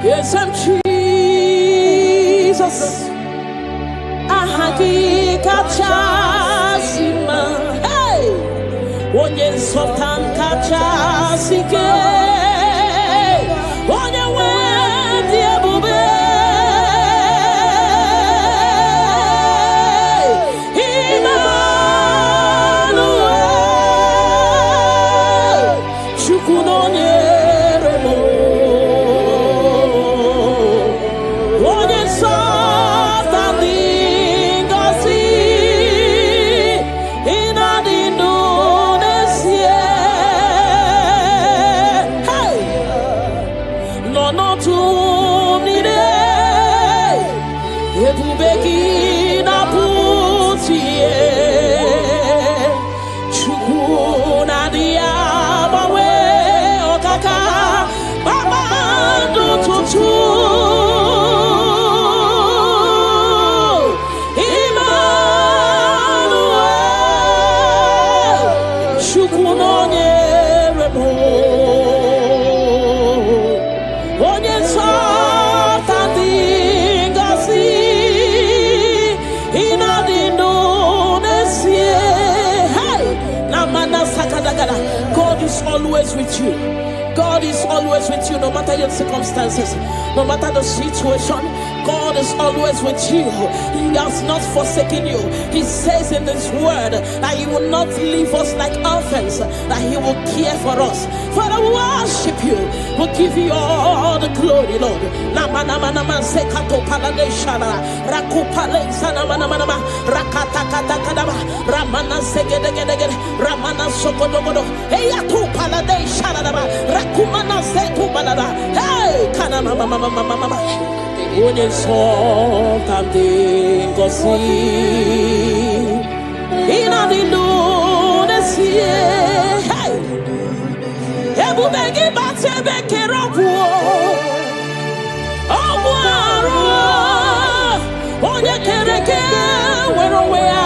Yes, I'm Jesus. Ahagi kachasima. Hey, onye sultan kachasike. Onye wendi ebube. Emmanuel, chukunonye remo. Onye sultan dingosi. Inadi Indonesia. Hey, no no tumnide. Ebubeki na putie. Chukuna diabawe okaka. Baba do tutu. Emmanuel, chukunonye remo. Onye sultan dingosi. Inadi Indonesia. Hey, namana sakadagada. God is always with you. God is always with you, no matter your circumstances, no matter the situation. God is always with you. He has not forsaken you. He says in His word that He will not leave us like orphans, that He will care for us. Father, we worship you. We'll give you all the glory, Lord. Ramana segedegedegede, Ramana sokodogodo, Eyatu palade shaladaba, Rakumana setu balada. Hey, kana mama mama mama mama. Onye sultan dingosi. Inadi Indonesia. Hey, ebubegi batebe kerobuo. Obuaro. Onye kereke werowea.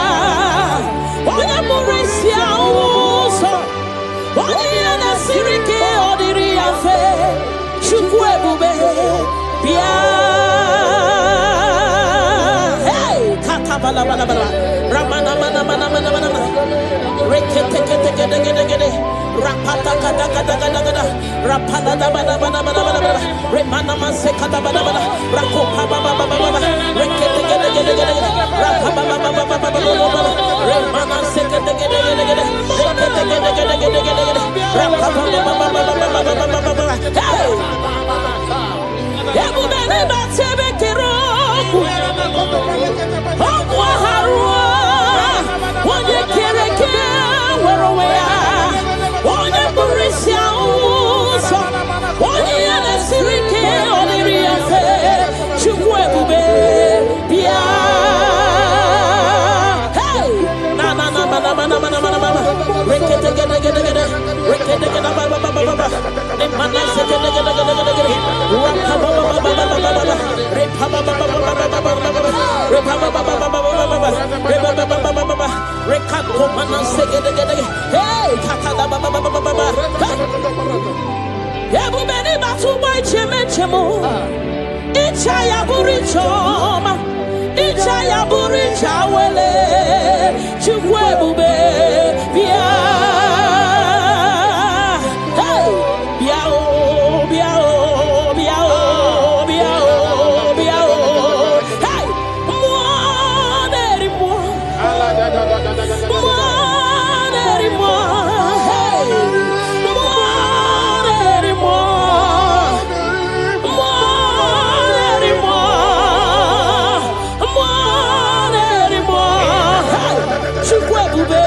Onye murisia uso. Onye nasirike odiri afe. Chukwu ebube bia. Hey, katabala bala bala. Ramana mana mana mana mana mana. Rekete kete kete kete kete. Rapata kata kata kata kata. Rapata da bala bala bala bala bala. Remana manse kata bala bala. Rakopa baba baba baba. Rekete kete kete kete kete. Rapapa baba baba baba baba. Remana se kete kete kete kete. Rekete kete kete kete kete. Rapapa baba baba baba baba baba. Hey, ebubele batebe kerobu. Ogwa harua. Onye kereke werowea. Onye burisia uso. Onye nasirike oniri afe. Chukwu ebube bia. Hey, na na na na na na na na na. Rekete gede gede gede. Rekete gede ba ba ba ba ba. Ne mana se gede gede gede gede gede. Rapa ba ba ba ba ba ba ba. Repa ba ba ba ba ba ba ba ba. Repa ba ba ba ba ba ba ba. Repa ba ba ba ba ba. Rekako mana se gede gede gede. Hey, kata da ba ba ba ba ba ba. Ebubeni batu boy cheme chemo. Icha ya burichoma. Icha ya burichawele. Chukwu ebube bia. Hey, bia o bia o bia o bia o bia o. Hey, mo. Hey, Chukwu ebube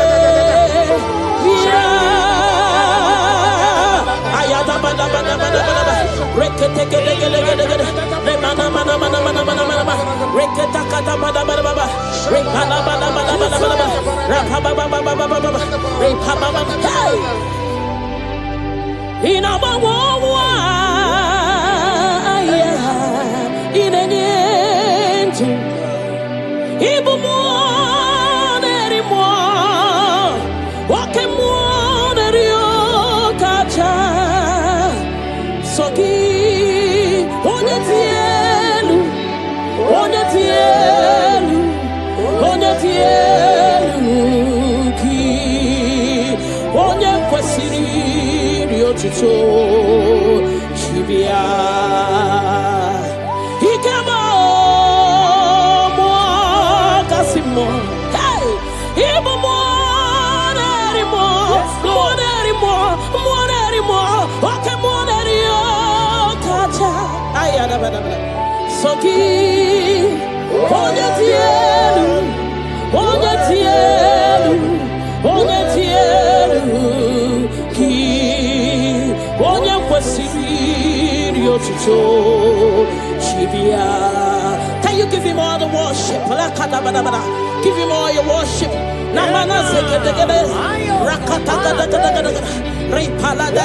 otuto chibia ikemo mo kasimo hey ibo mo okay mo rio kacha ayada bada soki onye tielu ki onye kwesiri otuto chibia. Can you give him all the worship? Give him all your worship. Namana sekedegede rakata gada repala da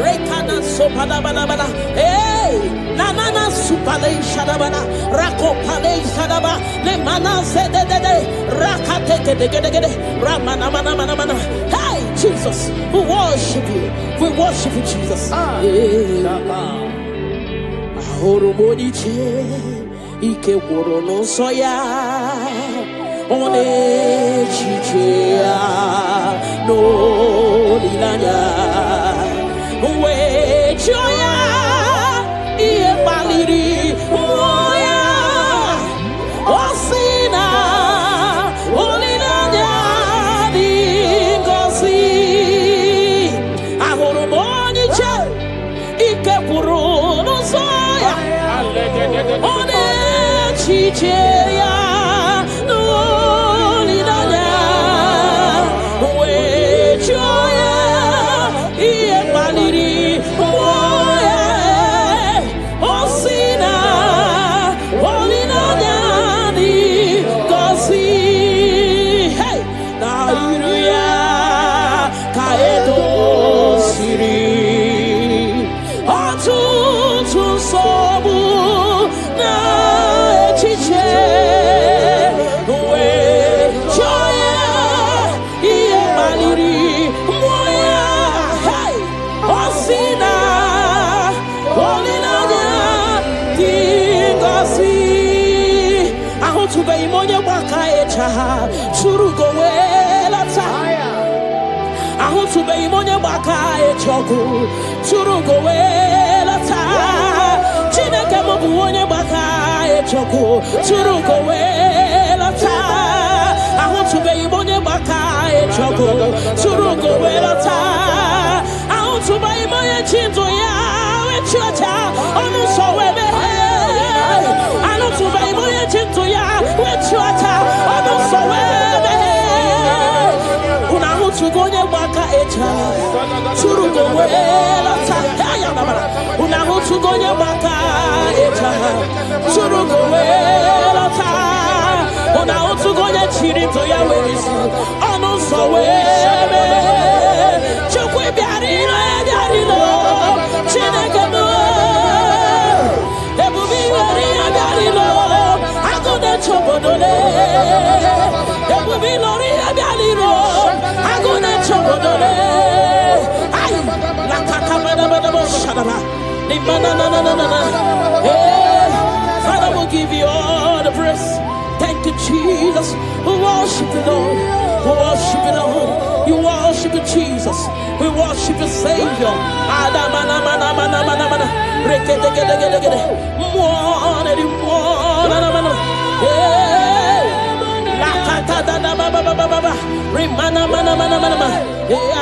rekana sopada bada hey nanana supale shadabana rakopale shadaba le mana zedede rakate gedegede ramana mana hey Jesus, we worship you Jesus. Ahoromoniche ike woro no soya one chichea no linanya we joya ie baliri moya osina olinanya dingosi ahoromoniche ike woro no soya one chichea Churugo wela taya ahutu be imonye baka echoku churugo wela taya chineke mobu onye baka echoku churugo wela taya ahutu be imonye baka echoku churugo wela taya ahutu be imonye chinzo ya wechocha onu so webe ahutu be imonye chinzo ya wechocha onu so webe unahutugonye baka echa churugo wela taya unahutugonye baka echa churugo wela taya unahutugonye chirito ya werisi onu so webe chukwe biarino chineke mo ebubi warino biarino agode chobodole ebubi lori biarino agode chobodole ay la kakabada shadaba ni manana Father will give you all the praise. Thank you Jesus. We worship you Lord. We worship you Lord. You worship you Jesus. We worship you Savior. Adamana mana rekedegedegede muone di muona mana la kata da baba remana mana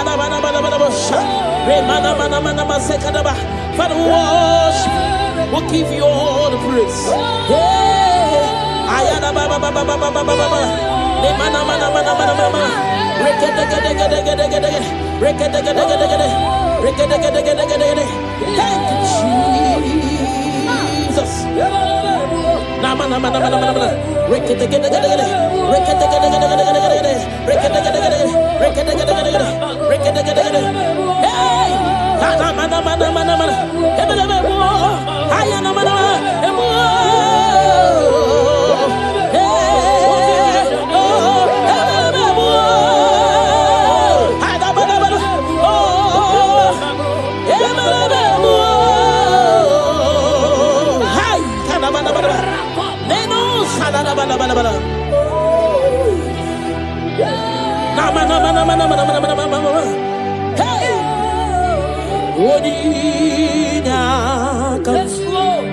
adamana sha remana mana sekadaba. Father we worship. We'll give you all the praise. Ayana baba remana mana rekedegedegede. Thank you, Jesus. Oninyakam. Yes, Lord.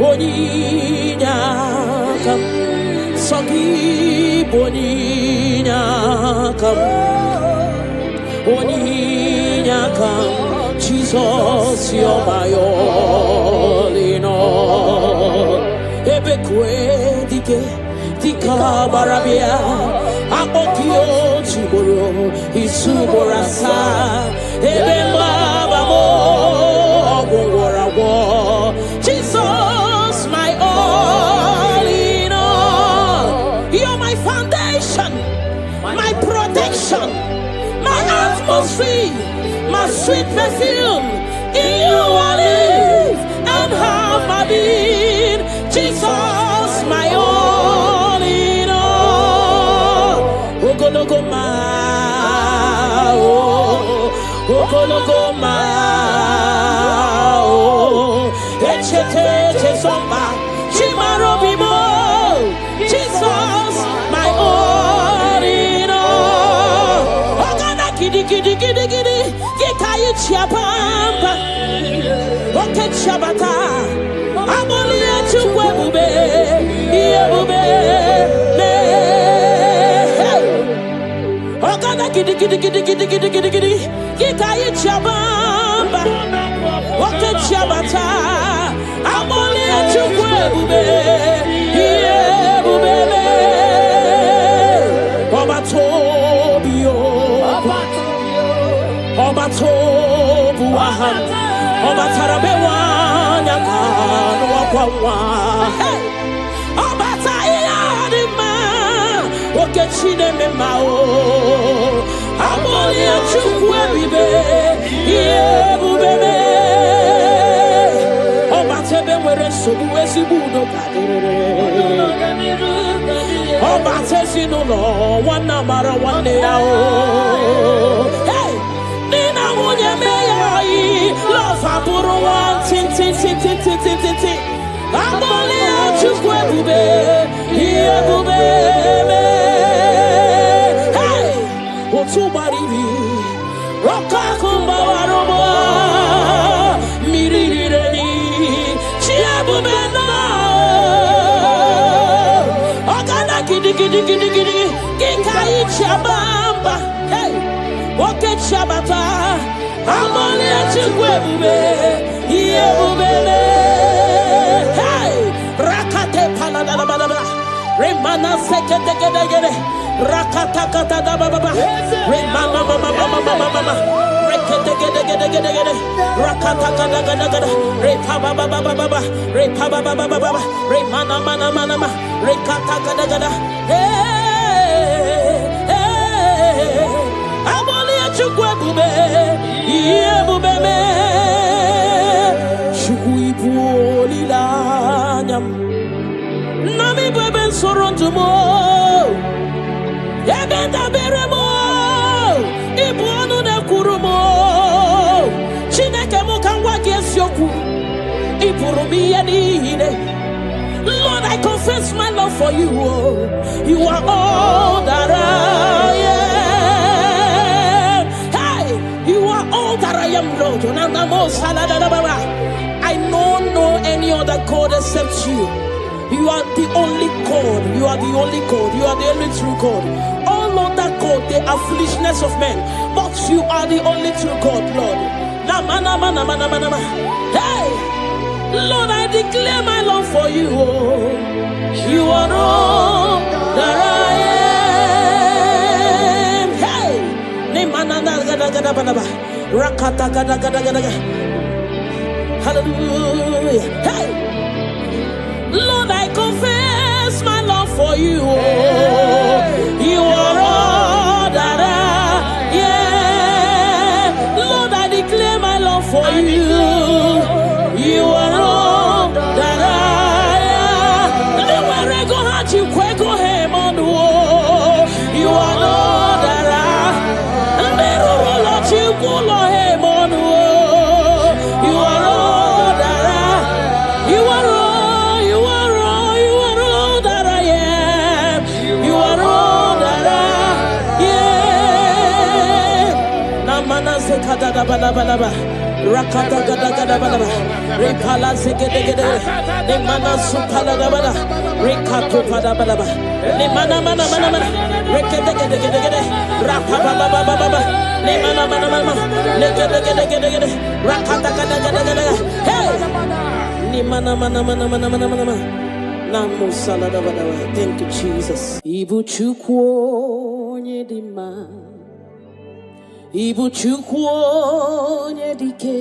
Oninyakam. Sogi Boninyakam. Oninyakam. Jesus, you're my all in all. Ebekwe dike dika barabia akokio chiboro isuborasa ebemba babo ogwarawo. Jesus, my all in all. You're my foundation, my protection, my atmosphere, my sweet perfume. In you I live and have my being. Jesus, my all in all. Ogologoma, oh, Ogologoma, oh, Echete Chesomba, Chimarobimo. Jesus, my all in all. Ogana kidi kidi kidi kidi, Gikayi Chiapamba, Oke Chabata. Abolia chukwe iye bube me. Ogana gidi gidi gidi gidi gidi gidi gidi. Gikayi chabamba. Oke chabata. Abolia chukwe iye bube me. Obatobio. Obatobuahan. Obatarabewa. Hey, Obatayadima, Okechine Memao, Amolia Chukwebibe, Yebube, Obatebe were Subuesibudo, Obatesino, one number one day. Hey, Nina Munya love Aburo one, tin. Amolia Chukwebube, Yebube, hey, Otubaribi, Rokakumba Warobo, Mirireni, Chiabube no, Ogana Kidi, Gikai Chabamba, hey, Oke Chabata, Amolia Chukwebube, Yebube. Remana sekete gede rakata kata da baba remana mama rekete gede rakata kata gada repa baba remana mana rekata gada hey abolia chukwe bube ye bube me chukui polila nyam Nami beben sorontumo, yebenda beremo, ibuanu na kurumo, chineke mukangwa gesyoku, ipurumi yenine. Lord, I confess my love for you. You are all that I am. Hey, you are all that I am, Lord. I don't know any other God except you. You are the only God. You are the only God. You are the only true God. All other God, they are foolishness of men. But you are the only true God, Lord. Hey, Lord, I declare my love for you. You are all that I am. Hey, hallelujah. Hey. Lord, I confess my love for you. You are all that I am. Lord, I declare my love for you. You are all that I am. You are all that I am. You are all that I am. You are all that I am. You are all that I am. Namana sekada balaba. Rakata gada gada bada. Repala segede gede. Ne mana supala da bada. Rekato pada bada bada. Ne mana mana mana mana. Rekede gede gede gede. Rapa baba baba baba. Ne mana mana mana. Ne gede gede gede gede. Rakata gada gada gada. Hey. Ne mana mana mana mana mana mana. Namu salada bada bada. Thank you Jesus. Ibu chukwu nyedima. Ibu chukwu nyedike.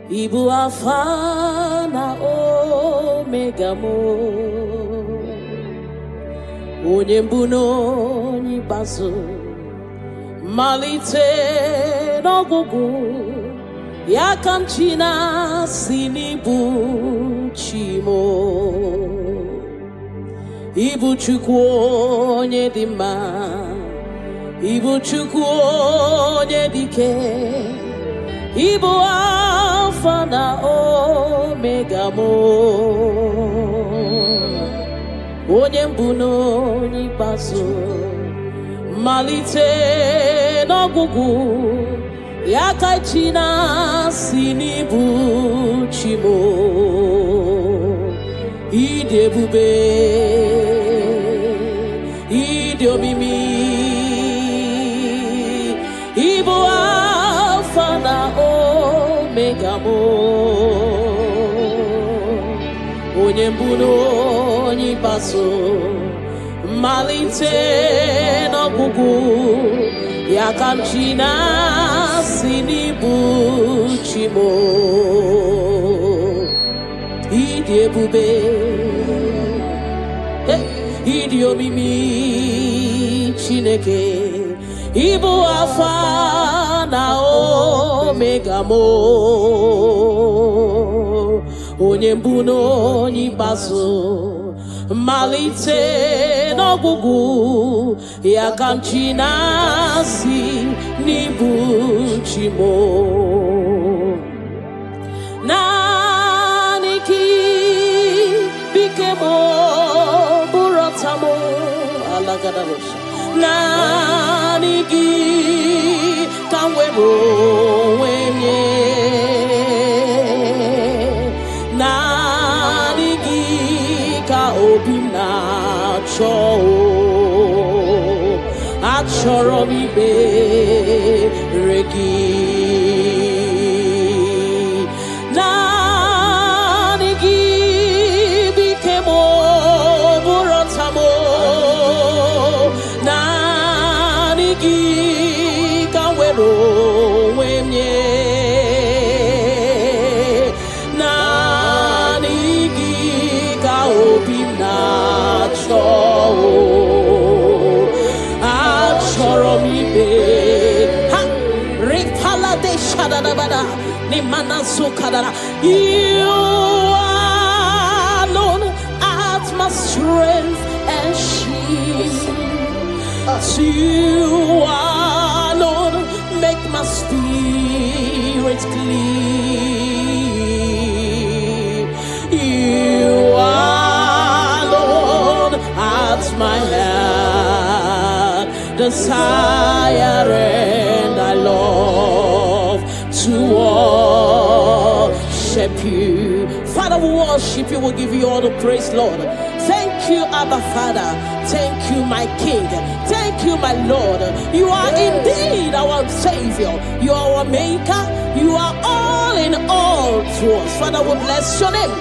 Ibu Alpha na Omega mo. Onye mbụ n'onye ikpeazụ, malite n'ọgwụgwụ, ya ka m chi na-asị n'ibu chi mo. Ibu Chukwu onye dị mma, Ibu Chukwu onye dị ike, Ibu Alpha na Omega mo. Onye mbụ n'onye ikpeazụ, malite n'ọgwụgwụ, ya ka chi na-asị n'ibu chi mo. Ịdị ebube, ịdị omimi, Ibu Alpha na Omega mo. Onye mbụ n'onye ikpeazụ, malite n'ọgwụgwụ, ya ka m chi na-asị n'ibu chi mo. Ịdị ebube, ịdị omimi Chineke, Ibu Alpha na Omega mo. Onye mbụ n'onye ikpeazụ, malite n'ọgwụgwụ, ya ka m chi na-asị n'ibu chi mo. Naanị gị bike mo bụrụ ọta mo alagadabosha. Naanị gị ka m were onwe nye. Naanị gị ka obi m na-achọ. Achọrọ m ikpere gị. Naanị gị bike mo bụrụ ọta mo. Naanị gị ka m were onwe m nye. Naanị gị ka obi m na-achọ. Achọrọ m ikpe ha ripala de shadadabada ni mana sukadara. You alone art my strength and shield. You alone make my spirit clean. You alone art my heart desire, and I love to worship you. Father, we worship you. We'll give you all the praise, Lord. Thank you, Abba Father. Thank you, my King. Thank you, my Lord. You are indeed our Savior. You are our Maker. You are all in all to us. Father, we bless your name.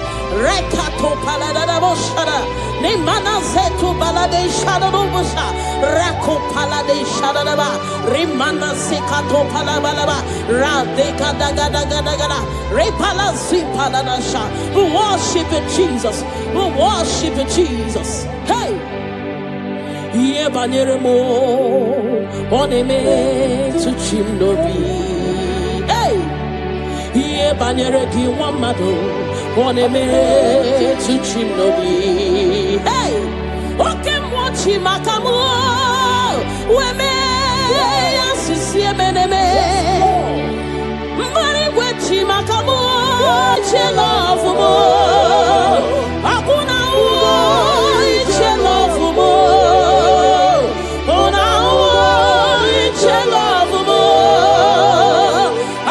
Rekato paladadaboshada. Nemana zeto balade shadadobosha. Rako palade shadadaba. Rimana sekato palabalaba. Radeka dagadagada. Repala zipaladasha. We worship you, Jesus. We worship you, Jesus. Hey! Iye banyere mo oneme to chimnobi. Hey! Iye banyere ki wamado oneme to chimnobi. Hey! Oke mwachi makamu weme yasisi emeneme. Mbari wechi makamu chelofu mo. Akuna uo chelofu mo.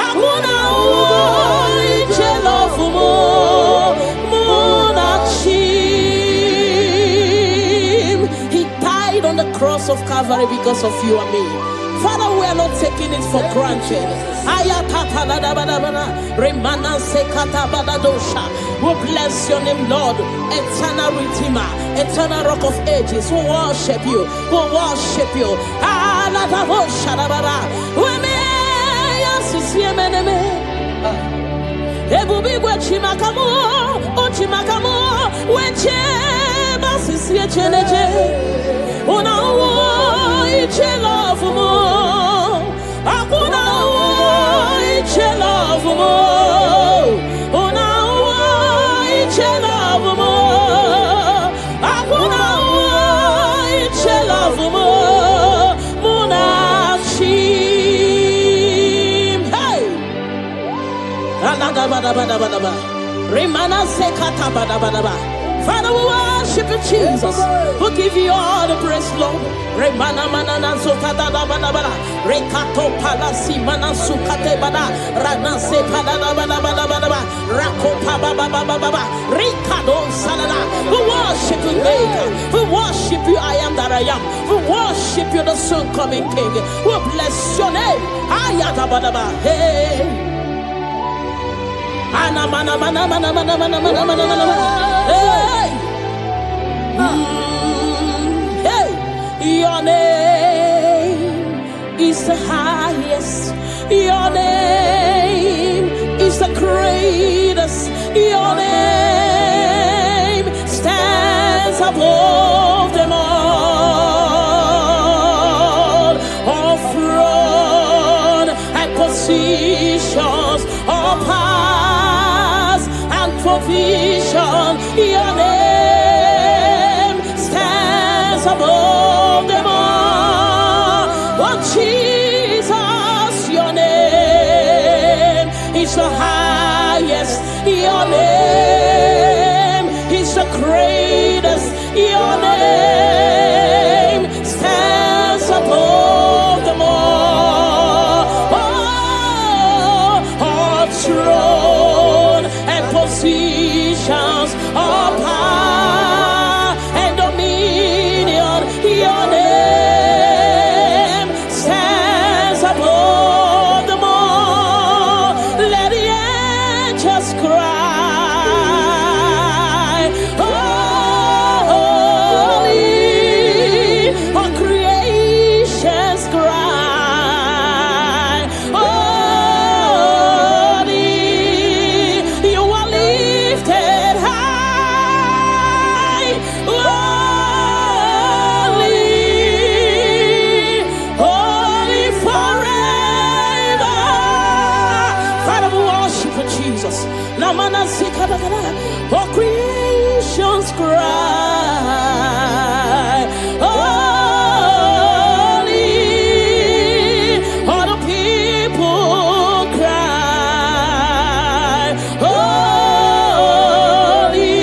Akuna Calvary because of you and me. Father, we are not taking it for granted. We bless your name, Lord. Eternal Redeemer, eternal Rock of Ages. We worship you. We worship you. Father, we worship you, Jesus. We give you all the praise, Lord. Rekato palasi manasukate bada ranase palada bada bada bada rakopa baba baba baba rikado salada. We worship you, Maker. We worship you, I am that I am. We worship you, the soon coming King. We bless your name. Ayata bada bada. Hey. Ana mana mana mana mana mana mana mana mana. Hey. Hey. Your name is the highest. Your name is the greatest. Your name stands above them all. All throne and positions, all powers and provision. Your name stands above them all. Oh Jesus, your name is the highest. Your name is the greatest. Your name stands above them all. All throne and positions, all power and dominion. Your name stands above them all. Let the angels cry, holy, all creations cry, holy, you are lifted high, holy, holy forever. Father, we worship you, Jesus. Namana sikadagada, all creations cry, holy, all the people cry, holy,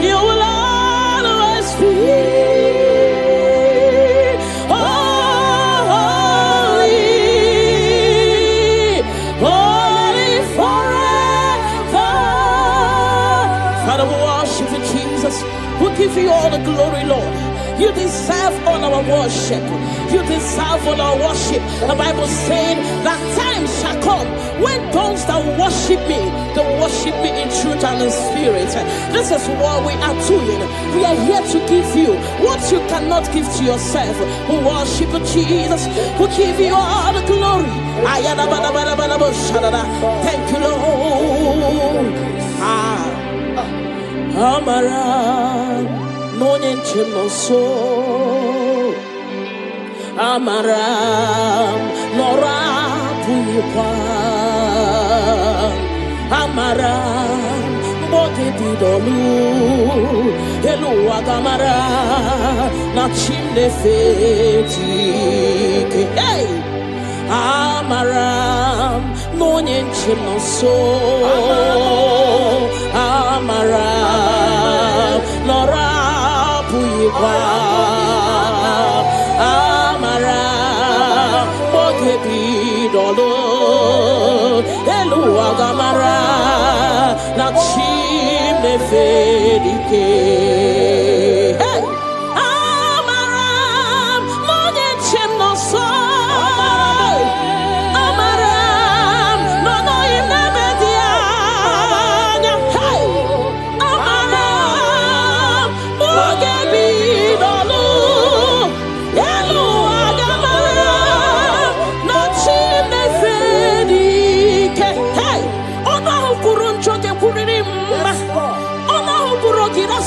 you will always be holy, holy forever. Father, we worship you, Jesus. We give you all the glory, Lord. You deserve all our worship. You deserve all our worship. The Bible saying that time shall come when those that worship me, they worship me in truth and in spirit. This is what we are doing. We are here to give you what you cannot give to yourself. We worship you, Jesus. We give you all the glory. Thank you, Lord. Amara monyen chimoso Amara nora puypa Amara bote bidolu Elu agamara na chimde feti Hey! Amaram monyen chimoso Amaram nora puypa Amaram bote bidolu Elu agamara na chimde feti Hey! Amaram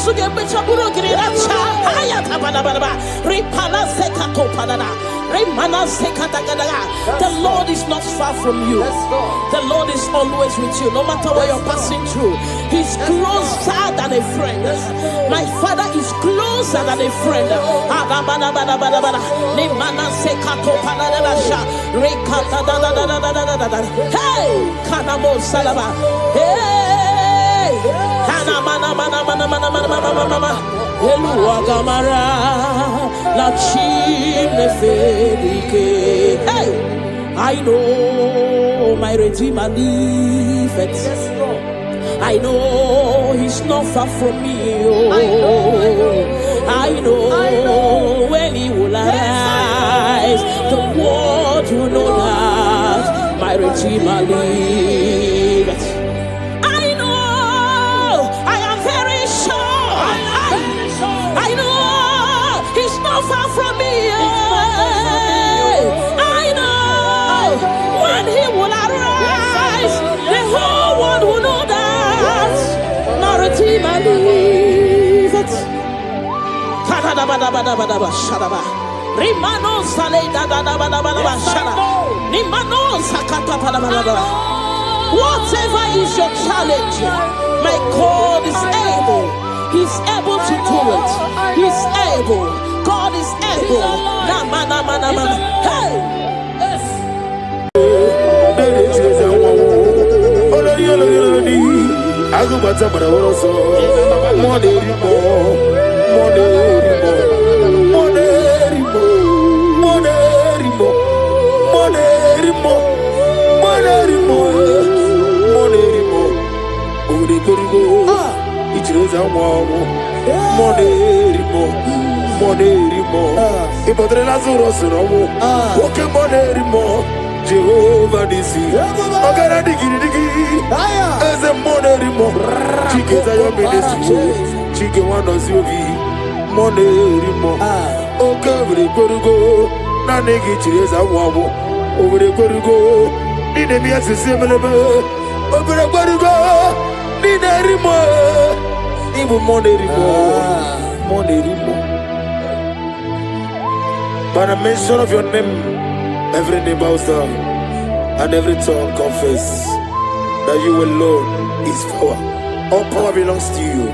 suge bechaburo giriracha haya tabanaba ripala sekato padana remana sekatagadaga. The Lord is not far from you. The Lord is always with you, no matter what you're passing through. He's closer than a friend. My Father is closer than a friend. Hey, Kanamo Salaba. Hey, Kanamana mana mana mana mana mana mana. Elua Gamara, La Chine Fedike. Hey, I know my Redeemer liveth. I know he's not far from me. Oh, I know when he will arise, the world will know that my Redeemer liveth. I know, I am very sure. I know he's not far from me. I know when he will arise, the whole world will know that. Redeemer liveth. Kadadabadabadabadaba shadaba. Rimano sale dadabadabadaba shada. Nimano sakatapadabadaba. Whatever is your challenge, my God is able. He's able to do it. He's able. God is able. Hey. Agubata barawoso moderimo Udikurigo ichireza mwawo moderimo ipotre lazuro suromo oke moderimo Jehovah Nisi, Ogara digi, as a moderimo, Chikeza your ministry, Chike one of Zuvi, moderimo, Okavri Korugo, Nanegi Chireza Wabo, over the Korugo, Ninemi as a similar, over the Korugo, Ninarimo, even moderimo. By the mention of your name, every knee bows down and every tongue confess that you alone is power. All power belongs to you.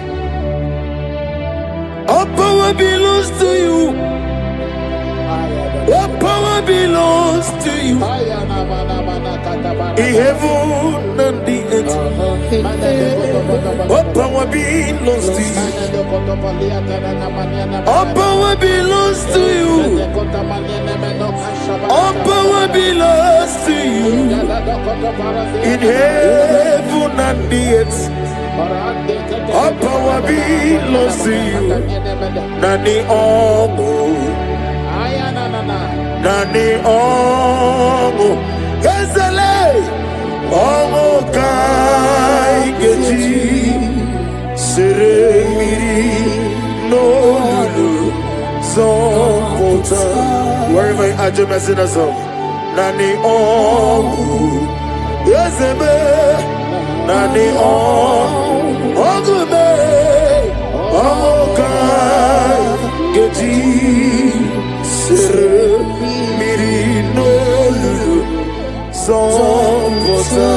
All power belongs to you. All power belongs to you. In heaven and the earth. All power belongs to you. All power belongs to you. All power belongs to you. In heaven and the earth. All power belongs to you. Nani omo. Nani omo. Ezele. Omo kai geji. Seremiri. No lulu. Zonkota. Wherever you are, just sing a song. Nani omu. Ezeme. Nani omu. Ogume. Omokai. Geji. Sere. Miri no lulu. Zonkota.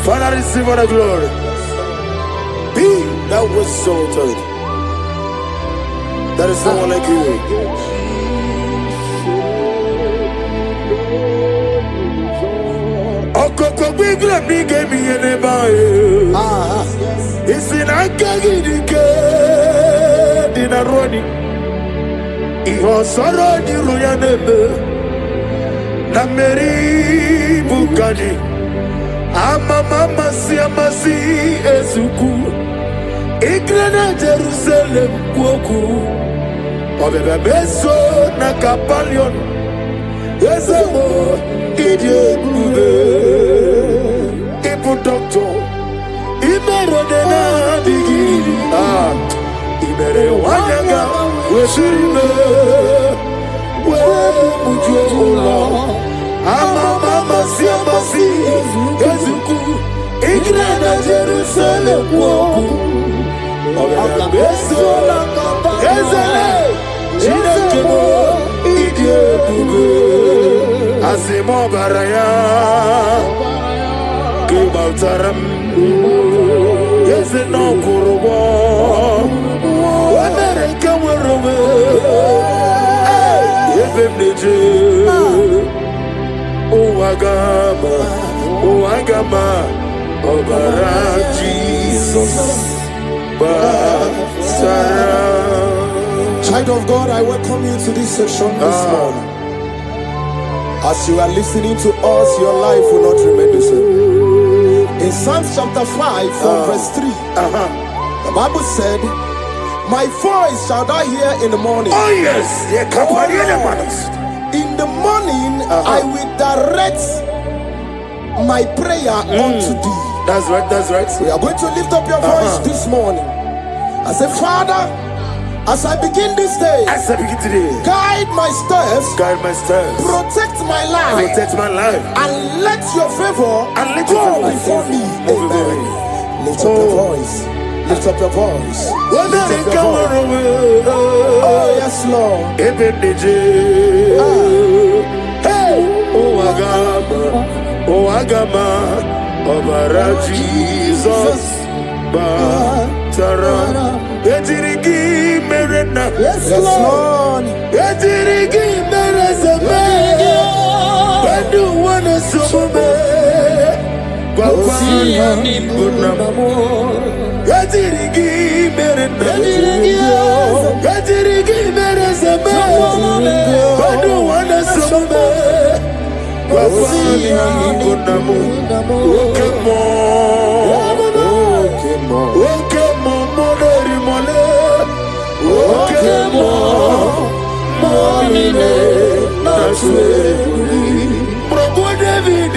Father, receive all the glory. Be that was exalted. There is no one like you. Okoko bigla mi gave me an ebae. It's in a gagidike. Dina roni. Iho soro ni ruyanebe. Nameri bukani. Ama mama si amasi ezuku. Igrana Jerusalem woku. Obebe beso na kapalion. Ezemo idye bube. Ibu doctor. Imere dena digiri. Imere wanyaga. Weshirime. We mujo ola. Ama mama si amasi ezuku. Grana Jerusalem woku Ogana beso Ezele Chinekemo Idie bube Asimo baraya Kebautaram Yezeno kurubo Wamereke werobe Yevemneje Uwagama Obara Jesus Basara. Child of God, I welcome you to this section this morning. As you are listening to us, your life will not remain the same. In Psalms chapter 5 from verse 3, the Bible said, my voice shall thou hear in the morning. Oh yes, in the morning I will direct my prayer unto thee. That's right, that's right. We are going to lift up your voice this morning. I say, Father, as I begin this day, as I begin today, guide my steps, protect my life, and let your favor go before me. Amen. Lift up your voice. Lift up your voice. Lift up your voice. Oh yes, Lord. Hey, oh Agama, Obara Jesus, Batara, Etirigi Merena, yes, Lord. Etirigi Merezame, Bandu wana sume, Wapana Nimbunamo, Etirigi Merena, Etirigi Merezame, Bandu wana sume. Wapani Nimbunamo, Okemo, Moneri Mole, Okemo, Monine, Naswe, Brobo David,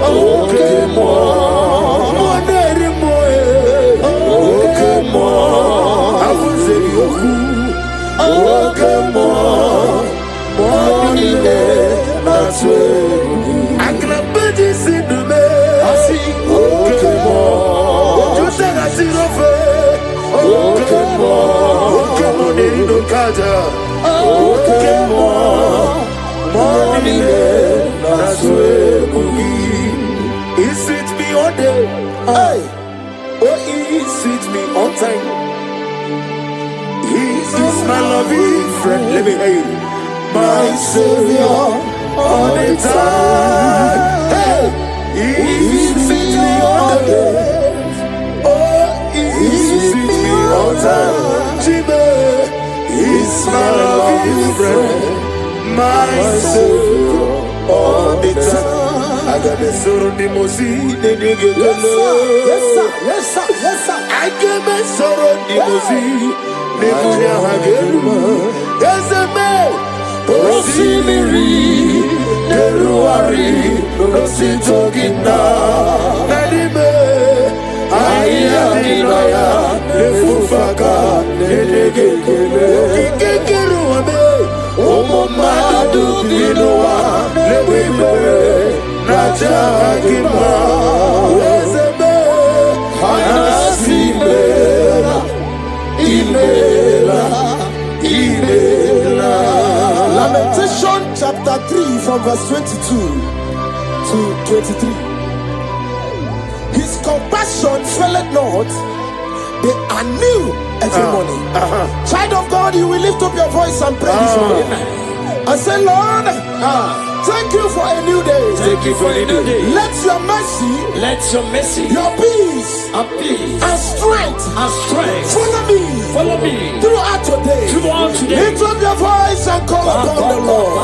Okemo, Moneri Moe, Okemo, Afunzeri Oku, Okemo, Monine, Naswe, Aklabaji Sidume, Okemo, Josagasirofe, Okemo, Okemo Nerido Kaja, Okemo, Monine, Naswe, He sweet me all day, hey, oh he sweet me on time. He is my loving friend, let me hear you. My Savior all the time. Hey, he sweet me all day. Oh, he sweet me all time. Jibe, he's my loving friend, my Savior all the time. I got the sorrow the mozi, the nigga. Yes, sir. Yes, sir. Yes, sir. I got the sorrow the mozi, the nigga. Yes, man. Rosimiri, Deruari, Rositogina, Nadime, Ayadinaya, Lefufaka, Nedegekele, Kikeruame, Omomadu Dinoa, Lewibere, Najagima, Wezebe, Anasimela, Imela. Lamentation chapter 3 from verse 22 to 23. His compassion faileth not, they are new every morning. Child of God, you will lift up your voice and pray this morning and say, Lord, thank you for a new day. Thank you for a new day. Let your mercy, your peace, and strength, follow me throughout today. Lift up your voice and call upon the Lord.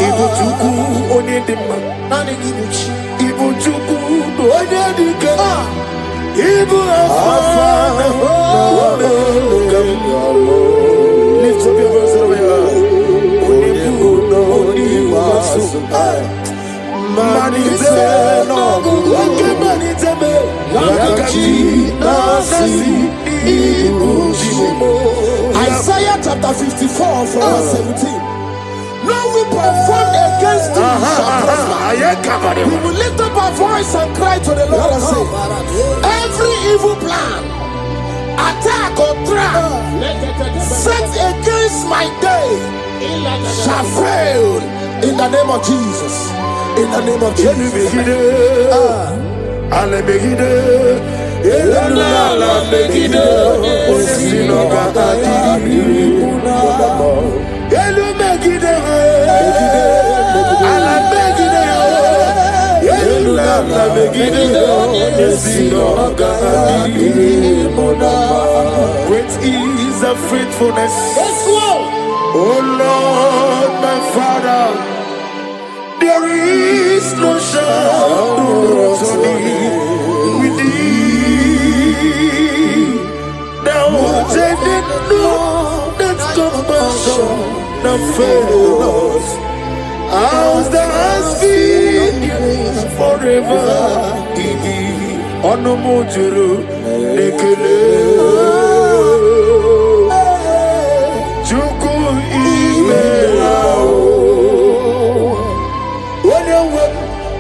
Ibuchuku onedima. Ibuchuku onedike. Ibu afana. Lift up your voice over here. Isaiah chapter 54 from verse 17. No weapon formed against you shall prosper. We will lift up our voice and cry to the Lord and say, every evil plan, attack or trap set against my day shall fail in the name of Jesus. In the name of Jesus. Great is the faithfulness. Oh Lord, my Father, there is no shadow with thee. Thou didn't know that compassion that fails. Ours that has been forever. Onomojuru nekele. Chuku imelao.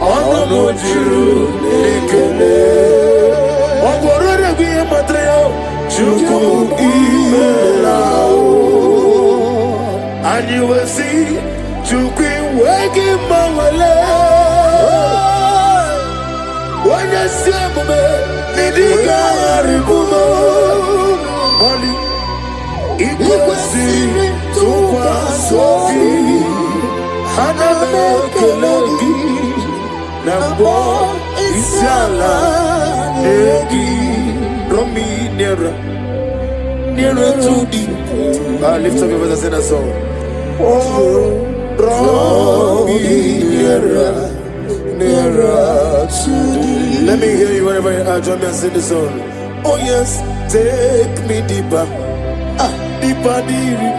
Onomojuru nekele. Ogorore biye matreo. Chuku imelao. And you will see Chuku waking mawale. When you see me, nidiga aribumo. Only ikusi tukwa sofi. Haname kelegi. Nambo isiala egi. Romi nearer to thee. Lift up your voice and sing a song. Oh, draw me nearer to thee. Let me hear you wherever you are. Join me and sing the song. Oh yes, take me deeper, deeper, deeper.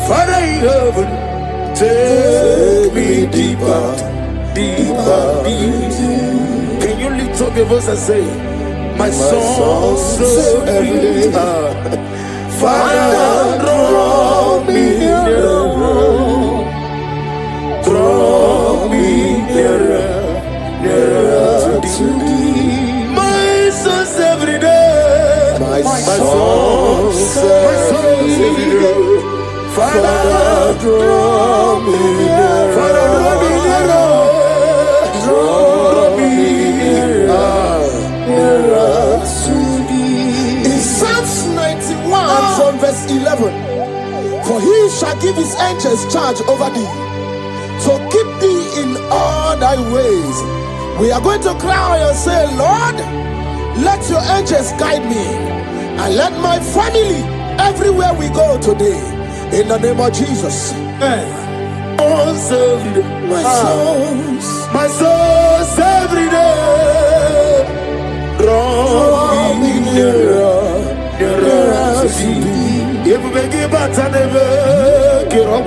Father in heaven, take me deeper, deeper, deeper. Can you lift up your voice and say, my soul so every day. Father, draw me nearer, draw me nearer, nearer to thee. My soul's every day, my soul's every day. Father, draw me nearer, Father, draw me nearer, draw me nearer to thee. In Psalms 91 from verse 11, for he shall give his angels charge over thee, to keep thee in all thy ways. We are going to cry and say, Lord, let your angels guide me, and let my family everywhere we go today, in the name of Jesus. My soul's every day. Draw me nearer, nearer to thee. If we give back and never get up,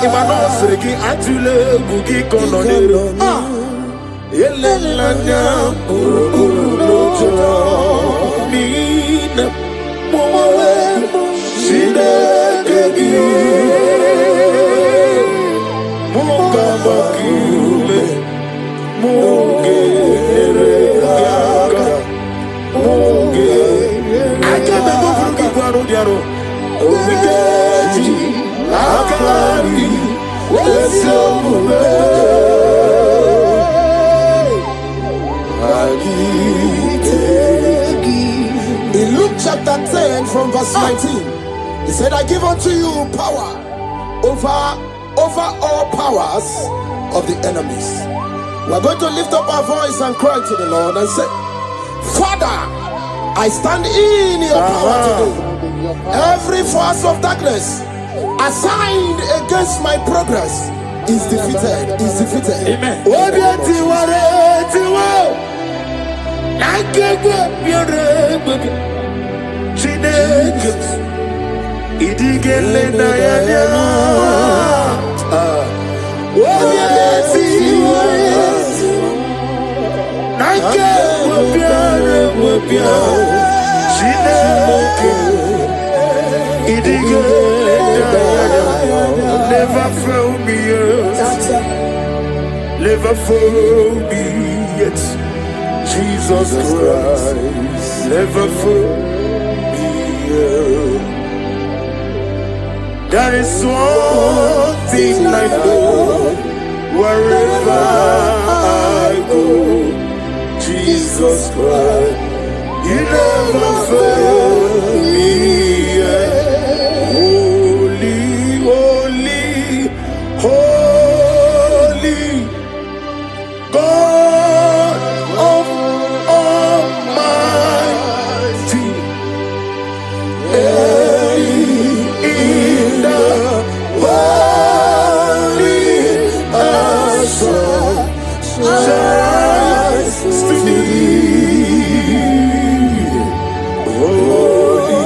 Imanosreki atule bugi kononero. Elelanya urukurulojo. Nina mowe shidekegi. Mukabakiume mugeregaga. Akebe bugi kwaro diaro. Omigeji akari. In Luke chapter 10 from verse 19, he said, I give unto you power over all powers of the enemies. We're going to lift up our voice and cry to the Lord and say, Father, I stand in your power today. Every force of darkness assigned against my progress is defeated. Amen. Never fail me yet. Never fail me yet. Jesus Christ, never fail me yet. That is one thing I know. Wherever I go, Jesus Christ, you never fail me yet. Holy, holy, God of Almighty, in the holy shines to thee. Holy,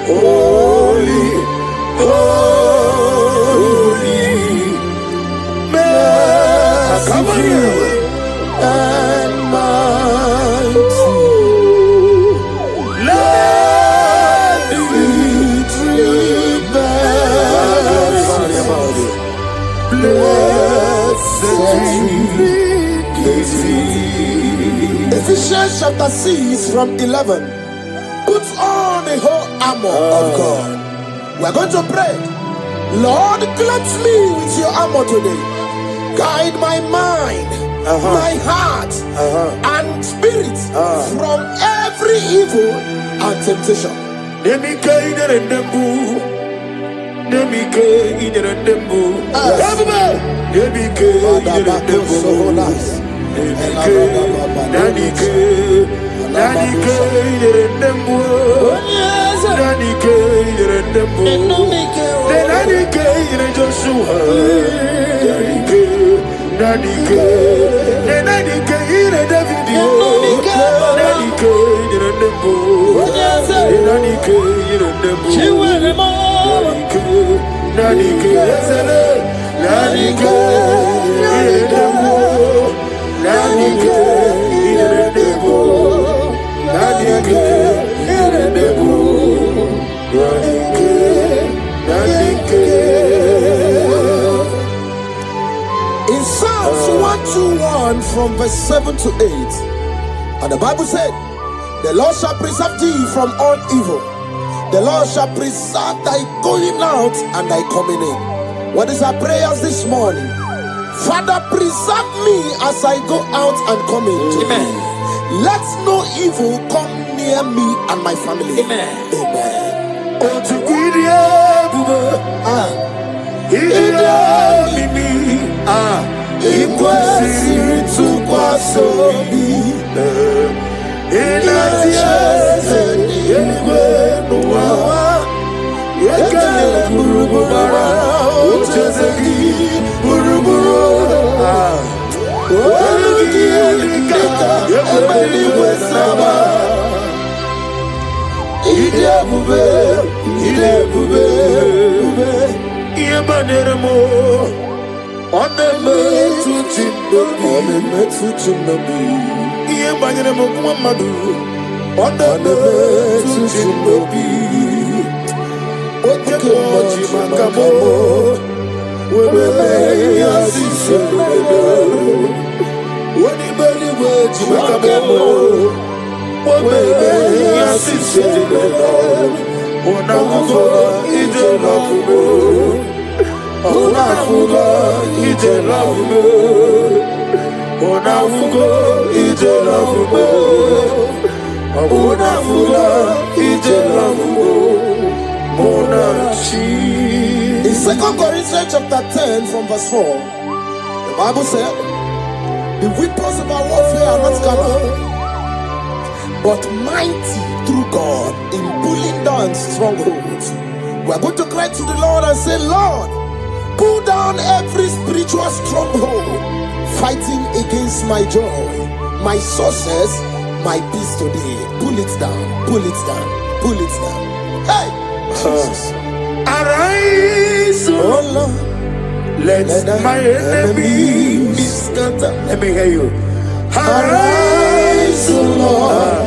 holy, holy, merciful and mighty. Let the tree bear blessed. Ephesians chapter 6 from 11. Put on the whole armor of God. We're going to pray. Lord, clothe me with your armor today. Guide my mind, my heart, and spirit from every evil and temptation. In Psalms 121 from verse 7 to 8, and the Bible said, the Lord shall preserve thee from all evil. The Lord shall preserve thy going out and thy coming in. What is our prayers this morning? Father, preserve me as I go out and come in today. Let no evil come near me and my family. Amen. Amen. Onafugo ije lafugo. Onafuga ije lafugo. Monachi. In 2 Corinthians chapter 10 from verse 4, the Bible said, the weapons of our warfare are not carnal, but mighty through God in pulling down strongholds. We are going to cry to the Lord and say, Lord, pull down every spiritual stronghold fighting against my joy, my success, my peace today. Pull it down, pull it down, pull it down. Hey, Jesus. Arise, Oh Lord, let my enemies be scattered. Let me hear you. Arise, oh Lord,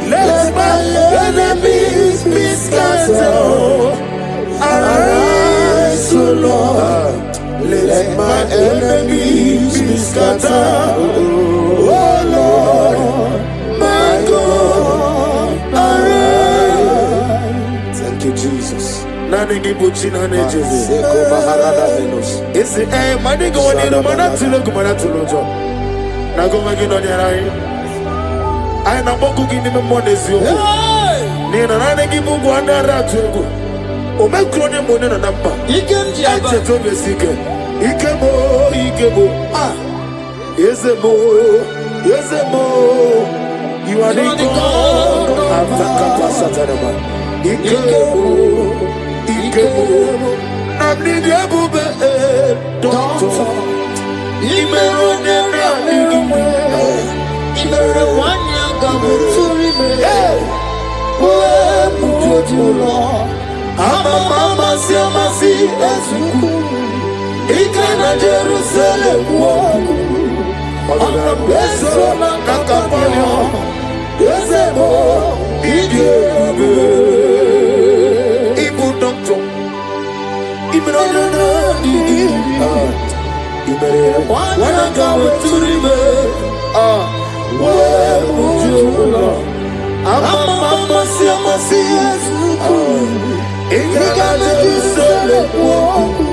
let my enemies be scattered. Arise, oh Lord, let my enemies be scattered. Oh Lord, my God, arise. Thank you, Jesus. Nani gibuchi nani Jesus. Seko baharada venus. Isi mani go wani no mana tulo jo. Na go magi no ni arai. Ai na boku gini me mo nezio. Ni na nani gibu go anda ratu ego. O me kro ni mo ni na namba. Ikem diaba. Ete to be sike. Ikebo. Ah. Yezemo. You are the God of the capacity. Ikebo. Namni diabube doctor. Imero nera nigime. Imere wanya gamuturi me. We mujojulo. Mama si ezuku. Ikena Jerusalem woku. Ona beso na kakapanyo. Yezemo idebe. Ibu doctor. Imero nera nigime. Wana gawe turime. We mujojulo. Mama si ezuku. Ikena Jerusalem woku.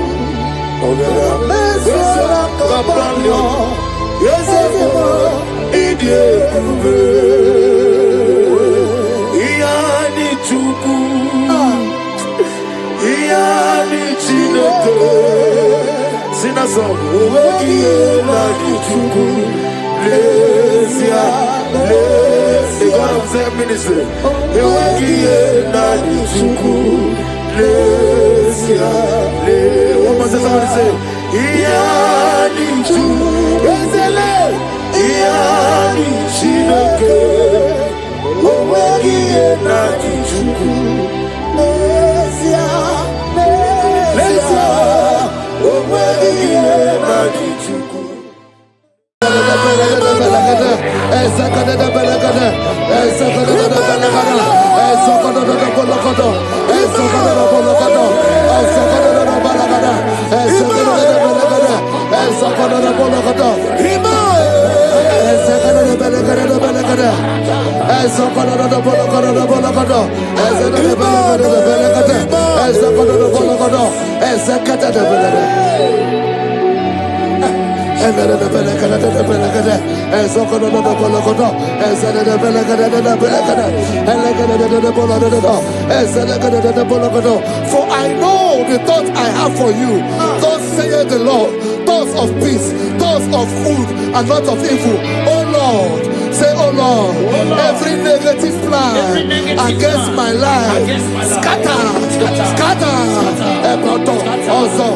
Ogera mesora kapanyo yezemo idebe iyani chuku iyani chineke sina songo owekiye nani chuku lesia le God of the ministry owekiye nani chuku lesia le. One more time, somebody say, Iyani chu, ezele, Iyani chineke, owekiye nani chuku, lesia, owekiye nani chuku. For I know the thoughts I have for you, thus saith the Lord, thoughts of peace, thoughts of good and not of evil. Oh Lord, say, oh Lord, every negative plan against my life, scatter. Also,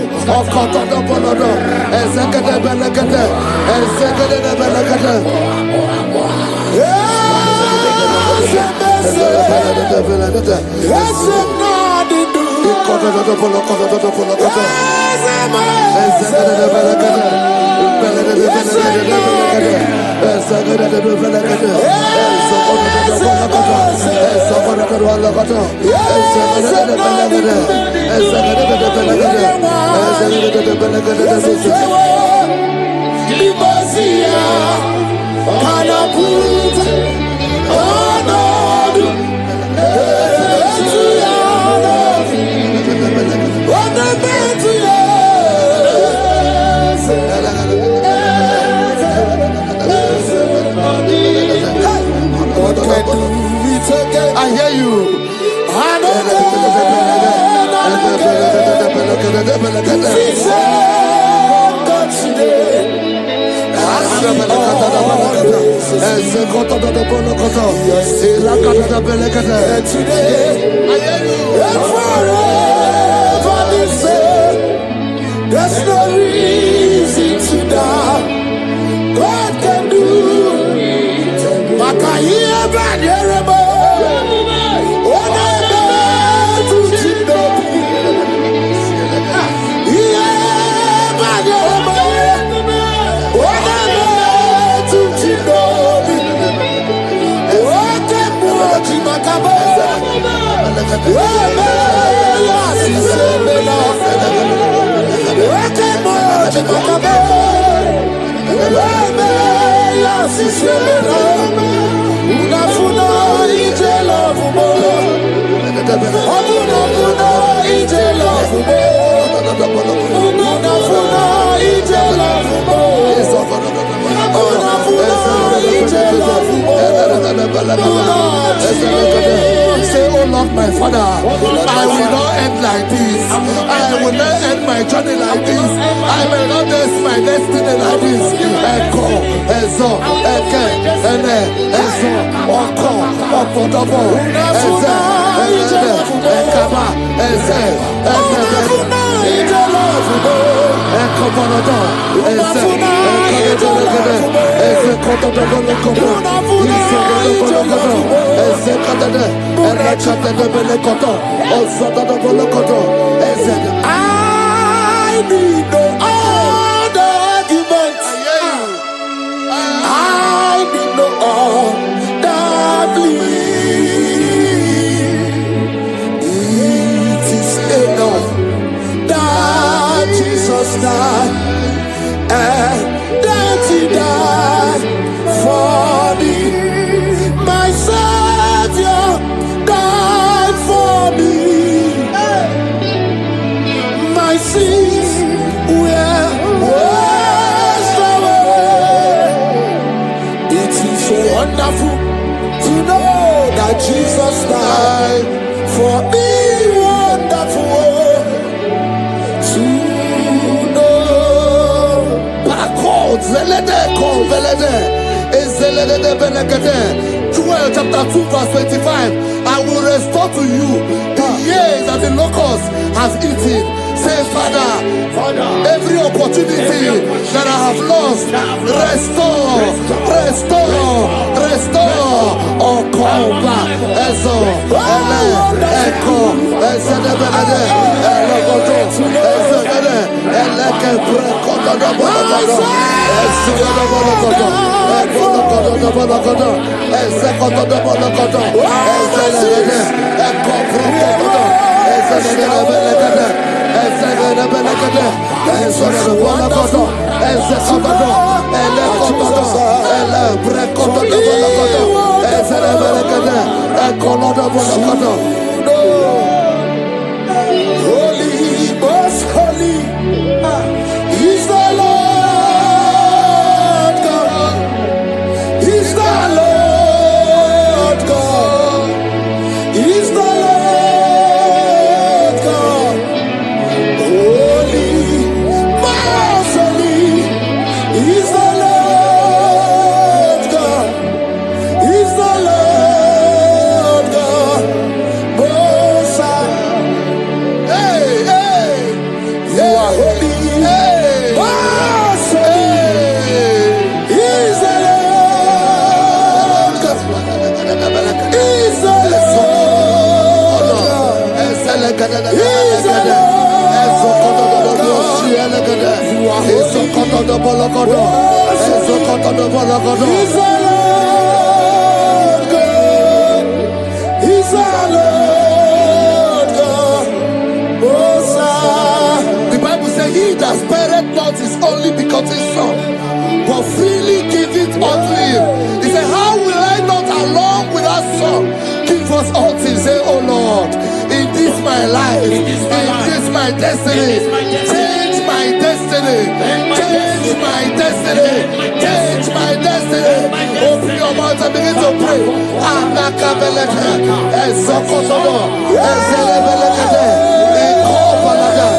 There's no reason to doubt. God can do. Makaya Banerebo. Onaba to Chinobi. Yeah, Banerebo. Onaba to Chinobi. Oke Moji Makabo. Oke Moji Makabo. Unafuna ije lovumo. Unafuna ije lovumo. Unafuna ije lovumo. Unafuna ije lovumo. Say, oh Lord, my Father, I will not end like this. I will not end my journey like this. I will not end my destiny like this. Echo, Ezo, Eke, Ene, Ezo, Oko, Opodobo, Eze, Eze, Ekaba, Eze, Eze, Ekobonodo, Eze, Ekobonodo, Eze, Kotodobo, Kobo, Isodobo, Eze, Kadade, Erekatadebelekoto, Ozodobo, Eze. I need no other argument. I need no other plea. It is enough that Jesus died and that He died for me. My Savior died for me. My sins were washed away. It is so wonderful to know that Jesus died for me. Wonderful to know. Backwards, Joel chapter 2 verse 25. I will restore to you the years that the locust has eaten. Say, Father, every opportunity that I have lost, restore. Oh, come back. Echo, Holy, most holy is the Lord God. He's the Lord God. He's the Lord God. Holy, most holy is the Lord God. He's the Lord God. Most high. Hey, hey, you are holy. Hey, most holy is the Lord God. He's the Lord God. He's the Lord God. You are holy. He's the Lord God. He's the Lord God. Most high. The Bible says, he that spareth not his only begotten son, but freely give it unto him. He said, how will I not along with our son give us all things? Say, oh Lord, in this my life, in this my destiny, change my destiny, change my destiny, change my destiny. Open your mouth and begin to pray. Anakabeleke, Ezokotodo, Ezelebelekede, Ekobalada,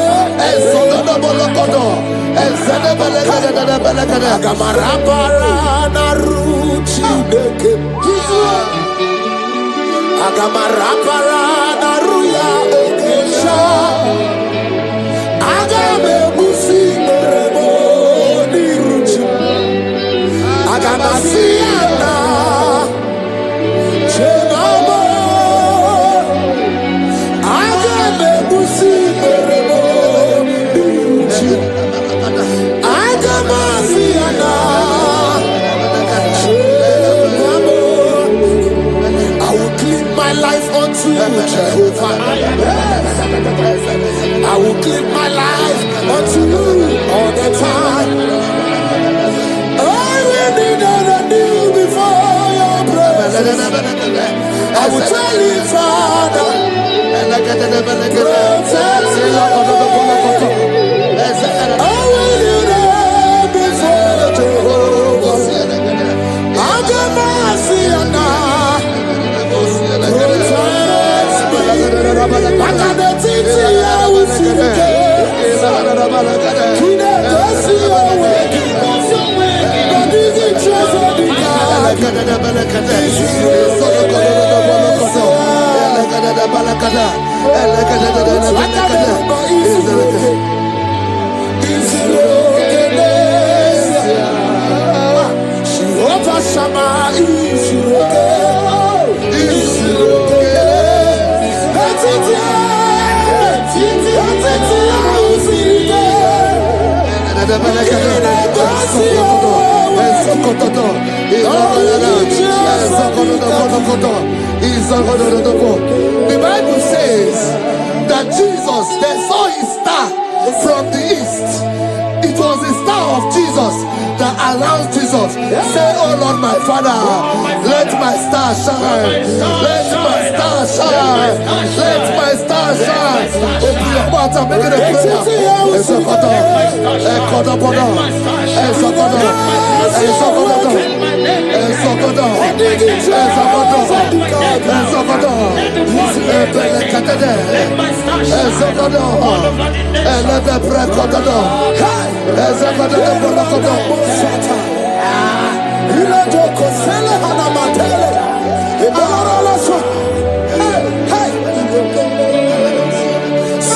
Agamarabara naruchi deke. Agamarabara naruya okesha. Agame musi merebo niruchi. Agamasiana chemamo. Agame musi merebo niruchi. Agamasiana chemamo. I will clean my life unto Jehovah. I will clean my life unto you all the time. I will be done anew before your presence. I will tell you, Father, protect me. I will be there before Jehovah. I got mercy on now. The Bible says that Jesus, they saw his star from the east. It was the star of Jesus that announced Jesus. Say, oh Lord, my Father, let my star shine. Let my star shine. Let my star shine. Open your mouth and make it a prayer.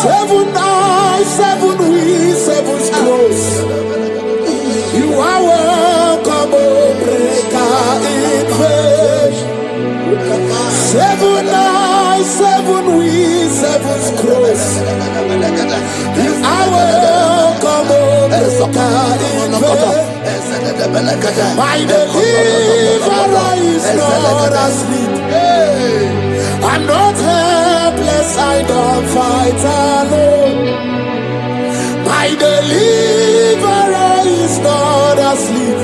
Seven eyes, seven wheels, seven scrolls. You are welcome, O breaker in faith. Seven eyes, seven wheels, seven scrolls. You are welcome, O breaker in faith. My deliverer is not asleep. I'm not helpless, I don't fight alone. My deliverer is not asleep.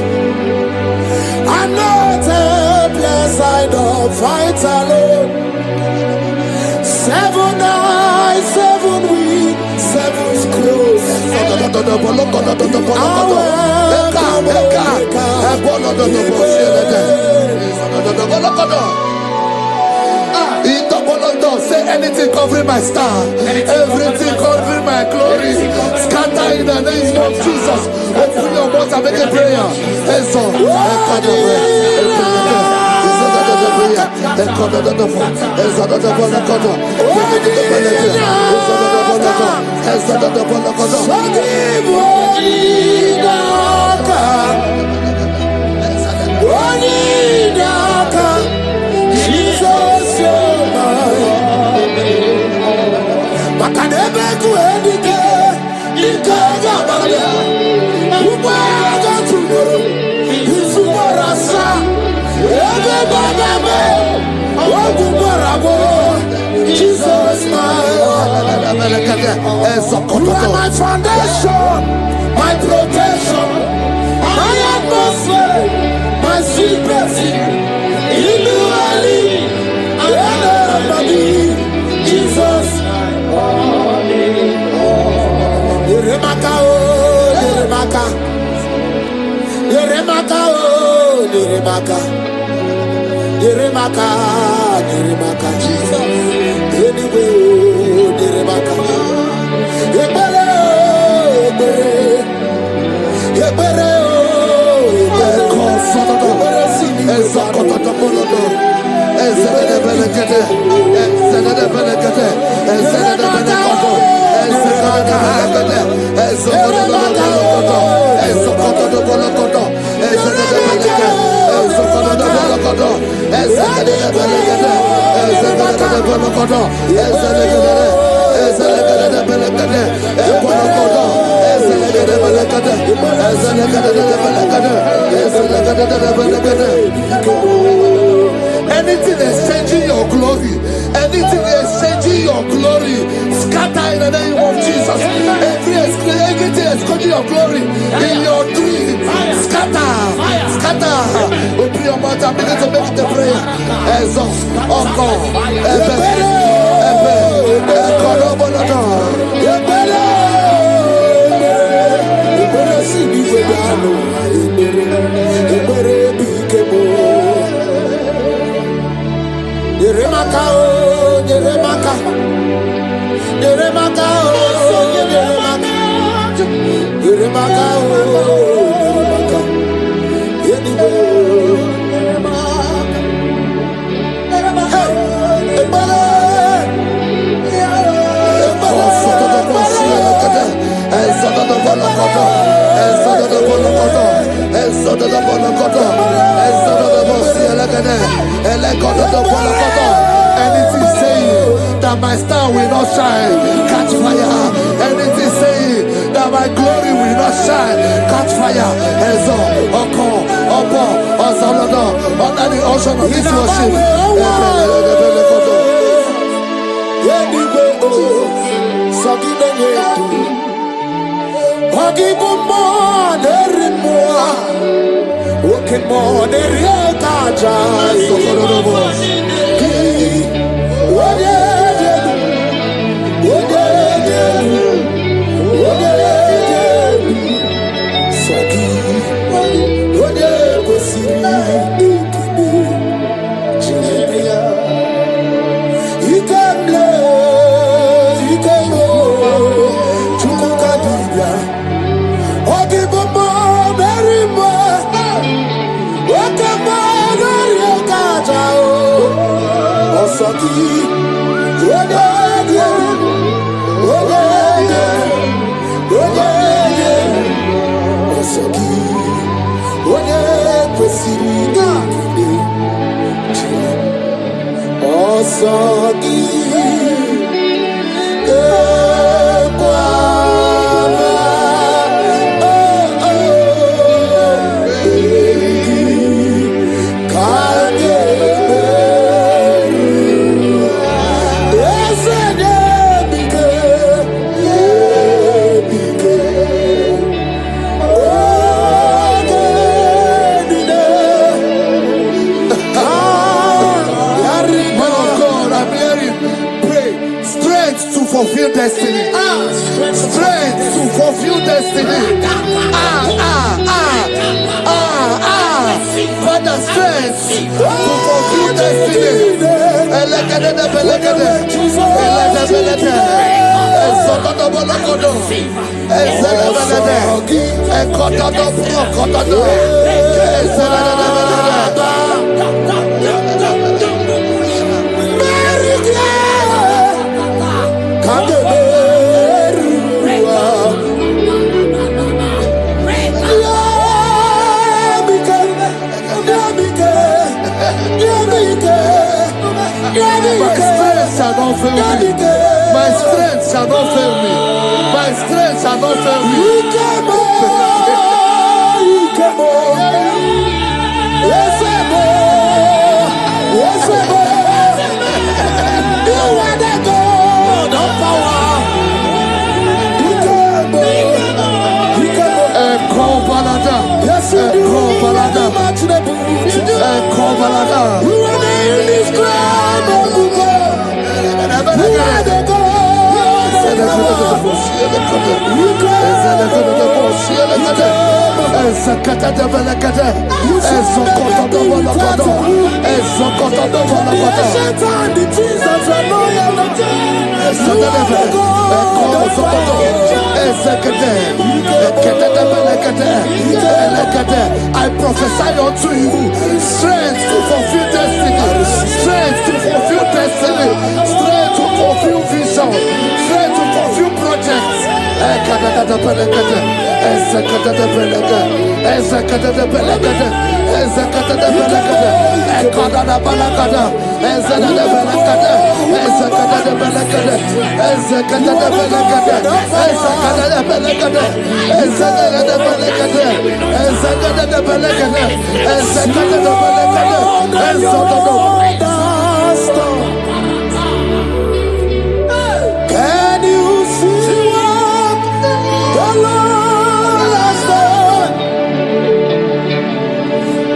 I'm not helpless, I don't fight alone. Seven eyes, seven wings, seven scrolls. Say anything covering my star, everything covering my glory, scatter in the name of Jesus. Open your mouth and make a prayer. Jesus, you are my foundation, my protection, my atmosphere, my secret. Jesus, Yeremaka, Yeremaka, Yeremaka, Yeremaka, Yeremaka, Yeremaka, Jesus, anyway, Yeremaka, Yeremaka, Anything exchanging your glory, anything exchanging your glory, scatter in the name of Jesus. Anything exchanging your glory in your dream, scatter, scatter. Open your mouth and begin to make the prayer. Exhaust, anything saying that my star will not shine, catch fire. Anything saying that my glory will not shine, catch fire. Under the ocean of this worship. Fulfill destiny. Strength to fulfill destiny. Father, strength to fulfill destiny. My strength shall not fail me. My strength shall not fail me. You are the God of power. Yes, you do. You are the indescribable God. You are the God. I prophesy unto you strength to fulfill destiny, strength to fulfill destiny, strength to fulfill vision, strength to fulfill projects. Can you see what the Lord has done?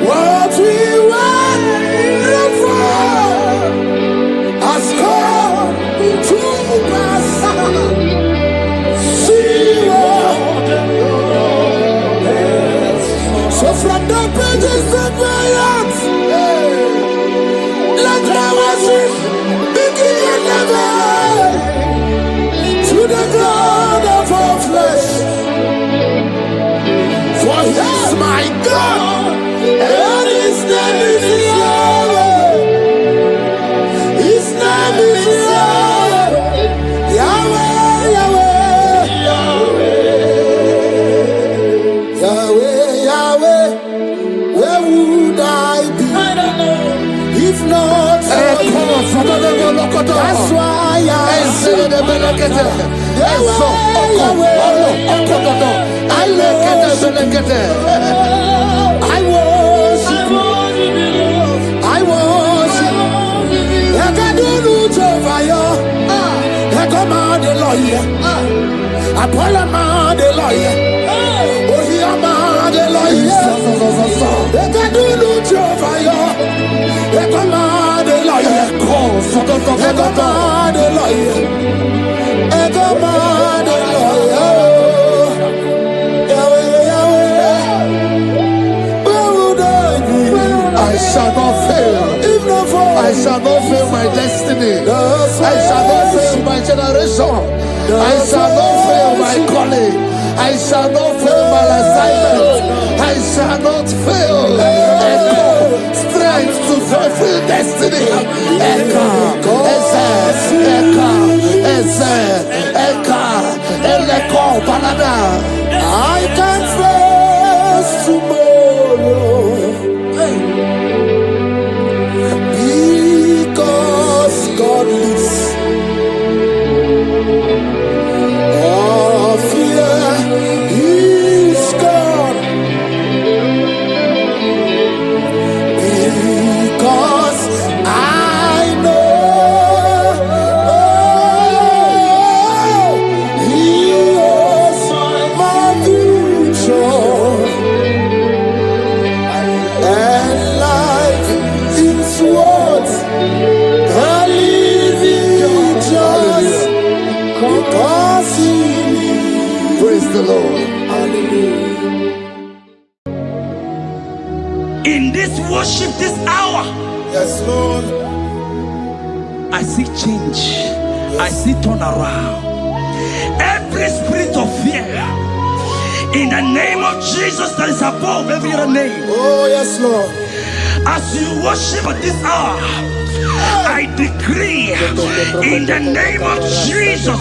What we waited for has come to pass. See what. So from the pages of my hands, let my worship begin never to the God of all flesh. For he is my God, and his name is Yahweh. His name is Yahweh. Yahweh, Yahweh. Yahweh, Yahweh. Where would I be? I don't know. If not for you. That's why I sing. I worship. I worship. I do loot over you. I come out the lawyer. I pull him out the lawyer. Oh, he am out the lawyer. I do loot over you. I come out the lawyer. I come out the lawyer. I come out the lawyer. I shall not fail. I shall not fail my destiny. I shall not fail my generation. I shall not fail my calling. I shall not fail my assignment. I shall not fail. Strength to fulfill destiny. I can face tomorrow. Because God lives. All fear is gone. Because I know He is my future. And life is what I live in just because He lives. Praise the Lord. Hallelujah. In this worship, this hour, Yes, Lord. I see change. I see turnaround. Every spirit of fear, in the name of Jesus that is above every other name, Oh, yes, Lord. as you worship at this hour, I decree in the name of Jesus,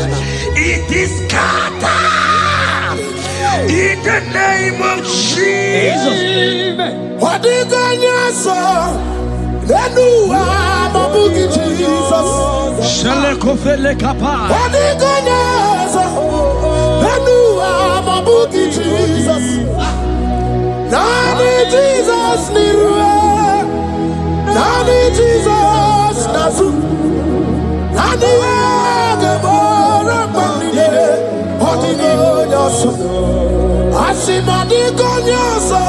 it is scattered. In the name of Jesus. What did God say? Then you are my boogie, Jesus. Shalekofele kapa. What did God say? Then you are my boogie, Jesus. Nani Jesus niruwe. Nani Jesus nasu. Nani agebora bandide. What did God say? Asimadi konyoso.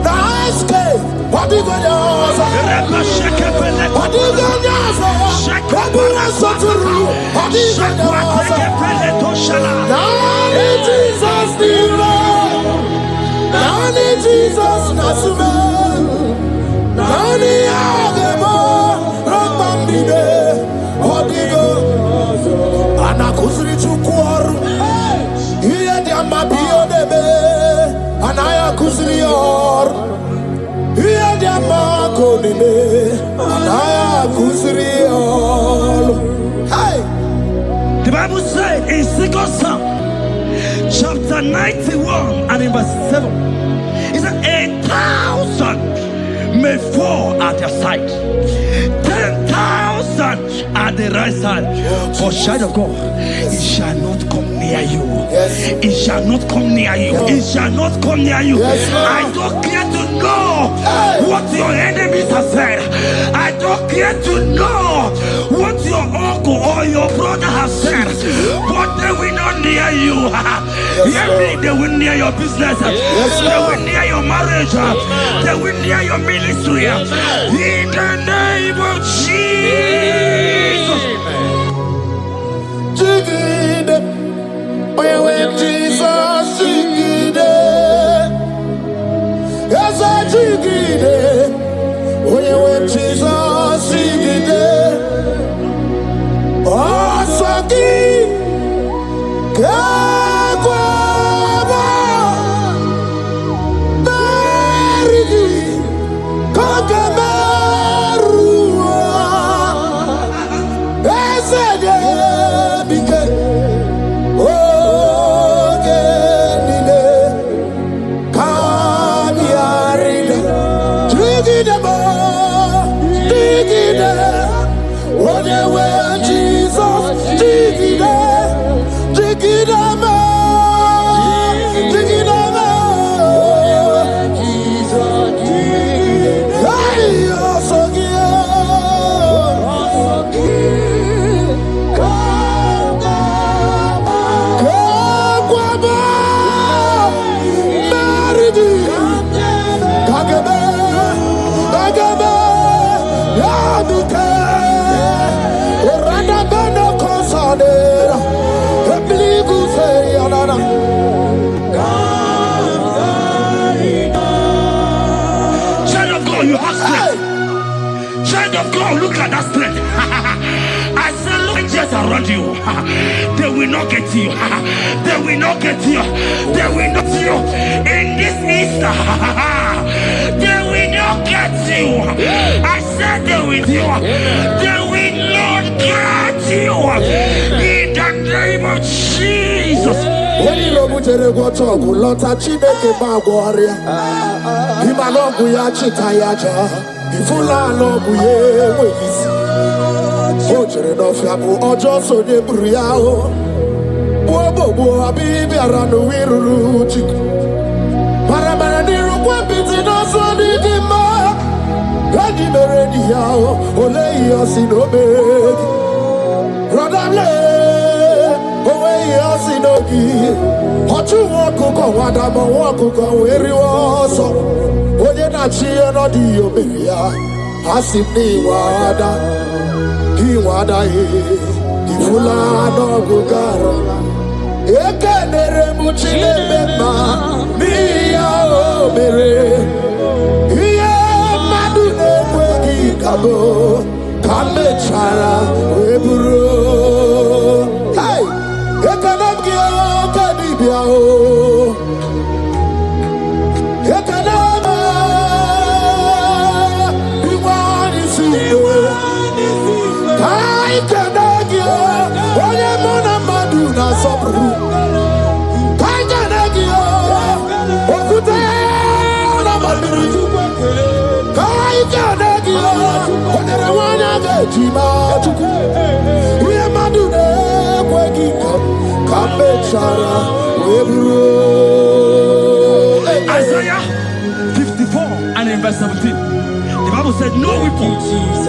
Naiske. What did God say? What did God say? Kabura soturu. What did God say? Nani Jesus niruwe. Nani Jesus nasume. Nani agebo. Rabandide. What did God say? Hey! The Bible says in 2 Samuel chapter 91 and in verse 7, it says 1,000 may fall at your side, 10,000 at the right side, but child of God, it shall not come near you. It shall not come near you. It shall not come near you. I don't care to know what your enemies have said. I don't care to know what your uncle or your brother has said, but they will not near you. They will near your business. They will near your marriage. They will near your ministry. In the name of Jesus. Jesus, Jigide. Yes, I Jigide. When Jesus, Jigide. Oh, Saki. Kagwaba. Marigi. Kagamarua. Esege. Bike. Look at that strength. I said, look just around you. They will not get you. They will not get you. They will not get you. In this Easter, they will not get you. I said they will you. They will not get you. In the name of Jesus. When you know what you're going to talk, Lota Chineke Magwaria. Himalogu ya chitayaja. Ifula lobu ye weyisi. Ojere no fiabu ojo so de buriao. Bobo abibi aranu wiruru chiku. Para niru kwa biti no so di dima. Gadi meredi yao ole yosi no begi. Radale owe yosi no gi. Ochu wakuko wadamo wakuko weri woso. Oye na chiye no di obeya. Asimi wada. Iwada ifula no gugaro. Ekenere muchile bema. Miya obere. Iye madune kwegi kabo. Kame chara weburo. Hey! Ekenam kiyo kadibia o. Isaiah 54 and in verse 17, the Bible said, no weapon,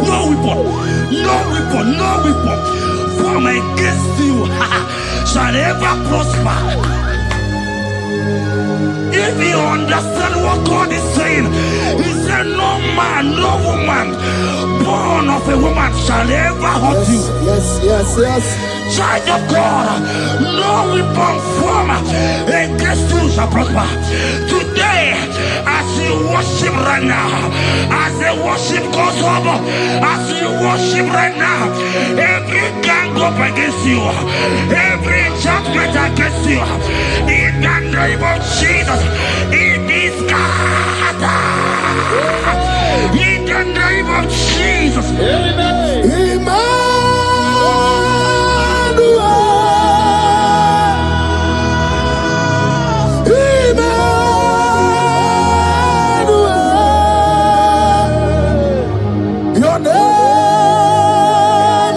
no weapon, no weapon, no weapon formed against you shall ever prosper. If you understand what God is saying, He said, no man, no woman born of a woman shall ever hurt you. Yes. Child of God, no weapon formed against you shall prosper. Today, as you worship right now, as the worship goes over, as you worship right now, every gang up against you, every judgment against you, in the name of Jesus, it is God. In the name of Jesus.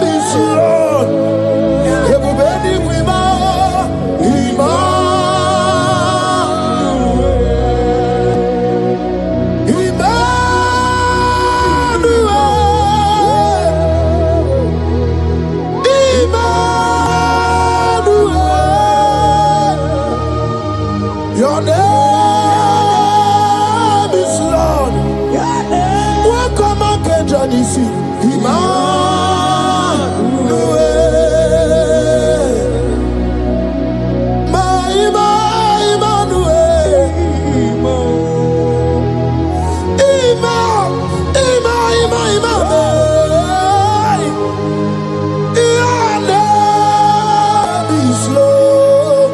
is Lord. Everybody we bow, your name is Lord. Welcome again, Johnny C. Emmanuel. My Emmanuel. Emmanuel. Your name is Lord.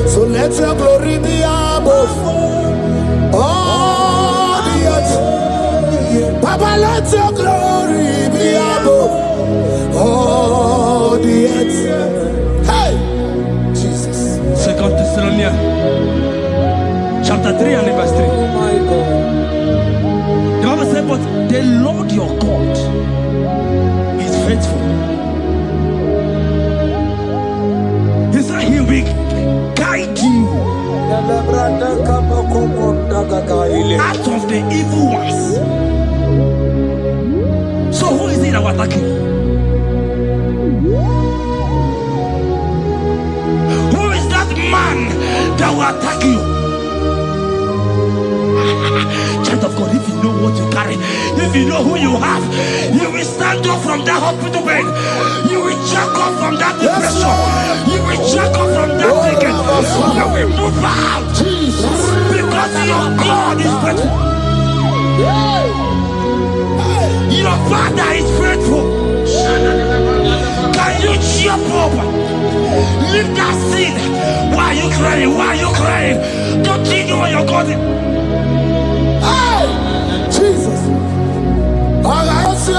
So let your glory be above all the earth. Papa, let your glory be above all the earth. Hey, Jesus. 2 Thessalonians chapter 3 and verse 3. Oh my God. The Bible said, but the Lord your God is faithful. He said he will guide you out of the evil ones. So who is it that will attack you? Who is that man that will attack you? Child of God, if you know what you carry, if you know who you have, you will stand up from that hospital bed. You will check up from that depression. You will check up from that thinking. You will move out. Because your God is faithful. Your Father is faithful. Can you cheer up? Leave that seed. Why are you crying? Why are you crying? Don't you know your God? Hey, Jesus. I say,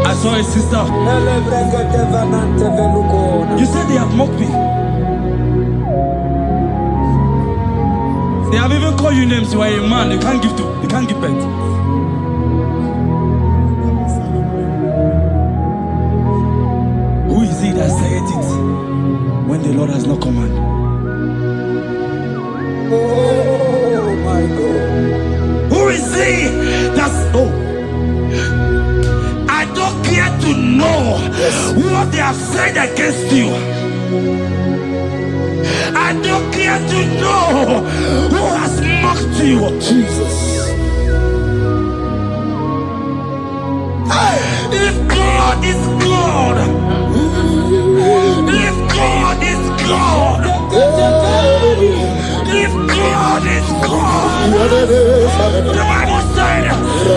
I saw a sister. You said they have mocked me. They have even called you names. You are a man. You can't give birth. Who is he that said it when the Lord has not commanded? Oh my God. Who is he that's I don't care to know what they have said against you. I don't care to know who has mocked you. Jesus. If God is God, If God is God, if God is God, the Bible said,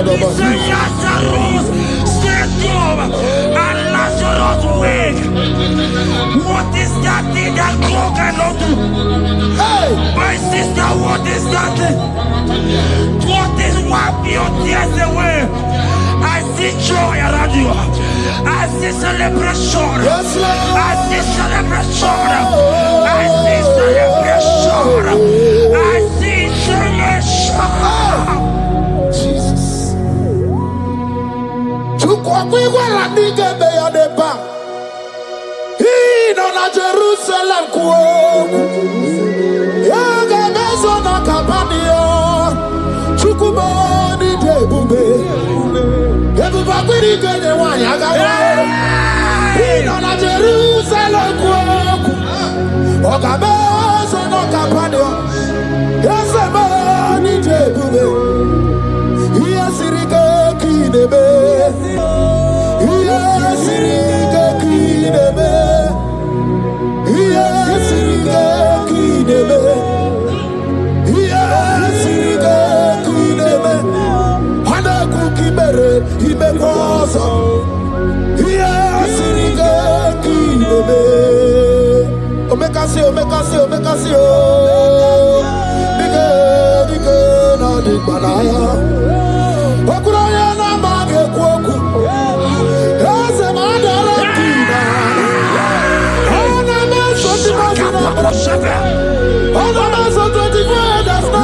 he said Lazarus stayed up and Lazarus wake. What is that thing that God cannot do? Hey, my sister, what is that thing? What is wipe your tears away? I see joy around you. I see celebration. Yes, Lord. I see celebration. I see celebration. I see celebration. Jesus. Chukwa la nige be ya deba. Hino na Jerusalem kuoku. Yaga bezo na kapanio. Chukubo ni debube. Ebuba kwiri gene wa yaga wa. Hino na Jerusalem kuoku. Oga bezo na kapanio. Yasema ni debube. Iyasirike kinebe. Iyasirike kinebe. Iyasirike kinebe. Iyasirike kinebe. Hana kukibere imekosa. Iyasirike kinebe. Omekasi, omekasi, omekasi, oh. Nike na dikbanaya. Okuraya na mage kwoku. Ese madara kina. Ona meso timazina. Ona meso totifwe das na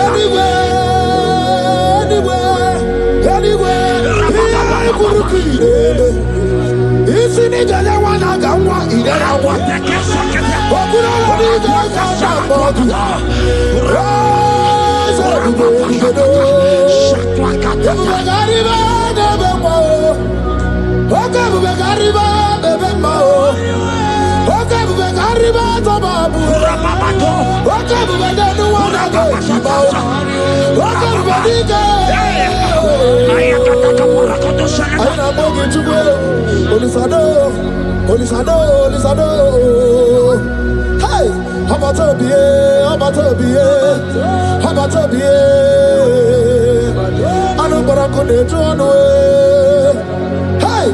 anyway. Kurukire. Isi ni jale wana gamwa idera wate. Okuraya ni gamwa bodu. Hey,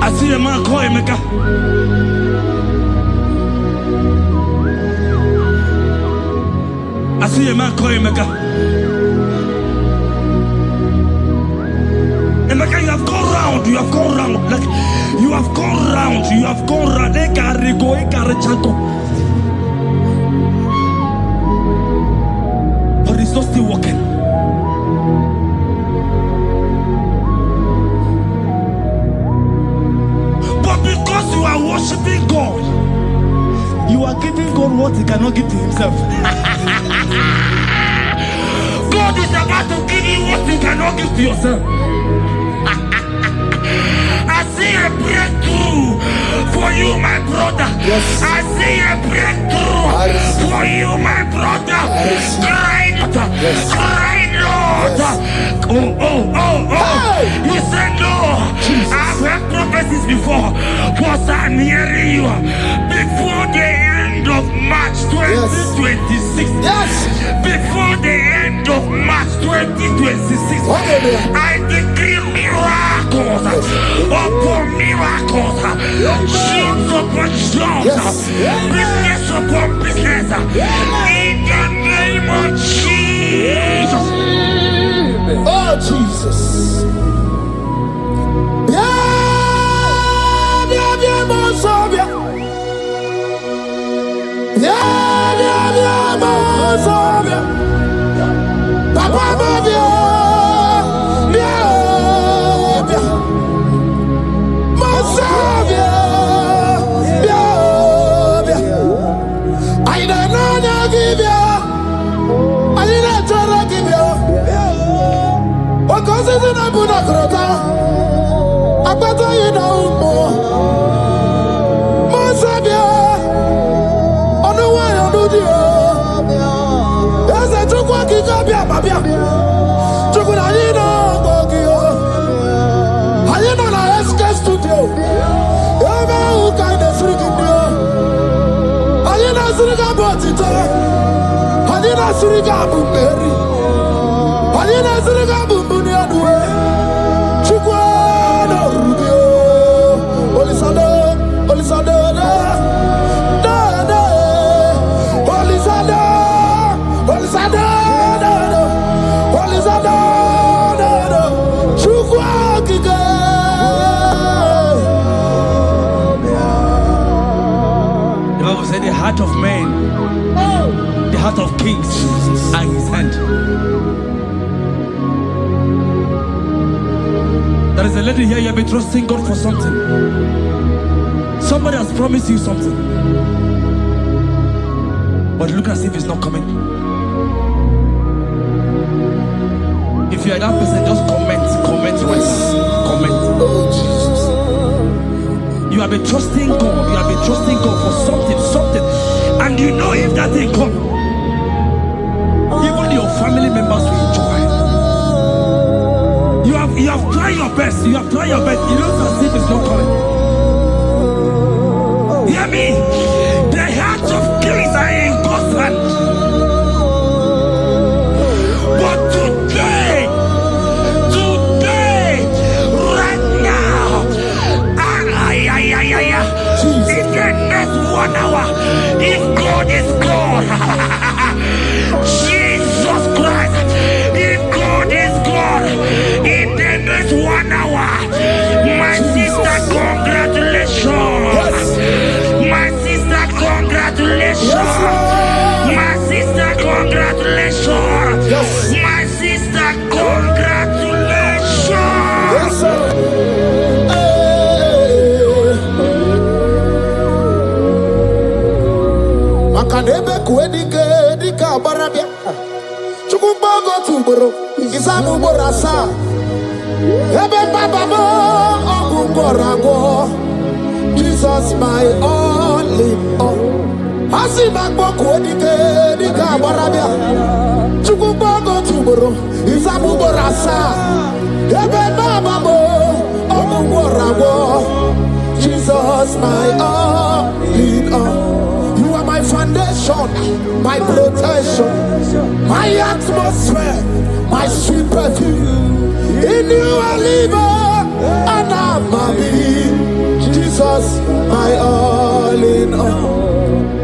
I see a man call Emeka. I see a man call Emeka. Emeka, you have gone round. You have gone round. Like you have gone round. You have gone round. But it's not still working. But because you are worshiping God, you are giving God what He cannot give to Himself. God is about to give you what you cannot give to yourself. I see a breakthrough for you, my brother. Yes. I see a breakthrough for you, my brother. Cry, Yes. cry, Lord. Yes. Oh. Hey. You said no. Jesus. I've heard prophecies before, but I'm hearing you. Before the end of March 2026. Yes. Before the end of March 2026. Hallelujah. I decree miracles upon miracles, jobs upon jobs, Yes. business upon business, in the name of Jesus. Oh, Jesus. Tito. Hadina Suriga Bumberi. Hadina Suriga Bumbuniadue. Chukwana Rubio. Olisado. Olisado. Olisado. Olisado. Olisado. Chukwa Giga. Say the heart of man, the heart of kings are in his hand. There is a lady here, you have been trusting God for something. Somebody has promised you something, but look as if it's not coming. If you are that person, just comment right now. Comment. Oh, Jesus. You have been trusting God. You have been trusting God for something, and you know if that thing come, even your family members will enjoy. You have tried your best. You have tried your best. It looks as if it's not coming. Hear me? The hearts of kings are in God's hand. But today, right now, in the next 1 hour, if God is God, Jesus Christ, if God is God, in the next 1 hour, my sister, congratulations. My sister, congratulations. My sister, congratulations. My sister, congratulations. Yes, sir. Makanebe kuedike dika barabia. Chukumbago tuboro. Isamu borasa. Ebe bababo ogungorago. Jesus my only all. Asimagbo kuedike dika barabia. Chukumbago tuboro. Isamu borasa. Ebe bababo ogungorago. Jesus my only all. My foundation, my protection, my atmosphere, my sweet perfume. In you I live and I'm happy. Jesus, my all in all.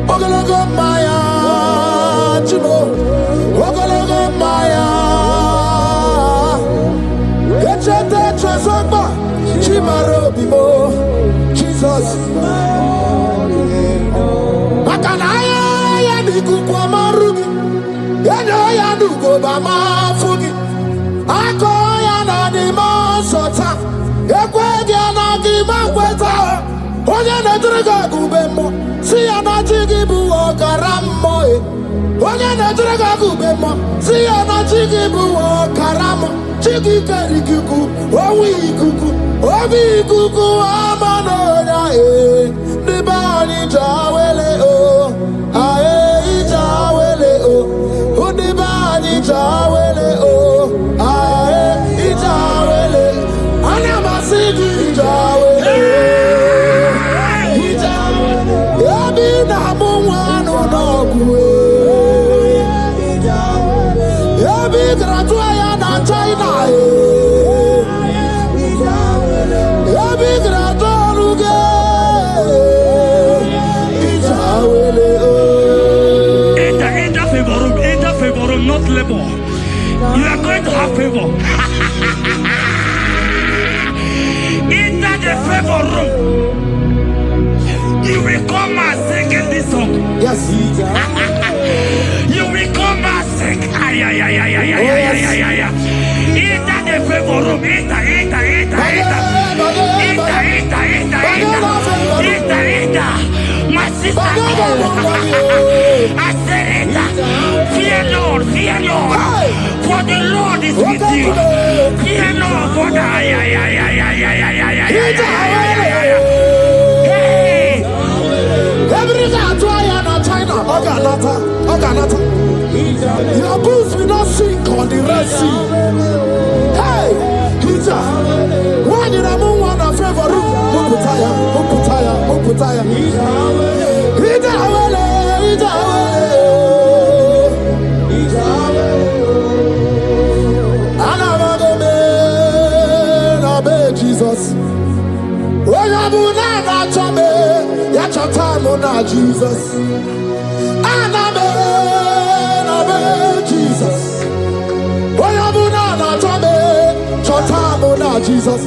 Ogologo Maya, Chimo. Ogologo Maya. Echete Chazogba, Chimaro Bimo. Jesus. Makanaya ya niku kwa marugi. Yeno ya nugo ba mafugi. Ako ya na di masota. Ekwegi ya na di makweta. Onye netrega gubemo. Si ya na chigi bu okaramo. Onye netrega gubemo. Si ya na chigi bu okaramo. Chigi kerikuku. Owi ikuku. Obi ikuku amano ya Nibani jawele o. Ae jawele o. Nibani jawele o. Ae jawele. Anamasigi jawele. Jawele. Yabi na mungwano nogwe. Yabi gratua ya na China. Yabi gratua ruge. Enter favor room, not labor. You are going to have favor. Enter the favor room. You will come and sing in this song. Yes. You will come and sing. Enter the favor room. Enter. My sister, I said it. Fear Lord. For the Lord is with you. Fear Lord, for the hey. Every China, Oganata. Your boots will not sink on the Red Sea. Hey, Hija, why did I move on a favor room? Muputaya. Hija, Jesus. Oyabuna na chame, ya chatamu na Jesus. Anabe, Jesus. Oyabuna na chame, chatamu na Jesus.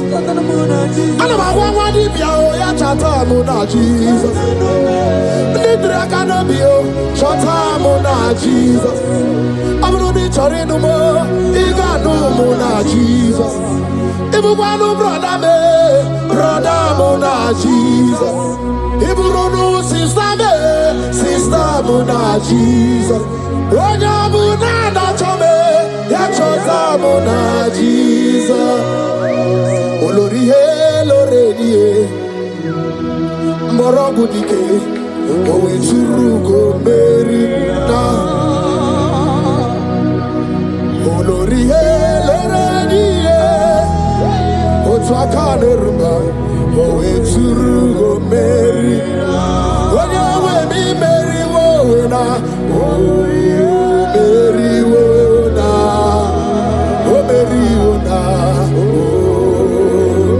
Anamawa di biao, ya chatamu na Jesus. Lidra kanabio, chatamu na Jesus. Abunudi chorinu mo, iganu na Jesus. Ibuwanu brother muna Jesus. Iburunu sister muna Jesus. Onya muna na chome, ya choza muna Jesus. Olori he loredi mborogu dike, owe churugo meri na. Olori he loredi Twakanerma, owe churugo meri, owe mi meri wona, meri wona, meri wona,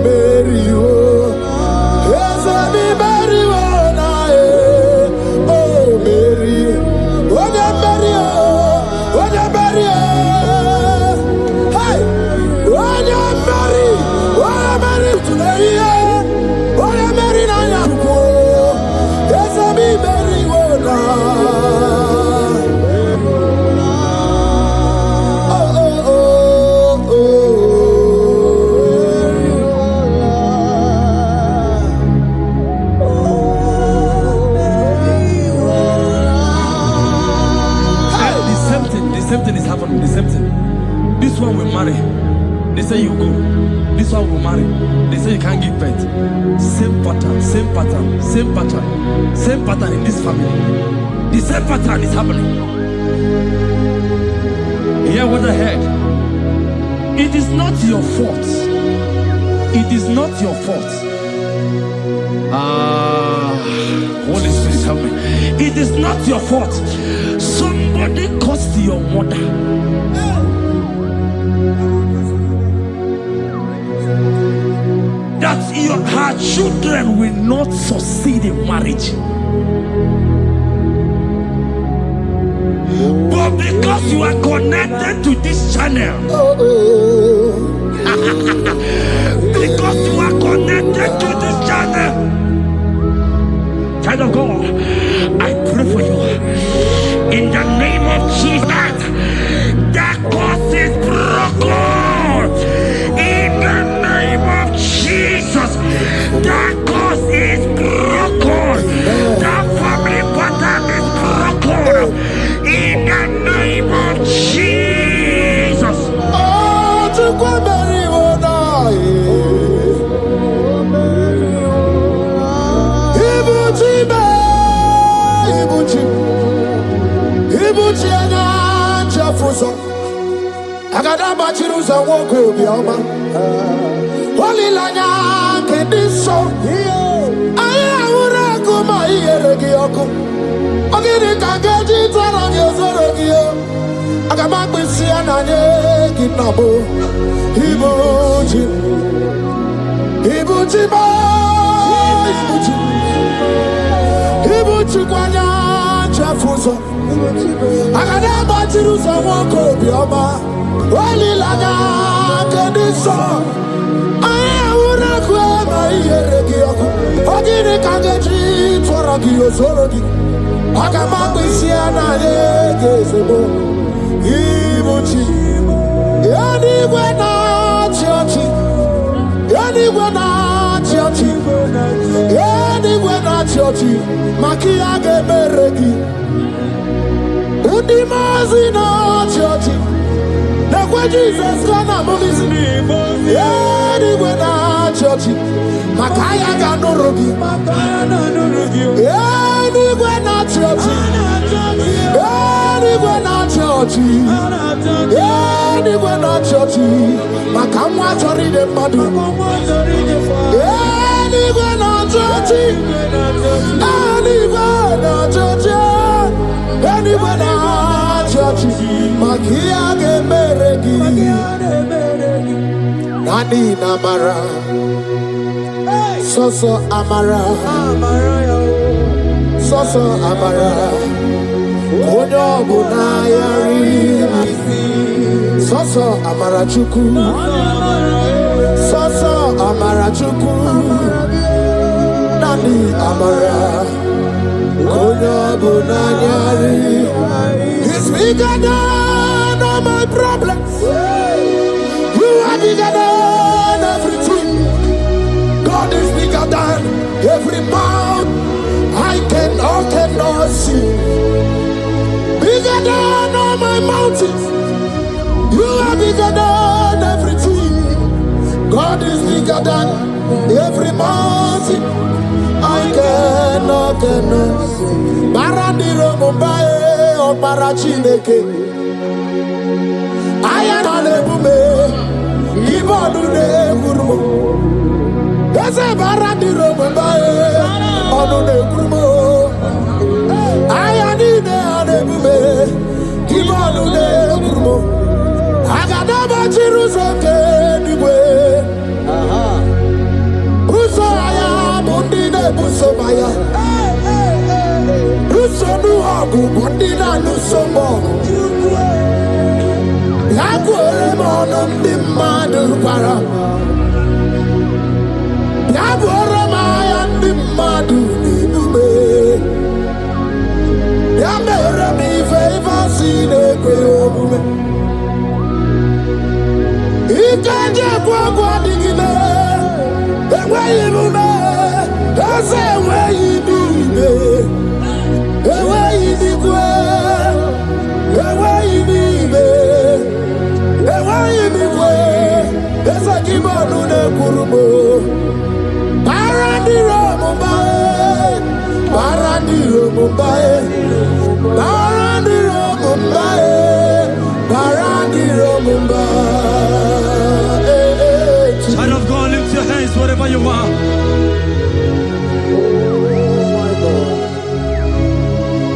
meri wona, yes mi meri wona, oh meri, oye meri, hey, oye meri. The same thing is happening. The same thing. This one will marry. They say you go. This one will marry. They say you can't give birth. Same pattern, same pattern, same pattern, same pattern in this family. The same pattern is happening. Hear what I heard. It is not your fault. It is not your fault. Holy Spirit, help me. It is not your fault. Somebody caused your mother. That her children will not succeed in marriage. But because you are connected to this channel, because you are connected to this channel, child of God, I pray for you in the name of Jesus. That cause is broken in the name of Jesus. That cause is broken. That family pattern is broken in the name of Jesus. Oh, to go marry Ibuchi anya chafuso agada bachiruza woko bioma holilanya kediso aya ura kuma iyeregi oku ogiri kangeji twarangi ozorogi yo agama kwisi ananye kinabo Ibuchi ba Ibuchi kwanya chafuso agada bachiruza woko bioma holilanya kediso aya ura kuma iyeregi oku ogiri kangeji twarangi ozorogi agama kwisi ananye kezebo Ibuchi yanigwe na chiochi yanigwe na chiochi yanigwe na chiochi makia gebereki udimazi na chiochi na kwa Jesus kana mulizi yanigwe na chiochi makaya ganorogi yanigwe na chiochi yanigwe na chiochi yanigwe na chiochi makamwa chori de madu yanigwe na chiochi yanigwe na chiochi yanigwe na chiochi makia gemeregi Nani Namara, Soso Amara, Soso Amara, Odo Bunayari, Soso Amara Chuku, Soso Amara Chuku, Nani Amara, Odo Bunayari. He's bigger than all my problems. You are bigger than everything. God is bigger than every mountain I cannot see. Bigger than all my mountains. You are bigger than everything. God is bigger than every mountain I cannot see. Barandiro Mumbai or Parachineke. I am on a woman, give on to the Guru. There's a Barandiro on the Guru. I am in the woman, give on to the Guru. I got never Jerusalem anyway. Busaya, Bundina, Busomaya. Busonu, Bundina, Nusomo. Yabuore mono ndi mmadụ para. Yabuore maya ndi mmadụ n'emume. Ya mere m ife si n'ekwe omume. Ike ji ekwe okwu adịghị m. Enweghị m ume. Eze enweghị m ibe. Enweghị m ikwe. Enweghị m ibe. There's a gibbon on the Kurubo. Barandiro Mumbai, Barandiro Mumbai, Barandiro Mumbai, Barandiro Mumbai. Child of God, lift your hands wherever you are.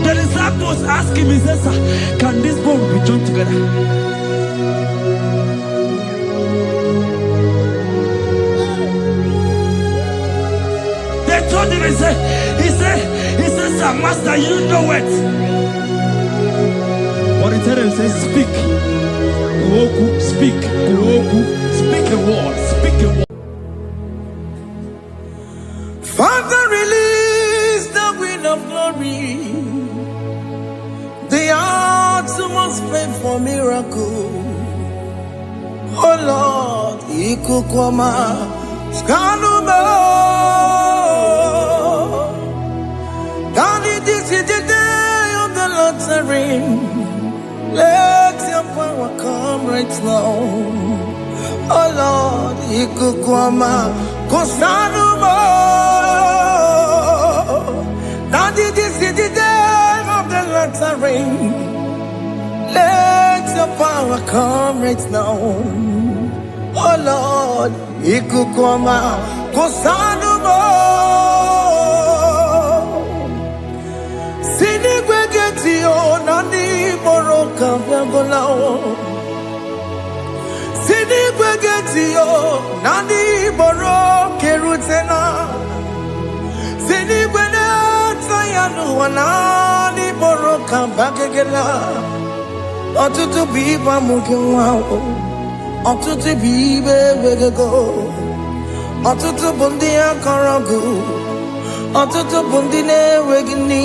The disciples asked him, he says, can this bone be joined together? Told him, he said, sir, master, you know it. But he told him, he said, speak. Kuoku, speak. Kuoku, speak a word. Speak a word. Father, release the wind of glory. The hearts must pray for miracle. Oh Lord, Ikukwama, Skanuma. This is the day of the Lord's reign. Let your power come right now. Oh Lord, Ikukwama, Kosanuma. Daddy, this is the day of the Lord's reign. Let your power come right now. Oh Lord, Ikukwama, Kosanuma. Nani Moroka Viagolao Sini Begetio Nani Moro Kerutena Sini Benetayanu Nani Moroka Bagela Otutu Biba Mukiwao Otutu Bibe Wegego Otutu Bundia Karagu Otutu Bundine Wegini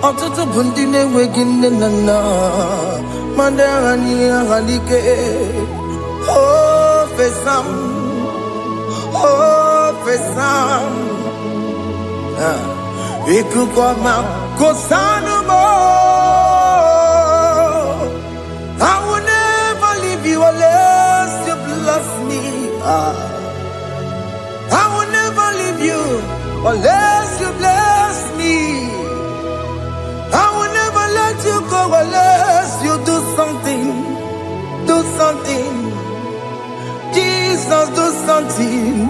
Otutu bundine wegine nana Mandarani halike Oh fesam Ikukwama Kosanuma. I will never leave you unless you bless me. I will never leave you unless you bless me. I will never let you go unless you do something. Do something. Jesus, do something.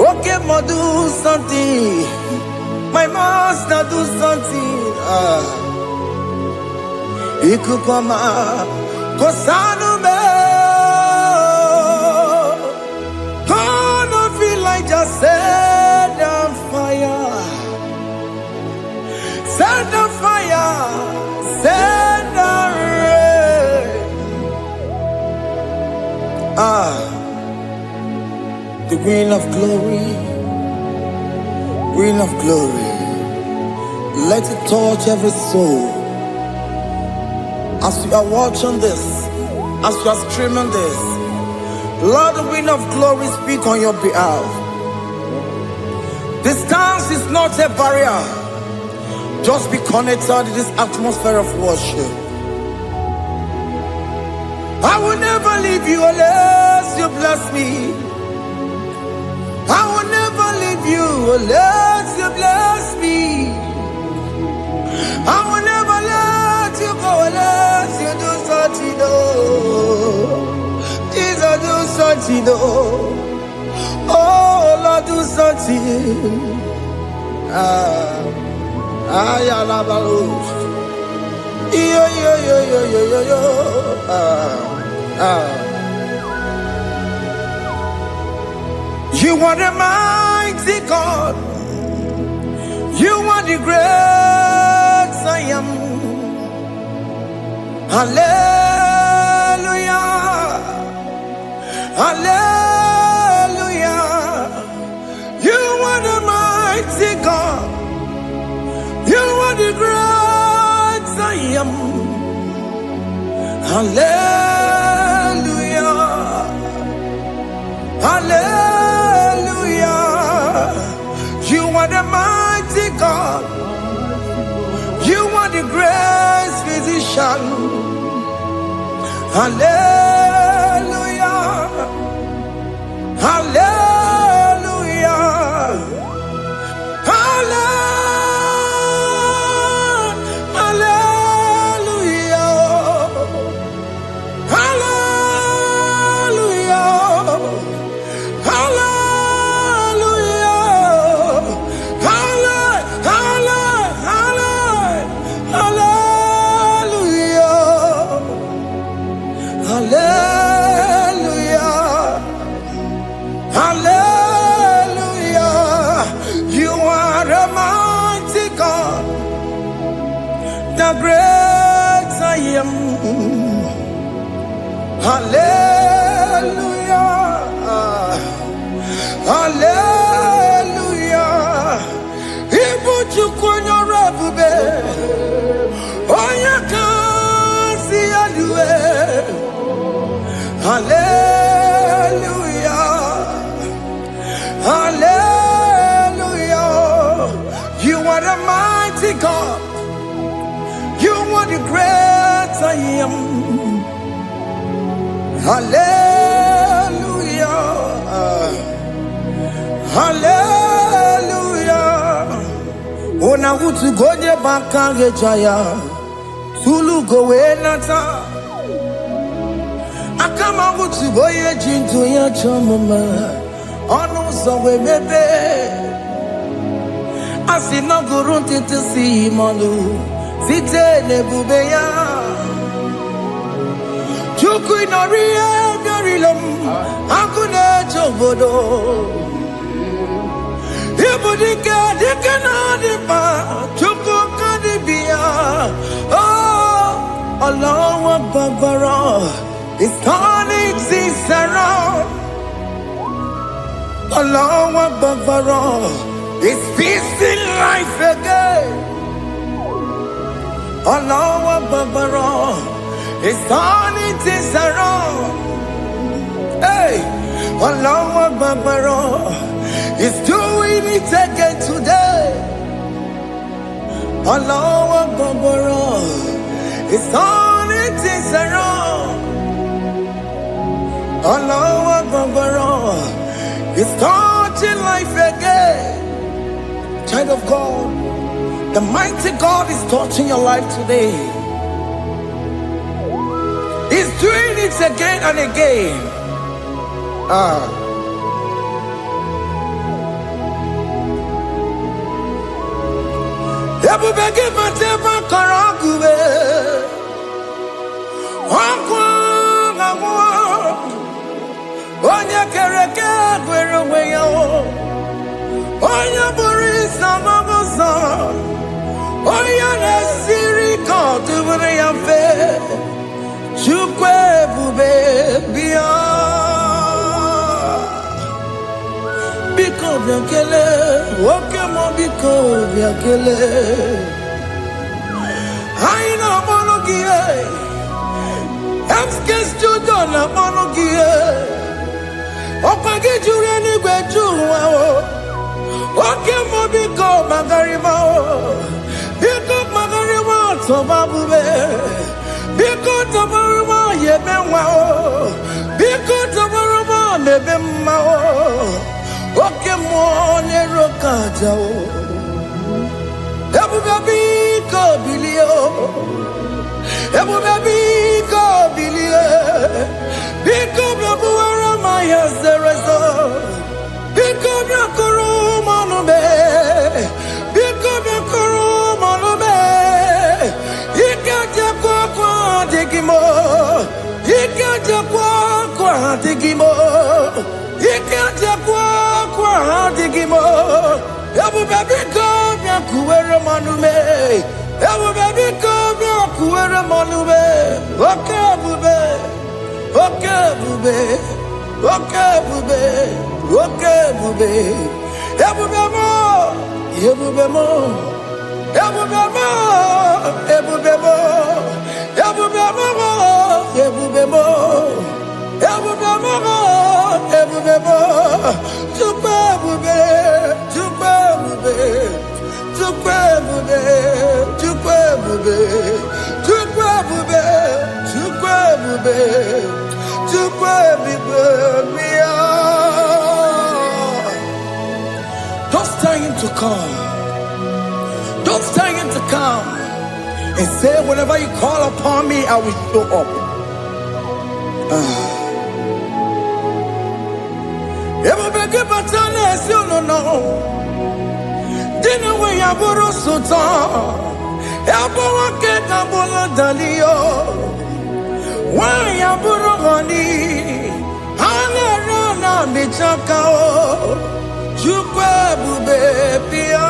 Okay, ma, do something. My master, do something. Ikukoma, Kosanume. The wind of glory, wind of glory, let it touch every soul. As you are watching this, as you are streaming this, Lord, the wind of glory speak on your behalf. Distance is not a barrier. Just be connected to this atmosphere of worship. I will never leave you unless you bless me. I will never leave you unless you bless me. I will never let you go unless you do something. Jesus, do something. Oh, Lord, do something. You are the mighty God. You are the great I am. Hallelujah. Hallelujah. You are the mighty God. You are the great I am. Hallelujah. Hallelujah. You are the mighty God. You are the great physician. Hallelujah. Hallelujah. The great I am. Hallelujah. Hallelujah. Ibuchu kwenye rabube. Oya kasi alue. Hallelujah. Hallelujah. You are the mighty God. You are the great I am. Hallelujah. Hallelujah. Ona utu goje bakange jaya. Tulu gowe nata. Akama utu goye jintu ya chomama. Onu sowe mebe. Asina gurunti tisi manu. Site nebubeya Chuku inoria garilom Akune chobodo Ibudika dikana dipa Chuku kadibia Oh Allah Akbar is turning things around Allah Akbar is feasting life again Allah Akbar is turning things around. Hey, Allah Akbar is doing it again today. Allah Akbar is turning things around. Allah Akbar is touching life again. Child of God, the mighty God is touching your life today. He's doing it again and again. Oya na siri kotu bure yafe chukwe bube bia biakele. Oke mo biko biakele. Aina monogie. Emskes judo na monogie. Okage jure ni gwejuwa o. Oke mo biko magarima o. Biko magarima tobabube. Biko tobaruma yebenwa o. Biko tobaruma mebemma o. Oke mo nero kaja o. Ebu baby ko bilio. Ebu baby ko bilie. Biko babu ara maya zerezo. Biko biakoro manube. Biko biakoro manube. Ikaja kwa digimo. Ikaja kwa digimo. Ikaja kwa digimo. Ebu baby ko biakuere manume. Ebu baby ko biakuere manume. Okay bube. Okay bube. Okay bube. Okay bube. Ebu bemo. Ebu bemo. Ebu bemo. Ebu bemo. Ebu bemo. Ebu bemo. Ebu bemo. Ebu bemo. Tukwe bube. Tukwe bube. Tukwe bube. Tukwe bube. Tukwe bube. Tukwe bube. Tukwe bube. Mia. Don't tell him to come. Don't tell him to come. And say, whenever you call upon me, I will show up. Everybody but unless you don't know. Dinner way I borrow sultan. Elbow get a bola dalio. Why I borrow honey? Hana rana michakao. Chukwe bube pia.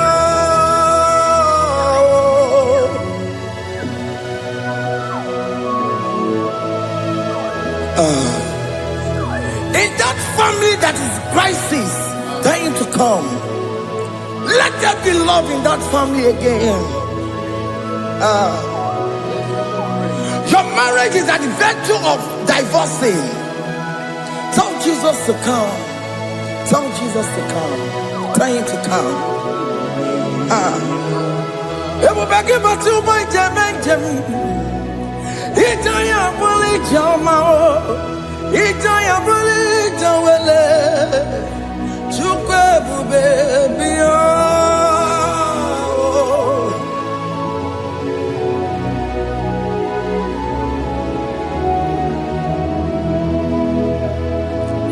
In that family that is crisis, dying to come, let there be love in that family again. Your marriage is at the verge of divorcing. Tell Jesus to come. Tell Jesus to come. Tell him to come. Everybody but you my Jemen. Itaya bully Jamao. Itaya bully Jawele. Chukwe baby.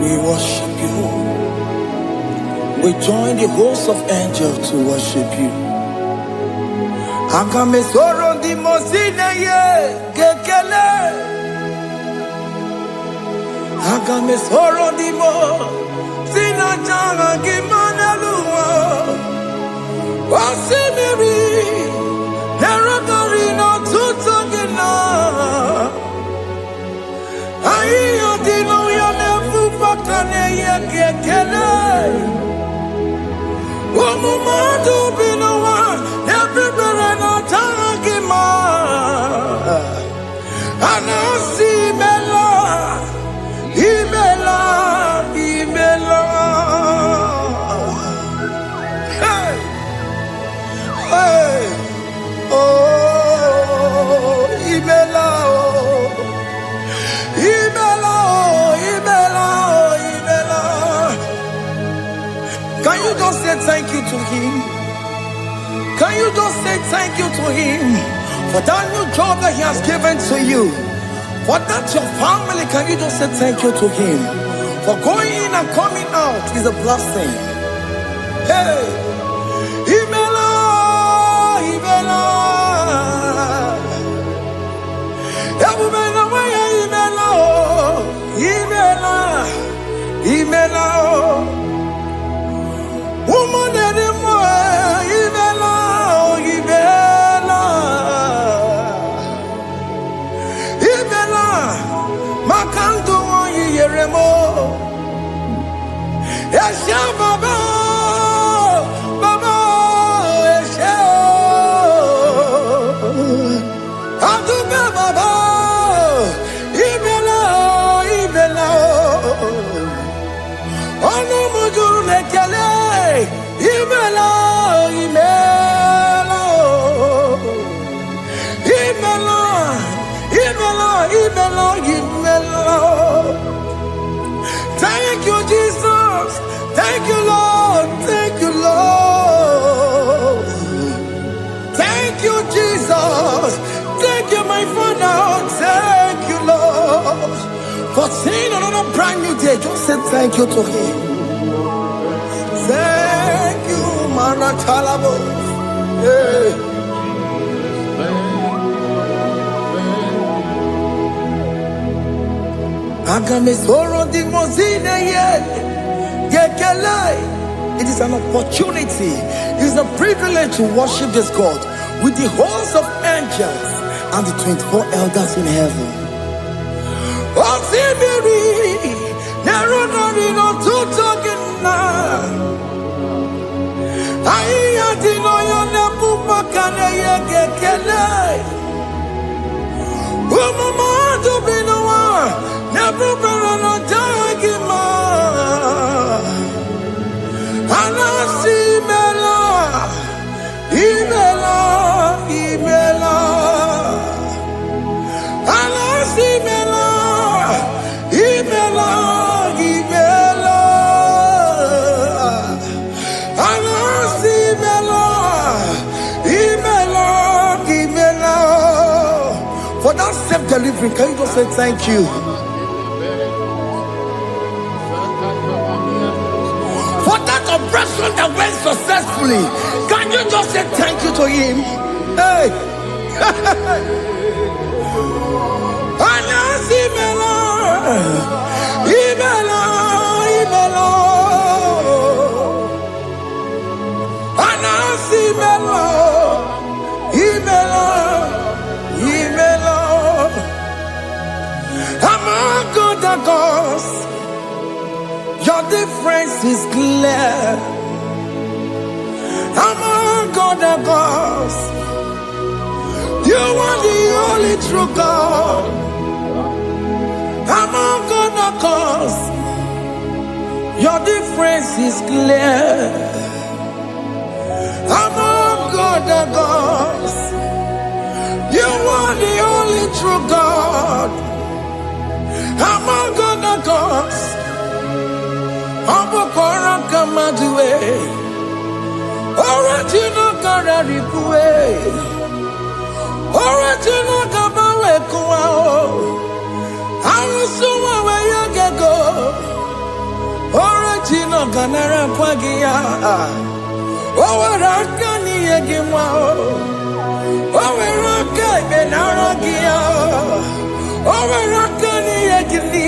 We worship you. We join the host of angels to worship you. Akame soro di mosine ye gekele. Akame soro di mo sina janga gimana luwa. Wasimiri nerakari no tutogina. Ayo dino ya nefu fakane ye gekele. Omumadu binowa everybody no tangima. Anasi mela, imela, imela. Hey, hey, oh, imela, oh, imela, oh, imela, oh, imela. Can you just say thank you to him? Can you just say thank you to him for that new job that he has given to you? For that your family, can you just say thank you to him? For going in and coming out is a blessing. Hey, Imela, Imela, Imela, Imela, Imela, woman anymore, Imela, Imela, Imela, Makandu, Yeremo, Yashababa. Ono mujuru lekele. Imelo, imelo. Imelo, imelo, imelo, imelo. Thank you, Jesus. Thank you, Lord. Thank you, Lord. Thank you, Jesus. Thank you, my Father. Thank you, Lord. For seeing another brand new day, just say thank you to Him. Thank you, Manatalabo. Yeah. It is an opportunity, it is a privilege to worship this God with the host of angels and the 24 elders in heaven. For that self-delivery, can you just say thank you? For that operation that went successfully, can you just say thank you to Him? Hey! Your difference is clear. Among other gods, you are the only true God. Among other gods, your difference is clear. Among other gods, you are the only true God. Among other gods, Abokora Kamadue, original Kararikue, original Kabawe Kuao, Arusuma Wayagego, original Ganara Kwagia, Owarakani Yagimao, Owaraka Benaragia, Owarakani Yagili.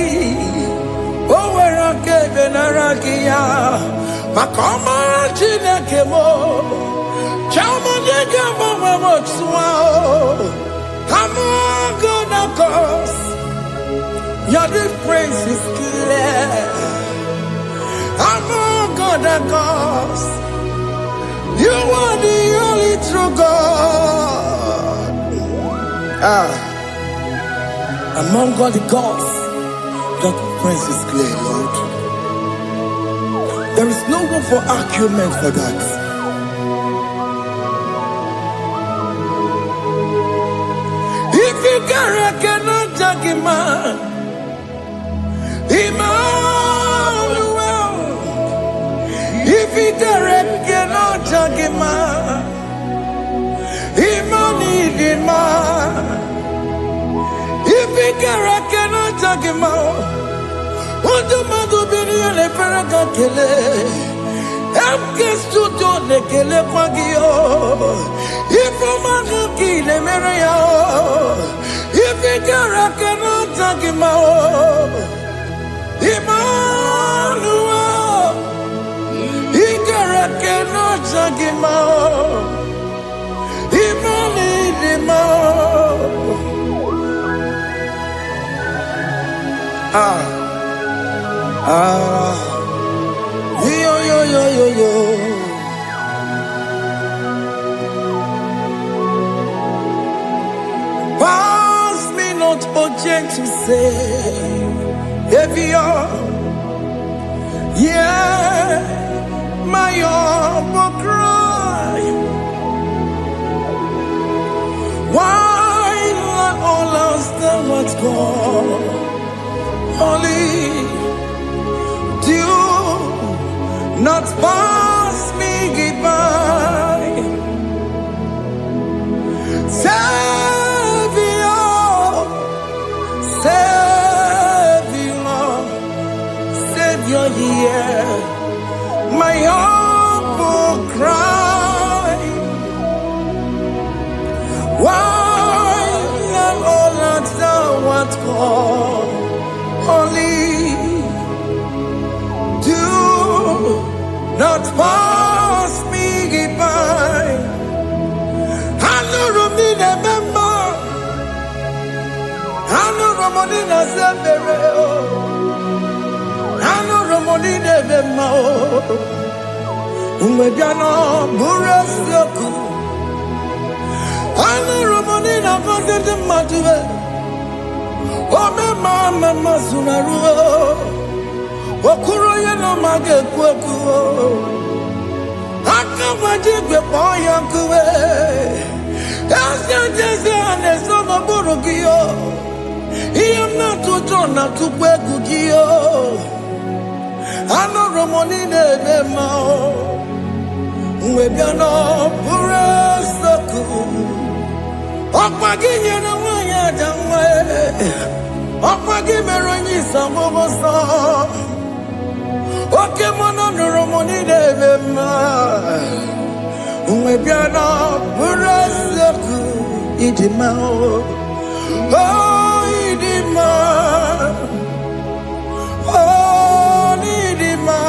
Benaragia, Makoma Chinakemo, Chamanegamo Motswao, Hamagona Cos, your difference is clear. Hamagona Cos, you are the only true God. Among all the gods, that difference is clear, Lord. There is no room for argument for that. If you cannot judge him, Emmanuel. If you cannot judge him, Emmanuel. If you cannot judge him, Yo. Pass me not, to say, if you're, yeah. my humble cry. While all else that was gone, only do not pass me by. Savior, hear my humble cry. While all that thou art called, only do not pass me by. I am not to turn out to Pegugio. I know Romoni de Mao. We be no Purasaku. Opagi na waya damwe. Opagi meroni samosa. Oke mono Romoni de Mao. We be no Purasaku. Idimao. Oh, Idima. Oh, Idima.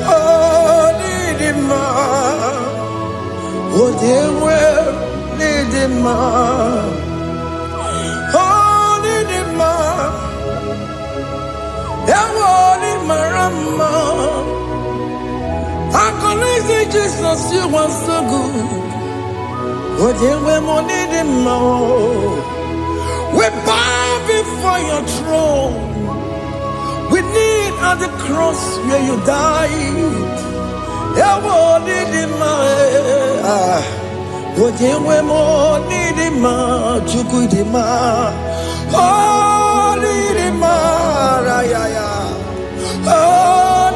Oh, Idima. Oh, they will Idima. Oh, Idima. Yawali Marama. I can say Jesus, you are so good. Oh, they will money the more. We bow before your throne. We kneel at the cross where you died. Oh, they will money the more. Chuku the more. Oh, the more. Oh,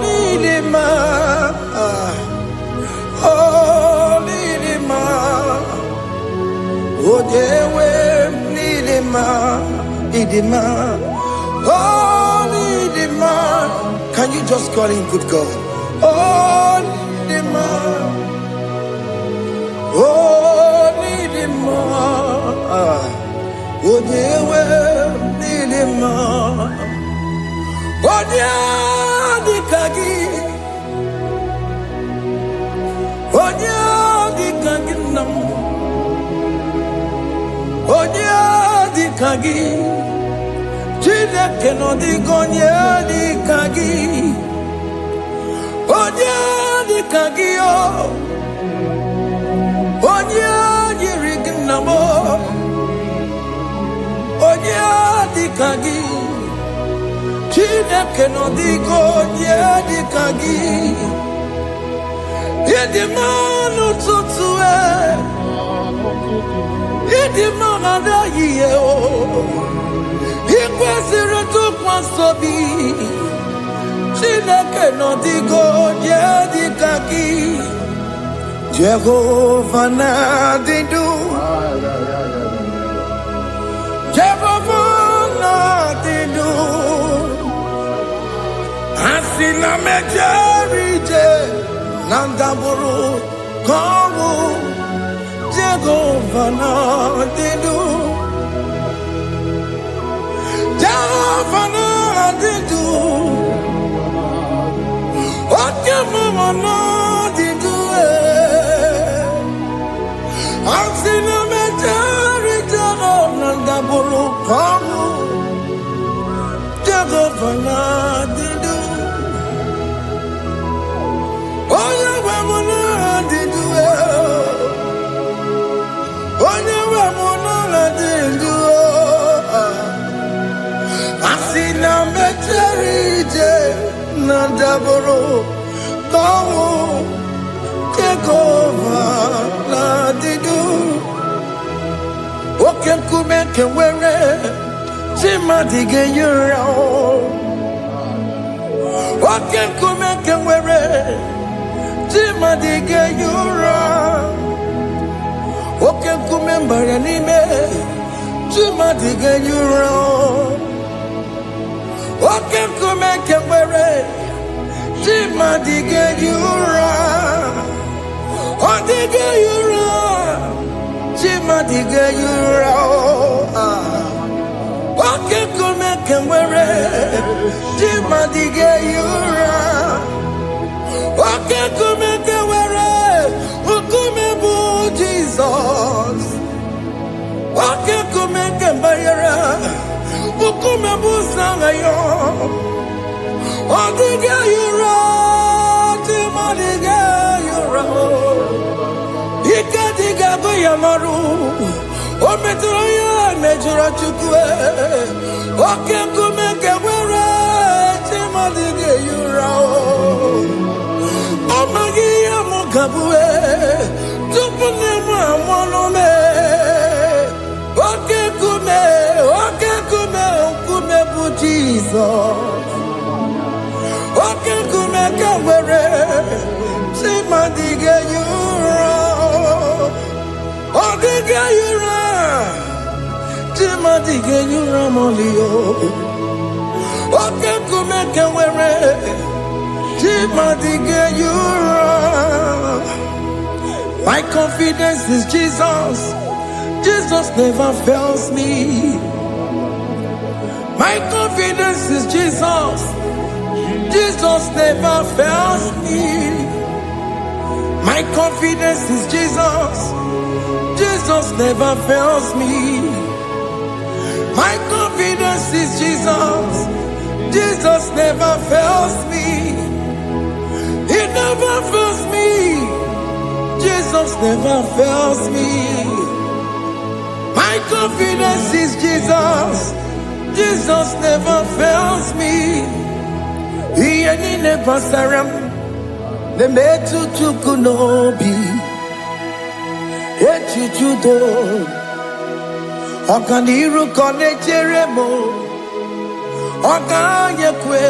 the more. Oh, the more. Oh, Idima. Oh, Idima. Can you just call him good God? Oh, Idima. Oh, Idima. Oh, Idima. Oh, Dikagi. Oh, Dikagi nam. Onya di kagi, chile que no digo onya di kagi, onya di kagi oh, onya di rignamo, onya di kagi, chile que no digo onya di kagi, y de mano tutue. Idi mangada yeo, ikwesiri tukwasobi. Chineke no digo di kaki. Jehovah na didu. Jehovah na didu. Asina mejerije nandaburu kowu. Jehovah na didu. Jehovah na didu. Oke mama na didu. Asina mejari Jehovah na daburu kamu. Jehovah na didu. Oye wemo na didu. Asina mecherije na daboro Go, take over, Ladidu. Oken kumeke were, Jima dige yura. Oken kumeke were, Jima dige yura. Oken kumemba yanime, Jima dige yura. Oken kumeke were, Jima dige yura. Odige yura. Jima dige yura. Oken kumeke were, Jima dige yura. Oken kumeke were, ukume bu Jesus. Oken kumeke bayara, ukume bu sangayo. Odige yura, Jima dige yura. Ikadiga goyamaru, o metroya mejura chukwe. Oken kumeke were, Jima dige yura. Amagiya mukabwe, tupune mwamonome. Oken kume bu Jesus. Oken kumeke were, Jima dige yura. Odige yura, Jima dige yura molio. Oken kumeke were, Jima dige yura. My confidence is Jesus. Jesus never fails me. My confidence is Jesus. Jesus never fails me. My confidence is Jesus. Jesus never fails me. My confidence is Jesus. Jesus never fails me. He never fails me. Jesus never fails me. My confidence is Jesus. Jesus never fails me. He ain't never saram. The metu tukunobi. Echichudo. Okaniru kone jeremo. Okanye kwe.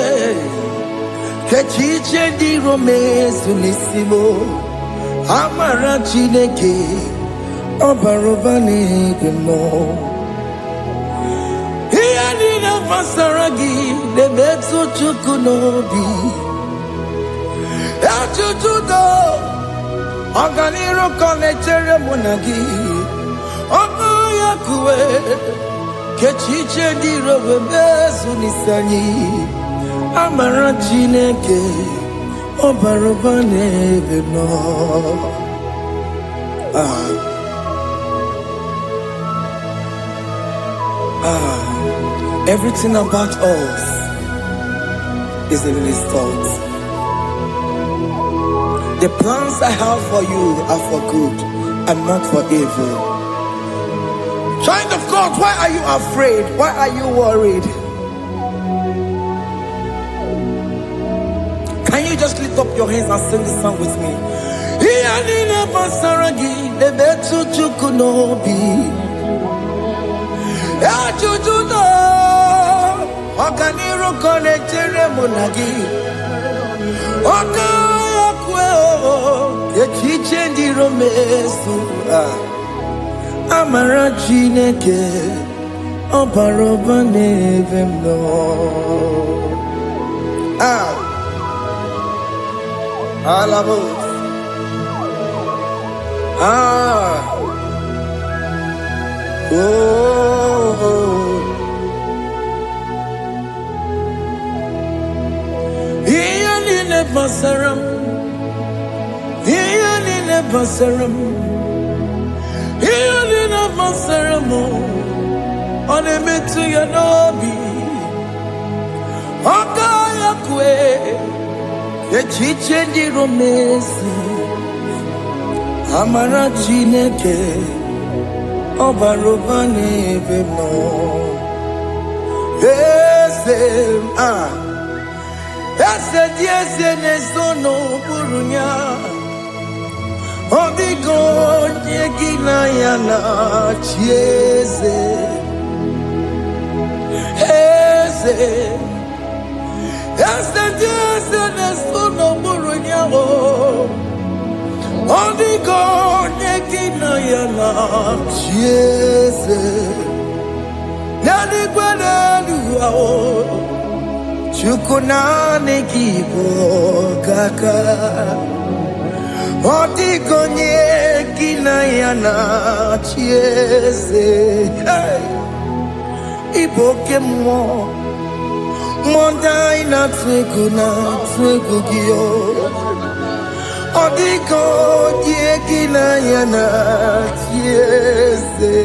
Kechiche di romezu nisimo. Amara chineke. Obarobane gemo. Hiani na masaragi. The metu tukunobi. Echichudo. Oganiru kone jeremo nagi. Oya kuwe. Kechiche di romezu nisani. Amara chineke. Obarobane gemo. Everything about us is in His thoughts. The plans I have for you are for good and not for evil. Child of God, why are you afraid? Why are you worried? Can you just lift up your hands and sing this song with me? Iyanina basaragi lebetu chukunobi. Echuchudo Okaniru kone jeremo nagi. Okaya kweo Kechiche ndi romesu. Amara chineke Obarobane vemno. Alabo. Iyanine basaram. Iyanine basaram. Iyanine basaram. Onemetu yanobi. Okaya kwe. Echiche ndi romesi. Amara chineke Obarobane vemno. Esem ese nesono burunya odigo nyegina yana chieze ese nesono burunya odigo nyegina yana chieze nani kwenu chukunane kibo kaka odigo nyegina yana chieze iboke mo mondai na twegu gio odigo nyegina yana chieze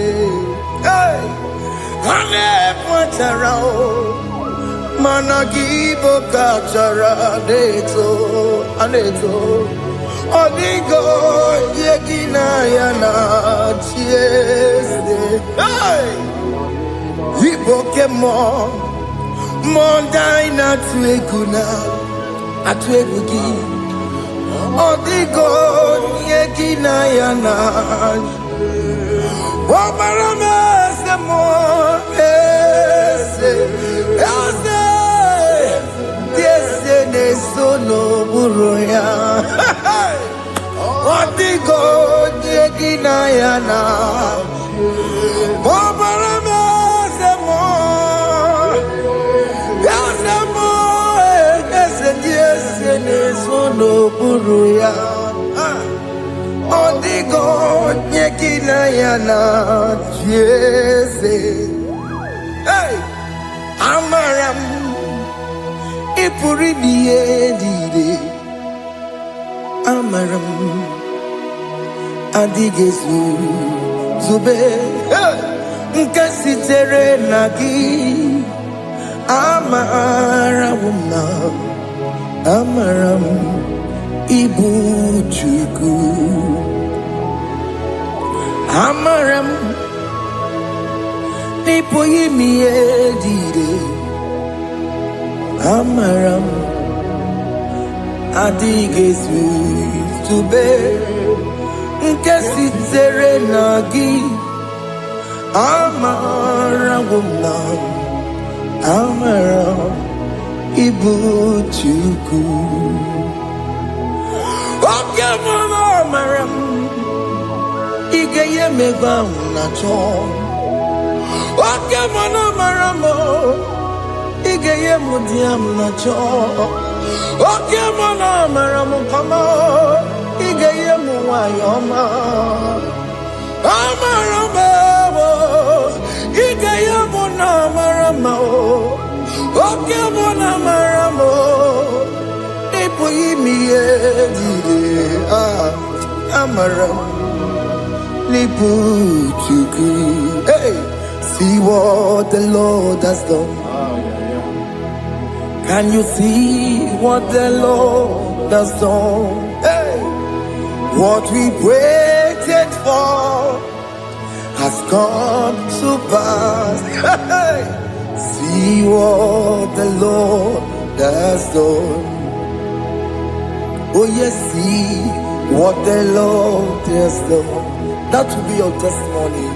ane pacharao managibo kachara aneto odigo yegina yana chiese iboke mo mondai na atwegugi odigo yegina yana wamarame semo ese nesono buruya odigo nyegina yana wamarame semo ese nesono buruya odigo nyegina yana chieze amaram ipuri diye amaram adigezu zube nkasitere nagi amaram ibu chuku amaram nipoyi miedire amaram adigezu tube nkesitere nagi amaram ibu chuku amaram igeye megba na cho mana maramo igeye mudiam na cho mana maramo kama igeye muwayoma amaramo igeye muna maramo mana maramo ipo yimiye dire amaram lipu chuku hey. See what the Lord has done. Can you see what the Lord has done? Hey, what we waited for has come to pass. Hey, see what the Lord has done. Oh yes, see what the Lord has done. That will be your testimony.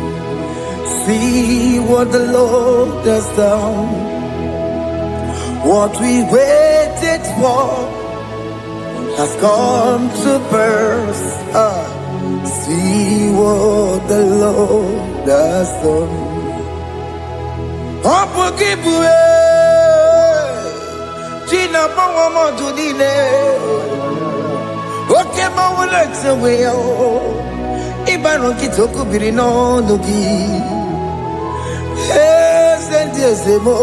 See what the Lord has done. What we waited for has come to pass. See what the Lord has done. Opokibue, Gina Pawamo Judine, Okema Wulexaway, Ibano Kitoku Birino Nugi. Sentezemo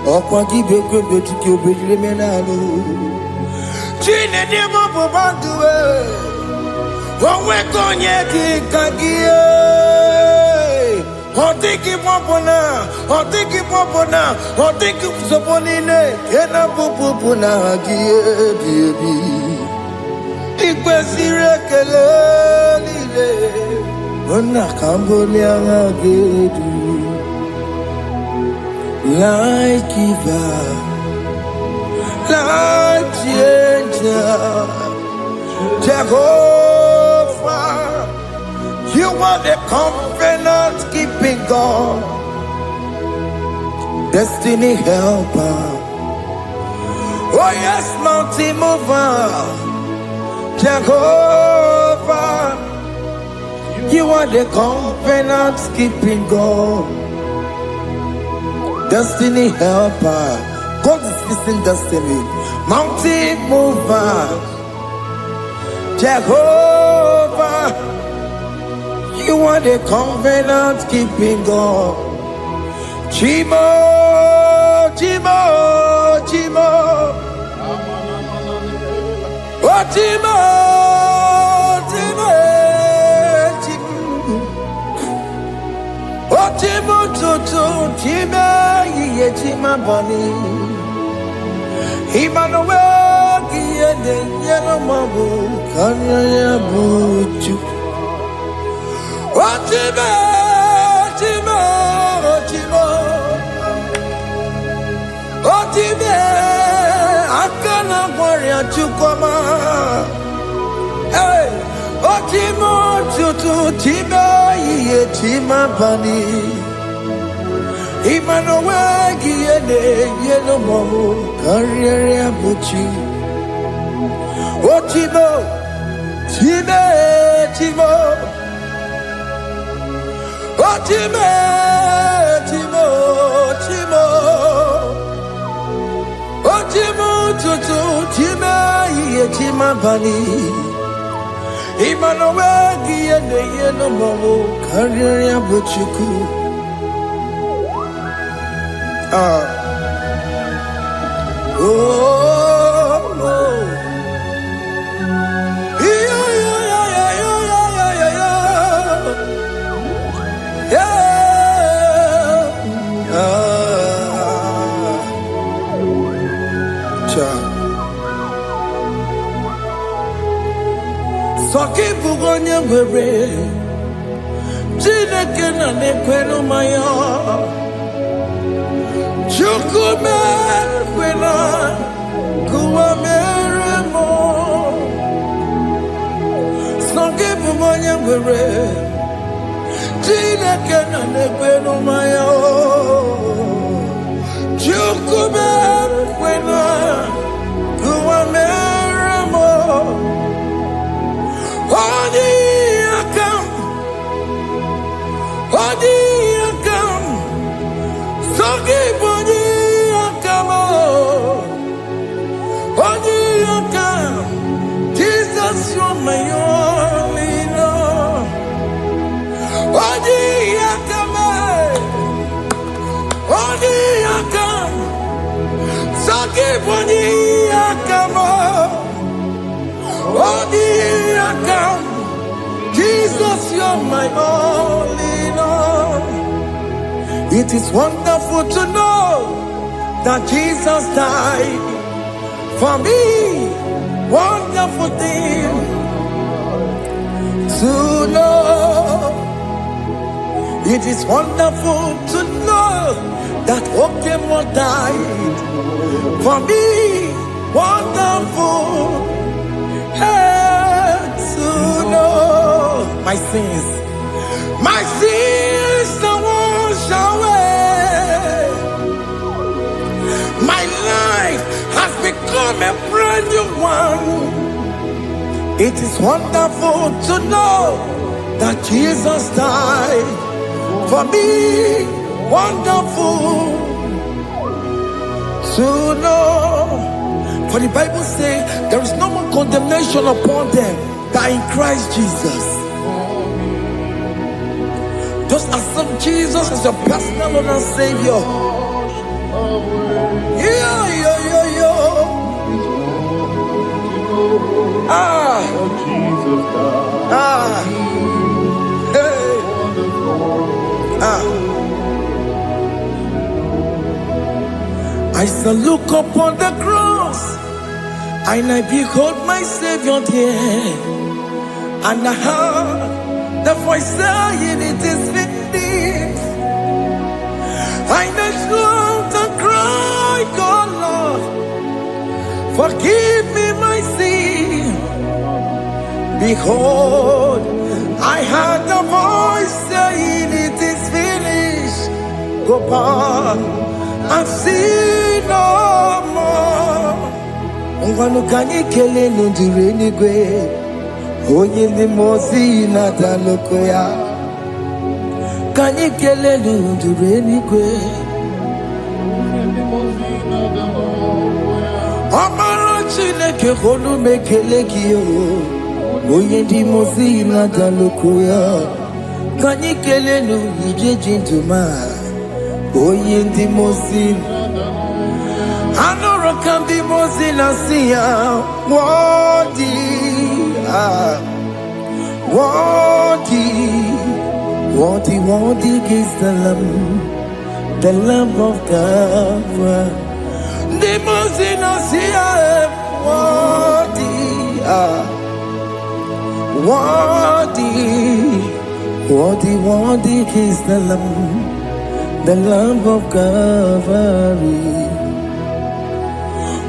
okwa kibekwe betiki obedile menalo chine demo bobanduwe onwe konye kikagie otiki popona otiki soponine kena popona gie biebi ikwesire kelelile ona kambolia agedu like life changer, Jehovah. You are the covenant keeping God, destiny helper. Oh yes, mountain mover, Jehovah. You are the covenant keeping God, destiny helper. God is fixing destiny. Mountain mover, Jehovah. You are the covenant keeping God. Chimo, Chimo, Chimo. Oh, Chimo, Chimo, Chimo. Oh, Chimo, Chimo, Chimo, Ye, Chimo, Bonnie. Emmanuel, Ye, Yellow Mabu, Kanya, Buchu. Oh, Chimo, Chimo, Chimo. Oh, Chimo, Akana Warrior Chukoma. Hey, oh, Chimo, Chutu, Chimo, Ye, Chimo, Bani. Emmanuel, Ye, Yellow Mabu, Kanya, Buchu. Oh, Chimo, Chimo, Chimo. Oh, Chimo, Chimo, Chimo. Oh, Chimo, Chutu, Chimo, Ye, Chimo, Bani. Emmanuel, Ye, Yellow Mabu, Kanya, Buchu. Oh, oh. Yeah, yeah, yeah, yeah, yeah, yeah, yeah. Soki bugonye were, Chineke na nekwenu mayo. Chukume kwena kuwa meremo. Soki bugonye were, Chineke na nekwenu mayo. Chukume kwena kuwa meremo. Odi akam, Odi akam, Soki boni akam, Odi akam. Jesus, you're my only love. Odi akam, Odi akam, Soki boni akam. Jesus, you're my only Lord. It is wonderful to know that Jesus died for me. Wonderful thing to know. It is wonderful to know that Okemo died for me. Wonderful. To know my sins are washed away. My life has become a brand new one. It is wonderful to know that Jesus died for me. Wonderful to know. For the Bible says there is no more condemnation upon them that are in Christ Jesus. Just accept Jesus as your personal Lord and Savior. Yeah, yeah, yeah, yeah. Hey. I shall look upon the cross, and I behold my Savior there, and I heard the voice saying, "It is finished." I knelt and cried, "God, Lord, Forgive me my sin. Behold, I heard the voice saying, it is finished. Go on and sin no more. Ngwanu kanyi kele nundure nigwe. Oye ni mozi na daloko ya. Kanyi kele nundure nigwe. Amara Chineke honu mekele kiyo. Oye di mozi na daloko ya. Kanyi kele nu ije jintuma. Oye di mozi. Anoro kan di mozi na siya. Wadi. Worthy is the Lamb of God. The Moses here, worthy is the Lamb of God.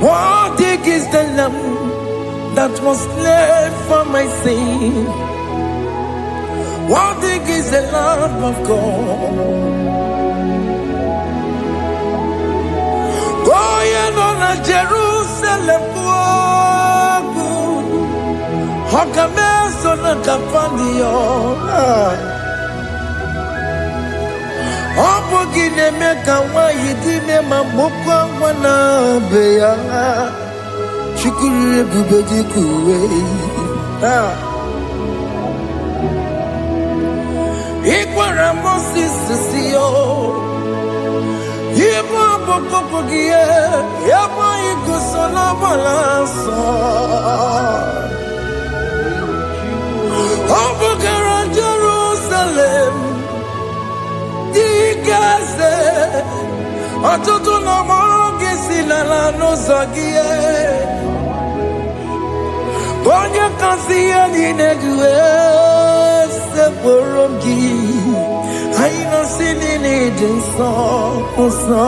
Worthy is the Lamb that was slain for my sin. Worthy is the Lamb of God. Going on a Jerusalem walk. Hakames on a Capandio. Opogine meka wa yidime mamukwa wana beya. Shukuru bubeji kuwe. Ikwara Moses siyo. Yema boko gie. Yema igusola balanso. Obogara Jerusalem. Digaze. Atoto na magesi na la nozagie. Bonja kasi ya ninegwe seporongi. Aina sinini jinso osa.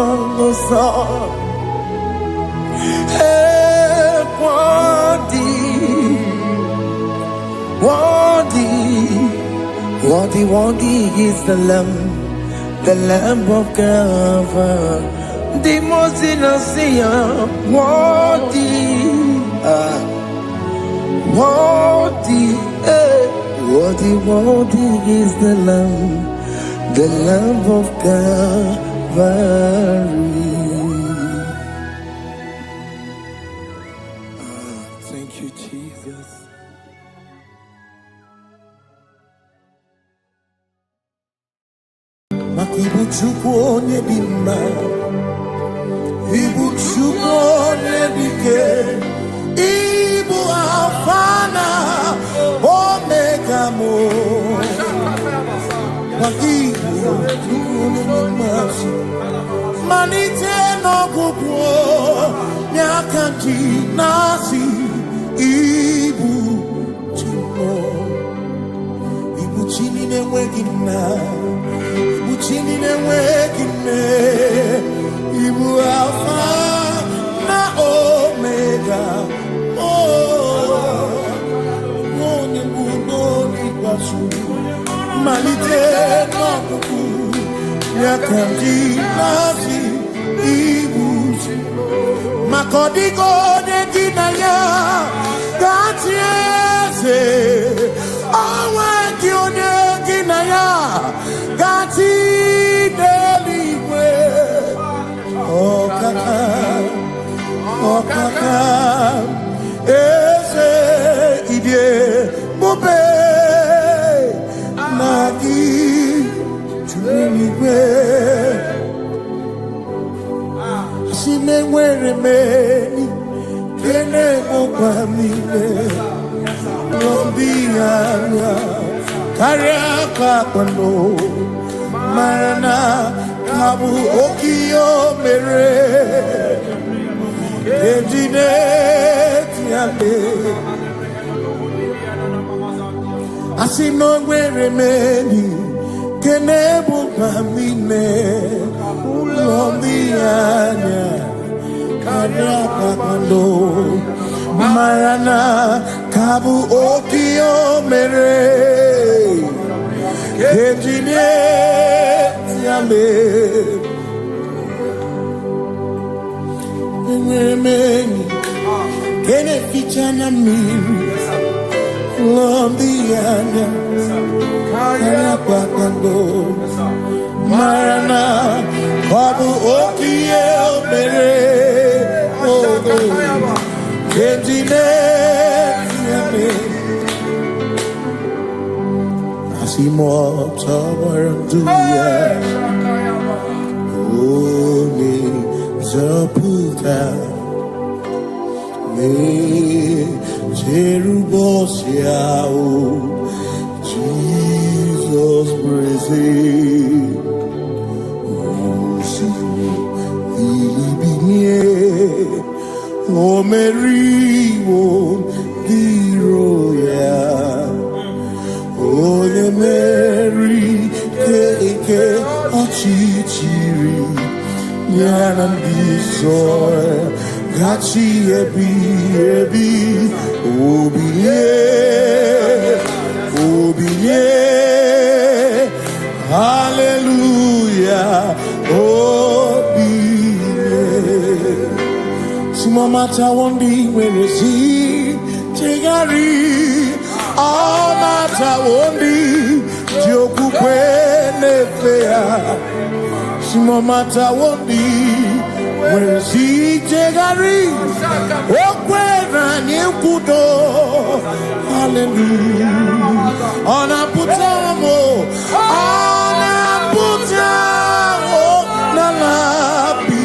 Worthy is the Lamb of God. The most innocent, worthy is the Lamb of God. Thank you, Jesus. Makibu chukone bima, ibu chukone bike, ibu afana, omega mo. Makibu chukone bima, manite no gupo, nyakati nasi, ibu chukone, ibu chini ne wegina. Chini ne wekine, Ibu Alpha na Omega. Moni bunoni basu, malite no kuku, nyakandi nasi Ibu. Makodigo de dinaya, gatieze, awe kione dinaya, gati. Okaka, ese idie mube nagi chuniwe sine were meni kene okwamile lombianya kariaka kwando marana kabu okiyo mere Asino were meni kenebu pamine ulombianya Ariapakando Marana Kabu Okio Mere Kejine Yame Meni Kene Fichana Min Lombiana Ariapakando Marana Kabu Okio Mere Asimo Tawaranduya Oni Zaputa Me Jerubosiao Jesus praise O Mary, O Diroya, O Mary, Keke, Achichiri, Yanandi Soy, Gachi Ebi, Obiye, Hallelujah, Mata wondi wenesi tegari all mata wondi joku kwene fea mata wondi wenesi tegari okwena nyekudo hallelujah ona putamo na labi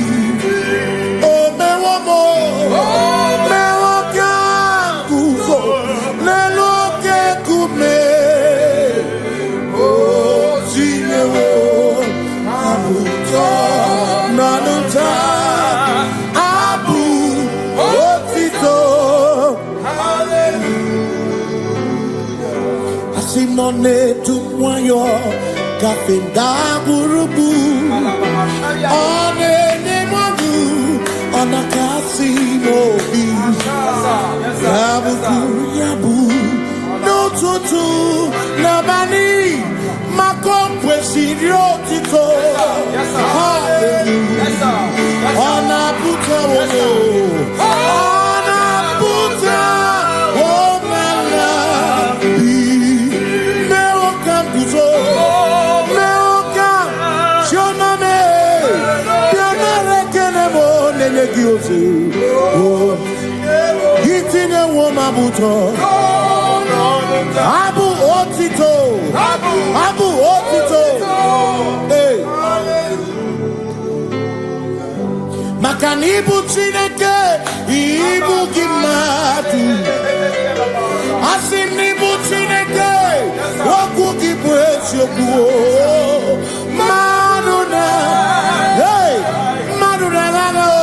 None to moyo kafenda gurubu one ne modu ona kasi mobi yabu no tutu nabani makompwe sirio tito hallelujah ona puta wono Hitine woma buto Abu otito Hey Makanibu chineke Ibu kimatu Asinibu chineke Waku kipwesyoku Manuna Hey Manuna nano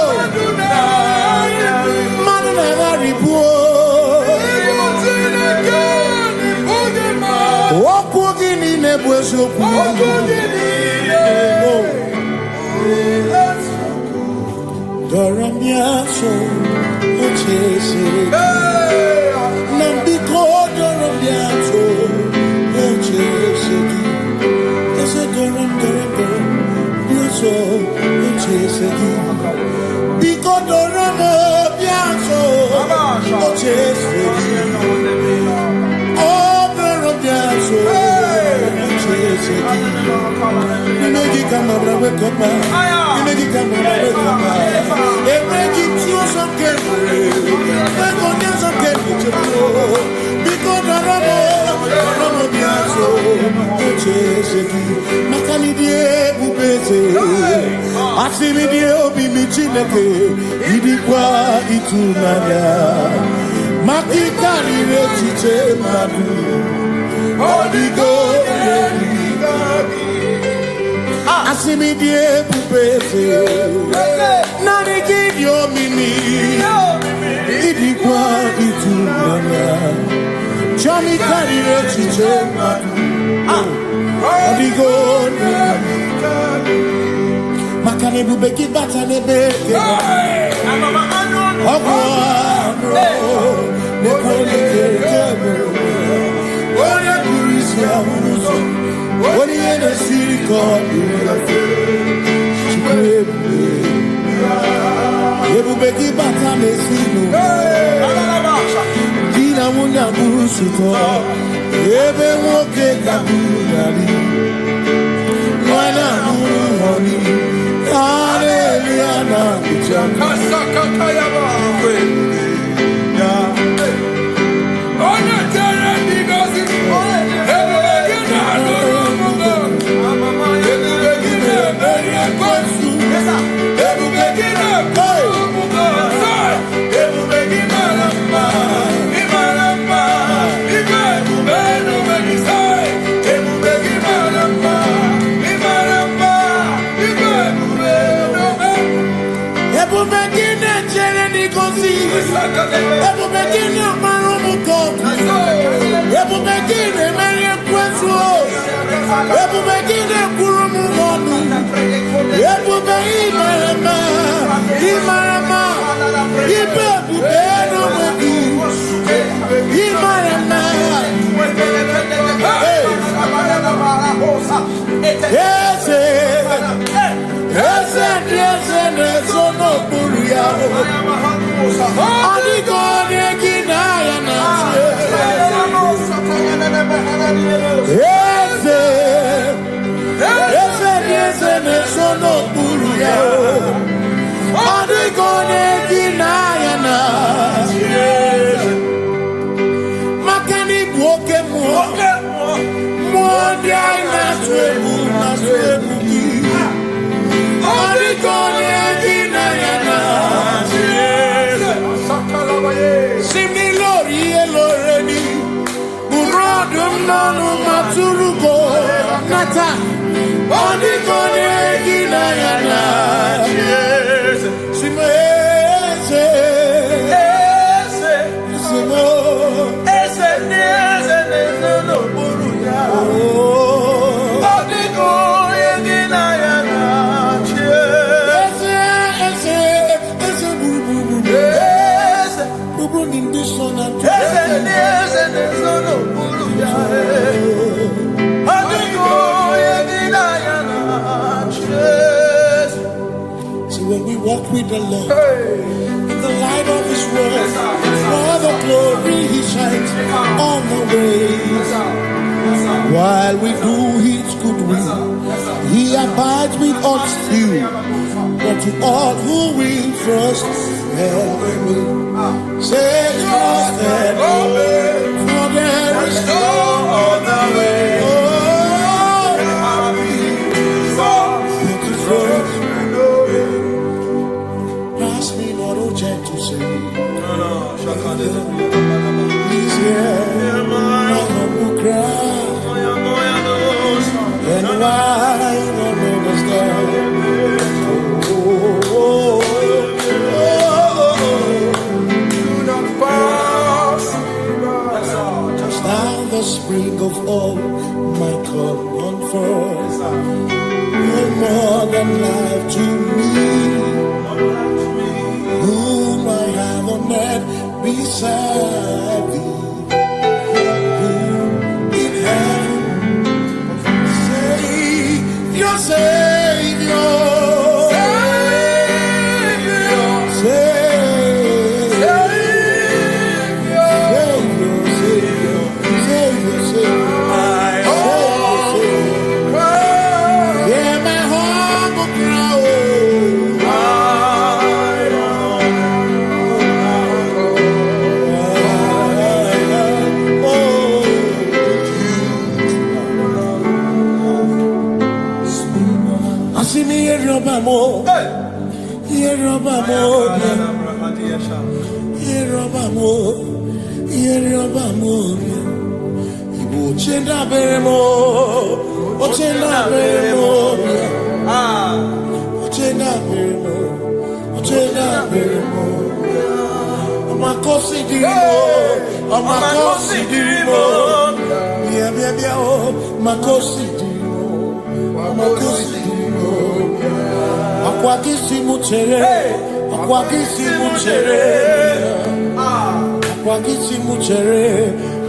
Doramiaso, Ochese, Nambiko Doramiaso, Ochese, Ese Doram, Biaso, Ochese, Biko Doramiaso, Ochese, Oh, Doramiaso, Ochese, Negi Kamara, wake up, Negi Kamara, wake up. Asimidie obi michineke idikwa itunanya makikari rechiche madu odigo asimidie bubete nani gidio mimi idikwa itunanya chami kari rechiche madu odigo Batane bubeki batane beke. Ogo ne kone keke. Oya kurisia unuso. Oni ene siriko ebubeki batane sinu. Dina munya busuto. Ebe woke kabuyari. Wana muhoni. Hallelujah na kuchaka. Kasakakayaba. Ona tere digozi. Ebubekina nurumungo. Ebubekina meria kwansu. Ebubekina nurumungo. Ebubekina lamba. Imalamba. Ibebubenu megisai. Ebubekina lamba. Imalamba. Ibebubenu Ebubekine chere nikosi. Ebubekine marumuko. Ebubekine meria kwansu. Ebubekine kurumumonu. Ebubekine lamba. Imalamba. Ibebubenu megi. Imalamba. Ese nesono buruya. Adigone kinaya na. Ese nesono buruya. Adigone kinaya na. Makani buoke muoke. Muondi aina suebu na suebu. Adigone kinaya na. Similori eloreni. Burodum nanu maturugo. Nata. Adigone kinaya na. When we walk with the Lord in the light of His word, for the glory He shines on the way. While we do His good will, He abides with us still. But to all who will trust and believe, say trust and believe, for there is no other way. To say, He's here, my humble cry, and why not understand? Just now the spring of all my common force, no more than life to me. Whom I have on that beside thee, in heaven, Savior, Savior, Savior, Savior, Savior, yeah, my humble cry. Ochenda beremo, ochenda beremo, ochenda beremo, ochenda beremo. Amakosi dirimo, amakosi dirimo. Bia bia bia oh, makosi dirimo, amakosi dirimo. Akwagisi muchere, akwagisi muchere, akwagisi muchere,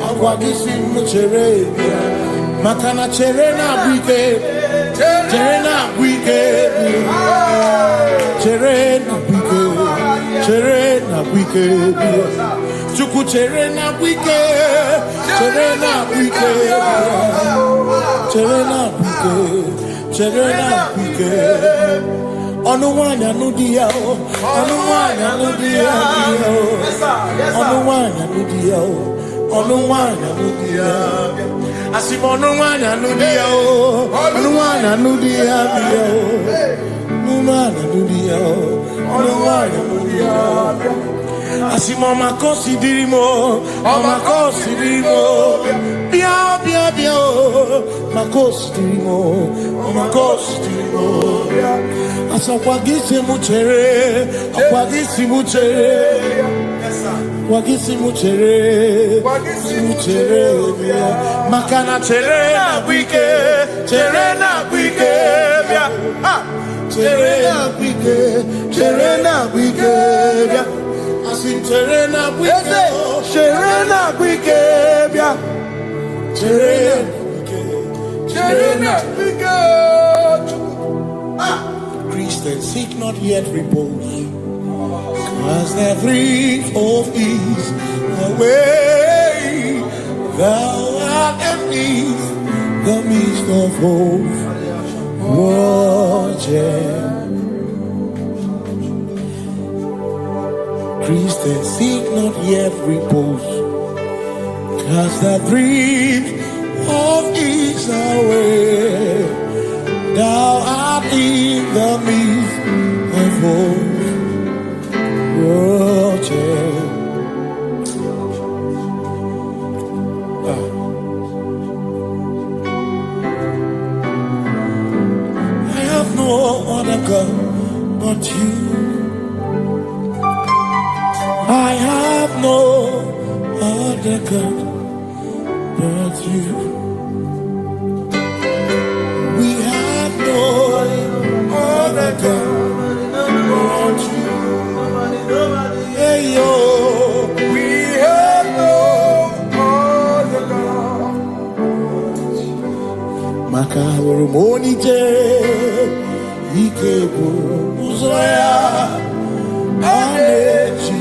akwagisi muchere. Makana chere na bwike, chere na bwike, chere na bwike, chere na bwike. Chuku chere na bwike, chere na bwike, chere na bwike, chere na bwike. Onuwanya nudia, onuwanya nudia, onuwanya nudia, onuwanya nudia. Asim onuwanya nudia, onuwanya nudia, onuwanya nudia, onuwanya nudia. Asim omakosi dirimo, omakosi dirimo, bia bia bia, makosi dirimo, omakosi dirimo. Asakwagisi muchere, akwagisi muchere, akwagisi muchere, muchere. Makana chere na bwike, chere na bwike, chere na bwike, chere na bwike. Asim chere na bwike, chere na bwike, chere na bwike. Christians seek not yet repose, cause their grief of ease away. Thou art beneath the midst of hope, watching. Christians seek not yet repose, cast their grief of ease away. Thou art in the midst of hope, watching. I have no other God but you. I have no other God but you. We have no other God but you. Hey yo, we have no other God. Makahuru monite, ikebu uzoya, anechi.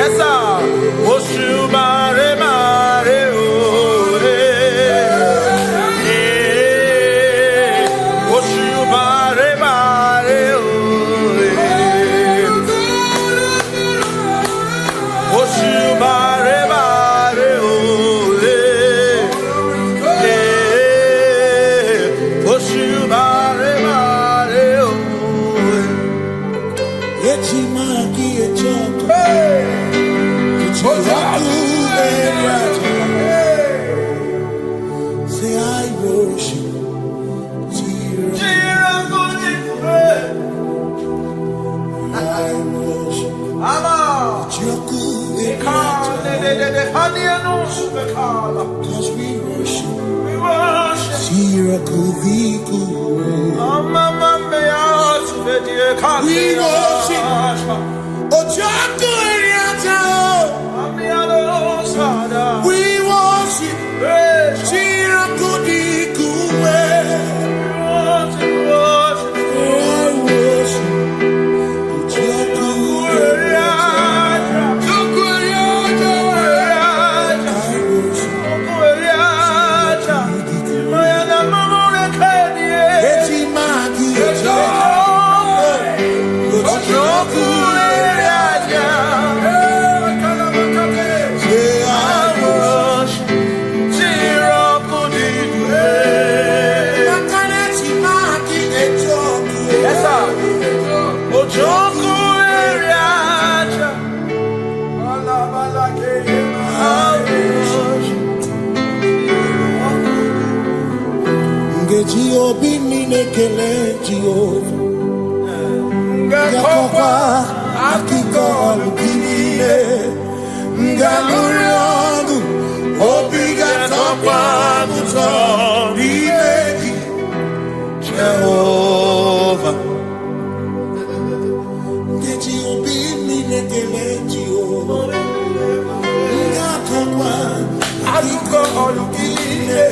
Yes, sir. Oshubare mare ore. Oshubare mare ore. Oshubare mare ore. Oshubare mare ore. Echimaki echoto. Say I worship I worship cause we worship Sirakuviku. We worship Ojaku Eriata. We worship Chirakudiku. I worship Ojaku Eriata. I worship Etimaki Ojaku Eriata. Obi minekele Jehova Ngakokwa akiko alukile Ngaluriangu Obi gatokwa muto Nimeki Jehova Ngeji obi minekele Jehova Ngakokwa akiko alukile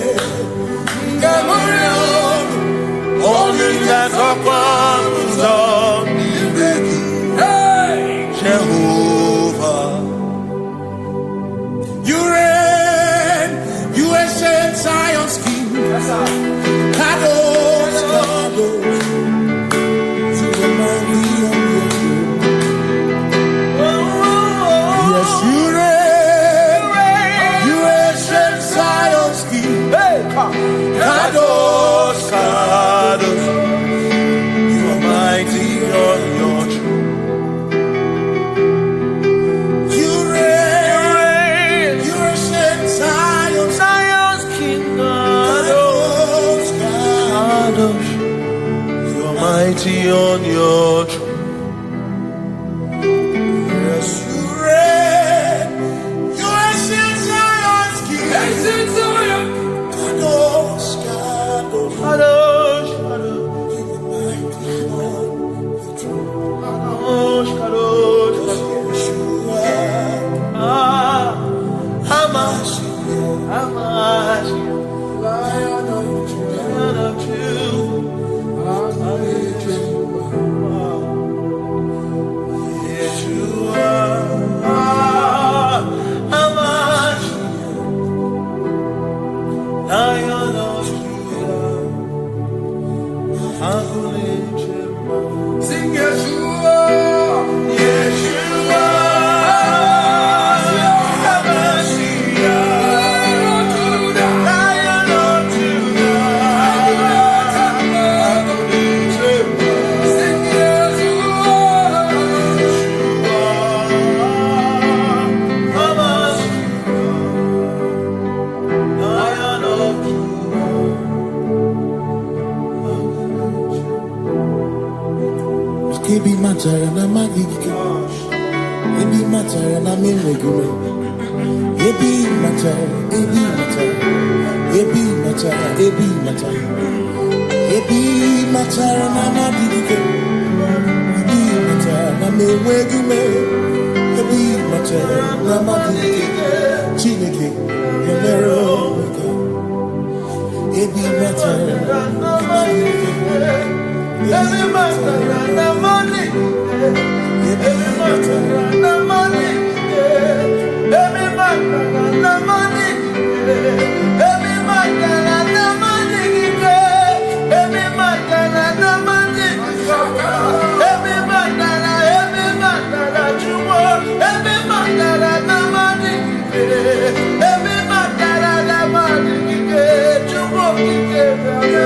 Ngaluriangu Jehovah, you reign, you ancient Zion's King. Kadosh, Kadosh, to the mighty of yes, you reign, you ancient Zion's King. Kadosh, Kadosh, you are mighty on your throne. You reign, you ancient Zion's King. Kadosh, Kadosh, you are mighty on your throne. Yes, you reign, you ancient Zion's King. Kadosh, Kadosh, Kadosh, you are mighty on your throne. Kadosh, Kadosh, Yeshua, Lion of sing Yeshua, Yeshua, Lion of Ebi matara na magigike, ebi matara na menwegure, ebi matara, ebi matara, ebi matara, ebi matara, ebi matara na magigike, ebi matara na menwegure, ebi matara na magigike, Chineke emero weka, ebi matara na magigike. Every matter and the money, every matter and the money.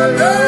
Yeah.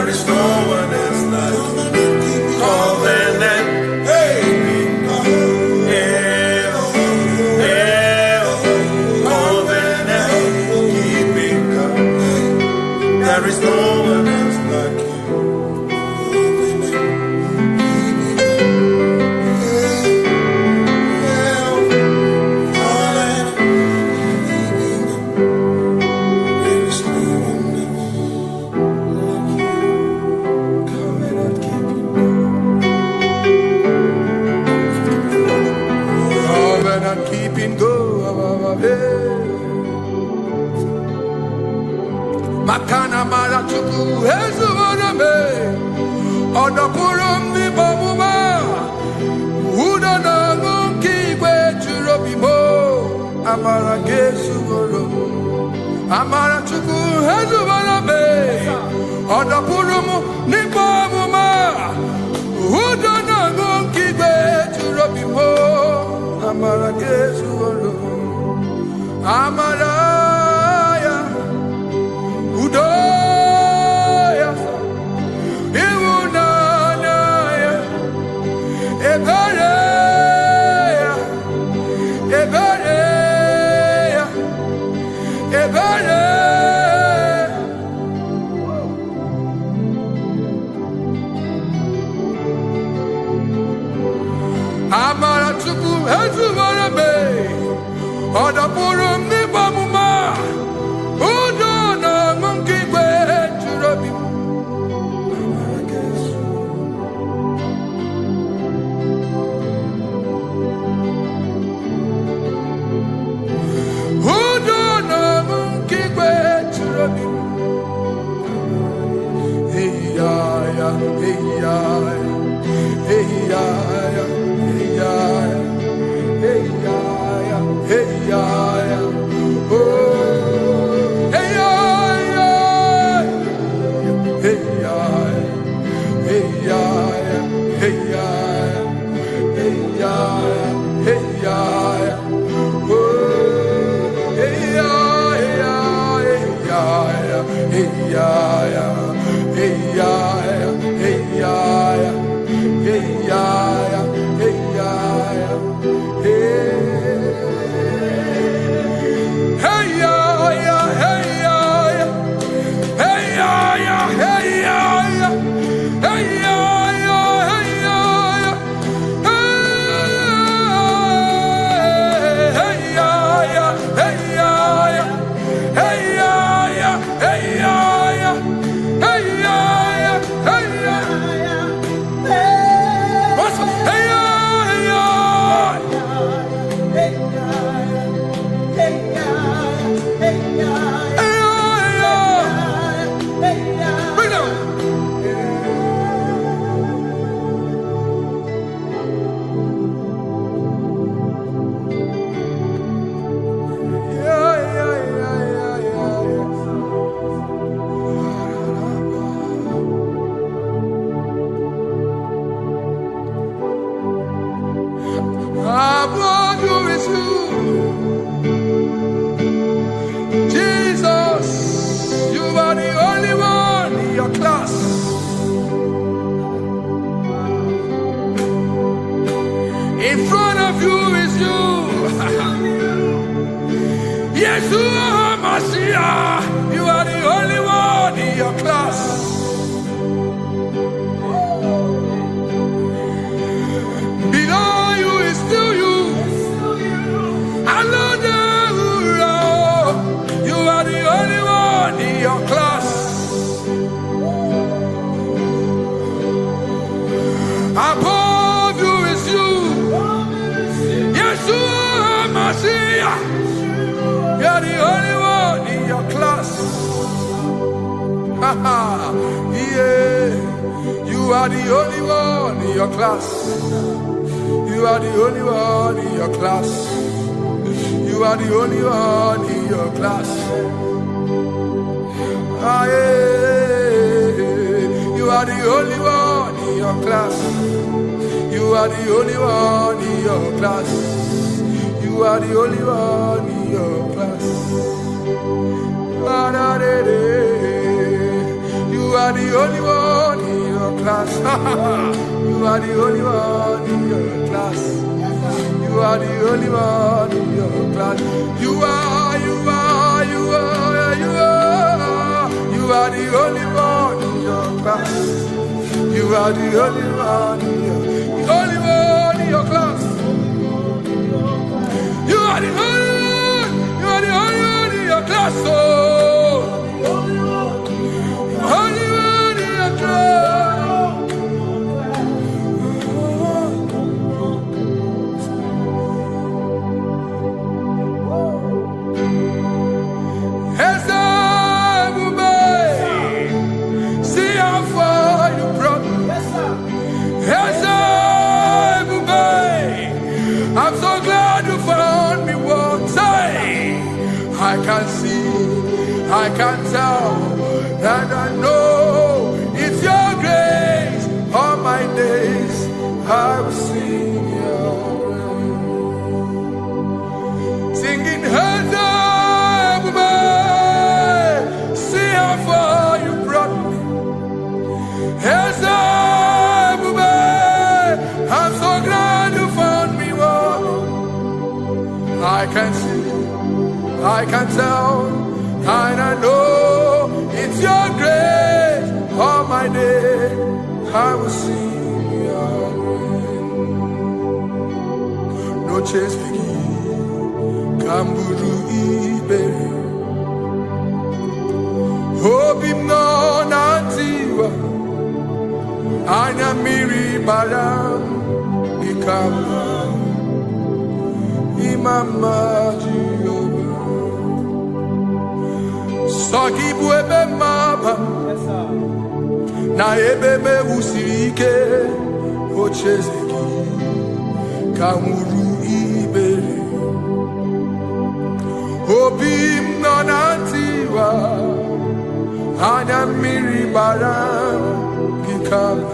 There is no one else like covenant. Hey, covenant keeping God. There is no one else like you. Makana mara chuku hezu waname Odapurum ni babuma Uda na ngunki we churobimo Amara gesu woro Amara chuku hezu waname Odapurum ni babuma Uda na ngunki we churobimo Amara gesu woro Amara Udoya, Iwunanaya, Ebereya, Ebereya, Ebereya. Amara chuku hezu warabe, Odapurum ni bamuma. In front of you is you. Yeshua Mashiach, you are the only one in your class. Below you is still you. You are the only one in your class. Above you is you. Yeshua Mashiach, you are the only one in your class. Yeah, you are the only one in your class. You are the only one in your class. You are the only one in your class. Ah, yeah. You are the only one in your class. You are the only one in your class. You are the only one in your class. You are the only one. class. You are the only one in your class. You are the only one in your class. You are the only one in your class. You are the only one in your class. You are the only one. You are the only one in your class. Oh, only one in your class. See how far you brought me. I'm so glad you found me one day. I can see, I can tell, and I know it's your grace. All my days I will sing your praise. Singing hands up, see how far you brought me. Hands up, I'm so glad you found me one. I can see, I can tell, and I know it's your grace. All my day I will sing your praise. No chase begin, Kamburu ibe. Hope him no nantiwa, Anya miri baram, Ikamba. Mama Jehovah, Sagi buebe mama, na ebe me usirike, ochezeki, kamuru ibere, obim nonantiwa, anya miri baram, gikama.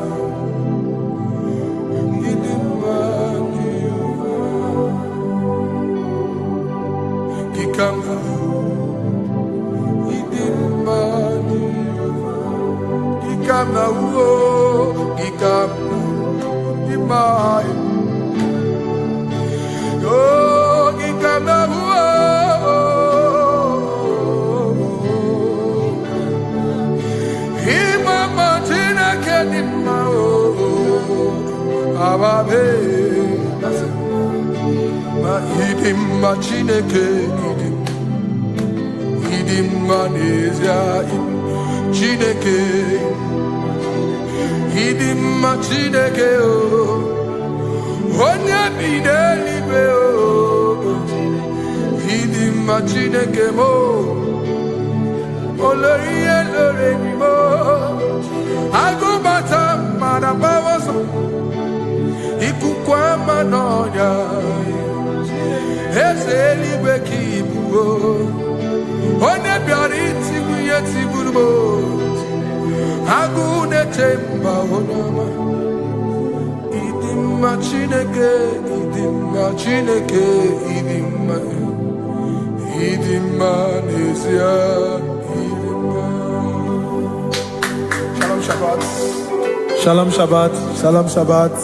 Chineke idim manezia Chineke idim Chineke o onye bidelibe o idim Chineke mo oloriye loreni mo agubata marabawoso ikukwa manonya Ezeligwe kibuo One biari tibuye tiburubo Agune temba onama Idimma Chineke Idimma nezia Idimma. Shalom Shabbat. Shalom Shabbat. Shalom Shabbat.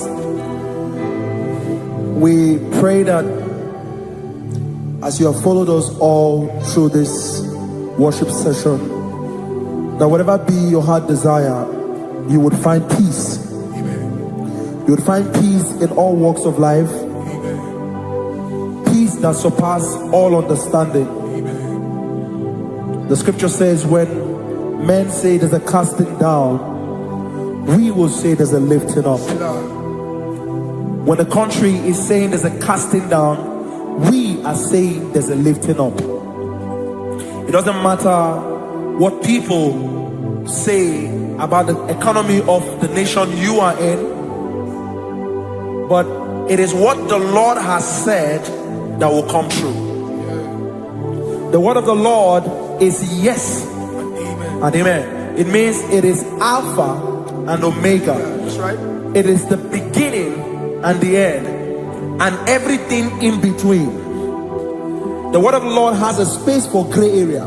We pray that as you have followed us all through this worship session, that whatever be your heart desire, you would find peace. Amen. You would find peace in all walks of life. Amen. Peace that surpasses all understanding. Amen. The scripture says when men say there's a casting down, we will say there's a lifting up. When the country is saying there's a casting down, we are saying there's a lifting up. It doesn't matter what people say about the economy of the nation you are in, but it is what the Lord has said that will come true. The word of the Lord is yes and amen. It means it is Alpha and Omega. That's right. It is the beginning and the end, and everything in between. The word of the Lord has a space for gray area.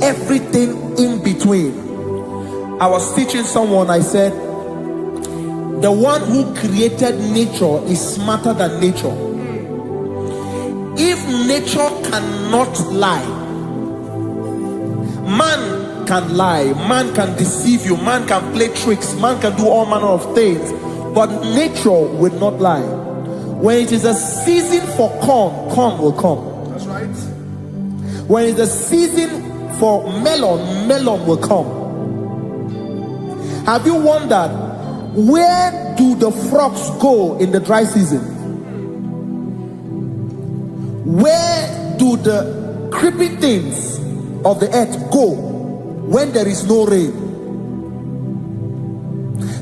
Everything in between. I was teaching someone, I said, the one who created nature is smarter than nature. If nature cannot lie, man can lie, man can deceive you, man can play tricks, man can do all manner of things, but nature will not lie. When it is a season for corn, corn will come. That's right. When it's a season for melon, melon will come. Have you wondered, where do the frogs go in the dry season? Where do the creeping things of the earth go when there is no rain?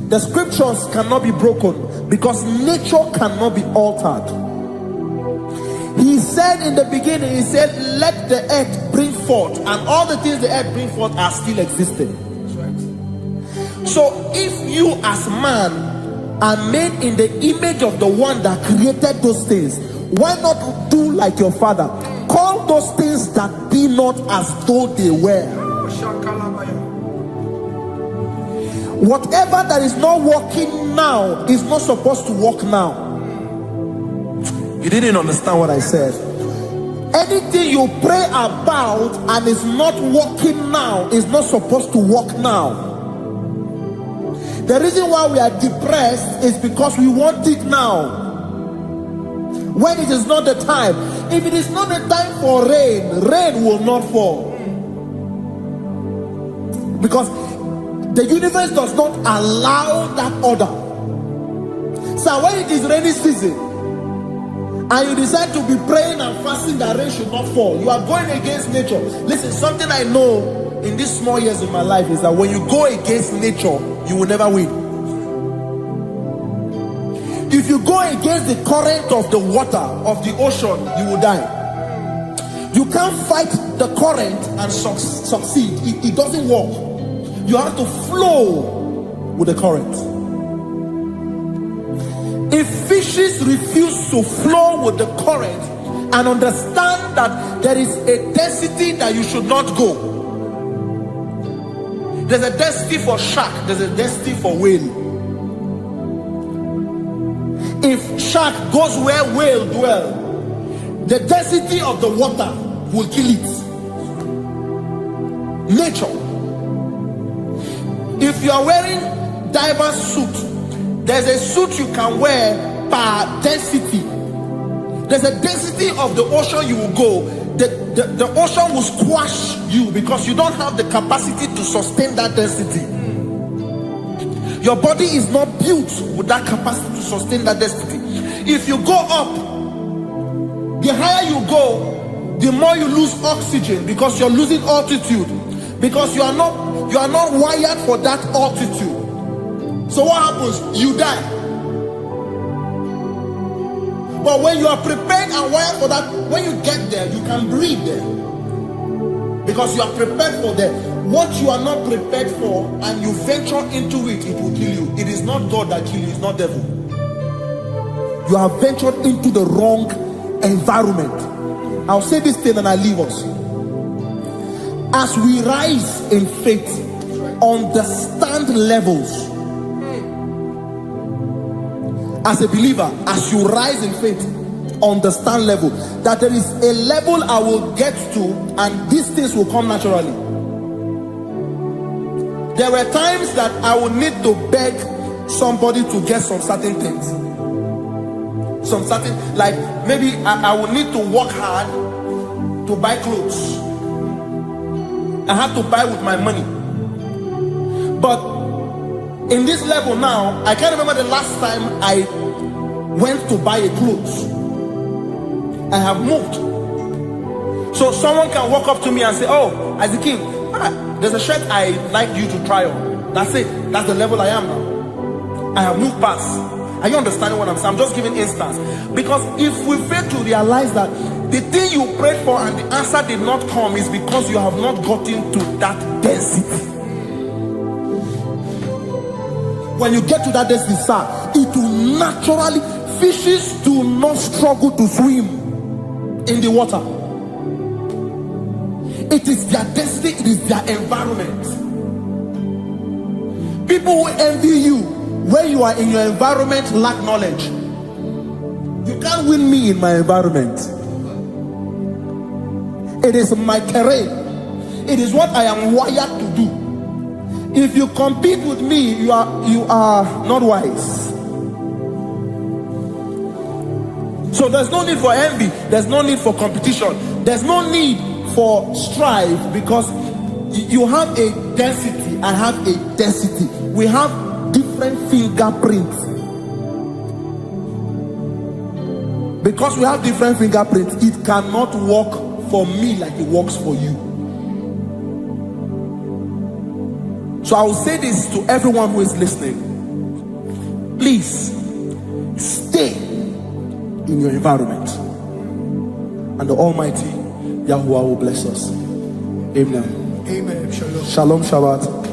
The scriptures cannot be broken because nature cannot be altered. He said in the beginning, he said, let the earth bring forth, and all the things the earth bring forth are still existing. So if you as man are made in the image of the one that created those things, why not do like your father? Call those things that be not as though they were. Whatever that is not working now is not supposed to work now. You didn't understand what I said. Anything you pray about and is not working now is not supposed to work now. The reason why we are depressed is because we want it now, when it is not the time. If it is not the time for rain, rain will not fall, because the universe does not allow that order. So when it is rainy season and you decide to be praying and fasting that rain should not fall, you are going against nature. Listen, something I know in these small years of my life is that when you go against nature, you will never win. If you go against the current of the water of the ocean, you will die. You can't fight the current and succeed. It doesn't work. You have to flow with the current. If fishes refuse to flow with the current and understand that there is a density that you should not go, there's a density for shark, there's a density for whale. If shark goes where whale dwell, the density of the water will kill it. Nature. If you are wearing diver's suit, there's a suit you can wear per density. There's a density of the ocean you will go. The ocean will squash you because you don't have the capacity to sustain that density. Your body is not built with that capacity to sustain that density. If you go up, the higher you go, the more you lose oxygen because you're losing altitude, because you are not wired for that altitude. So what happens? You die. But when you are prepared and wired for that, when you get there, you can breathe there, because you are prepared for that. What you are not prepared for and you venture into it, it will kill you. It is not God that kills you, it's not devil. You have ventured into the wrong environment. I'll say this thing and I leave us. As we rise in faith, understand levels. As a believer, as you rise in faith, understand level. That there is a level I will get to and these things will come naturally. There were times that I would need to beg somebody to get some certain things. Some certain, like maybe I would need to work hard to buy clothes. I have to buy with my money. But in this level now, I can't remember the last time I went to buy a clothes. I have moved. So someone can walk up to me and say, oh, Azikim, there's a shirt I like you to try on. That's it. That's the level I am now. I have moved past. Are you understanding what I'm saying? I'm just giving instance. Because if we fail to realize that the thing you prayed for and the answer did not come is because you have not gotten to that density. When you get to that density, sir, it will naturally, fishes do not struggle to swim in the water. It is their destiny, it is their environment. People who envy you where you are in your environment lack knowledge. You can't win me in my environment. It is my terrain. It is what I am wired to do. If you compete with me, you are not wise. So there's no need for envy. There's no need for competition. There's no need for strife, because you have a density. I have a density. We have different fingerprints. Because we have different fingerprints, it cannot work for me like it works for you. So I will say this to everyone who is listening. Please stay in your environment, and the Almighty Yahuwah will bless us. Amen. Amen. Shalom. Shalom Shabbat.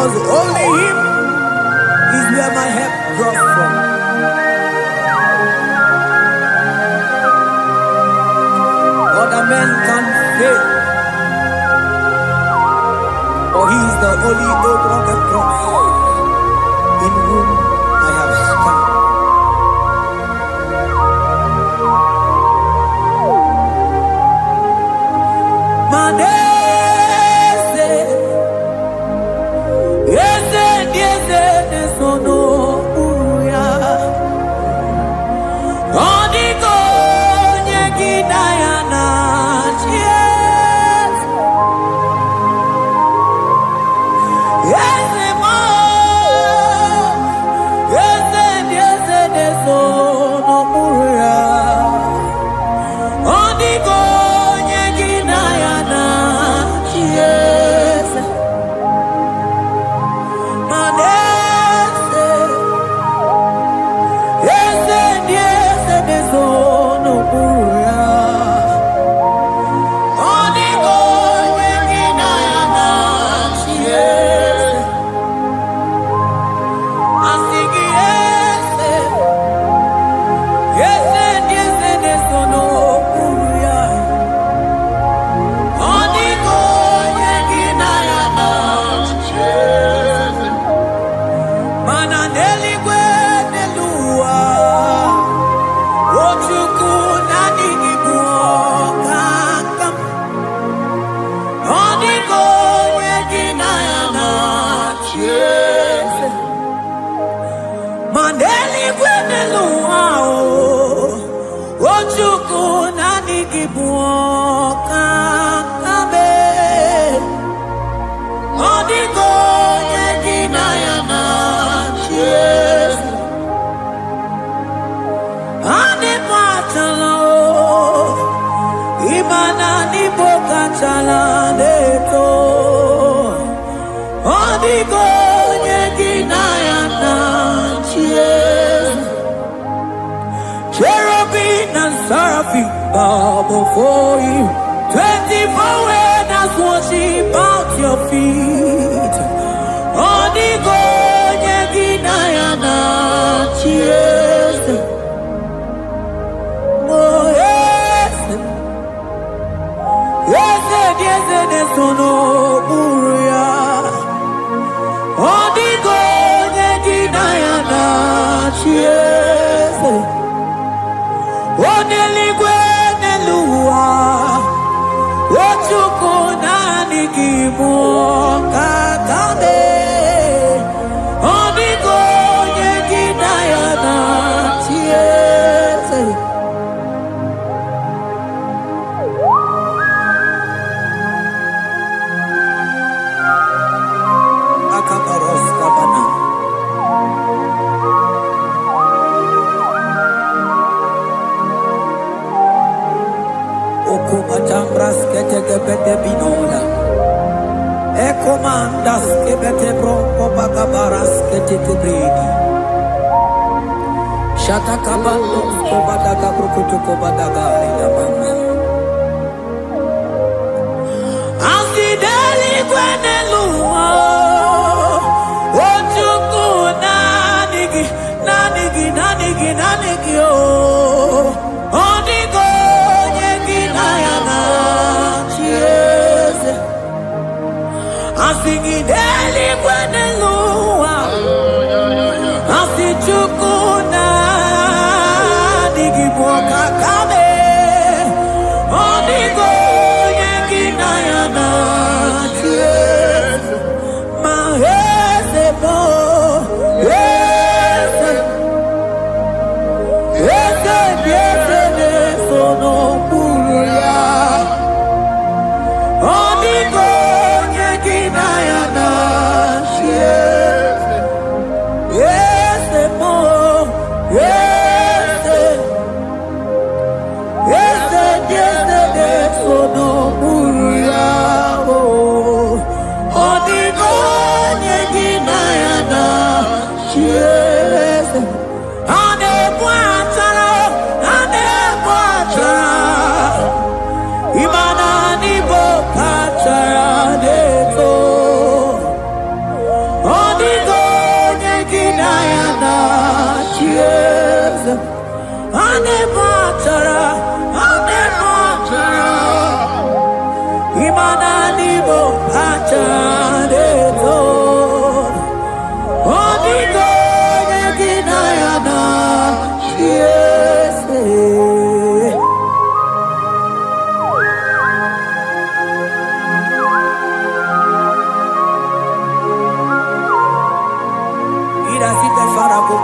because only Him is where my help draws from. Other men can fail, for He is the only hope of the cross, in whom I have stand. Cherubim and seraphim bow before you. 24 elders worship at your feet. Odigo yeginayana cheers. Oh yes, yes, yes, yes, no buria. Odigo yeginayana cheers. Oneligwe nelua, ochuku nani gimu kakame. Onigo yeginayana tiese. Akaparos kabana. Okupatambras ketekepete binola. Ekomandas kebete bronco bagabaras ketekubrini. Shatakabandos kobadaga brukutu kobadaga idamama. Asideli gwenelua. Ochuku nanigi, nanigi, nanigi, nanigi oh. Onigo yeginayana cheers. Asigideli gwenelua. Asichuku nanigi boka kame. Onigo yeginayana cheers. Mahese bo, yes, yes, yes, yes, no buria. Onigo yeginayana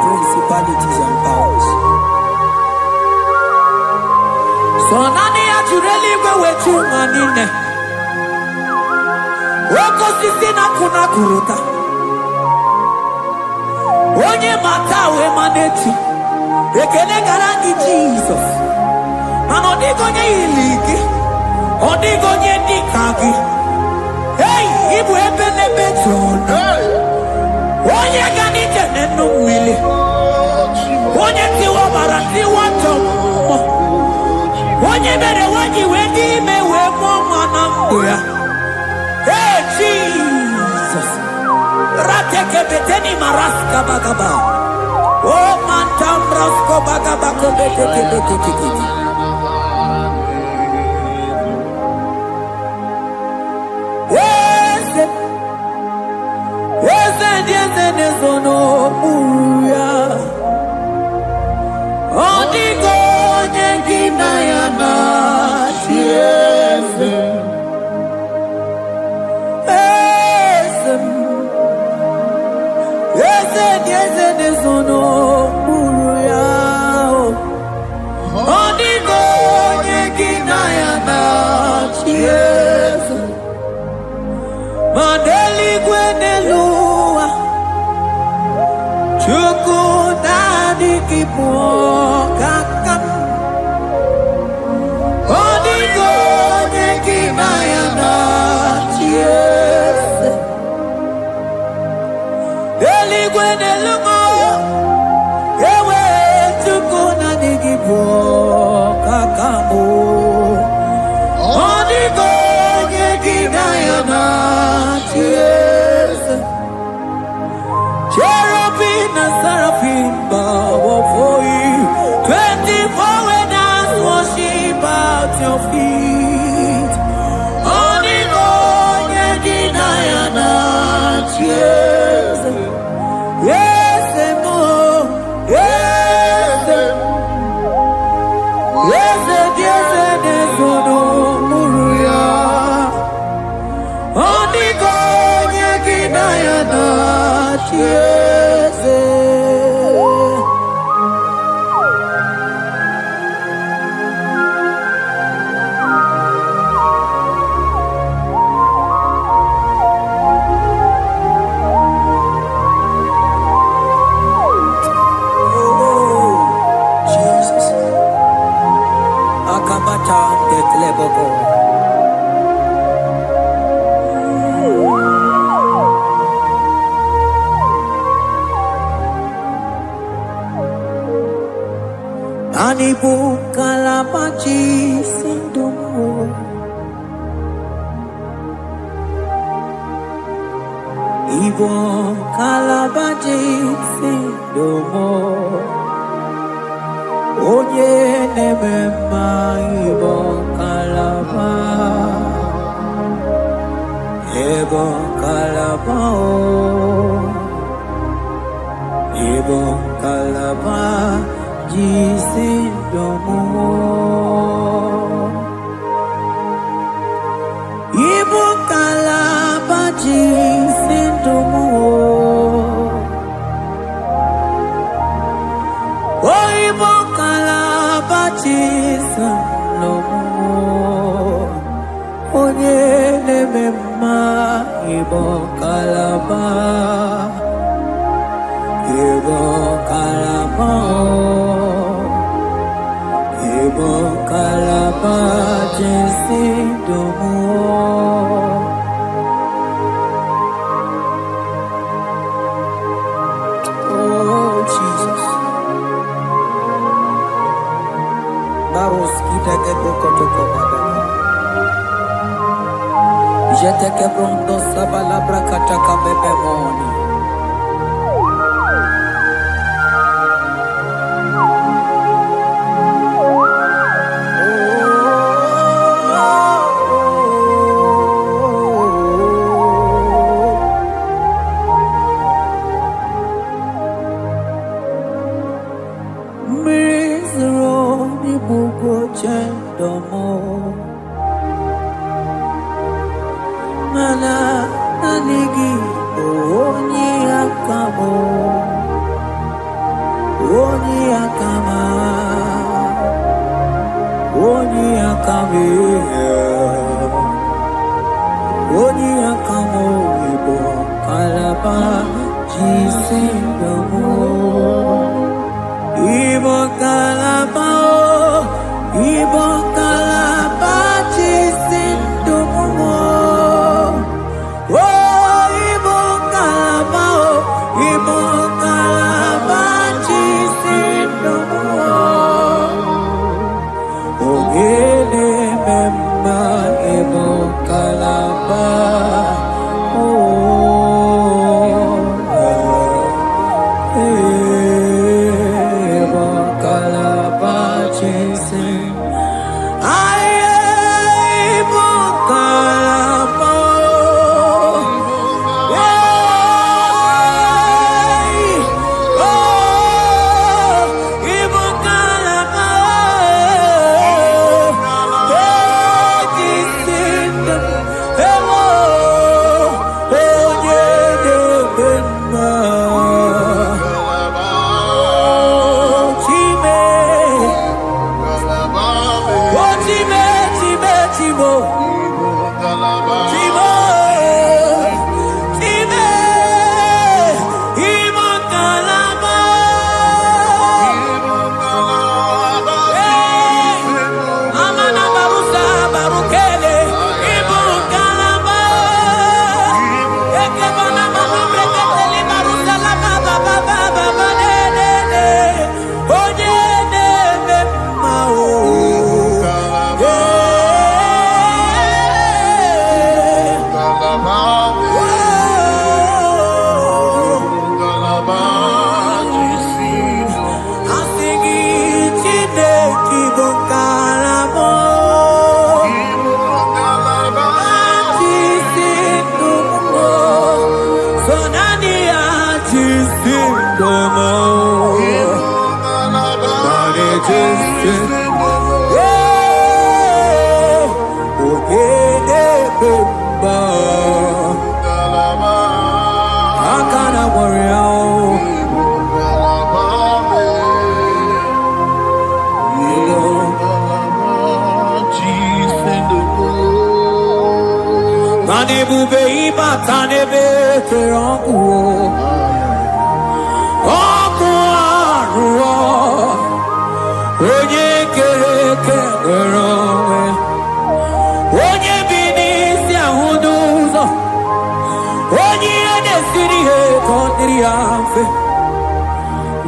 Principalities and powers. So nani ajureli we wetu manine. Woko sisi na kuna kuruta. Onye matawe maneti. Ekele garangi Jesus. Manodigo nye iligi. Odigo nye nikagi. Hey, ibu ebele betona. Onye gani jene numili. Onye tiwa barati watomo. Onye bere waji wedi mewe mwana mbuya. Hey Jesus. Rateke beteni maraska bagaba. Oh mantam rasko bagaba beteke beteke. Nezono muya Odigo nyengina yana tiese Ese nezono muya Odigo nyengina yana tiese Mandeli gwenelu Chukudani kipokakam Odigo nyekina yana chiese Eligwe nelungo Ewe chukudani kipokakam Odigo nyekina yana chiese Cherubim and seraphim bow before you. 24 elders worship at your feet. Odigo nyekina yana chiese. Yes, mo. Yes, yes, yes, nezono muruya. Odigo nyekina yana chiese. Anibu kalamaji sindumu Ibo kalabaji sindumu Onye nemema ibo kalaba Ibo kalaba Ibo kalaba Jisindomo Ibu kalaba jisindomo Oh ibu kalaba jisindomo Onye nemema ibu kalaba Ibu kalaba Ibu kalaba jisindomo Oh Jesus Baros kitake prokotoko badaba Jeteke pronto sabalabra kataka bebemoni mana nanigi oni akamo oni akama oni akame oni akamo ibo kalaba jisindomo ibo kalaba jisindomo oh ibo kalaba jisindomo ogele memba ibo kalaba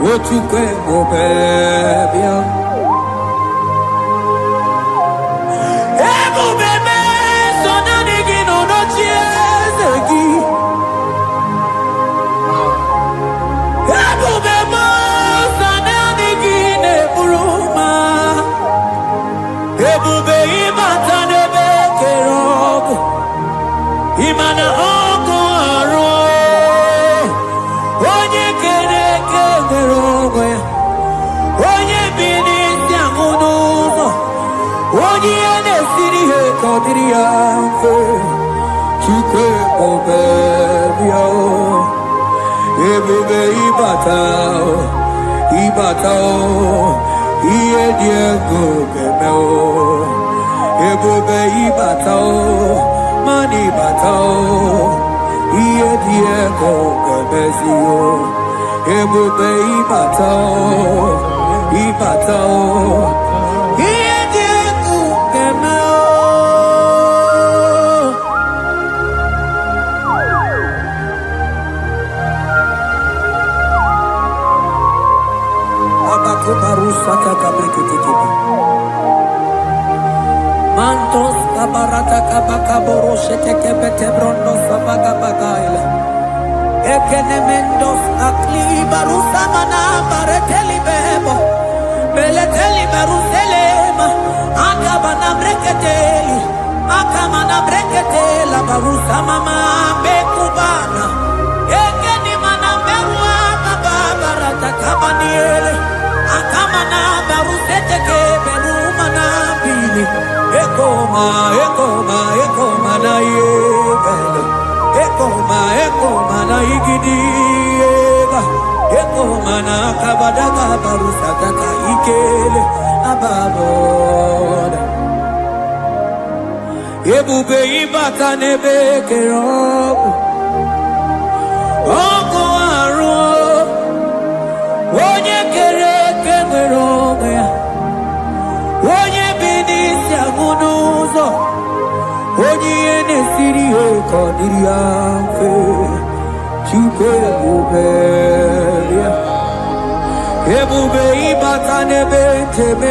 what you can go baby ego bebe so na nigi no no chiezegi ego bebe so na nigi ne buruma ego bebe mata ne be kerogo imana ogo aro onye kere kerogo onye bini si amunuzo onye ne siri he kodiriya fe chike obebio ebube ibatao iye diego bemeo ebube ibatao mani batao iye diego bemezio ebube ibatao iye diego bemeo abakubarusa kakabriketekiba mantos kabarata kabakaboroshe tekebete brondo sabagabagaila ekenemendos aklibarusa mana bareteli bebo beleteli baruselema akabana breketeli akamana breketela barusa mama bekubana ekeni mana berua babarata kabaniele akamana baruseteke berumana bili ekoma na yega gidiga eko mana kabadaga barusataka ikele ababona ebube ibata nebe kerobu oko aru onye kere kemere onwe ya onye bi n'isi agụ n'ụzọ onye ihe na-esiri ya ka ọ dịrị ya mfe Chukwu ebube ya ebube ịbata n'ebe njem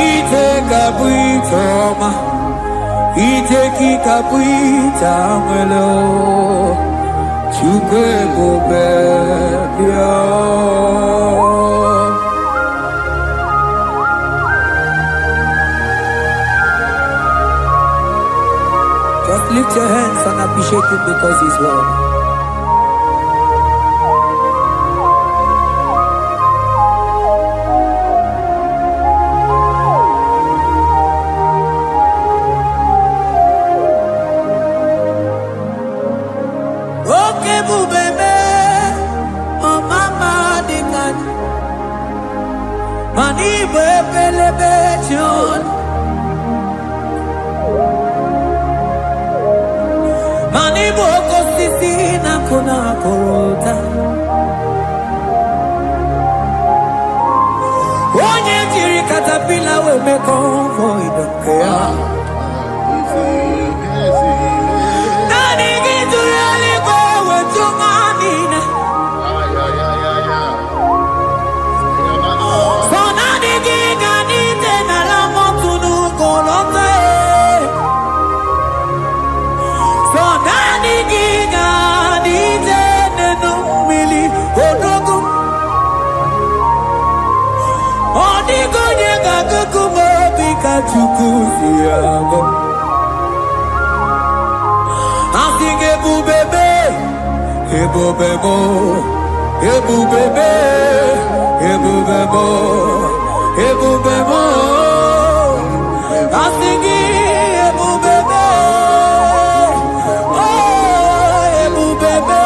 ije ga-abụ ije ọma ije gị ga-abụ ije anwele Chukwu ebube ya. Just lift your hands and appreciate him because he's worthy. Okay, bubebe, oh mama dikan, mani bebelebe John. Mani boko sisi na kuna korota onye jiri katapila we me convoy dokea nani giduri aligwe we tumanina so nani gigani tena la motunu kolota Chukusiago Asing ebubebe Ebubebo Ebubebe Ebubebo Ebubebo Asing ebubebe Oh ebubebe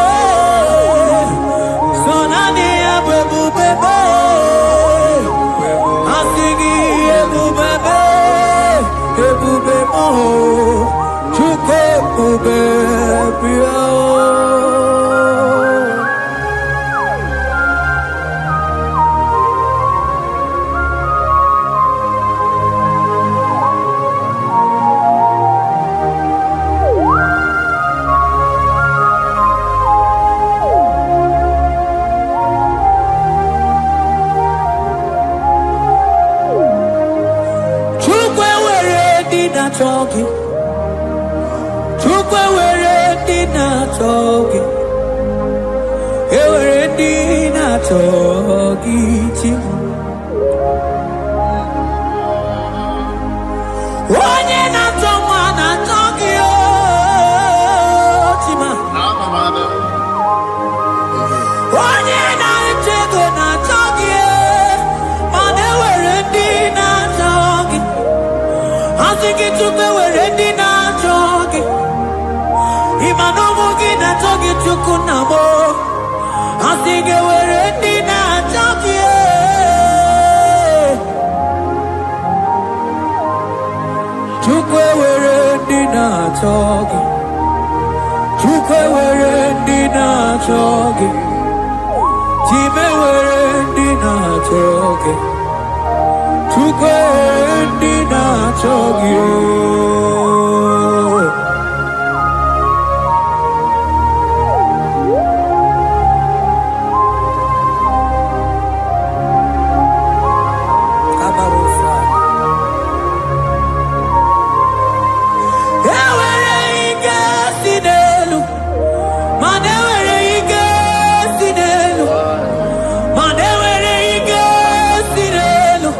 Sonani ebubebe Asing ebubebe Ebube mo, Chukwu ebube bịa. Talking, Chukwu were dina talking, were dina talking. Onye na toma na talking, oh chima. Onye na chego na talking, mane were dina talking. I think it took the way ready now talking. Imanomo gina talking to Kunamo. I think it was ready now talking. Chukwe were ready now talking. Chukwe were ready now talking. Time were ready now talking. Chukwe ndi na chogio Kabarusa Ewere ike sinelu Manewere ike sinelu Manewere ike sinelu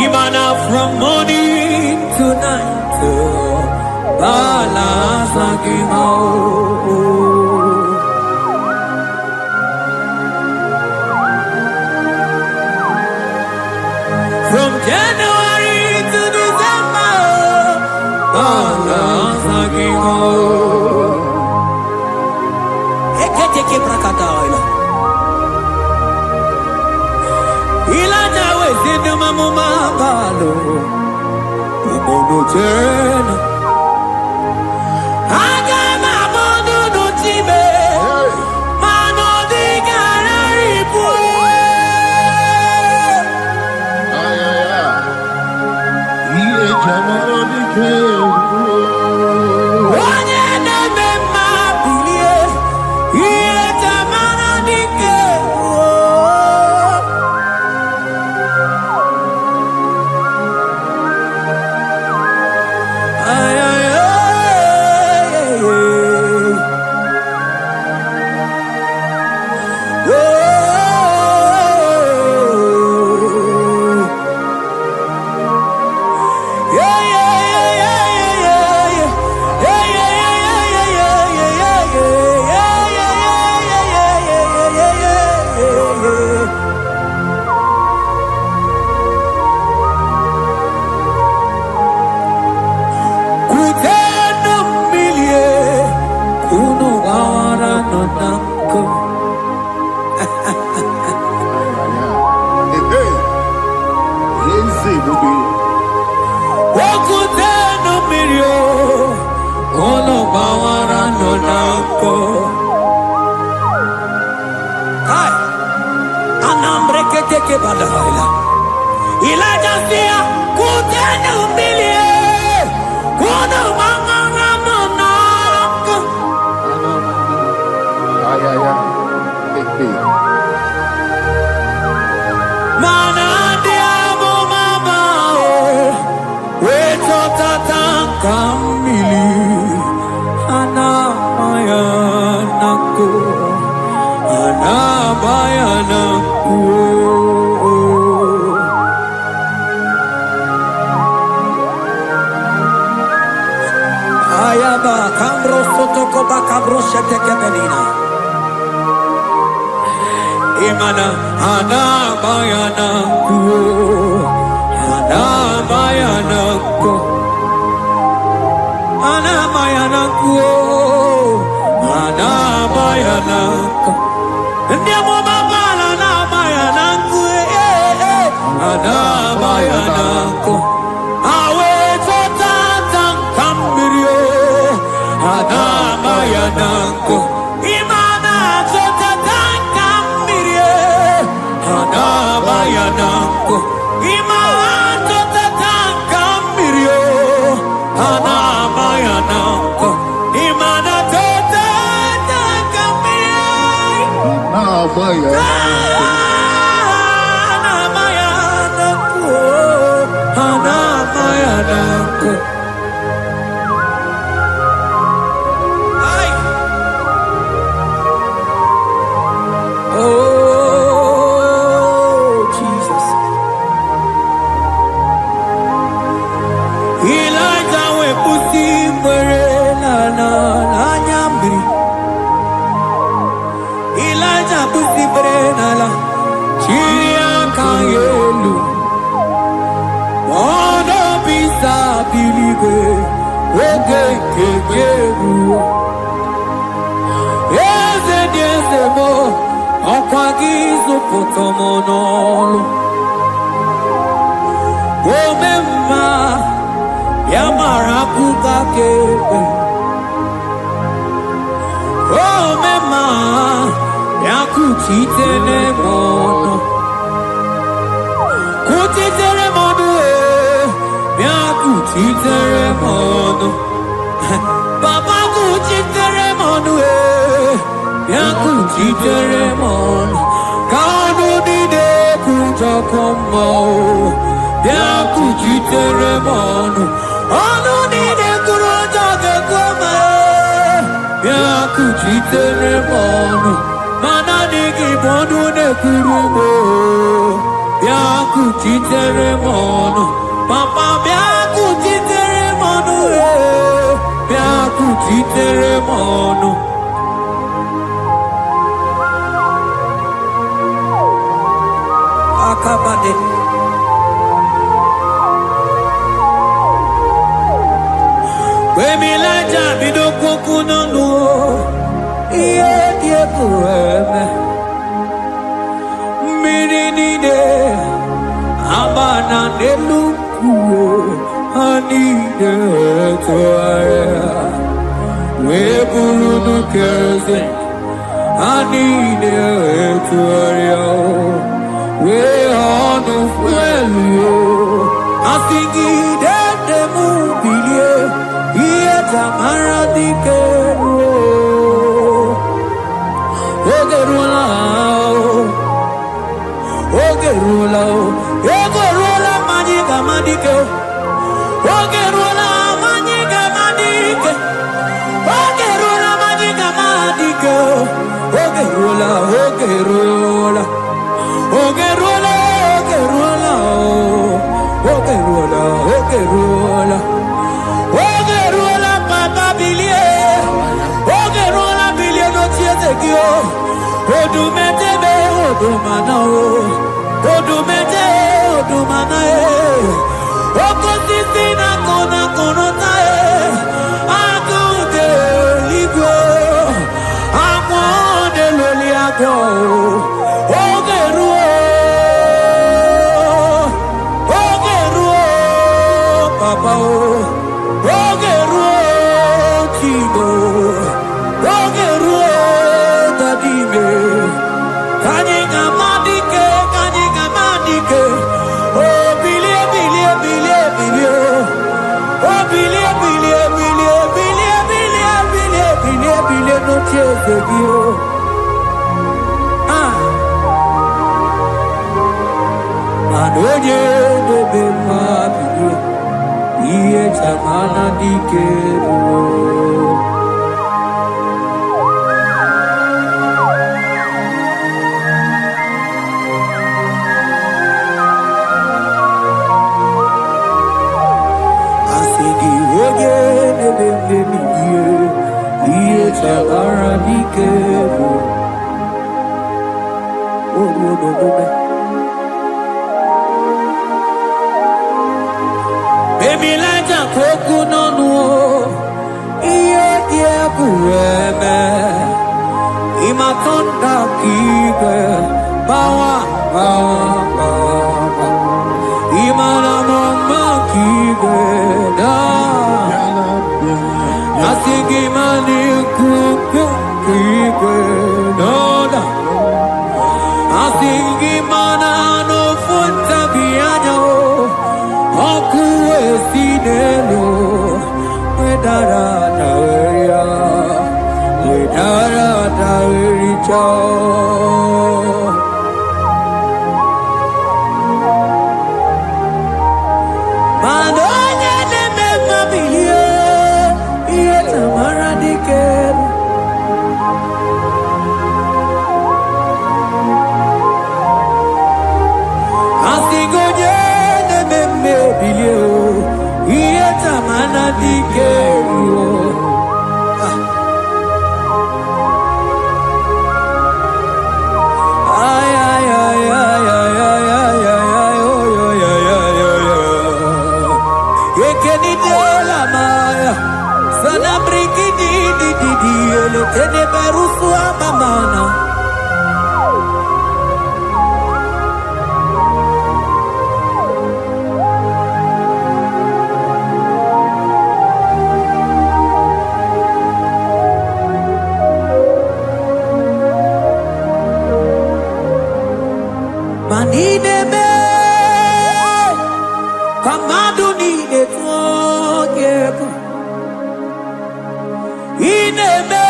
Imana from morning to night, balance like from January to December, balance like ke prakadaila. Ilaja we zinu mamuma balo. Umono tena. Aga mamono no time. Mano di gararipu. Iye jamaro ni ke. Imana anabayana ku, anabayana ku, anabayana ku, anabayana ku. Ndiamo mama anabayana ku, anabayana ku. Awe tata kambirio, anabayana ku. Anabayanako, imanto tatanga mirio. Anabayanako, imanto tatanga mirio. Anabayanako, anabayanako. Ay, oh. Potomonolo Omema Yamarakuka Kebe Omema Yakutitele mono Kutitele mono Yakutitele mono Papa kutitele mono Yakutitele mono Kanu dide kuja komo, yaku jitere mono. Anu dide kuja koma, yaku jitere mono. Mana digi bono ne kurumo, yaku jitere mono. Papa yaku jitere mono, yaku jitere mono. Akabade. Wemilaja bidoko kunono, iye kueme Mirinide Amana nelukuwe Anide tuare Webulu keze Anide tuare We onu fuelu Asingi de mubilie Iye tamara dikero Ogerula Ogerula Majiga madike Ogerula Majiga madike Ogerula Majiga madike Ogerula Ogerula Ogerula Ogerula Ogerula Ogerula Papa Bilie Ogerula Bilie no Tiezekio Odumetebe Odumanao Odumete Odumanae Okosisina Kona Konotae Agude Ligo Amode Loliago Papa, Chigo, Dadime, Kanyika Madike, oh, Billy, no chase you. Anoye de Bemabi. Iye tamana dikero Asigi oye nebebe iye tamana dikero Emilanja koku nonu iye die bueme imatonda kike bawa imana mama kike da asigi mani kuku kike da asigi mana no funta bianyo Okuwe sinelo, wedara taweria, wedara tawericha. Manonye neme mabiye, iye tamara dikeru. Asigonye Bilio, Ieta Manadikerio. Ay, ay, ay, ay, ay, ay, ay, ay, Ekeni de la Maya, Sana Brigidi, ele tene berusu amamana. Manidebe, Kamadu nide twogeko. Inebe,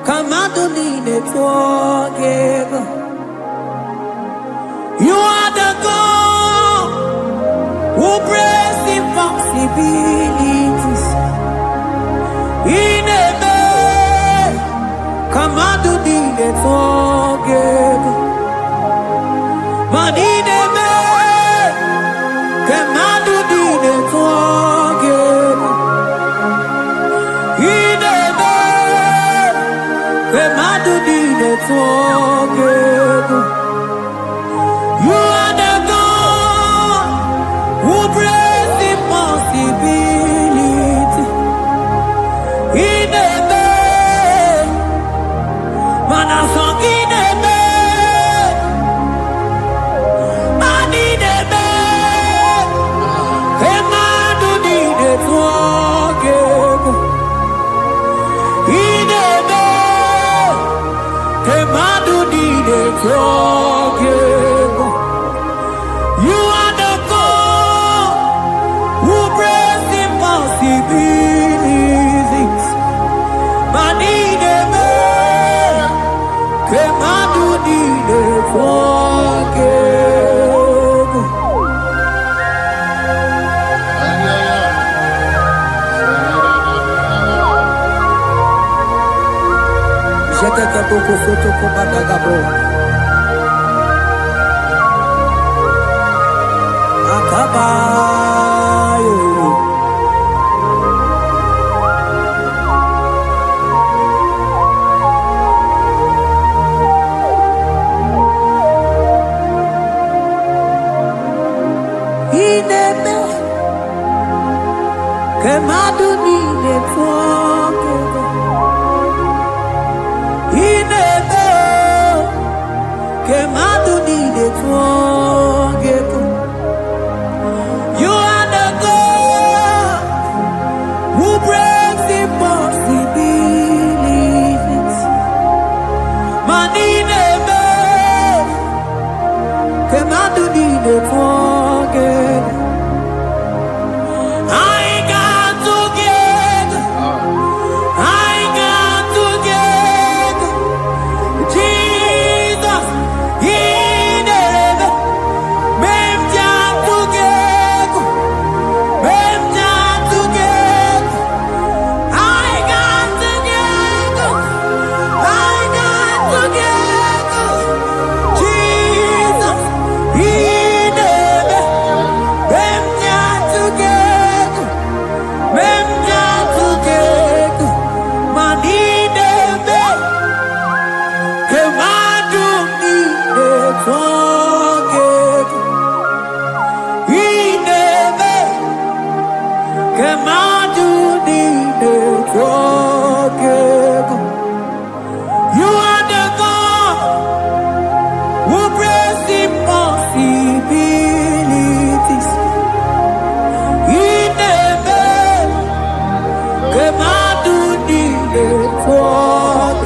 Kamadu nide twogeko. You are the God who breaks impossibilities. Inebe, Kamadu nide twogeko. Manidebe, Kamadu nide twogeko. Inebe, Kamadu nide twogeko. You are the God who breaks impossibility. Inebe, You are the God who brings impossibilities. Manine me, kemadu nine forgive. Jete boko soto ko badagabo. Akabayo. Ineme kemadu nine forgive. Ineme kemadu nine forgive. You are the God who breaks impossibilities. Manine kemadu nine forgive. I got together. I got together. Jesus, He never made together. You are the God who brings impossibilities. He never cannot do the forget.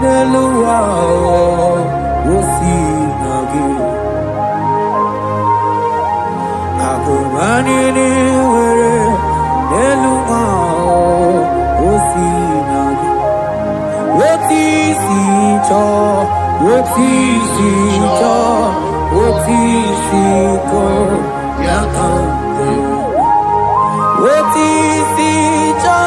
Neluwa, oh, nini were eluma osinagi otisi cho otisi ko yakante otisi cho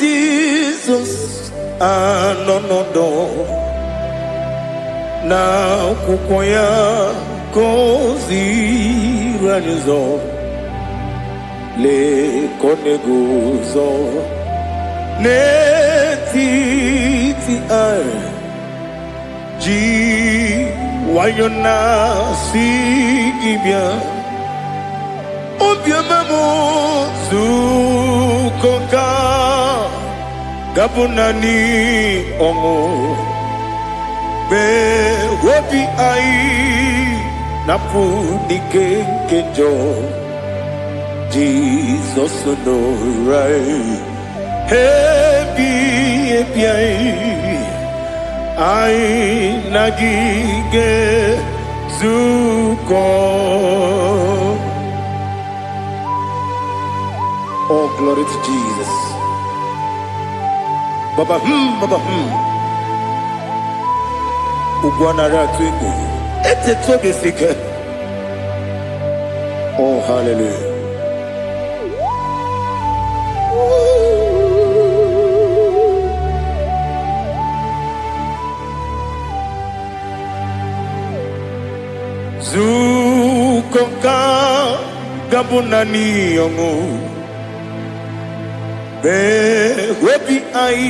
Jesus, anonodo na kukoya kozi ranizo le koneguzo ne titi ai ji wayona sigibia obiamamu zukoka Gabunani ongo be wobi ai napu nike kenjo Jesus no rai hebi ai nagige zuko. Oh, glory to Jesus. Baba Ugwana ratu ete tobe sike. Oh, hallelujah. Zukoka gabunani yongo be webi ai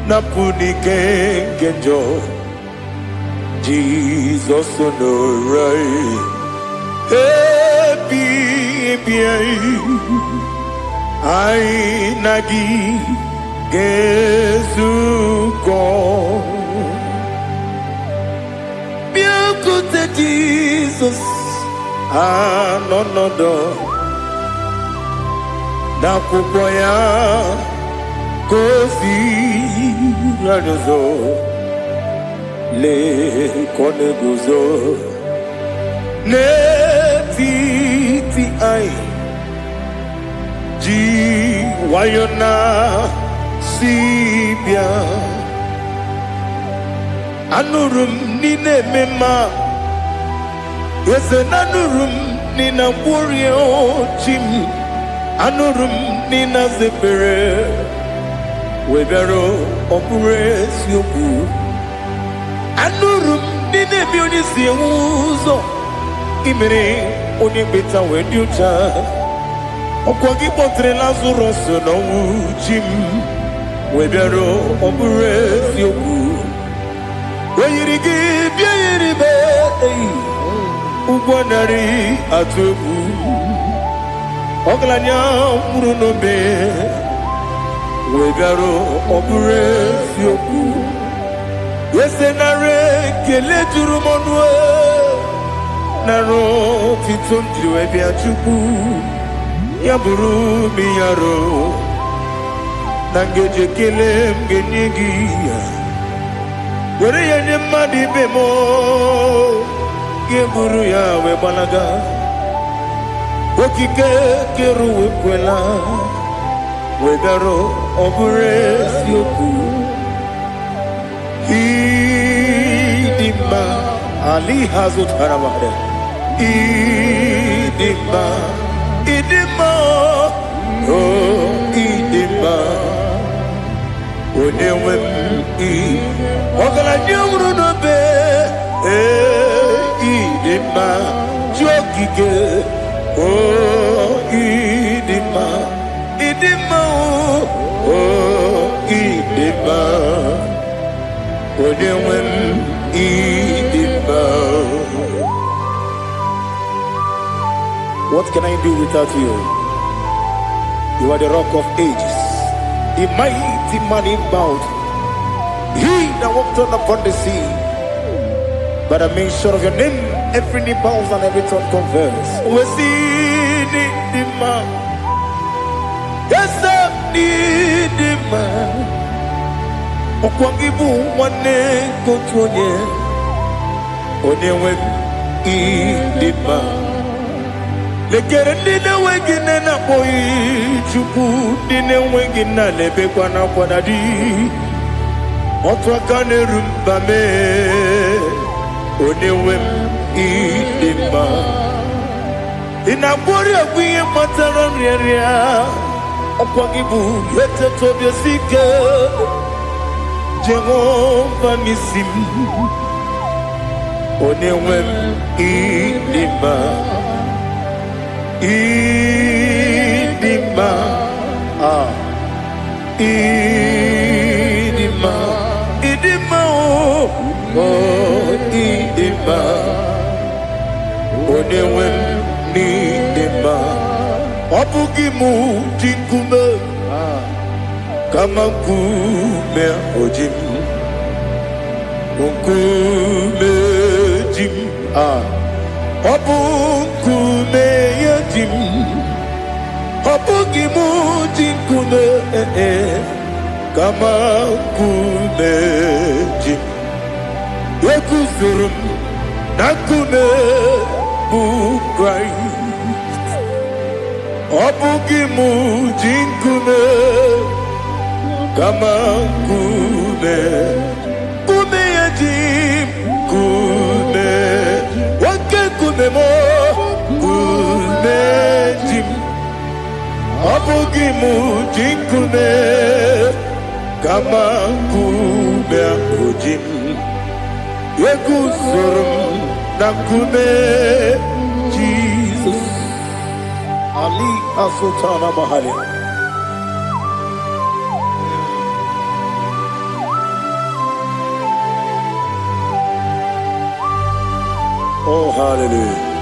napuni kenjo Jesus no rai happy ai nagi gezuko biakute Jesus no na kukoya kofi radozo le koneguzo ne titi ai ji wayona sibia anurum nine mema wese nanurum nina burio chim anurum nina zepere webero opure sioku anurum nine bionisi uzo imere onibeta weducha okwagi potre Lazarus no chim webero opure sioku weyirigi biayiribe ugwanari atubu Oglanya murunobe wegaro obure fioku wesenare kele turumonwe naro titondriwe biachuku yaburu miyaro nangeje kele mgenyigi were yenye madi bemo geburu ya webalaga Okike keru wekwela wegaro obure sioku Idima Ali Hazut Haramada Idima Idima Oh Idima Onewem I Ogala Nyamru no be Idima Jokike Oh Idima Idima Oh Idima Onewem Idima. What can I do without you? You are the rock of ages, the mighty man in battle. He that walked on upon the sea. By the mention of your name, every knee bows and every tongue confess. We see the man. Yes, I need the man. Okwangibu wane kotonye. Onewe idima. Lekere nine wengine na boyi chuku nine wengine lebe kwa na kwadadi. Otwakane rumbame. Onewe idima. Inabori agwiye matara nyeria. Okwangibu yete tobye sike. Jehovah Nisim. Onewem Idima Idima Idima Idima Oh Idima Onewem Idima Obugimu Jinkume Kama kume ojim Kume jim Obu kume yajim Obu gimu jinkume Kama kume jim Yekuzurum Nakume bukrai Obu gimu jinkume Kama kume Kume yajim Kume Wake kume mo Kume jim Abugi mujin kume Kama kume akujim Yekuzurum na kume Jesus Ali Asultana Mahali. Oh, hallelujah.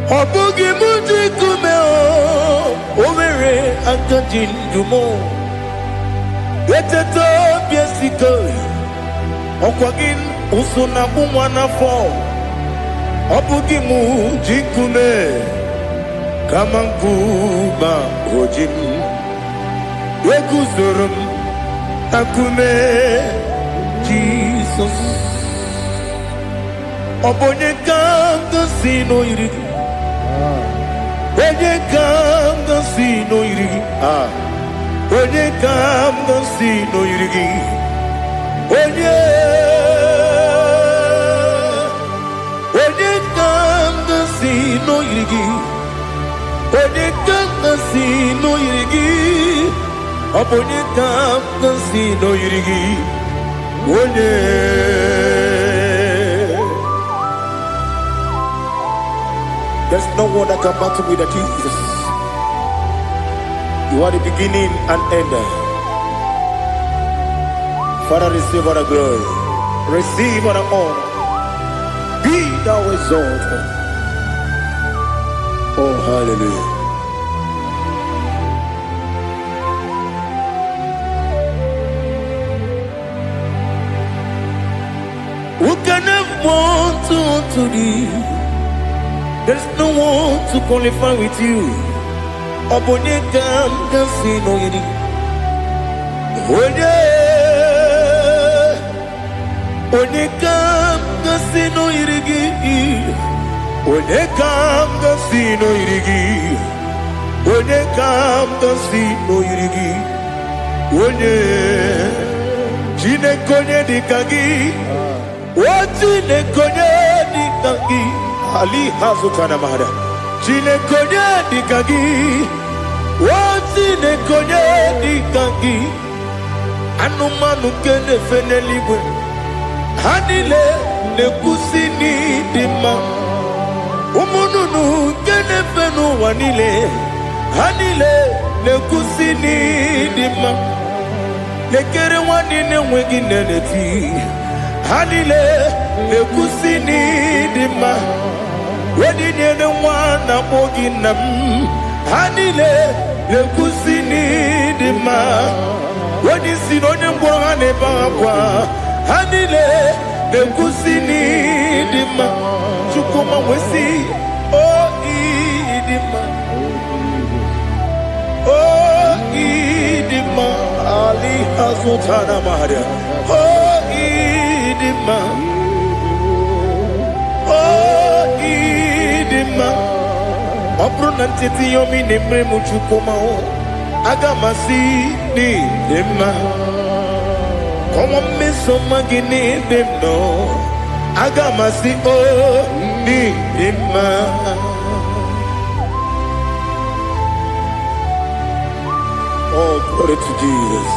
Obugi muji kume o Omere akajin dumo Yeteto biesiko Okwagin usuna kumwana fo Obugi muji kume Kama nkuba ojim Yekuzurum takume Jesus Obonye kanga sino irigi Onye kanga sino irigi Onye kanga sino irigi Onye kanga sino irigi Onye kanga sino irigi Onye kanga sino irigi Onye There's no one that can battle with Jesus. You are the beginning and end. Father, receive all the glory. Receive all the honor. Be thou exalted. Oh, hallelujah. Who can have one to thee? There's no one to qualify with you. Obonye kam kasino yidi. Onye Onekam gasino irigi. Onekam gasino irigi. Onekam gasino irigi. Onye Chinekonye dikagi. Chinekonye dikagi. Ali Hazukana Mahada. Chinekonye dikagi. Chinekonye dikagi. Anumanu kene feneliwe. Hanile nekusini dima. Umununu kene fenu wanile. Hanile nekusini dima. Nekere wanine wengi neneti. Hanile nekusini dima. Wedine ne wana moginam. Hanile nekusini dima. Wadi sinone mbwana bakwa. Hanile nekusini dima. Chukuma wesi oh idima. Oh idima. Ali Hazutana Maria. Oh idima. Oh idima. Opronantiti yomi nemre muchukuma o. Agamasi ni dema. Como me somagini demno. Agamasi o ni dema. Oh, glory to Jesus.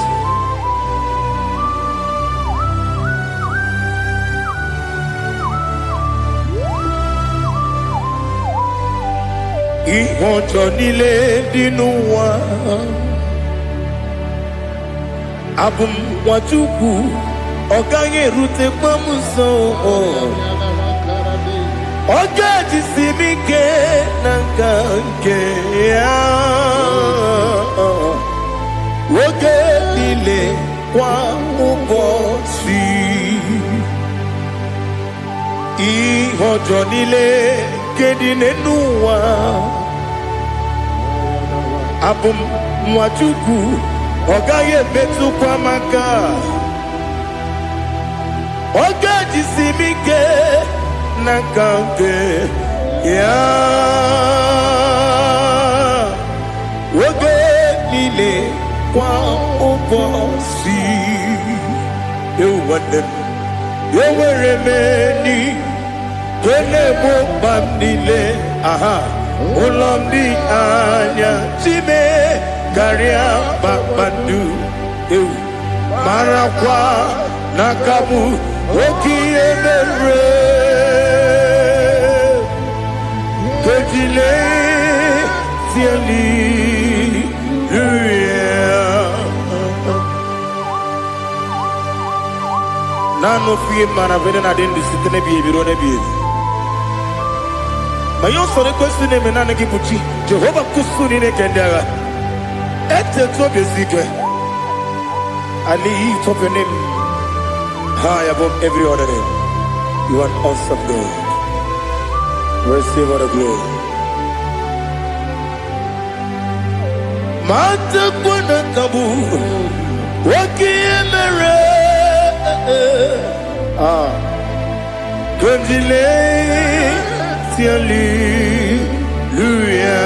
Ihojo nile dinuwa. Abum watuku oganye rute pamuso. Oga jisimike nanganke ya. Woge nile kwa ubosi. Ihojo nile kedine nuwa. Abum watuku Ogaye betu kwa maka. Oga jisimike nakange ya. Oge nile kwa ubosi. Yeweremeni kene mo bandile. Aha. Ulomdi anya chime. Garia Babandu Marakwa Nakamu Oki Emere Kejile Tiali Nano fiye manavene na dendi sitene biye birone biye Mayon sore kusune menane kipuchi Jehova kusuni ne kendera Ete tobe zike. I lift up your name high above every other name. You are awesome God. Receive all the glory. Mata kuna tabu. Waki emere. Kundile tiali. Luya.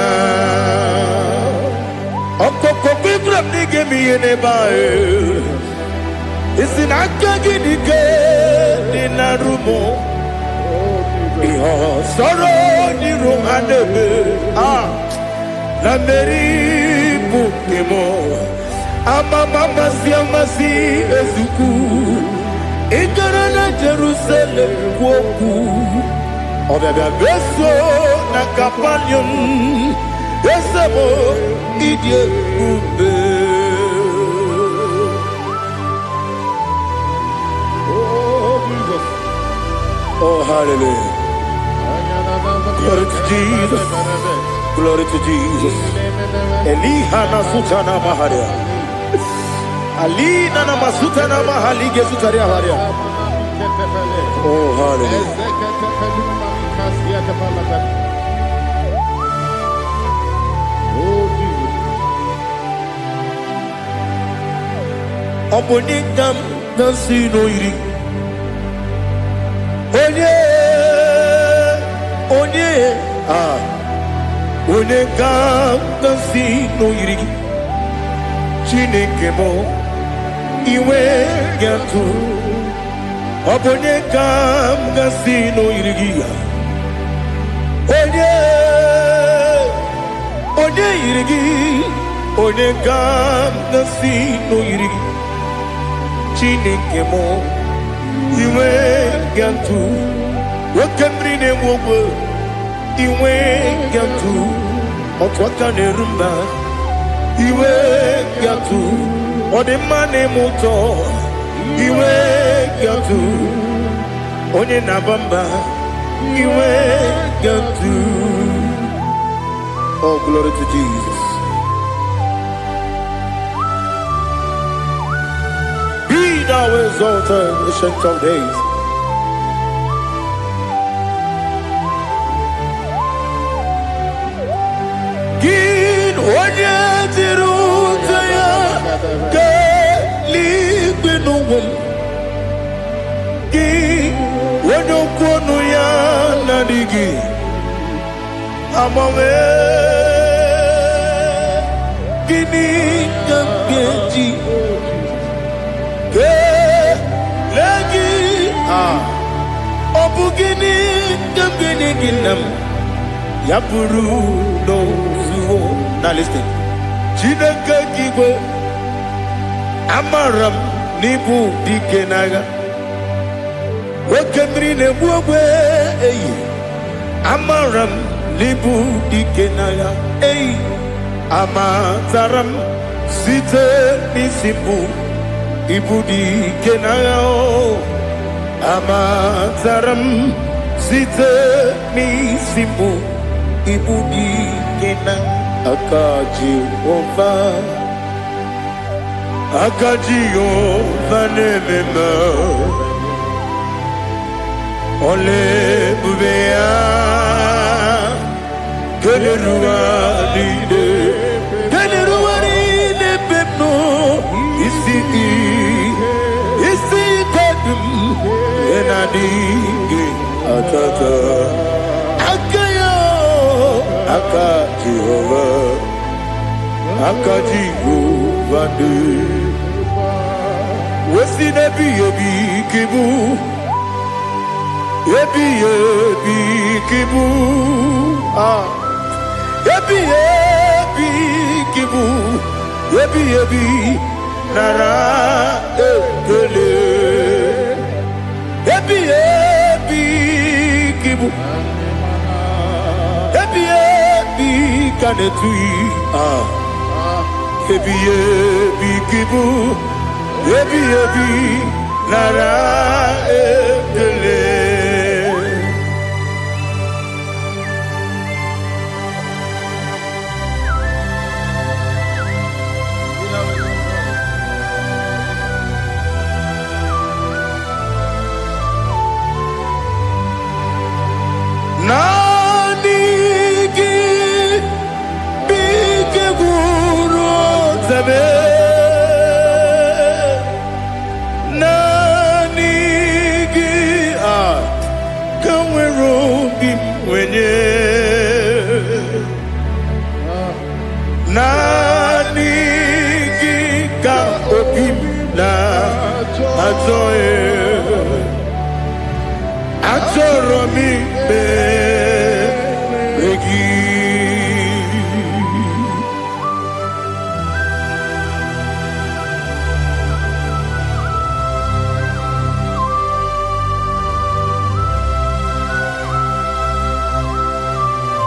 Okokokikram nige miyene bae. Isinaka gidike dinarumo. Iho soro niru hanebe. La meri bukemo. Amama siamasi ezuku. Ikarana Jerusalem woku. Obebe beso na kapanyum. Esamo idie ube. Oh Jesus. Oh hallelujah. Glory to Jesus. Glory to Jesus. Elihana sutana maharia. Alina na masutana mahali gesutaria haria. Oh hallelujah. Obonikam nasino iri. Onye ga-asị n'oyiri gị Chineke m iwe ga-atụ ọ bụ onye ga-asị n'oyiri gị onye yiri gị onye ga-asị n'oyiri gị Chineke m iwe ga-atụ nwoke mmiri na-enwe ogwe iwe ga-atụ otu aka na-eru mba iwe ga-atụ ọ dị mma na-eme ụtọ iwe ga-atụ onye na-aba mba iwe ga-atụ. Oh, glory to Jesus. Be thou exalted, ancient of days. Onye tiri ụzọ ya ka eluigwe n'ụwa gị onye okwu ọnụ ya na-adịghị agbanwe gịnị ka m ga-eji kelee gị ọ bụ gịnị ka m ga-enye gị nna m ya bụrụ n'ozuo. Now listen. Chineke kigwe amaram n'ibu dike n'agha nwoke mmiri na-egbu ogwe eyi amaram n'ibu dike n'agha eyi amataram site n'isi mbụ ibu dike n'agha amataram site n'isi mbụ ibu dike n'agha aka Jehova na-ememe ole ebube ya keleruwa niile bepno isi kodum enadịghị atata aka Jehova dị wesi n'ebi ebi kibu ebi kibu ebi nara ekele ebi kibu kanetui ebi kibu ebi nara ekele.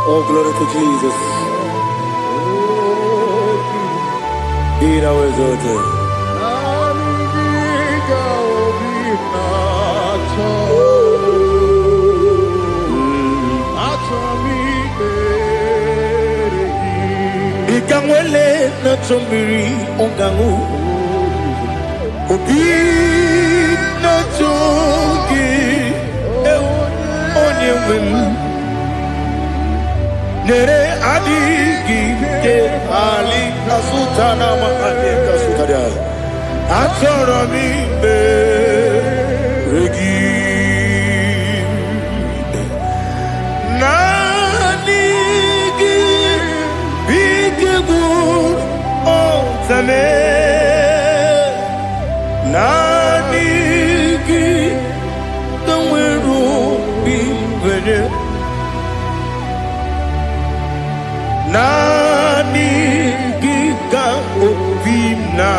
Oh, glory to Jesus. Be thou exalted. Ikamwele na chombiri ongangu obi na chogi onye wem nere adigi ke ali asutana mahane kasutaria atoro mi be regi good, oh, tame. Naniki, the wiru be ready. Naniki ka opina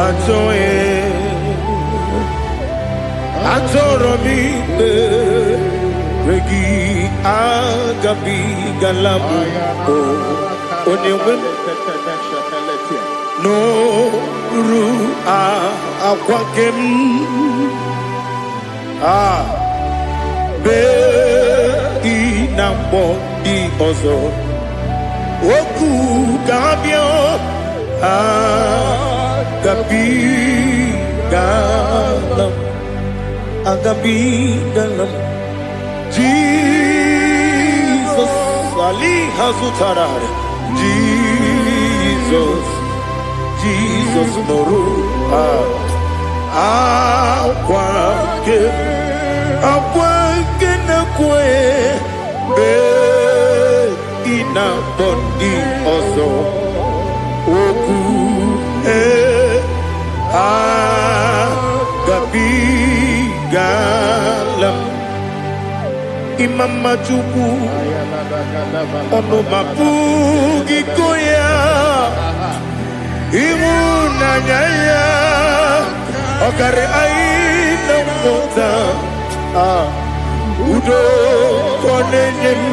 atoe. Atoromi regi agabi galabu onewem no ru akwakem be inambo di ozo oku gabio agabi galam agabi dalam Jesus Ali Hazutarare Jesus Noru Akwake na kwe be ina bondi ozo oku agabi galam Imam Majubu ono mapugi koya imuna nyaya okare aina mota udo konenyem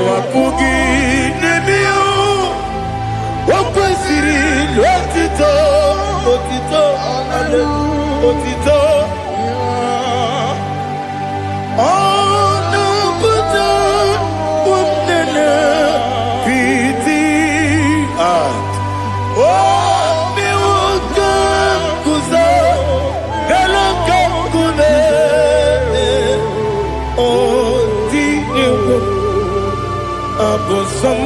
mapugi nemio wakwesiri lotito otito oh no buta umnena piti oh me woka kuza galaka kune oh di ewo abosam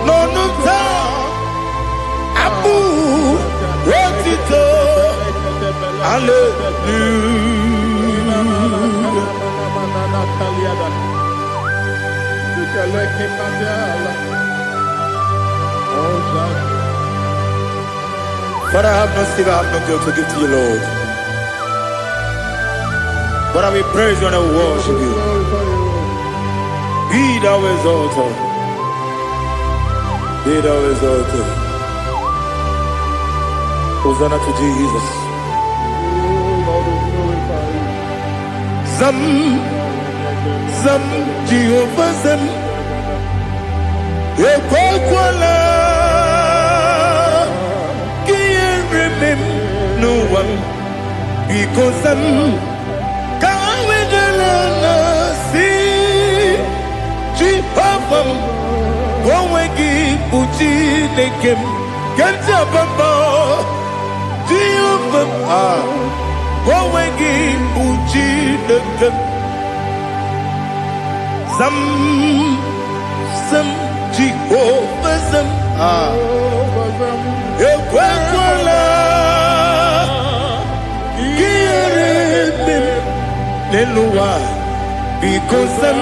no ta abu wotito hallelujah. But I have no still, I have no guilt to give to you, Lord. But I will praise you and I will worship you. Be thou exalted. Be thou exalted. Hosanna to Jesus. Zam Jehovah Zam Ekwakwala Can't remember no one because Zam Kawedalana see Jehovah Gowegi Uchi Nekem Ganja Bamba Jehovah Gowegi Uchi Nekem Zam Jehovah Zam Ekwakwala Kieremem Neluwa because Zam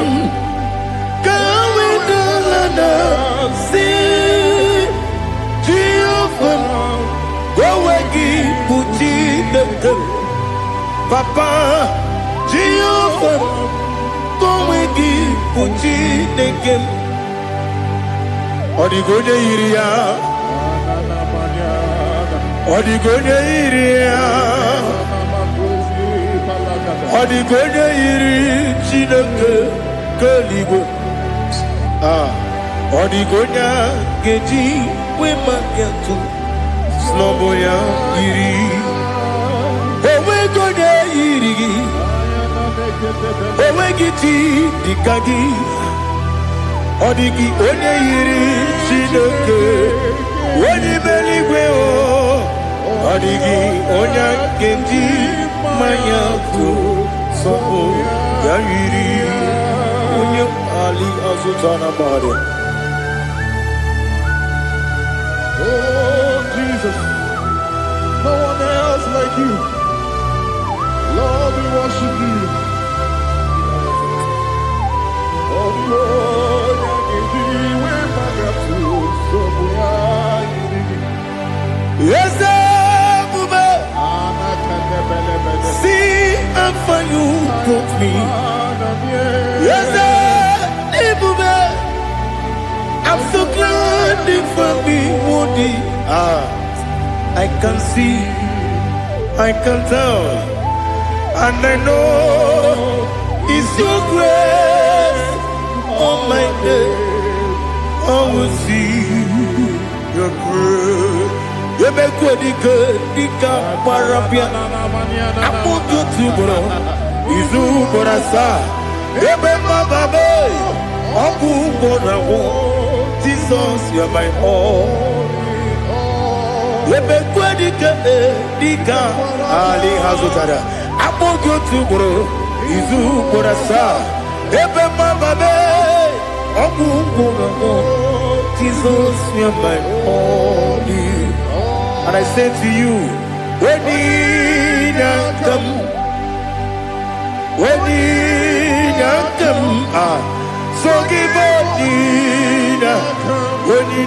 Kawedalana see Jehovah Gowegi Uchi Nekem Papa Jehovah Gowegi Uchi Nekem Odigonya Iria Odigonya Iri Chineke Kaligo Odigonya Geji Wemaketu Sloboya Iri Owegonya Iri Owegiti Dikagi Odigi onye yiri Chineke onye meligwe o Odigi onye kenji manya to sopo ya yiri onye Ali Azutana Bade. Oh Jesus, no one else like you. Lord, we worship you. Oh Lord, I give you my far you brought me. Yes, I'm so glad for me, Woody. I can see, I can tell, and I know it's your grace. On my day, I will see your grace. You make good, Dika Parapia. I'm going to bro. Izu Borasa. You make my baby. Abu Bonawo. Jesus, you're my all. You make good, Dika Ali Hazutara. I'm going to bro. Izu Borasa. You make my baby. Abu Bonawo. Jesus, you're my all. And I say to you, when you come, so give up, when you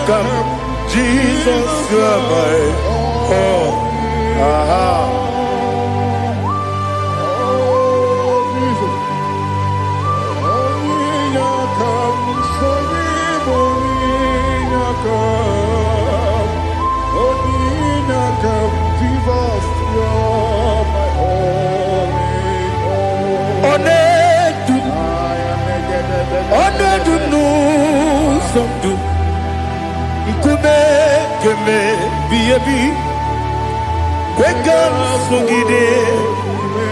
come, Jesus, you are my all.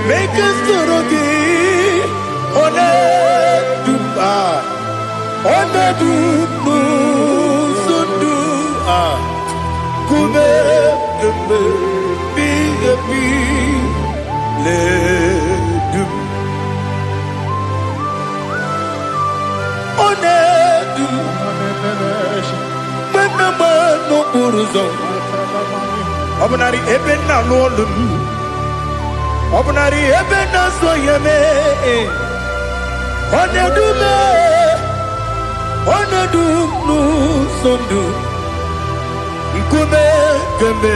Make us Obnari ebena lolum Obnari ebena soyeme Onedu nu sondu Nkume keme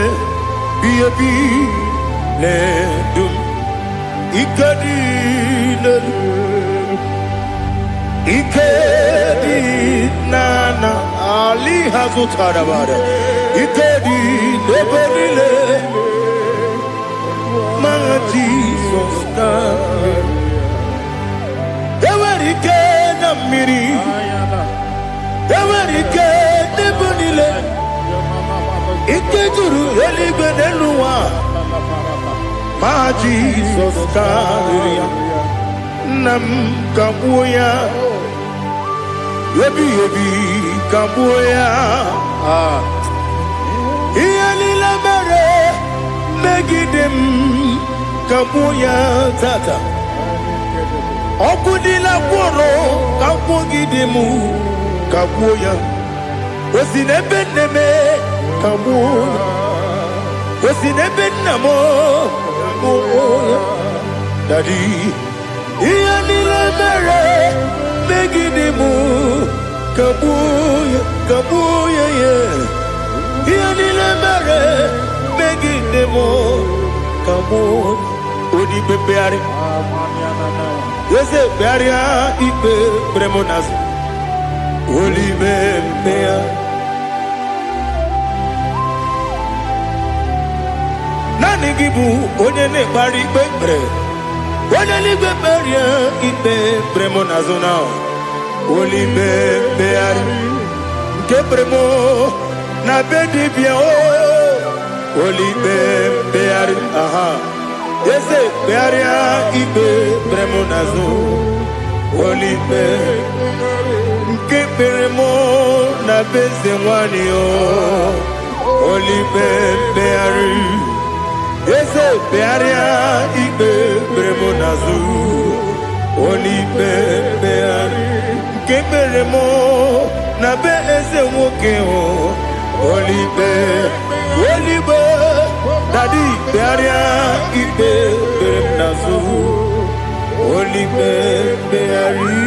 Biebi ledum Ikedi nana Ali Hazutarabada Ikedi nebenile Manga Jesus kame Ewerike na miri Ewerike nebenile Ikejuru eligwe neluwa Ma Jesus kame Nam kabuya Yebi kabuya Iyalila mere Megidem kabuya tata Okudila kworo Kabugidemu kabuya Wesinebeneme kabuya Wesinebenamo kabuya Daddy Iyalila mere Megidemu kabuya yeah Iyalila mere Megidemu kabuya Odi bebeari Yese bearia ipe premonas Oli bebea Nani gibu onye ne bari bebre Onye li beberia ipe premonazona Oli bebeari Nke premo na bedi bia Oli bebeari aha Yese bearia ibe bremonazo Olipe Nke beremo na beze wani o Olipe beari Yese bearia ibe bremonazo Olipe beari Nke beremo na beze woke o Olipe Daddy, bearia ibe bernazu, oli beari.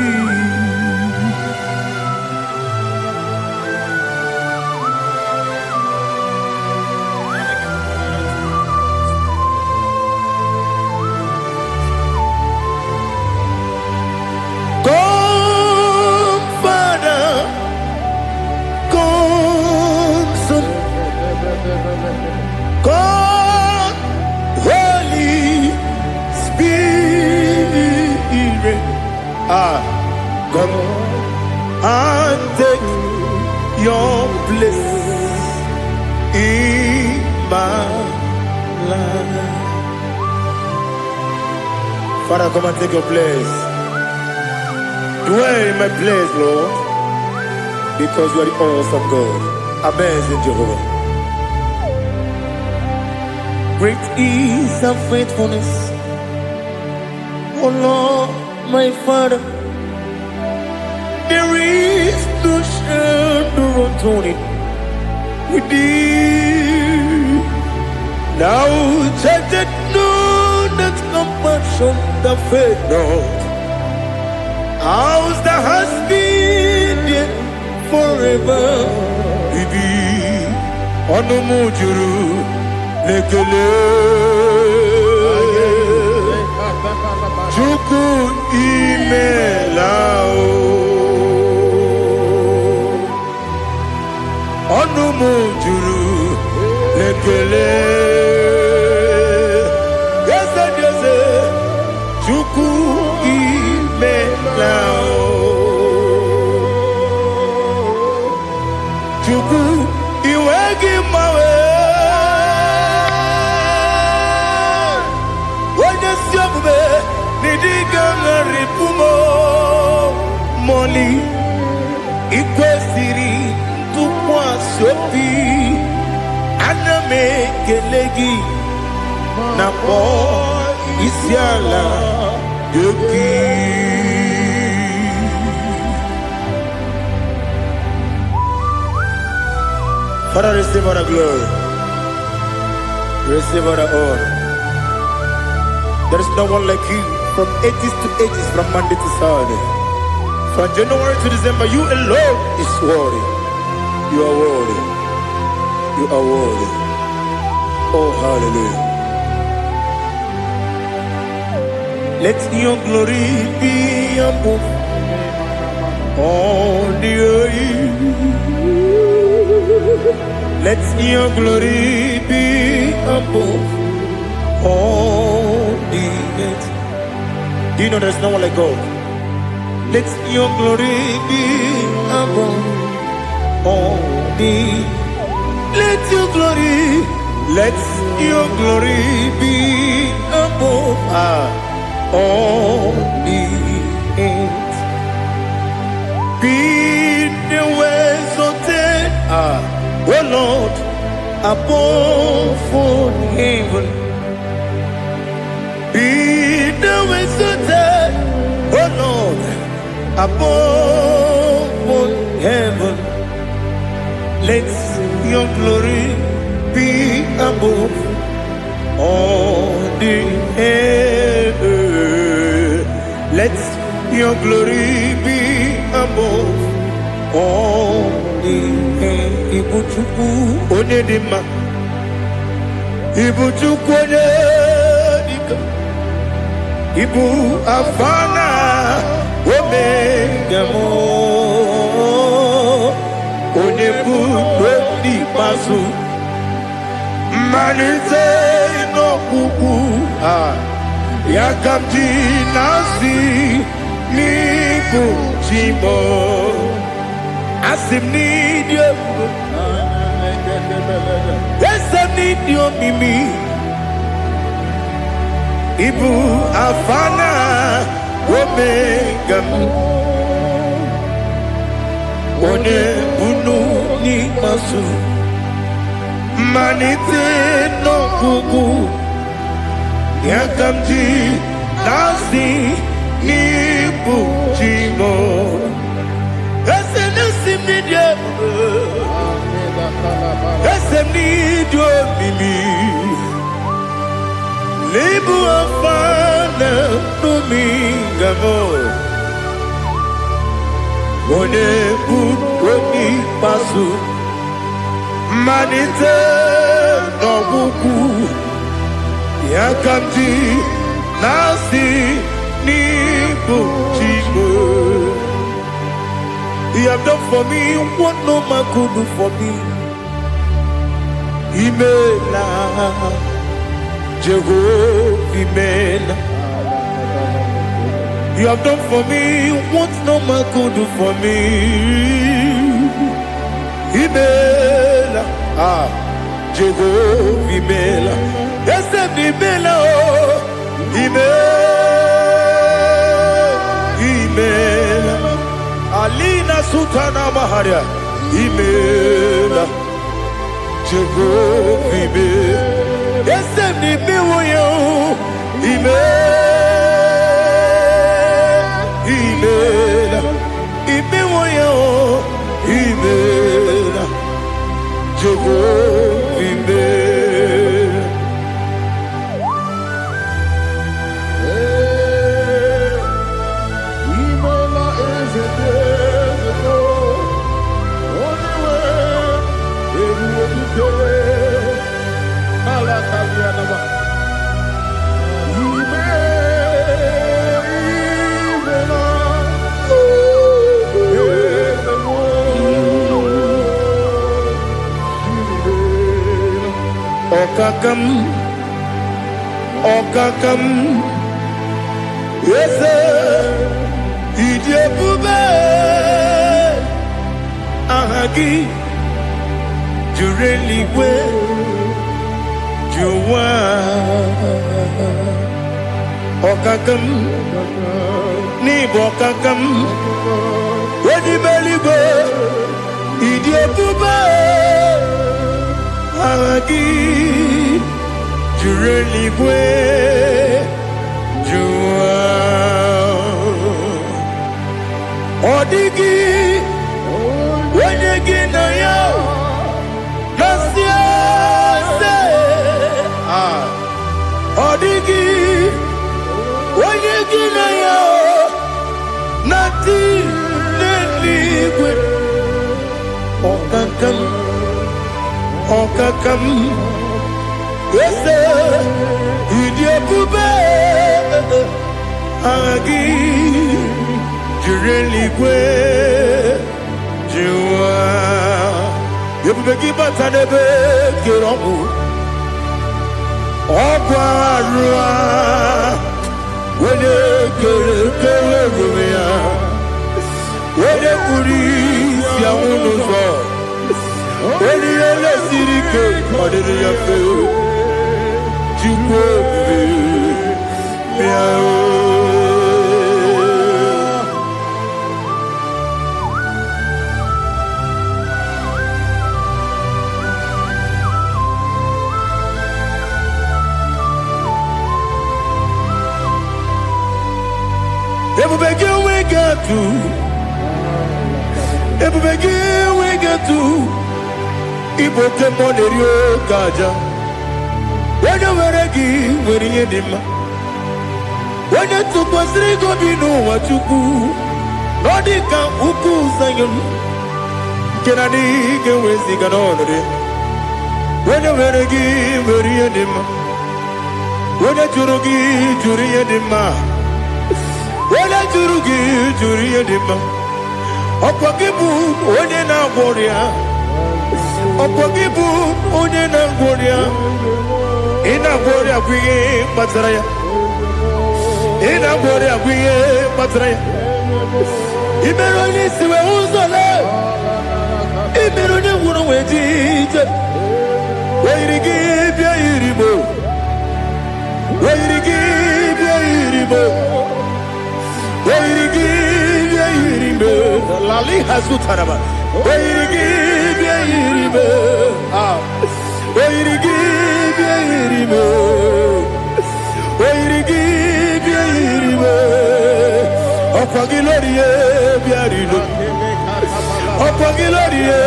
come and take your place in my life. Father, come and take your place. Dwell in my place, Lord, because you are the awesome God. Amazing Jehovah. Great is thy faithfulness, oh Lord, my Father. There is no shadow of turning with thee. Now check that know that compassion that faith not. Ours that has been there forever. Bibi Onomujuru Lekele Chuku Imelao Onomujuru Lekele Yes, Chuku Imelao Chuku Iwegi Mawe Wanyasiabe Nidiga Ripumo Moli Ikwesiri Tukwa Sopi Aname Kelegi Napo Isiala Yoki. Father, receive all the glory. Receive all the honor. There is no one like you from ages to ages, from Monday to Saturday. From January to December, you alone is worthy. You are worthy. You are worthy. Oh, hallelujah. Let your glory be above all the earth. Let your glory be above all the earth. Do you know there's no one like God? Let your glory be above all the earth. Let your glory be above all the earth. Be the ways of oh Lord, above all heaven. Be the ways of oh Lord, above all heaven. Let your glory be above all the earth. Let your glory be above all the earth. Ibuchuku Onedima Ibuchuku Onedika Ibu Afana Omega Mo Onebu Dodi Pasu Manite no Kuku Yakamji Nasi Niku Chimo Asim need you. Yes, I need you, Mimi. Ibu Afana Omega One Bunu Ni Masu Manite no Kuku Yakamji Nasi Niku Chimo Esem need you, Mimi. Libu Afana Numingamo. One Buni Pasu Manite no Buku Yakamji Nasi Nibu Chibu. You have done for me what no man could do for me. Imela Jehovah Imela You have done for me what no man could do for me. Imela, Jehovah Imela, yes, Imela, Imela, Alina Sutana Maharia, Imela, Jehovah Imela, yes, Imela, Imela, Imela, Jehovah Imela. Imela is a only way, Alakalianaba. Okakam, yes, Idiabube, Ahagi, Jureliwe, Juwa, Okakam, Nibokakam, Wedibelibe, Idiabube, Ahagi. Jureligwe, Jua, Odigi, Wenegi na yo, Nasia se, Odigi, Wenegi na yo, Nati neligwe, Okakam, Okakam. Yes, Idiabube, Agi, Jureligwe, Jua, Yabubeki Batanebe, Kiromu, Ogwarua, Wede Kerumia, Wede Kuris, Yamunuzo, Wede Yele Sirike, Madede Yafe. Everybody we get to Ibote Monerio Kaja. When you were a gift, when you did, when you took was Rigo, you know what you do. Nodika Uku Sayan Kenadi Gaways the Ganori. When you were a gift, when you did, when you Jurugi, Juria Dima, when you Jurugi, Juria Dima, Opakibu, Odena Warrior, Opakibu, Odena Warrior. Ina gloria kuye matraya. Ina gloria kuye matraya. Imeroni siwe uzole. Imeroni wunu wejije. Wairigi bia iribo. Wairigi bia iribo. Wairigi bia iribo. Lali hazutaraba. Wairigi bia iribo. Wairigi bia iribo. Wairigi bia iribo. Opagilorie bia iribo. Opagilorie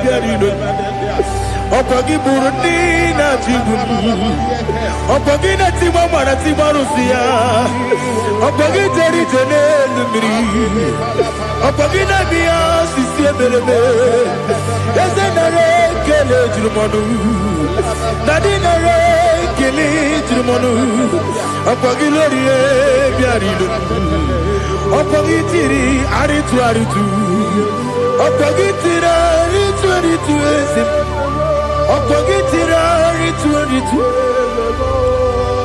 bia iribo. Opagi Burundi na Jibun. Opagi na Timama na Timarusia. Opagi Jerry Janel Miri. Opagi na Mia Sisi Belebe. Yazenare Kele Jumanu. Nadinare Kele Jumanu. Opagi Lorie Biarido. Opagi Tiri Aritu Aritu. Opagi Tira Aritu Aritu Esim. Opagitira ritu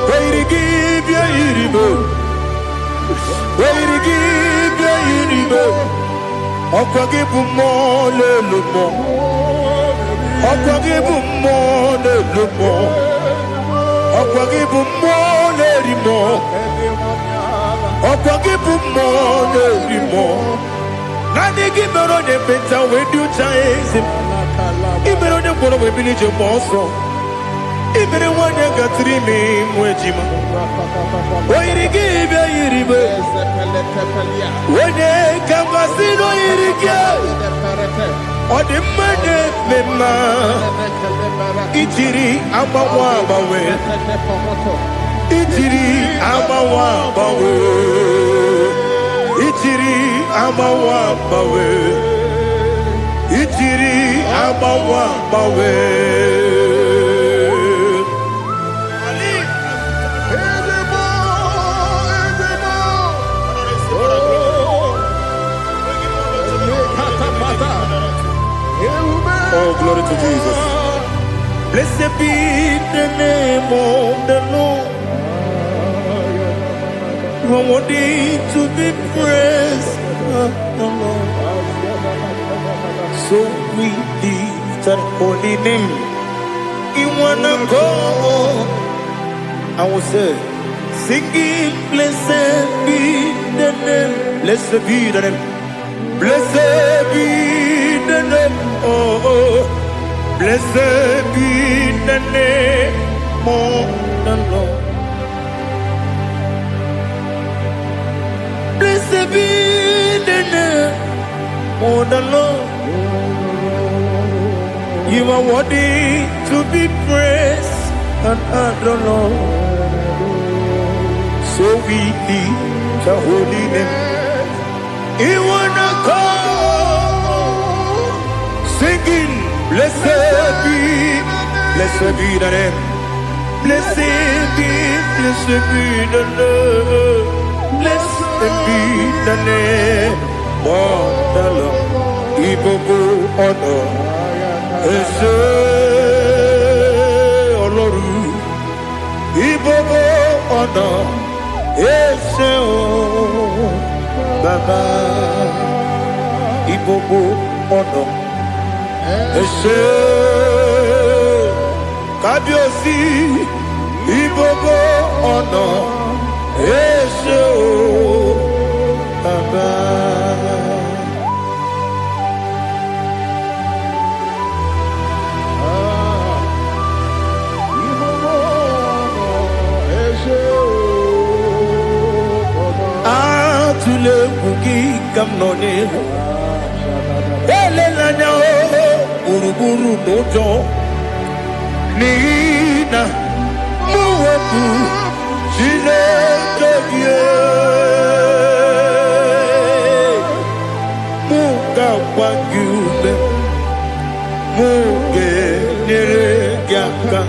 Wairigi bia iribo. Nani gimero ne penta we do chase. Ibero ne kono we village monso. Ibero wanya gatri me mwejima. Oirigi be iribe. Wene kambasino irige. Ode mane mema. Ichiri amawa bawe. Ichiri amawa bawe. Ichiri amawa bawe. Ichiri amawa bawe. Oh, glory to Jesus. Blessed be the name of the Lord. You are worthy to be praised, the Lord. So we lift that holy name. You wanna go? I will say, singing, blessed be the name. Blessed be the name. Blessed be the name. Oh, blessed be the name of the Lord. Blessed be the name of the Lord. You are worthy to be praised and adored, Lord. So we lift the holy name. You wanna call, singing, blessed be the name. Blessed be the Lord. Blessed be the name of the Lord. Ibobo honor, ese oloru. Ibobo honor, ese o Baba. Ibobo honor, ese Kabiosi. Ibobo honor, ese o Baba. Atule bugi kamnone elelanya uruburu nojo nina muwebu Chineke muga wangule muge neregiaka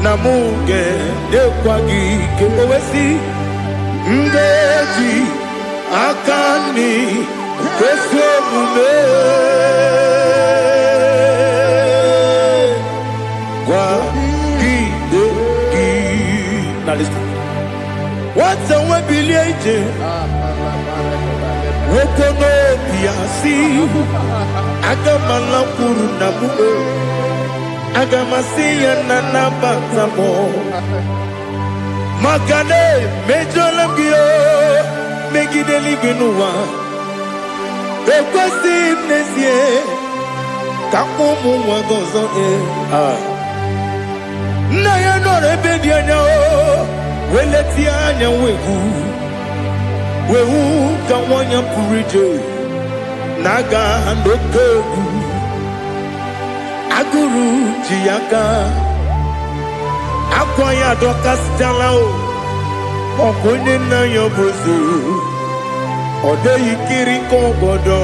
na muge dekwagike owesi Ndeji akani kesomume kwa gideki. Now listen. What's a webileje? Wokono piasi agamala kuru na buo agamasiya na nabatamo. Makane mejolambio megideli benua ekwesi mnesie kakumu wagozo na ya nore bedi anya weleti anya wehu kawanya purije naga ndokeru aguru jiyaka Akwaya dokas jalao Okone na yobozu Ode ikiri kogodo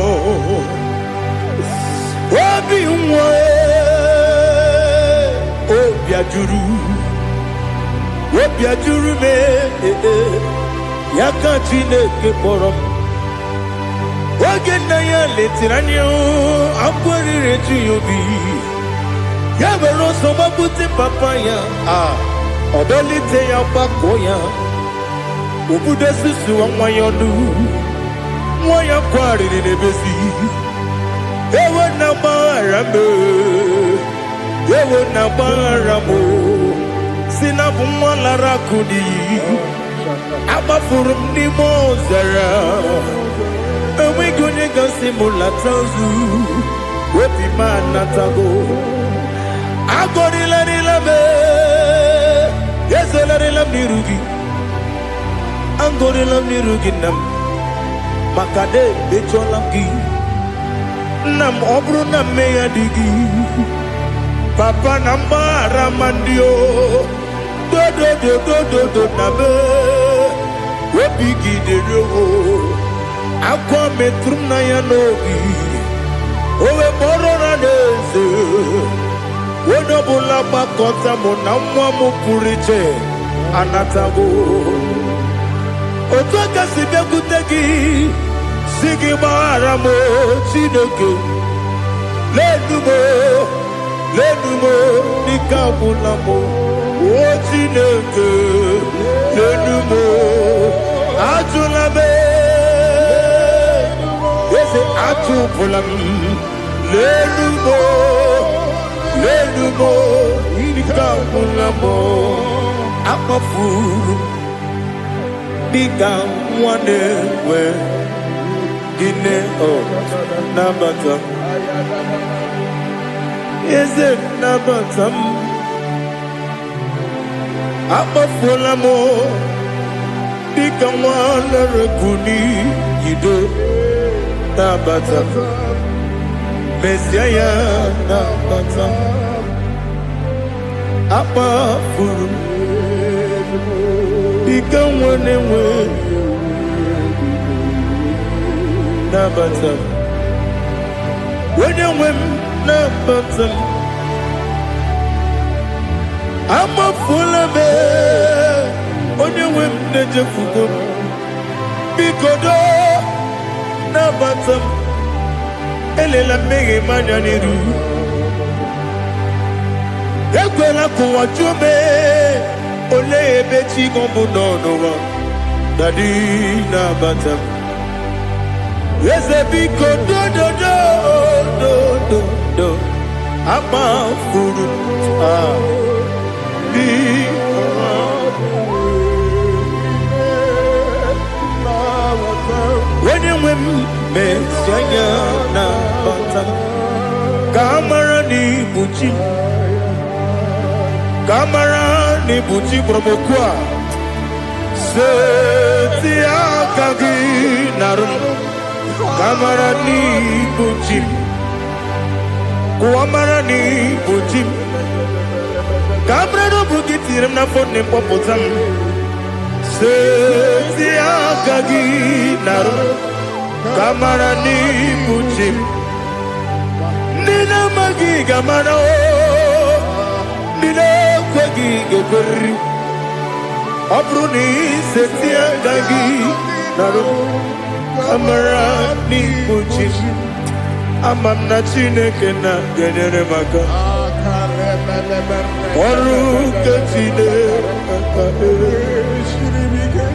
Obi mwe Obi ajuru me Yaka Chineke porom Oge na ya letiranyo Akwari retu yobi Yabero somabuti papaya Odolite ya bakoya Ubudesisu wa mwayonu Mwaya kwari ni nebesi Ewe na maramo Ewe na maramo Sinabu mwalara kudi Abafurum ni mozara Ewe gunye gasi mulatanzu Wepi manatago Agori la nilabe Yese la nilam nirugi Angori lam nirugi nam Makade becholam gi Nam obru nam meya digi Papa nambara mandio Do nabe Webigi de rogo Akwa metrum na yanogi Owe borona neze Wonobula bakota monamwa mupuriche Anatago Otoka sibekutegi Sigi maramo Chineke Lenumo Nikabulamo O Chineke Lenumo Atulame Ese atupulam Lenumo Nikabulamo Amafuru Biga one we Gine o Nabata Is it Nabatam Amafulamo Biga one Rekuni Yido Nabata Messiah Nabata Amafuru Biga one we Nabatam When you win Nabatam I'm a full of it When you win Najafugo Bikodo Nabatam Elela mege mananiru Ekwela kuwa chume Ole ebechi gombu nonowa Dadi Nabatam Yes, a big do. I'm a fool. When you win, Messiah, Camarani Buchi, Camarani Buchi Promokwa, Setia Kagi Narum. Kamarani Bujim Kuamarani Bujim Kamarano Bukitiram na phone Popotam Setia Gagi Naru Kamarani Bujim Nina Magi Gamano Nina Kwagi Gokuri Abruni Setia Gagi Naru Kamarani Bujim Amam na Chineke na genere maka Oru ketine Shiribike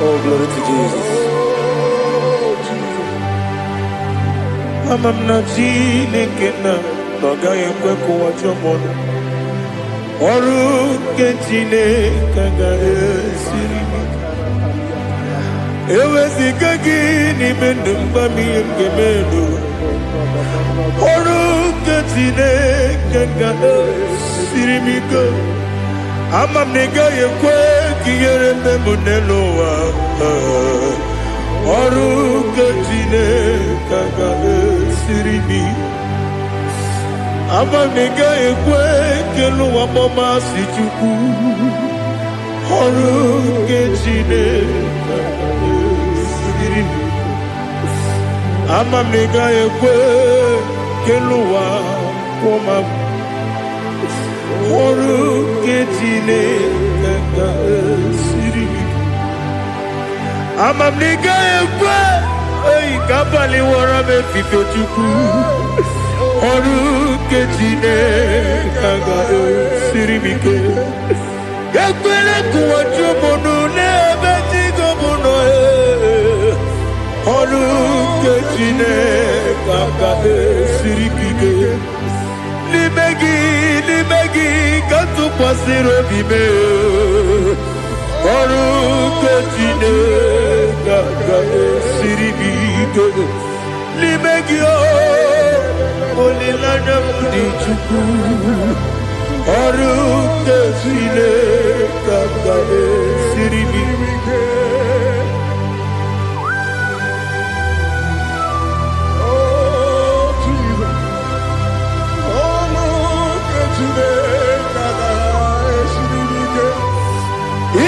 Oh, glory to Jesus. Amam na Chineke na Nogaya kweko wachomono Oru ketine kagare sirimi Ewe zikagi ni mendumba miyemgemenu Oru ketine kagare sirimi Amam negaye kwe kiyere memuneloa Oru ketine kagare sirimi Amam negaye kwe kelu wamoma sichuku Oru ketine kagare sirimi Amam negaye kwe kelu wamoma ọrụ nke Chineke ga-esiri gị. Amamnika ekwe oyi ka abalị wara m efife Chukwu. Ọrụ nke Chineke ga-esiri m ike. Ekwere kụwa chụmụnụ n'ebe Chigo bụ nọ. Ọrụ nke Chineke ga-esiri gị ike. N'ime gị ka tụkwasịrị obi m. Ọrụ nke Chineke ga-esiri gị ike. N'ime gị olileanya m dị Chukwu. Ọrụ nke Chineke ga-esiri gị ike.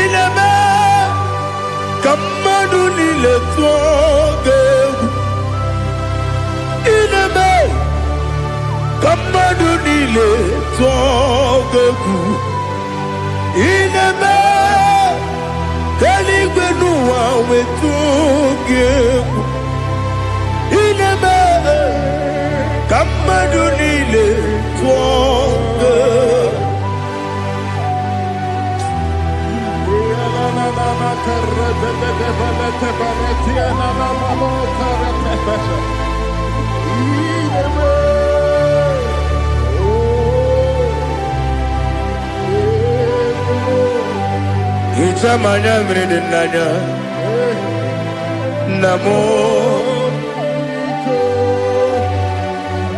Ineme ka mmadụ niile tụọ gị egwu. Ineme ka mmadụ niile tụọ gị egwu. Ineme ka eluigwe n'ụwa wee tụọ gị egwu. Ineme ka mmadụ niile tụọ gị egwu. Hicham anya mmiri dị n'anya nna m.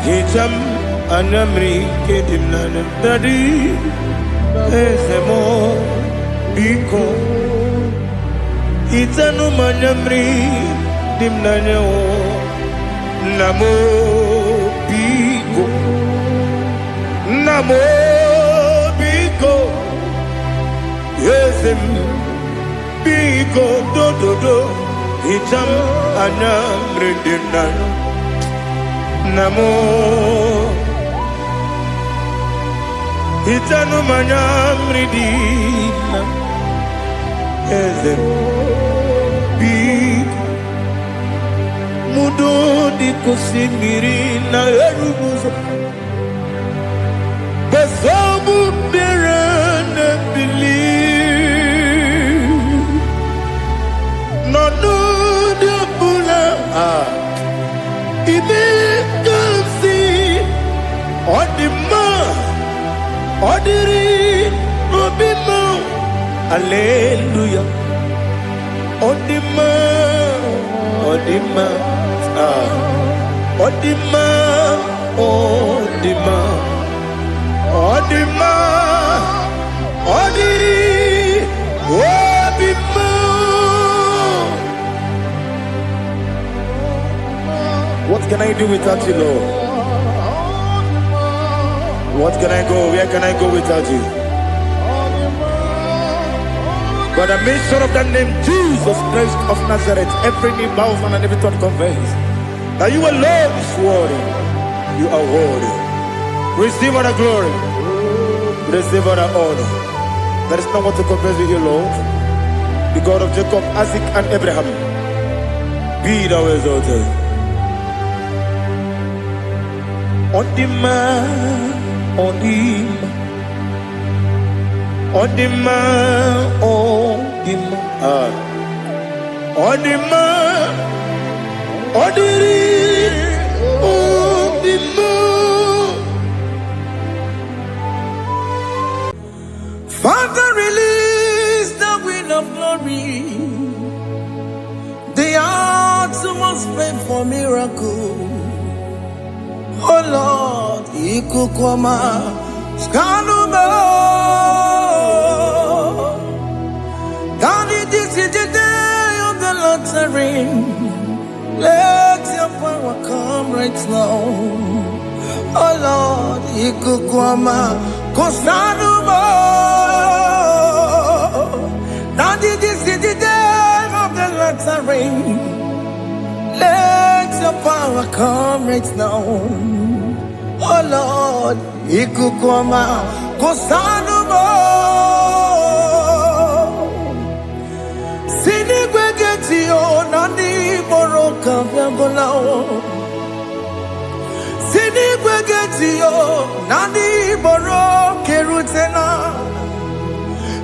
Hicham anya mmiri nke dị n'anya Daddy eze m biko. Hichanu anya mmiri dị n'anya nna m biko. Nna m biko. Eze m biko dododo. Hicham anya mmiri dị n'anya nna m. Hichanu anya mmiri dị n'anya eze m biko. Mudo di kosimiri na erubuzo. Besobu birene bili. No de bula. Ibe kamsi. Odima. Odiri. Obima. Hallelujah. Odima. Odima. Odima. Odima. Odima. Odiri. Odima. What can I do without you, Lord? What can I go? Where can I go without you? By the mention of that name, Jesus Christ of Nazareth, every knee bows and every tongue confesses that you alone is worthy. You are worthy. Receive all the glory. Receive all the honor. There is no one to compare with you, Lord. The God of Jacob, Isaac, and Abraham. Be thou exalted. On the man, on him. On the man, on the man, on the man, on the man. Father, release the wind of glory. The hearts must pray for miracle. Oh Lord, Ikukoma, Skanuma. Daddy, this is the day of the Lord's ring. Let your power come right now. Oh Lord, Ikukoma, Kosanuma. Daddy, this is the day of the Lord's ring. Let your power come right now. Oh Lord, Ikukoma, Kosanumo Sini Gwegeti Nani Moroka Vyangolao Sini Gwegeti Nani Moroke Rutena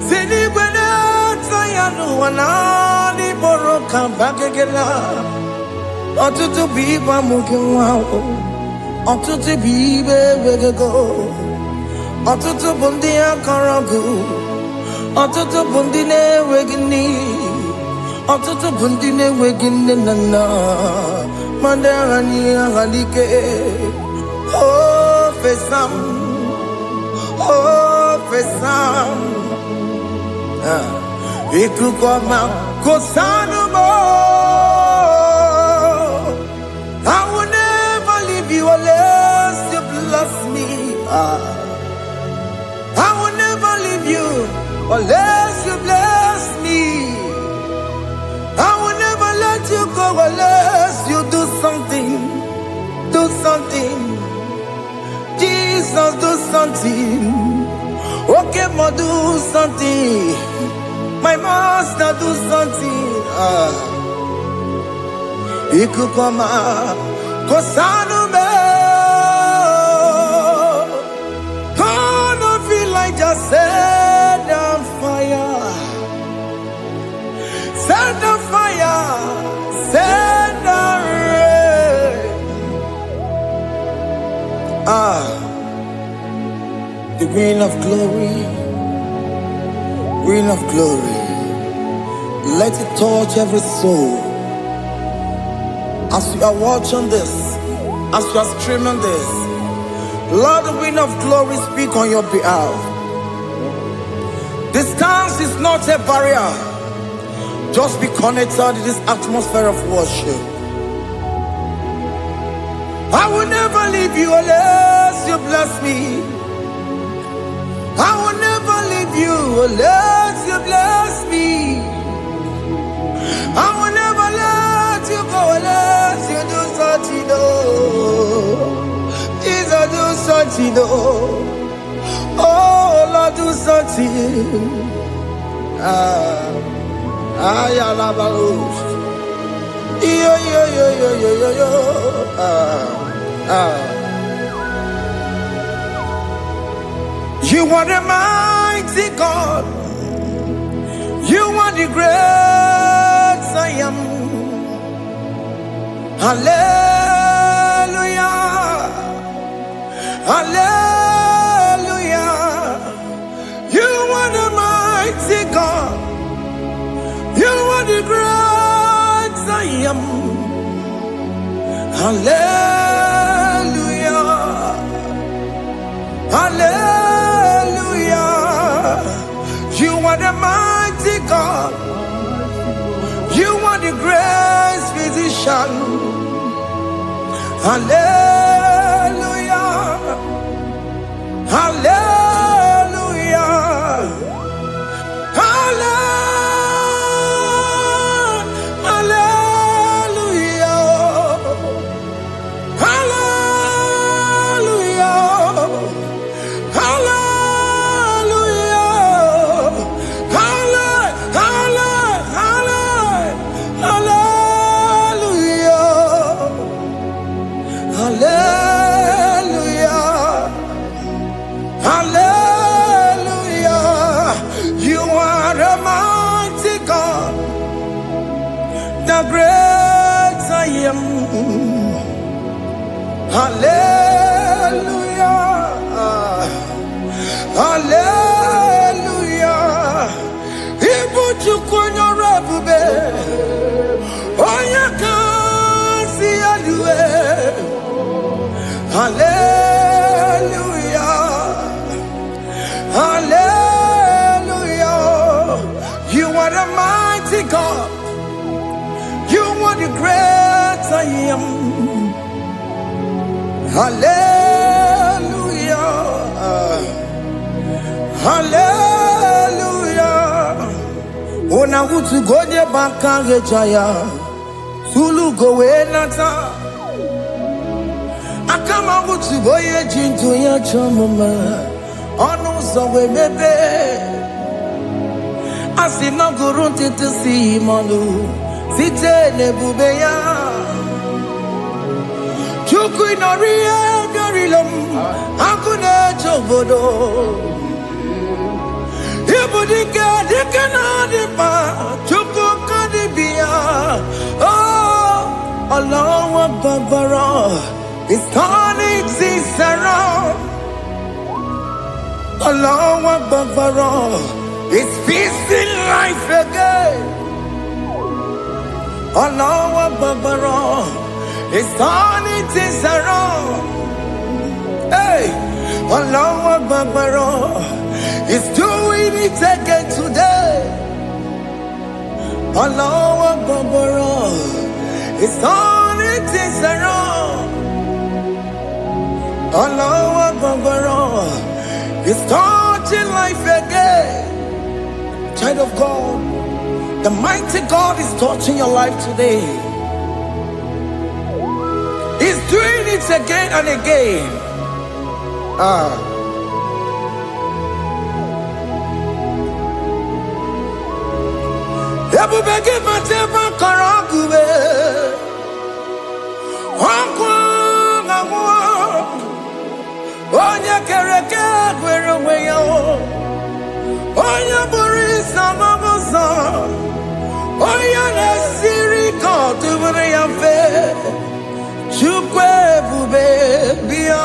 Sini Gwegeti Yanu Nani Moroka Vyangela Otutu biba mukiwa Otutu bibe wegego Otutu bundi akaragu Otutu bundi ne wegini Otutu bundi ne wegini nana Mandarani ahalike Oh fesam Iku kwa kosanu mo I will never leave you unless you bless me. I will never leave you unless you bless me. I will never let you go unless you do something. Do something. Jesus, do something. Okay, ma, do something. My master, do something. Ikukoma Kosanume Gonna feel like just set on fire. Set on fire. Set on rain. The rain of glory. Rain of glory. Let it touch every soul. As you are watching this, as you are streaming this, Lord, the wind of glory speak on your behalf. Distance is not a barrier. Just be connected to this atmosphere of worship. I will never leave you unless you bless me. I will never leave you unless you bless me. I will never let you go unless you do something. Jesus, do something. Oh, Lord, do something. You are the mighty God. You are the great I am. Hallelujah. Hallelujah. You are the mighty God. You are the great I am. Hallelujah. Hallelujah. You are the mighty God. You are the great physician. Hallelujah. Hallelujah. Hallelujah. Hallelujah. Great I am. Hallelujah. Hallelujah. Ibu chukunyo rebube. Oya kasi aluwe. Hallelujah. Hallelujah. You are the mighty God. You are the great I am. Hallelujah. Hallelujah. Ona hutu gonye bakage jaya. Sulu gowe nata. Akama hutu boye jinto ya chamama. ọnụ ụzọ wee mepee. A sị na gụrụ ntụtụ si mmanụ site n'ebube ya. Chukwu nọrọ ihe bịarịla m akụ na-eche obodo. Ibu dike dike na-adị mkpa Chukwu ka dịbi ya. Allahu Akbar is turning things around. Allahu Akbar is fixing life again. Allahu Akbar is turning things around. Hey, Allahu Akbar is doing it again today. Allahu Akbar is turning things around. Allahu Akbar is touching life again. Child of God, the mighty God is touching your life today. He's doing it again and again. Ebubege matema karagube. Wakwa ngwa. Onye kereke gwere onwe ya. Onye bụrụ isa n'ọbụzọ. Onye na-esiri ka ọ tụbụrụ ya mfe. Chukwu ebube bịa.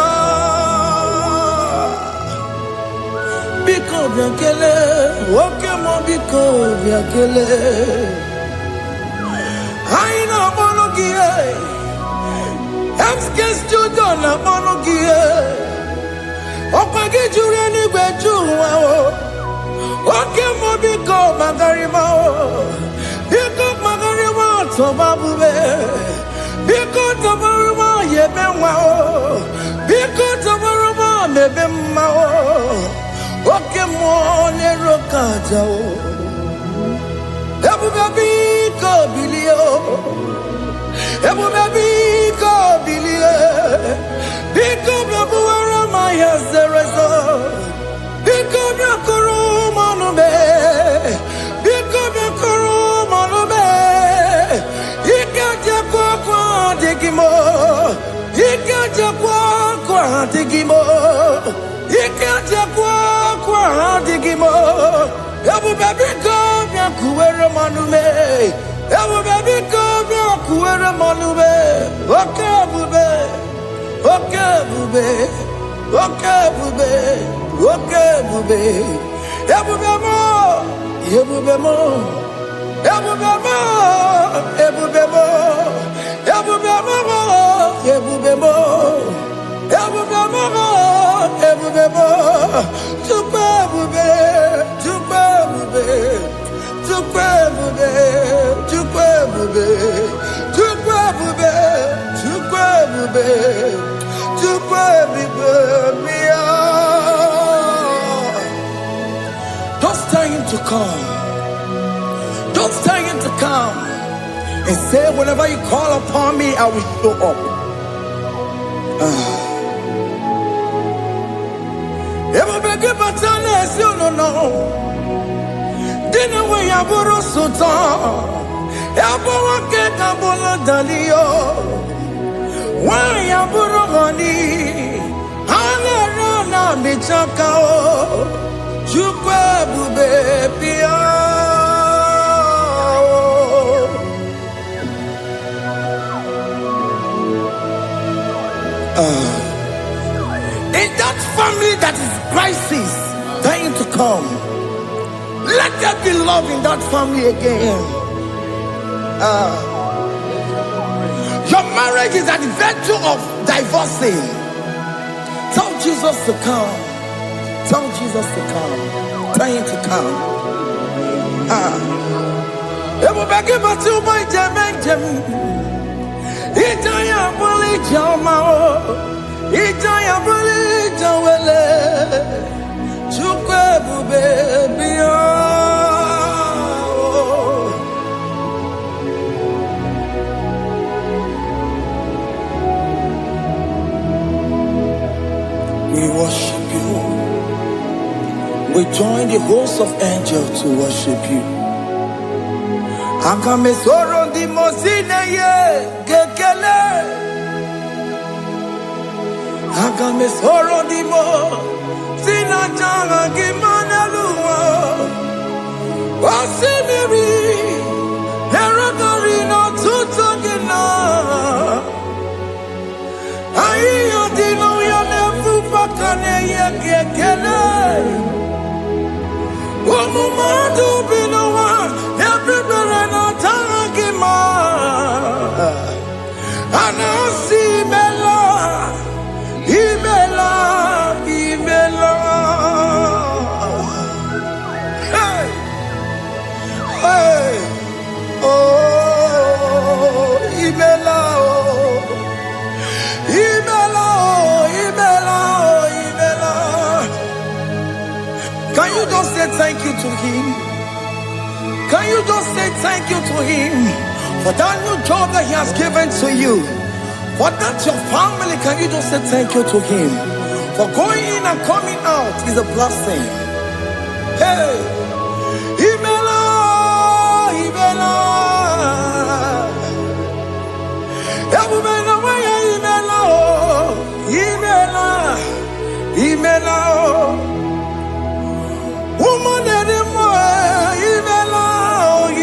Biko bịa kelee, nwoke mụ biko bịa kelee. Anyị na-akpọrọ gị MK Studio na-akpọrọ gị ọkwa gị juru eluigwe ju ụwa nwoke mụ biko magarịma biko magarịma tọba bube biko tọbarụma yebe nwa biko tọbarụma mebe mma nwoke mmụọ na-ero ka aja ebube biko bilie ebube biko bilie biko bịabuwara ma ya zerezo biko bịakọrọ mmanụ mee biko bịakọrọ mmanụ mee ike jekwa akwa adịghị m ike jekwa akwa adịghị m ike jekwa akwa adịghị m ebube biko bịakuwere mmanụ mee ebube biko bịakuwere mmanụ mee oke ebube oke ebube oke ebube oke ebube ebube mo ebube mo ebube mo ebube mo ebube mo ebube mo ebube mo ebube mo Chukwu ebube Chukwu ebube Chukwu ebube Chukwu ebube Chukwu ebube Chukwu ebube Chukwu ebube bịa. Don't tell him to come. Don't tell him to come. And say, whenever you call upon me, I will show up. Ebube gị bata na-esi ụnụnọ. Dị na nwe ya bụrụ sultan. Ya bụ nwoke ka bụrụ daliyo. Why abụrụ honey? Ha na-ere na michaka o. Chukwu ebube bịa. In that family that is crisis, trying to come, let there be love in that family again. Your marriage is at the verge of divorcing. Tell Jesus to come. Tell Jesus to come. Tell him to come. Ebubeke batu my jemenjem. Ijaya buli jamao. Ijaya buli jawele. Chukwu ebube bịa. We worship you. join the host of angels to worship you. Akame soro di mosine ye gekele. Akame soro di mo sina janga gimana luwa. Wasimiri nerogori no tutogina. Ayo dino ya nefu pakane ye gekele. Omumadu binowa everybody no tangima. Anasi bela, ibela, ibela. Hey, hey, oh, ibela, oh, ibela, oh, ibela, oh, ibela. Can you just say thank you to him? Can you just say thank you to him for that new job that he has given to you? For that your family, can you just say thank you to him? For going in and coming out is a blessing. Hey, Imela, Imela, Imela, Imela, Imela, woman anymore, Imela,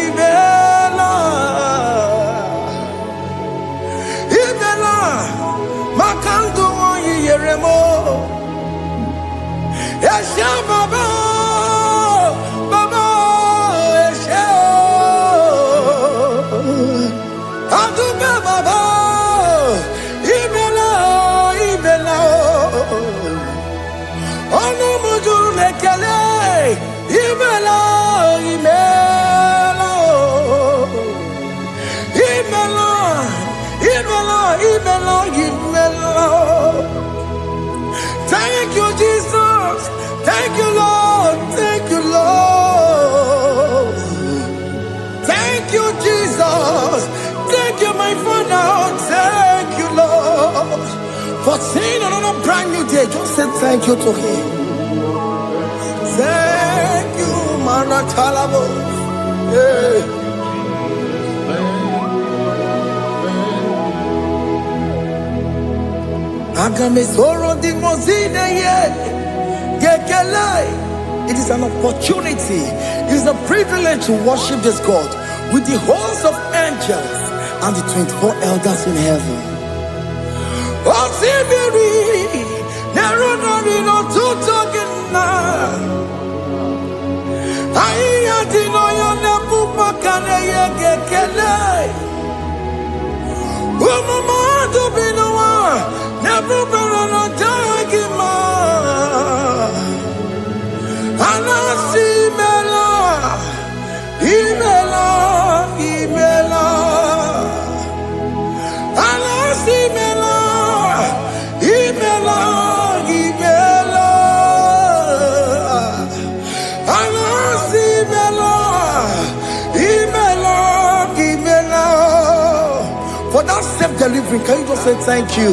Imela, Imela, Makango, Yeremo, Yasha Baba, Baba, Yasha, Aduba Baba, Imela, Imela, Ono Mujule Kale. Imela, Imela, Imela, Imela, Imela, Imela. Thank you, Jesus. Thank you, Lord. Thank you, Lord. Thank you, Jesus. Thank you, my Father. Thank you, Lord. For seeing another brand new day, just say thank you to him. Thank you, Manatalabo. Yeah. Agame soro di mozine ye gekele. It is an opportunity. It is a privilege to worship this God with the host of angels and the 24 elders in heaven. Oh, Sibiri, Nerunari no tutogina. Aiya dino yo nebu makane ye gekele. Umumadu binowa nebu berana jagima. Anasi mela, imela, imela. Anasi mela, imela, imela. Anasi mela, imela, imela. For that self-delivery, can you just say thank you?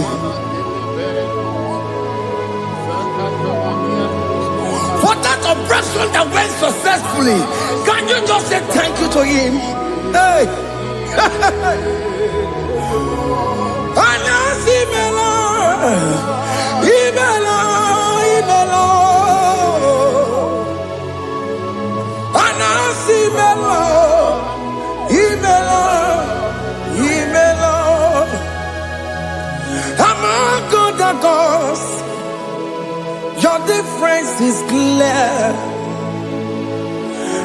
For that operation that went successfully, can you just say thank you to him? Hey! Anasi mela, imela, imela. Anasi mela, imela, imela. Among God and gods, your difference is clear.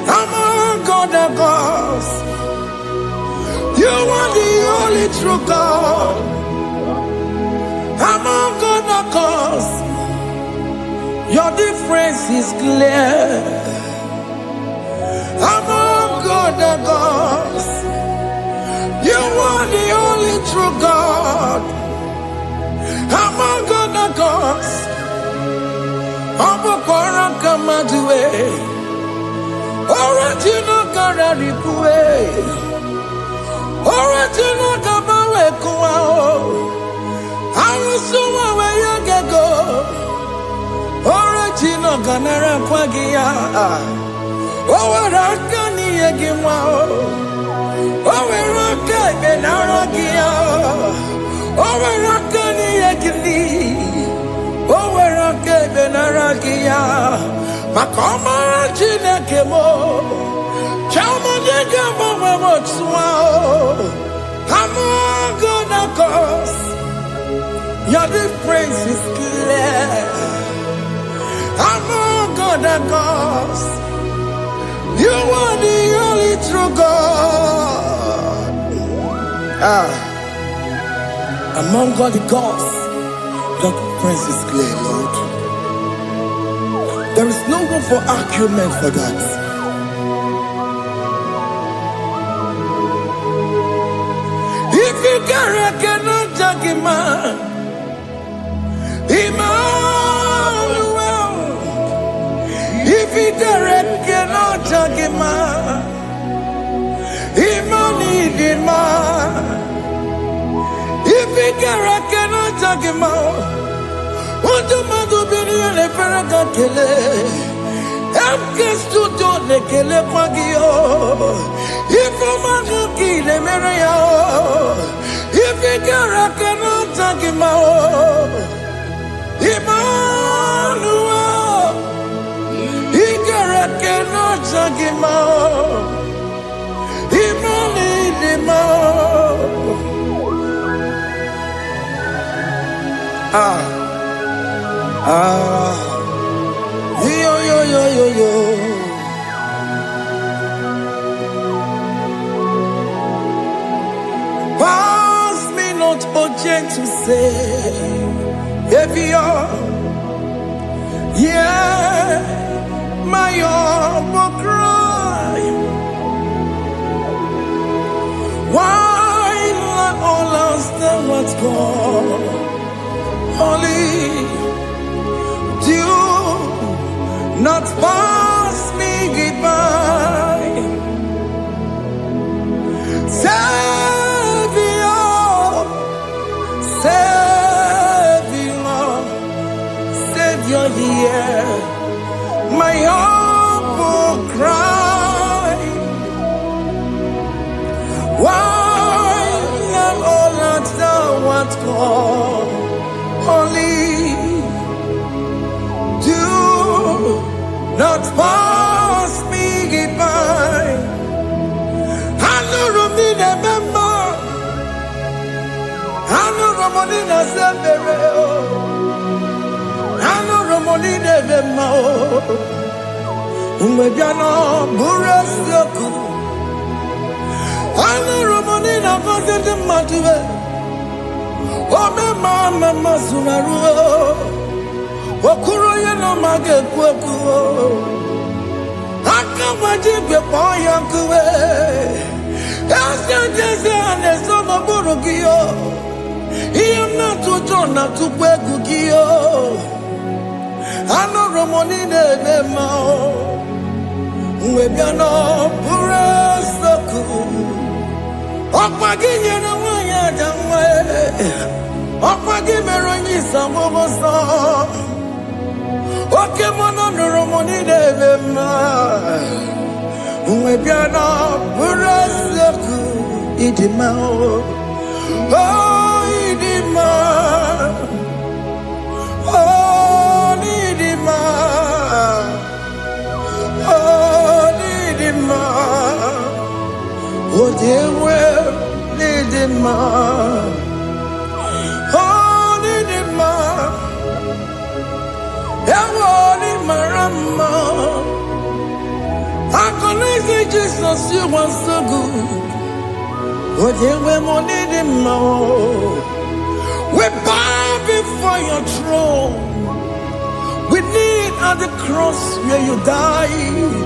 Among God and gods, you are the only true God. Among God and gods, your difference is clear. Among God and gods, you are the only true God. Among God and gods, Abokora Kamaduwe, original Kararipue, original Kamawe Kuao, Arusuma Wayagego, original Ganara Kwa ragia. Oh, rakani egimwa. Oh, raka benaragia. Oh, rakani egili. Oh, raka benaragia. Makoma chinekemo. Chama nega mama motswa. I'm gonna cause your difference is clear. I'm gonna cause you are the only true God. Among all the gods, your difference is clear, Lord. There is no room for argument for that. If you cannot judge him, Emmanuel. If you cannot judge him, Emmanuel. If you cannot judge him, what do you do? Be a paragakele. I'm just to do the kele pagio. If I'm not kill him, if you cannot take him out, Emmanuel, he cannot take him out, yo. Pass me not urgent to say, if you're, yeah, my will cry. Why not all understand what's gone? Only do not pass me goodbye. Savior, here, my heart will cry. Why not all understand what's gone? Only do not pass me goodbye. I know me the member. I know Ramonina Sandero. I know Ramonina the Mao. Umebiano Burasioku. I know Ramonina Vazen the Matue. Oh, Mama Masunaru. Okuro yeno mage kweku. Akawajibe poyankuwe. Asa jese aneso maburukiyo. Iyamna tutona tukwegukiyo. Ano Ramonina Bemao. Uwebiano Burasoku. Okwaginye na wanya jamwe. Okwagimeronyi samoboso. Oke mono Ramonina Bemao. Uwebiano Burasoku. Idimao. Oh, Idimao. Oh, Idimao. Oh, Idimao. Oh, dear, well, Idimao. Oh, Idimao. Oh, Idimao. I connais Jesus, you are so good. Oh, dear, well, Idimao. We bow before your throne. We kneel at the cross where you died.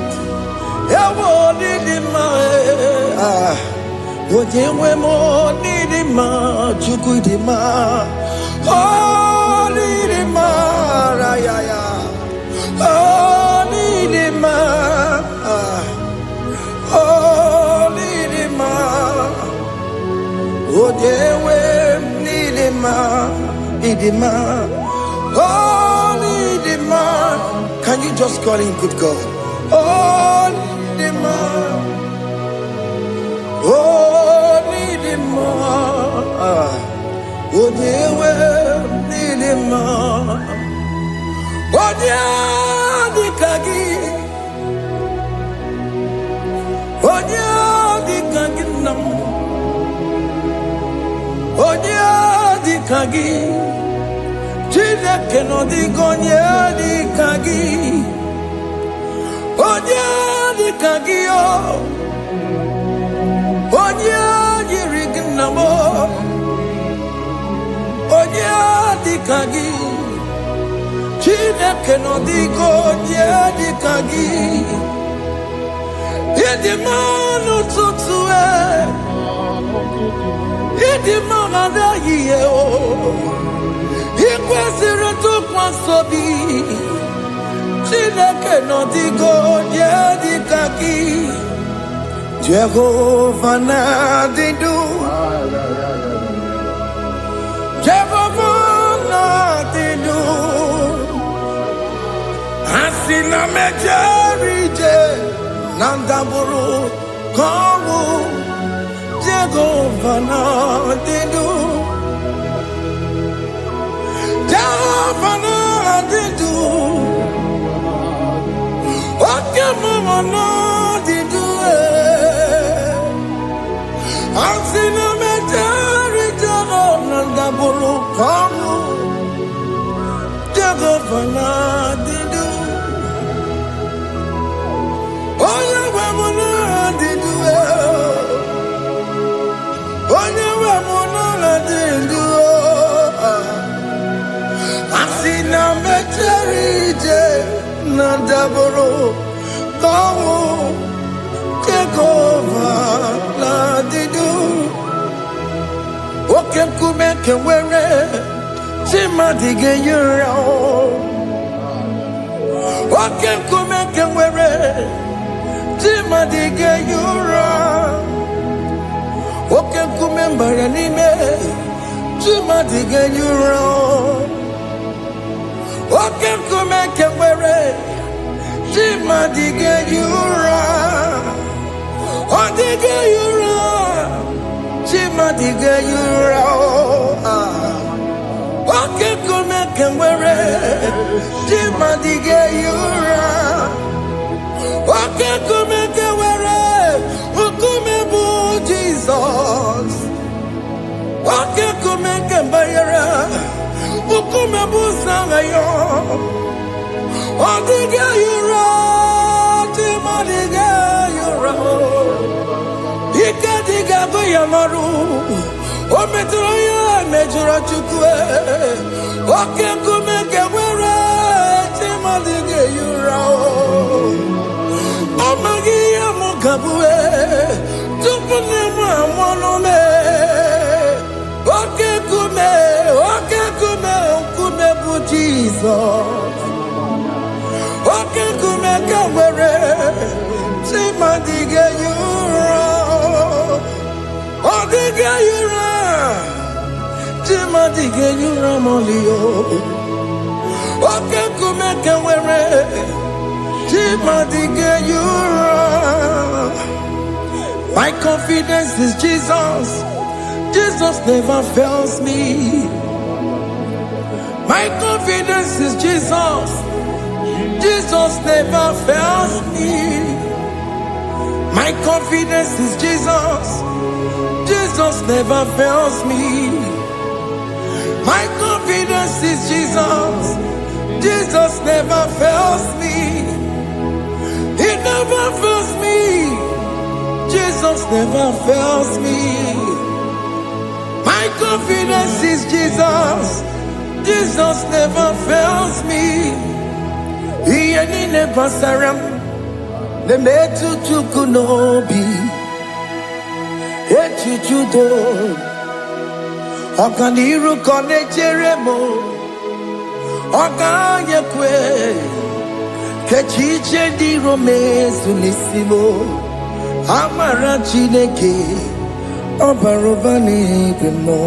Can you just call him good God. Oh, Nidima. Oh, Nidima. Oh, Dewe, Nidima. Oh, Dikagi. Oh, Dikagi nam. Oh, Dikagi. Chineke no digonye Dikagi. Onye Dikagi yo. Onye yirignamo. Onye Dikagi. Chineke no digonye Dikagi. Idimanu tutue. Idimana yiye o. Ikwesiri tukwasobi. Chineke no digonye Dikagi. Jehovah na didu. Jehovah na didu. Asina mejerije. Nandaburu komu. Jehovah na didu. Jehovah na didu. Okemama na didu. Asina meteri Jehovah nandaburu komu. Jehovah na didu. Oya wemuna didu. Oya wemuna didu. Asina meterije nandaburu komu. Jehovah na didu. Oke kume kewere chimadige yura. Oke kume kewere chimadige yura. Oke kume mbaranime chimadige yura. Oke kume kewere chimadige yura. Odige yura. Chimadige yura. Oke kume kewere chimadige yura. Oke kume kewere ukume bu Jesus. Oke kume kembere ukume bu sangayo. Odige yura. Chimadige yura. Ikadiga goyamaru. Ometro ya mejura chukwe. Oke kume kewere chimadige yura. Omagi ya mukabue. Tupune mwamonome. Oke kume bu Jesus. Oke kume kewere chimadige yura. Odige yura. Chimadige yura molio. Oke kume kewere chimadige yura. My confidence is Jesus. Jesus never fails me. My confidence is Jesus. Jesus never fails me. My confidence is Jesus. Jesus never fails me. My confidence is Jesus. Jesus never fails me. He never fails me. Jesus never fails me. My confidence is Jesus. Jesus never fails me. He never saram. The metu chukunobi. Echuchudo. Okaniru kone cheremo. Okanyekwe. Kechiche di romezu nisimo. Amara Chineke. Obarobani bimo.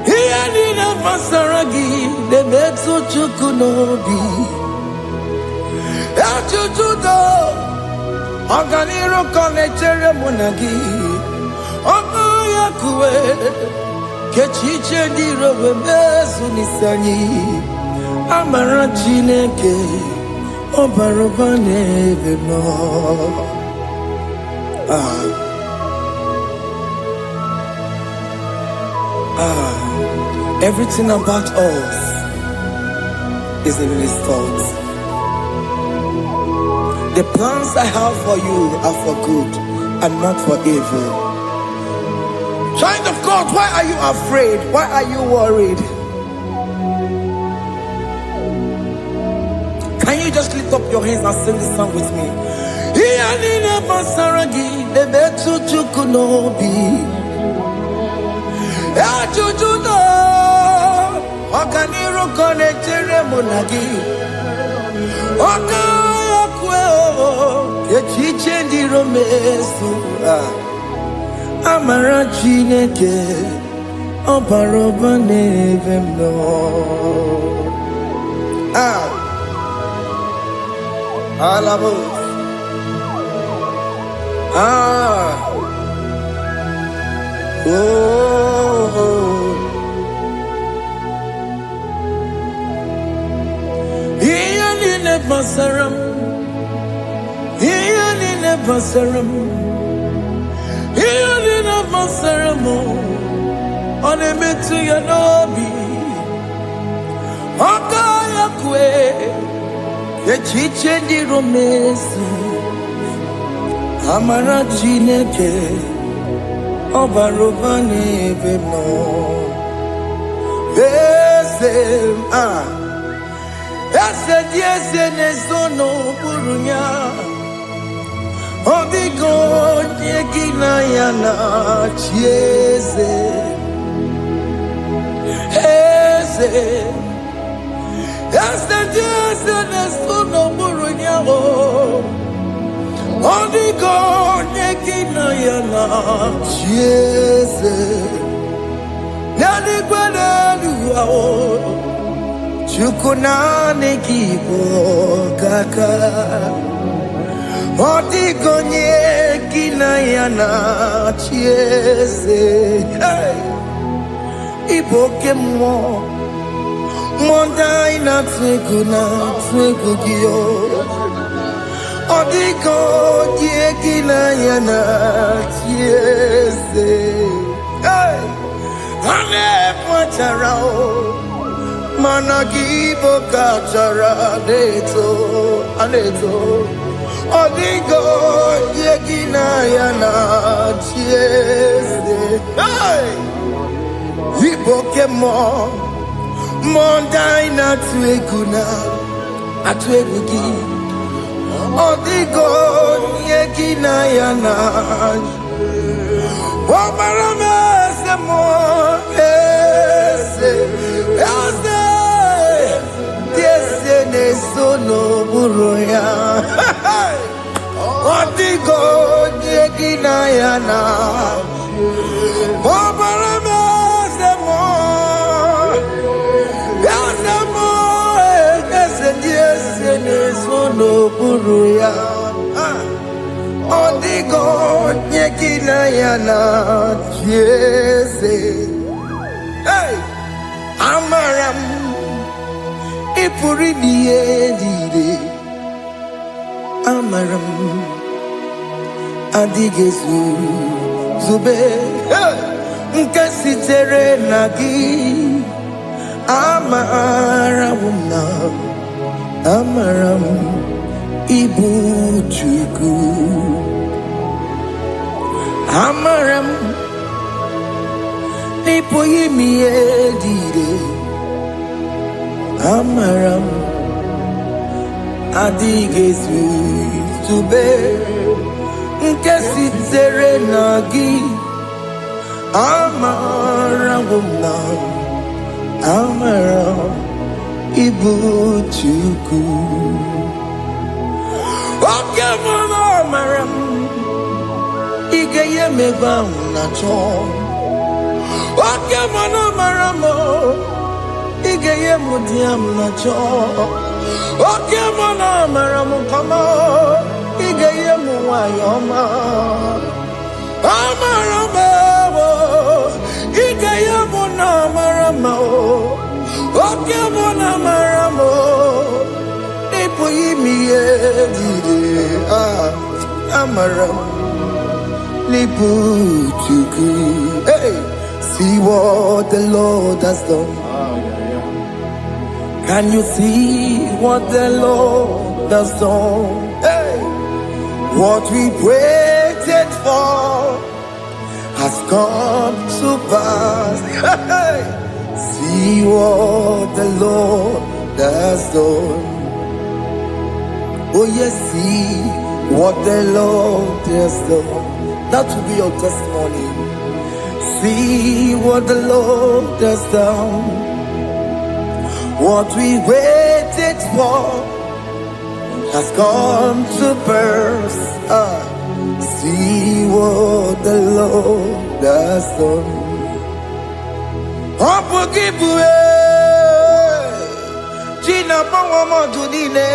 He never saragi. The metu chukunobi. Ajujudo Oganiro konechere munagi Ogoya kuwe Kechiche diro bebezu nisani Amara Chineke Obarobane beno Everything about us is in His thoughts. The plans I have for you are for good and not for evil. Child of God, why are you afraid? Why are you worried? Can you just lift up your hands and sing this song with me? Oganiro konechere munagi Okaya kweo Kechiche ndiro mesu Amara Chineke Obarobane beno Alabo Basaram, Healing Basaram, Healing Basaram, on a metu yanobi, Okaya kwe, Kechiche di romesi, Amara Chineke, Obarobane beno, Besem Ese diese ne sono burunya Odigo nyekina yana chiese Ese diese ne sono burunya Odigo nyekina yana chiese Nani gwanelu Chukunane kibo kaka Odigonye kinayana chiese Iboke mo Monda ina twegu giyo Odigonye kinayana chiese Hane pacharao Managibo kachara aneto Odigo yegina yana chiese Iboke mo Mondai na atwegugi Odigo yegina yana Omarame se mo Sono buruya Odigo nyekina yana Obarame semo Yasemo Ese sono buruya Odigo nyekina yana Jese Amaram Ipuri diye Amaram Adigezu Zube Nkasitere nagi Amaram Ibu Chuku Amaram Nipoyi miedire Amaram Adigezu Zube Nkasitere nagi Amaram Ibu Chuku Okemana Amaram Igeye meba unacho Okemana Amaramo Igeye mudiam nacho Okay, mona maramu kama igeye muwayoma. Amarama, igeye mona marama. Okay, mona maramo. Ipo yimiye dide. Amaram. Lipu chuku. Hey, see what the Lord has done. Can you see what the Lord has done? Hey, what we waited for has come to pass. Hey, see what the Lord has done. Oh yes, see what the Lord has done. That will be your testimony. See what the Lord has done. What we waited for has come to pass. See what the Lord has done. Unforgivable, Gina Pawamo Dunine.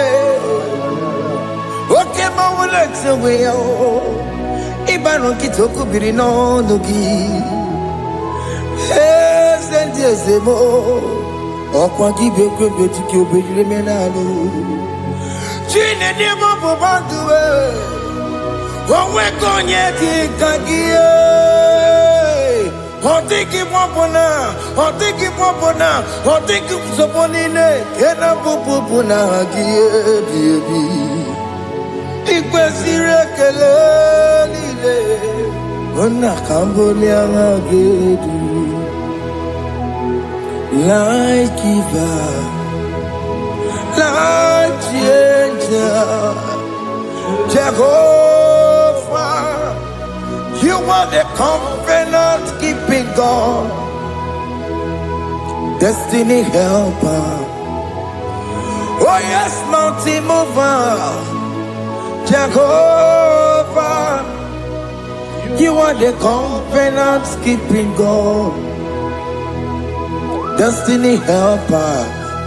Okay, Mawalex away. Ibaron Kitoku Birino Nogi. Yes, and yes, more. Okwa gibe kwebe tiki obedire menalo. Chine ni mo banduwe. Onwe konye kikagie. Otiki popona, otiki soponine. Kena pupuna gie biebi. Ikwesire kele lile. Ona kambole angagedu. Like giver, like changer, Jehovah, you are the covenant keeping God, destiny helper. Oh yes, mountain mover, Jehovah, you are the covenant keeping God. Destiny helper,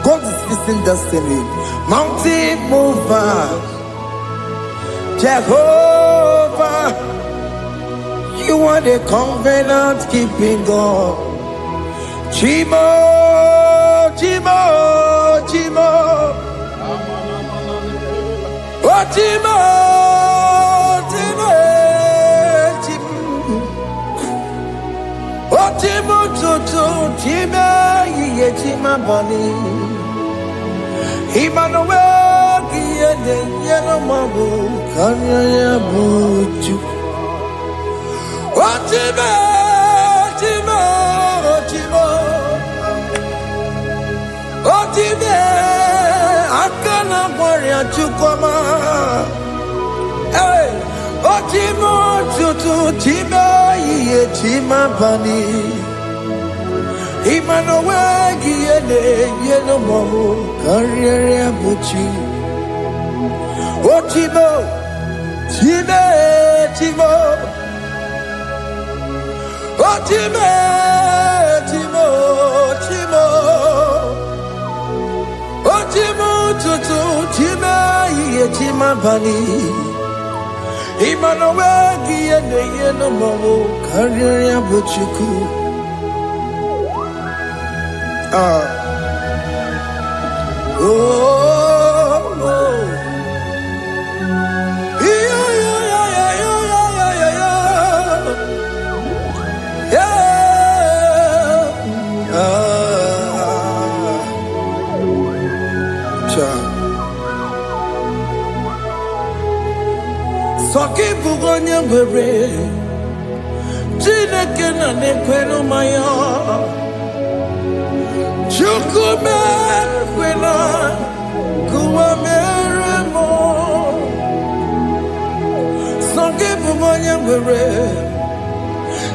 God is fixing destiny. Mountain mover, Jehovah, you are the covenant keeping God. Chimo, Chimo, Chimo, oh Chimo, Chimo, Chimo, oh Chimo, Chimo. Yechima bani Emmanuel Kiene Yeno Mabu Kanya Yabuchu Ochime Ochime Ochime Ochime Akana Maria Chukoma Hey Ochime Chutu Chime Yechima bani Emmanuel Giene Yeno Mamu Karriere Buchi Ochimo Chime Chimo Ochime Chimo Chimo Ochimo Tutu Chime Yechima Bani Emmanuel Giene Yeno Mamu Karriere Buchiku. Oh, oh, yeah, yeah, yeah, yeah, yeah, yeah, yeah. Soki bugonye bere, jine kena ne kweno maya. Chukume kwena kuwa meremo Songe bumonye mwere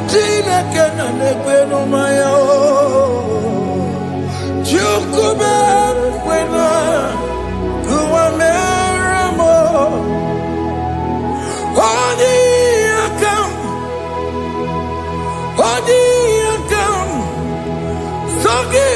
Jine kena nekweno maya Chukume kwena kuwa meremo Oni akam Songe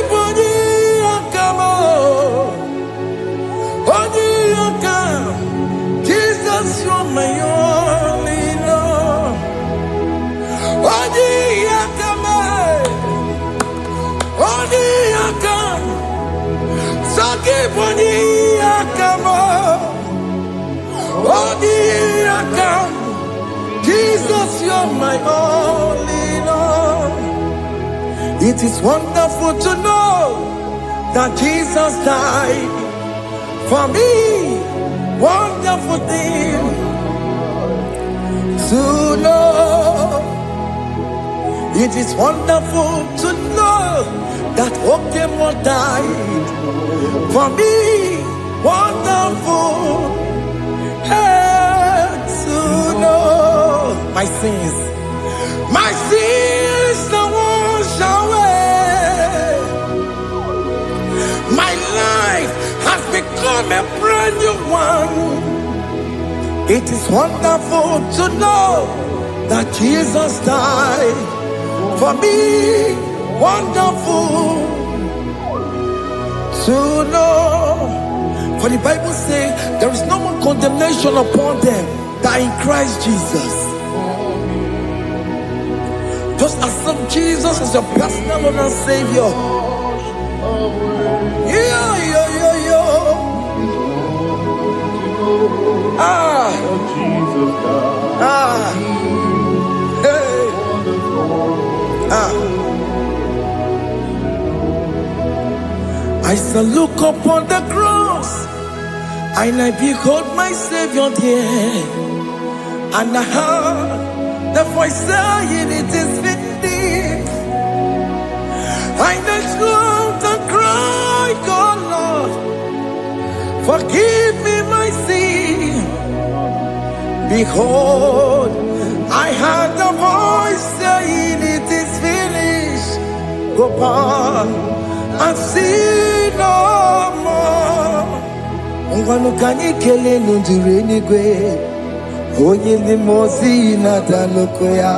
are my all in all. It is wonderful to know that Jesus died for me. Wonderful thing to know. It is wonderful to know that Okemo died for me. Wonderful to know my sins are washed away. My life has become a brand new one. It is wonderful to know that Jesus died for me. Wonderful to know. For the Bible says there is no more condemnation upon them that in Christ Jesus. Just accept Jesus as your personal Lord and Savior. I shall look upon the cross, and I behold my Savior there, and I heard the voice saying, "It is finished." I knelt and cried, "God, Lord, forgive me my sin." Behold, I heard the voice saying, "It is finished. Go back and sin no more." Ngwanu kanyi kele nundure nigwe, onye limozi na daloko ya.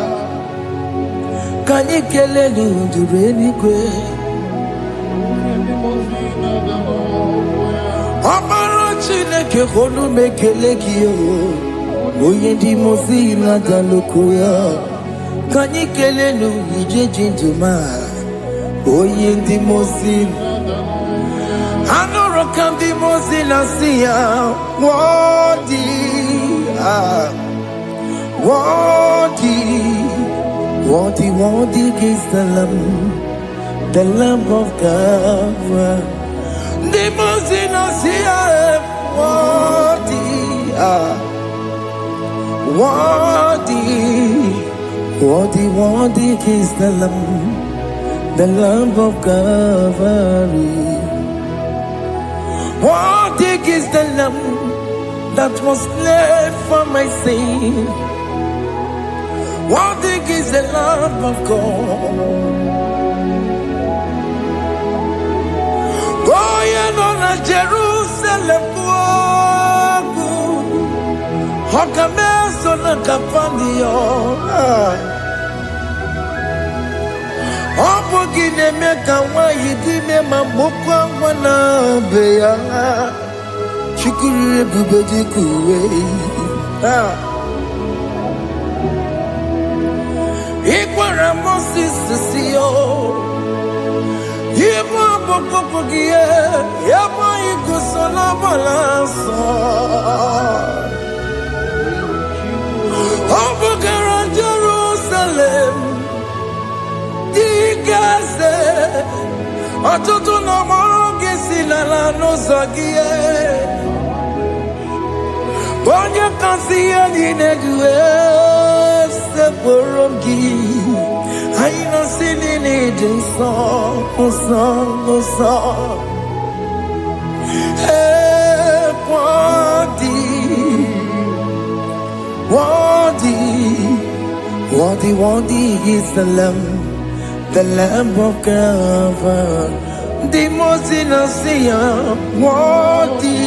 Kanyi kele nundure nigwe, Amara Chineke honu mekele kiyo, onye limozi na daloko ya. Kanyi kele nu ije jinduma, onye limozi. Anoro kandi mozina siya, worthy, worthy is the Lamb of God. The mozina siya, worthy is the Lamb of Calvary. Worthy is the Lamb that was slain for my sin. Worthy is the Lamb of God. Going on a Jerusalem walk, Hokames on a Capandio. Opogine meka wa yidime mamokwa wana beya. Chukuri bubeji kuwe. Ikwara Moses siyo. Yema bokopogie. Yema ikusola balanso. Opogara Jerusalem. Digaze, atutu na moge silala no zagie. Bonya kansiya ninedue se borongi. Aina sinini jinson, son. Hey, worthy is the Lamb of God. The most innocent, worthy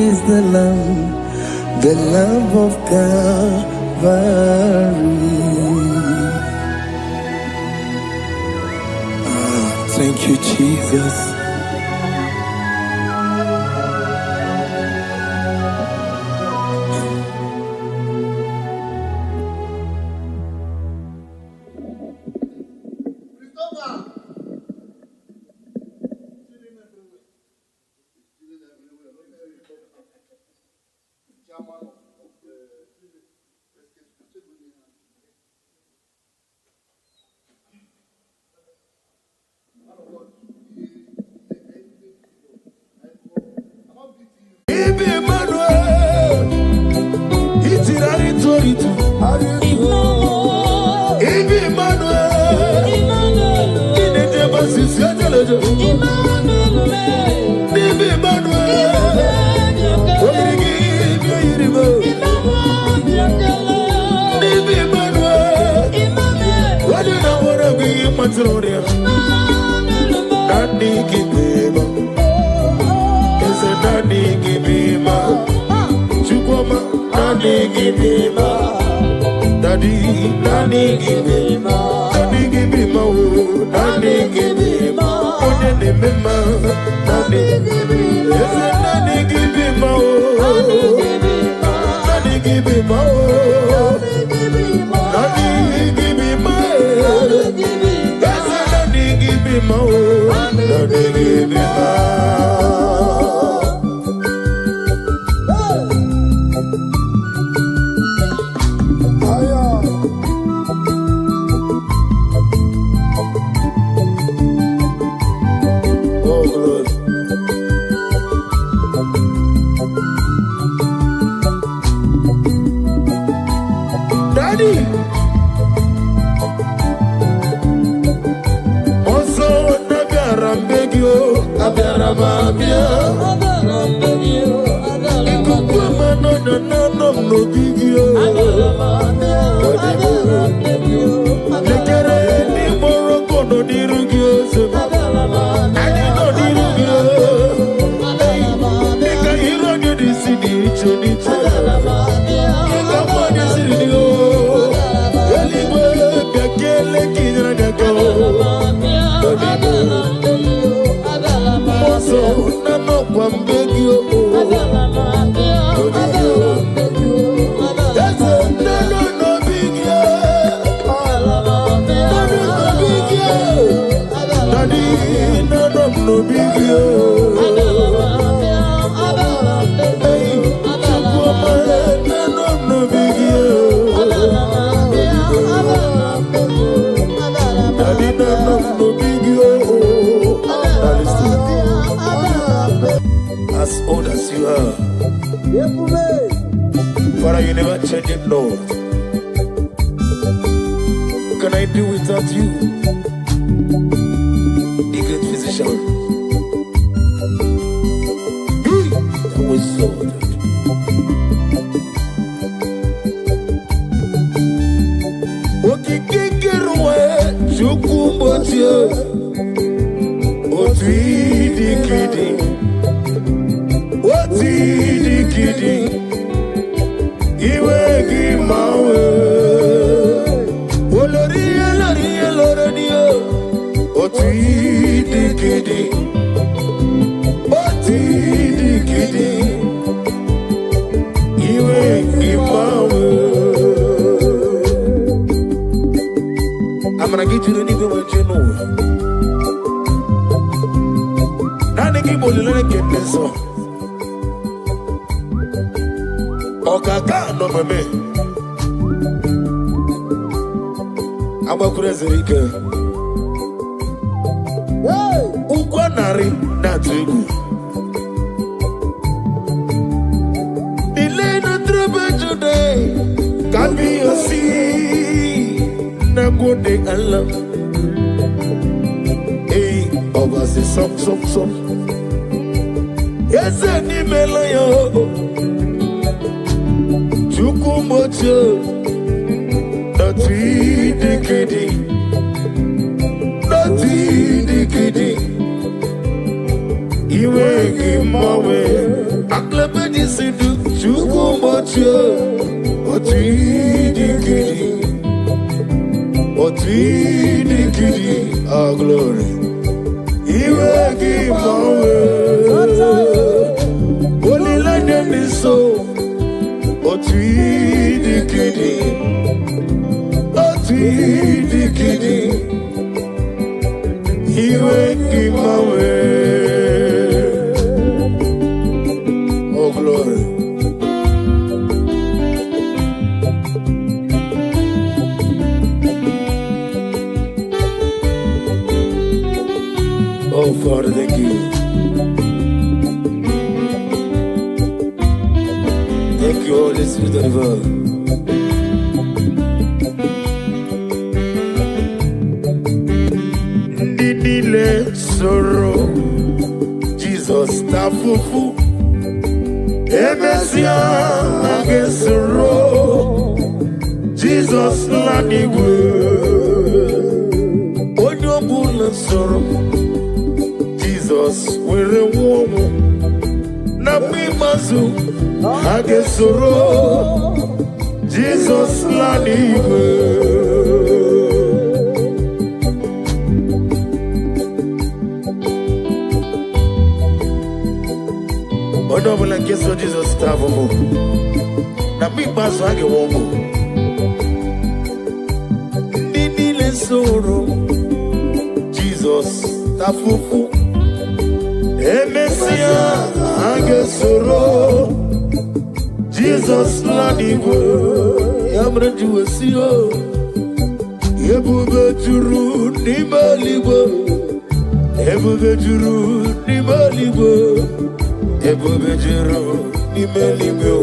is the Lamb of Calvary. Thank you, Jesus. As old as you are, Father, you never change it, Lord. Can I do without you? The great physician. That was so good. Okikikirwe chukumbotie otidikidi otidikidi iwegi mawe oloriye loroniyo otidikidi otidikidi iwegi mawe. I'm gonna get you the nigga what you know. Now they keep on letting get this on. Okaka no me. I'm a crazy nigga. Ukwanari na tugu. Delay no trouble today. Can be a sea. Na go de Allah. Hey, over the some. Yes, any melayo. Chukumocho. Not dikidi. Not dikidi. Iwe gimawe. Aklebedi sidu. Chukumocho. Dikidi. Otidikidi, our glory. Iwe gimawe. Only like them is so. Otidikidi. Otidikidi. Iwe gimawe. Oh glory. Oh, Father, thank you. Thank you, Holy Spirit of God. Ndidile soro Jesus tafufu Emesia age soro Jesus lanigwe Onyobula soro Jesus were womo na mimazu age soro Jesus lanigwe Odobola keso Jesus tavomo na mimazu age womo Nini soro Jesus tafufu Emesia age soro Jesus ladigo Yamre juwesio Ebube juru ni maligo Ebube juru ni maligo Ebube juru ni maligo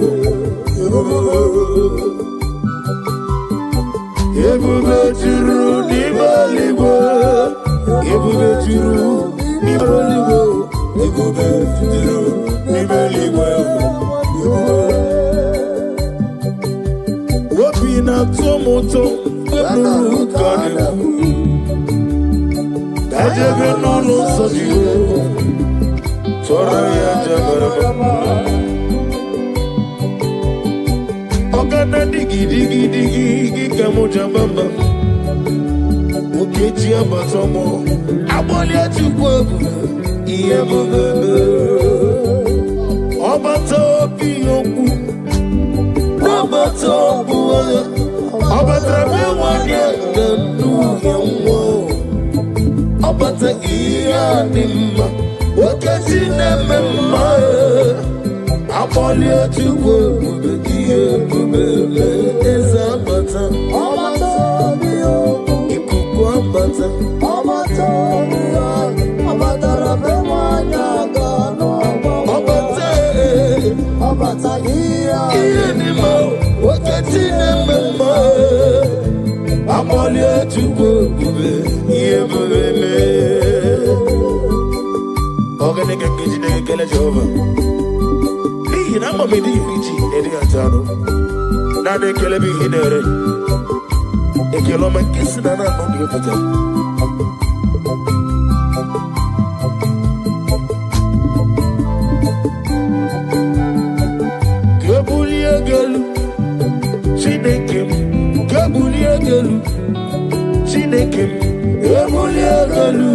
Ebube juru ni maligo Ebube juru ni maligo Ebube juru ni maligo Wapina tomoto Wapinu kane Dajebe nono sojiyo Tora ya jabarama Ogana digi digi digi Gamo jambamba Okechi abatomo Aboli atukwabu Iye mabebe Obato biyoku Obato buwaya Obata biwanya Ganu yamwo Obata iya nimma Okechi nememma Aboli atukwabu Iye mabebe Eza bata Obato biyoku Ikuku abata Obato biyoku Obata biwanya Ganu Obata iya nimma Okechi nememma Aboli atukwabu Iye mabebe Oganeke kijine kele Jehova Ni namba medi richi edi atano Na de kele bi hinere Ekelo makisi na na ndi opata Gabulia galu Chinekem Gabulia galu Chinekem Gabulia galu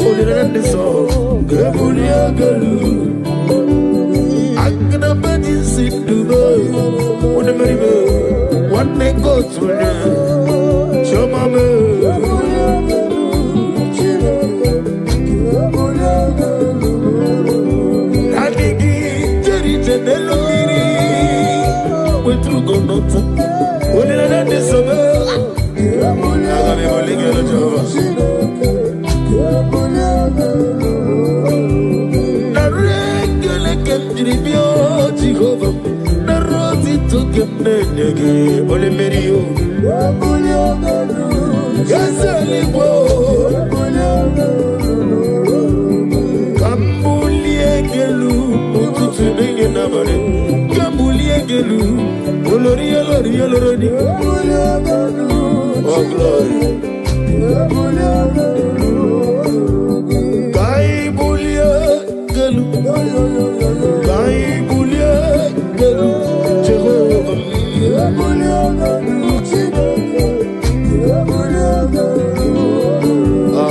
Olirande so Gabulia galu Agna badi sinduno One meribe One go to ne Shomame Adigi Jeri Tenelo Miri Wetu Gonota Olirande so Agame Moligelo Jova Jiribio Jehovah Naroti tokem nenyege Ole merio Gazali wo Kambulie gelu Ututu nenge namare Kambulie gelu Olori olori oloroni Oh glory Kai bulie gelu Kai bulia gelu Jehovah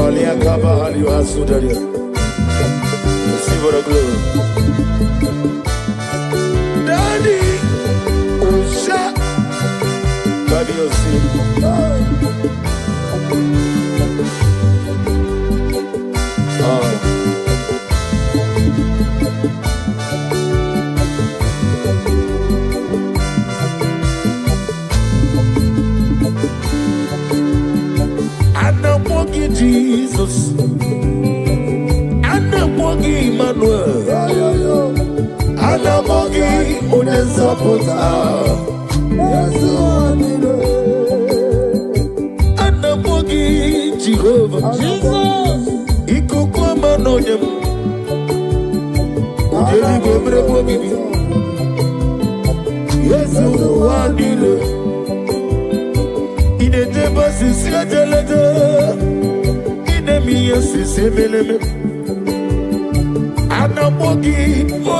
Alia kaba aliyo asudaria Receive the glory Daddy Usha Baby Osi Jesus unezapota Yesu wanile anamogi Jehovah Jesus ikukwa manonyem ujeli gwemre kwa bibi Yesu wanile ineteba sisi ajelete inemiya sisi meleme anamogi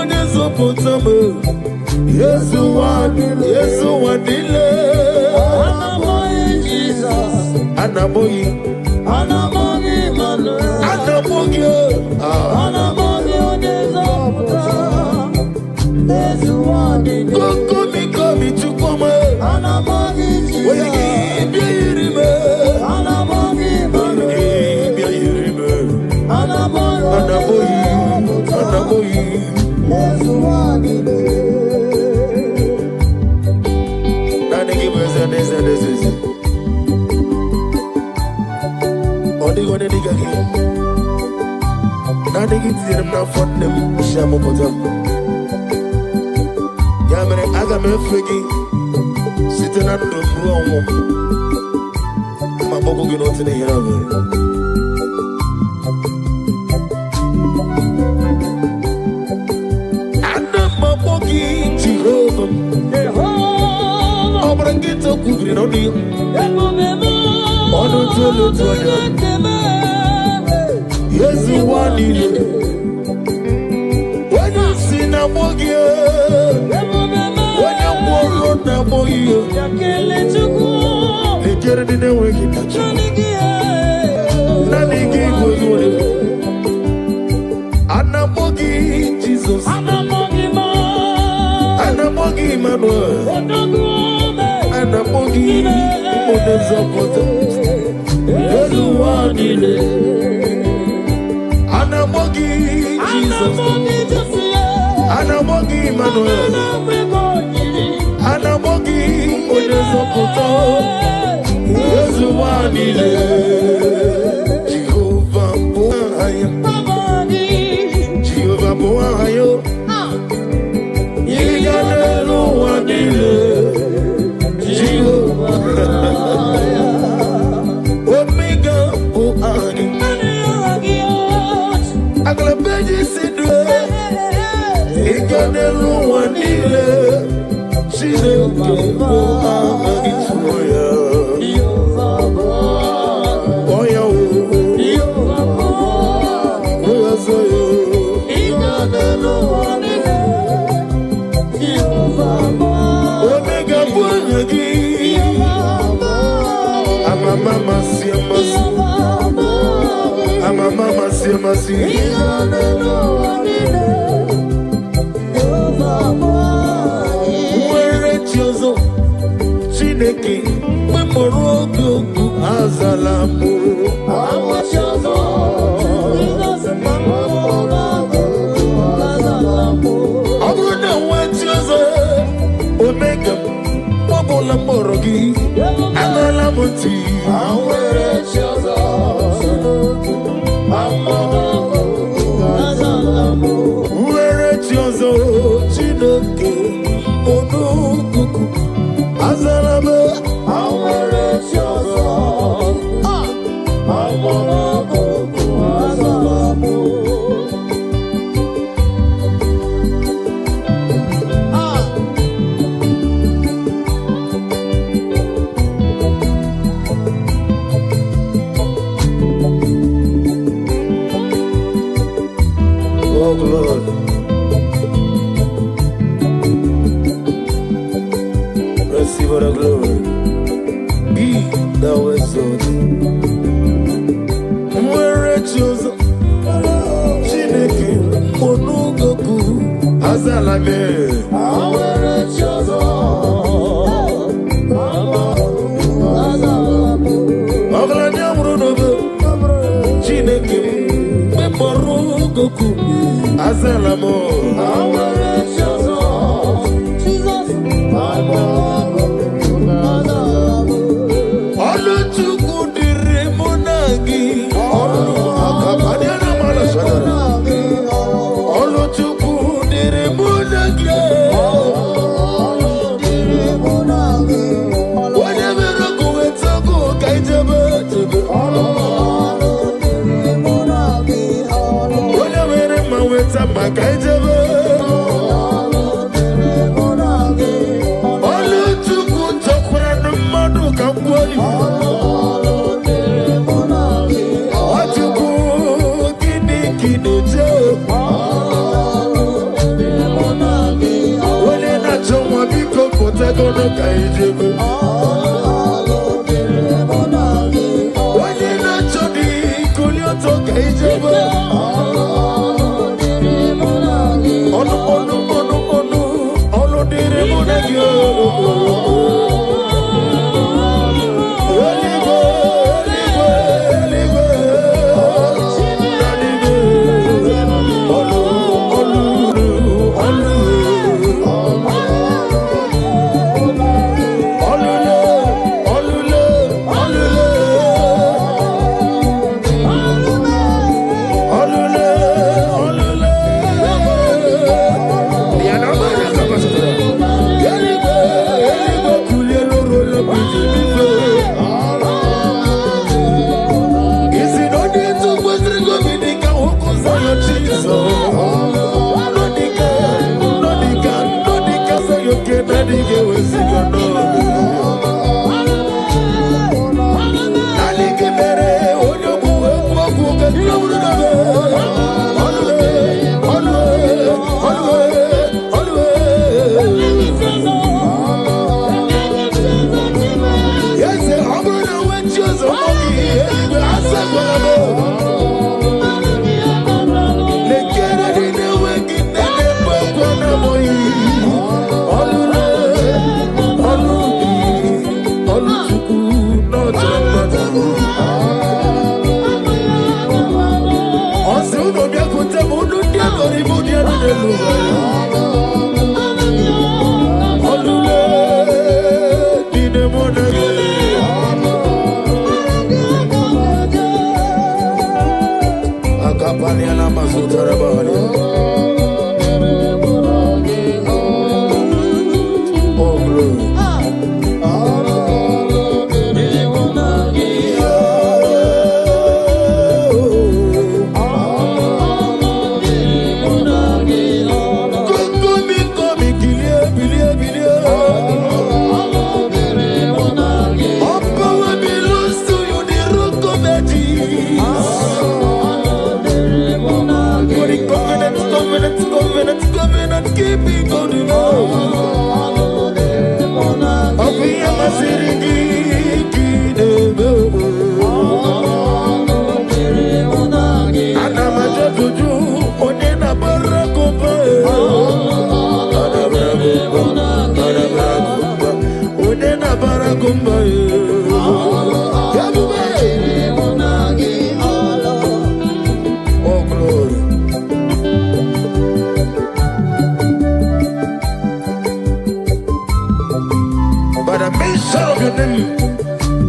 unezapota Yesu wanile anamogi Jesus anamogi manu anamogi unezapota Yesu wanile komi chukoma anamogi Jesus oyegi biirime anamogi manu biirime anamogi Yesu wanile Yesu wanile wanya sina mogia wanya mworo na mogia lekere dine weki tacho nanigi goyore anamogi Jesus anamogi Emmanuel anamogi unezapota Yesu wanile anamogi Jesus anamogi Emmanuel anamogi unezapota Yesu wanile Jehovah Boahayo Yiganelu wanile Omega Boahayo Aglabeji sidwe Yiganelu wanile Jehovah Boahayo Mama siamasi Mwere chiozo Chineke Memorogo Azalamu Awa chiozo Abruna wachiozo Omega Mobola morogi Azalamuti Awere chiozo Uwere chiozo Chineke Onukuku Azalame Awere chiozo Amonokuku Azalamu Oh Lord, receive the glory. Be thou exalted. Mwere chiozo Chineke Onugoku Azalame Awere chiozo Oglanya Brunobe Chineke Memorogoku Azalamo Awere chiozo Jesus Oluchukwu diri munagi Akabadiana Malashadara Oluchukwu diri munagi Asagono Kaijebe. When you not to the Kulioto Kaijebe. Ono dire monagio.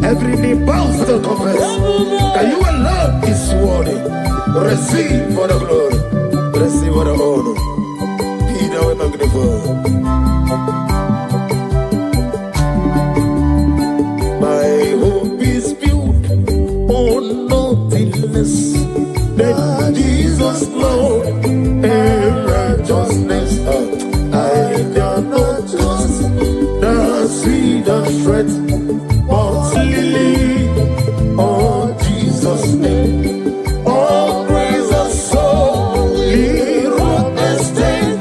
Every knee bows to confess that you alone is worthy. Receive for the glory, receive for the honor. Be thou magnified. My hope is built on nothing less than Jesus' Lord and righteousness. I cannot trust the seed of threat. Oh, Jesus' name. Oh, praise the soul. He wrote the stain.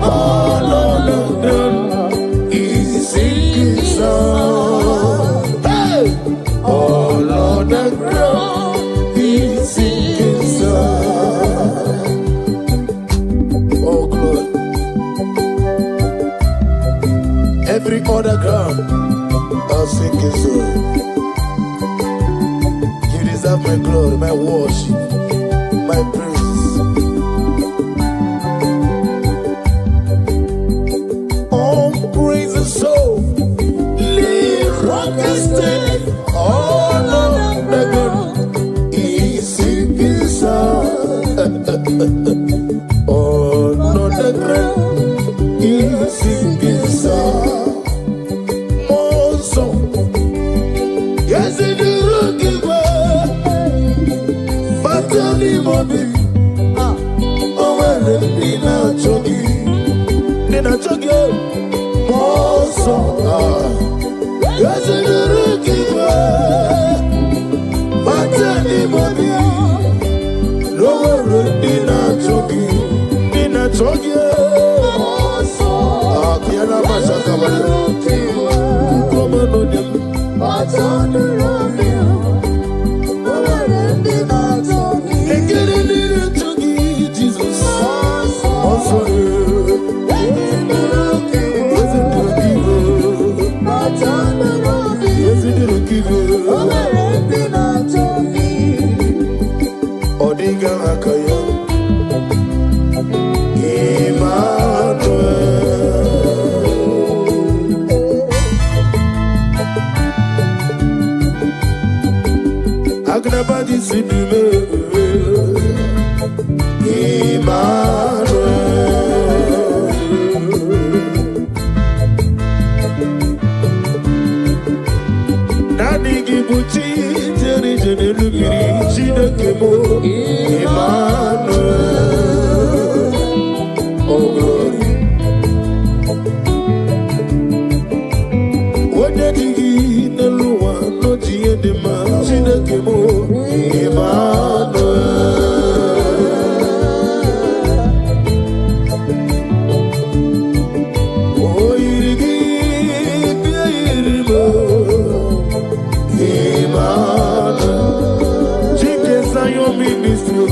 All on the ground. He's singing song. Hey! All on the ground. He's singing song. Oh, glory. Every other ground. I'll sing his song. You deserve my glory, my worship, my praise. Oh, praise the soul. Live rock and stay. All on the ground. He's singing song. All on the ground. He's singing song. Yes, it is rookie, but tell me, mommy, Agnabadi Sinime Emmanuel. Nani Gibuchi Jeri Jeri Lugiri Chinakemo Emmanuel. Oh glory. Wadadigi Neluwa no Jiedema Chinakemo Emmanuel. Oh Irigi Biairimo Emmanuel. Chike Zion Ministry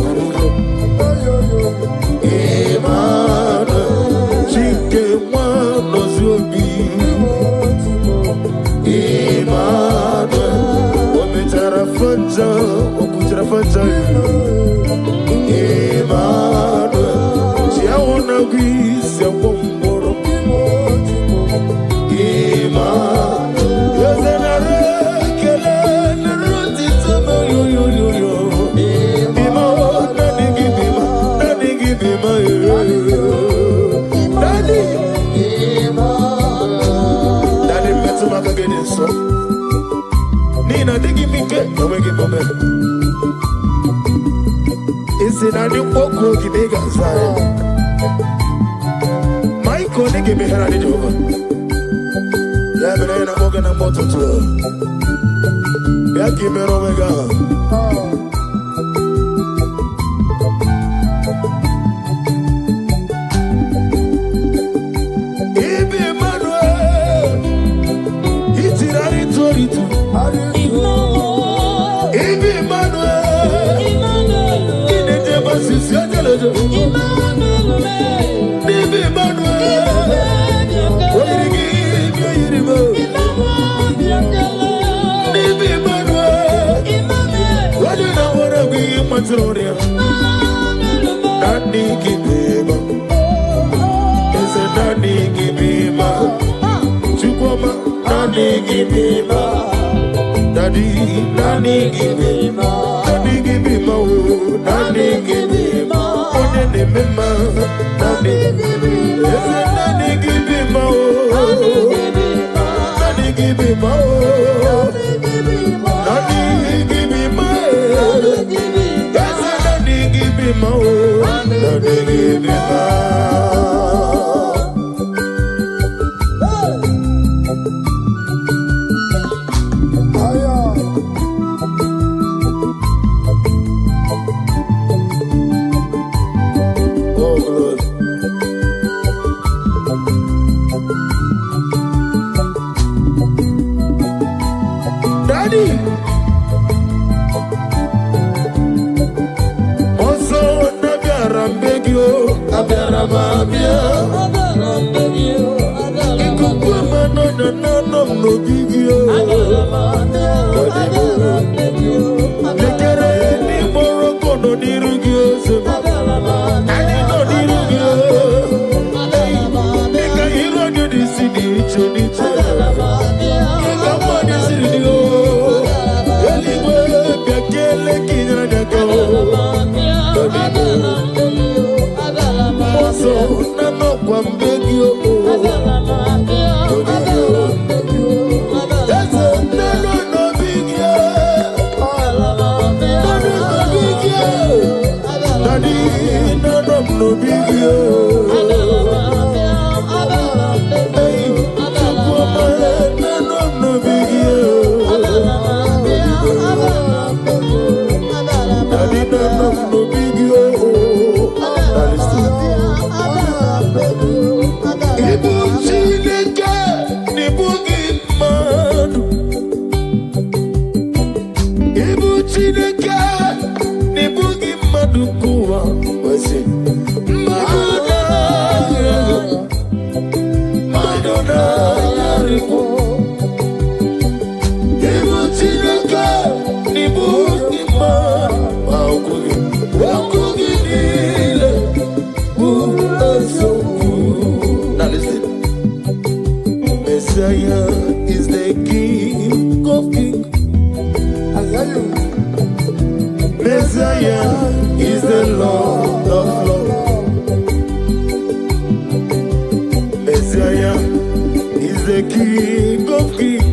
Emmanuel. Chike Wano Zobi Emmanuel. Ometara Fanja Okutara Fanja Emmanuel. Chiawana Gris Yawomboro Emmanuel. Yozenare Kele Neruti Tama Yo Bima Nani Gibima Daddy Daddy Metumaka Gedenso Nina Digi Mike Nawegi Bome Isi Nani Oko Gibega Zaya Maiko Nigi Mihara Ni Jehova Yabere na Moga na Mototo Yaki Meromega Ibi Emmanuel Itirari Toritu Ibi Emmanuel Inete Basisi Atelejo Ibi Emmanuel Oirigi Yirimo Ibi Emmanuel Wadina Warabi Matronia Nani Kibeba Nani Gibima Chukwama Nani Gibima Daddy Nani Gibima Nani Gibima Nani Gibima Onene Mema Nani Gibima Nani Gibima Nani Gibima Nani Gibima Nani Gibima Nani Gibima Daddy Oso Nagarambegio Agarababia Ikukwe Manona Nanom Nobigio Nekere Ni Moroko no Nirugio Ani no Nirugio Nika Hiro Ni Disini Choniche Nika Mani Sirio Eligwe Biakele Kinyana Nyako Moso Nano Kwambegio Ese Nano Nobigio Nano Nobigio Daddy Nano Nobigio Messiah is the King of Kings. I hear you. Messiah is the Lord of Lords. Messiah is the King of Kings.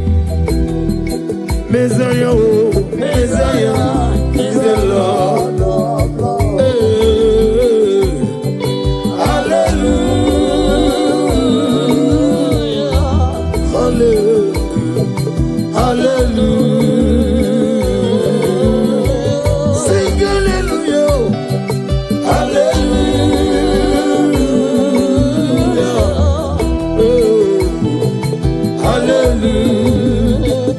Messiah, oh, Messiah is the Lord of Lords. Hallelujah, hallelujah, hallelujah. Sing hallelujah, hallelujah, hallelujah.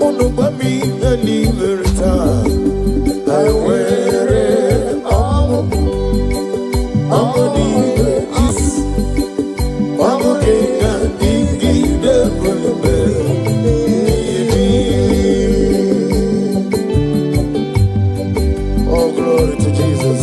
Onubami ani verita, I wear it all. Amoni is, Amoni indi de bulbe. Oh, glory to Jesus.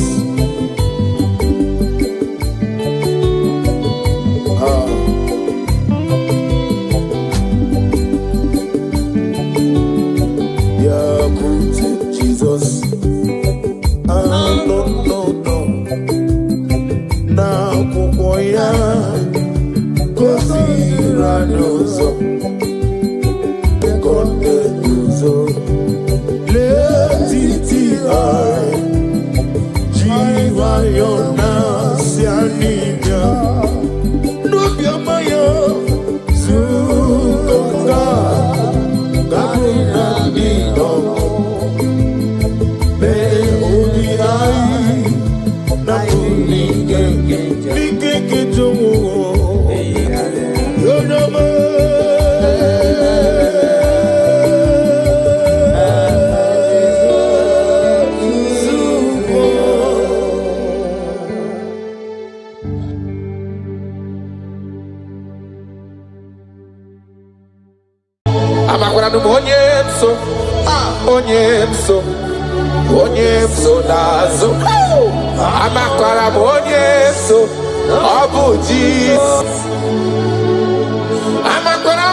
Yeah, good Jesus. No. Now, Kukoya, Kosiranuso, Kondenuso, Letiti-ai, Jiva-yona, Sianibia, Nubiamaya, Zukoka, Gabina-dino, Me-obi-ai, Napunike, Nike-ke-jomo, Yonama. Amakwara no onyemso nazo. Amakwara onyemso obuji. Amakwara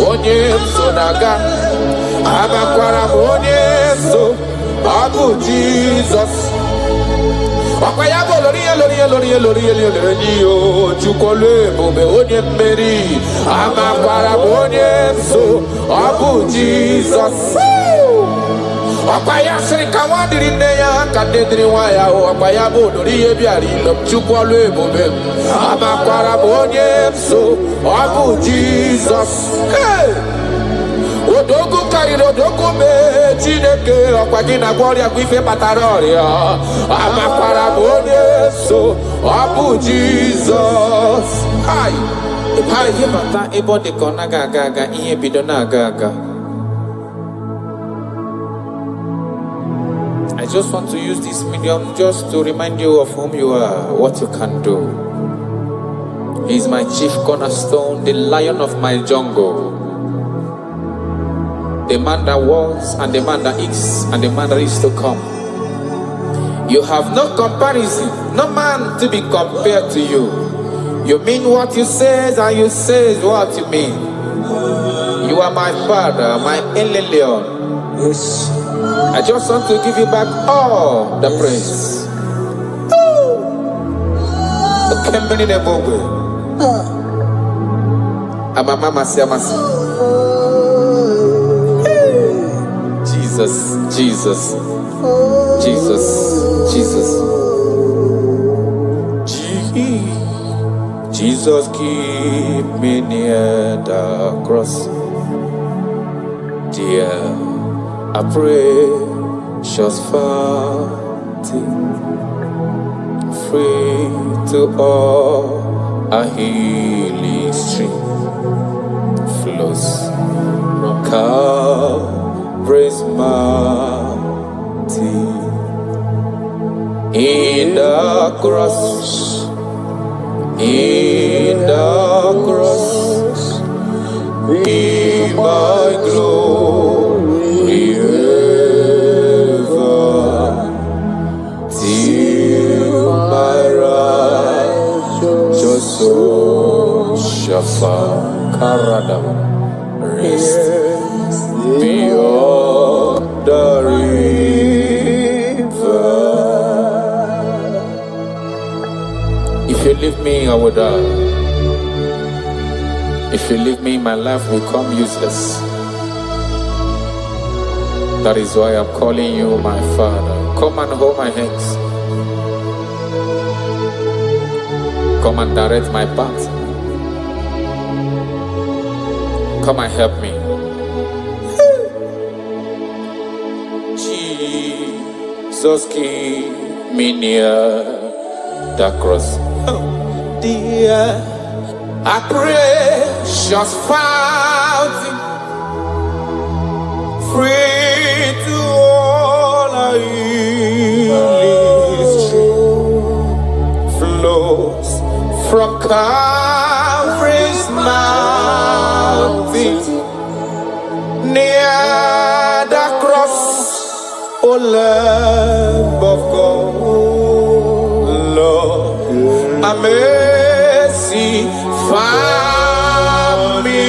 onyemso naga. Amakwara onyemso obuji Jesus. Akwayabo lori chukole bobe onye mmeri. Amakwara onyemso obu Jesus. Akwaya siri kawadiri neya kadediri waya o akwayabo lori ebiari lom chukole bobe. Amakwara onyemso obu Jesus. Hey! Odogu kariri odogu me Chineke ọkwagina gloria kwife pataroria. Amakwara onyemso obu Jesus. Hi. Hi, himata ebo de kona gaga ihe bido na gaga. I just want to use this medium just to remind you of whom you are, what you can do. He is my chief cornerstone, the lion of my jungle. The man that was, and the man that is, and the man that is to come. You have no comparison, no man to be compared to you. You mean what you say, and you say what you mean. You are my father, my Elelion. Yes. I just want to give you back all the praise. Jesus. Jesus, keep me near the cross. Dear, I pray, just free to all a healing stream flows from Calvary's mountain. In the cross, be my glory ever, till my righteous soul shall find If you leave me, I will die. If you leave me, my life will become useless. That is why I'm calling you my Father. Come and hold my hands. Come and direct my path. Come and help me. Jesus, keep me near the cross. Oh, dear, I precious fountain, free to all I flows from Calvary's mountain, near the cross, O Lamb of God, Lord, a mercy found me.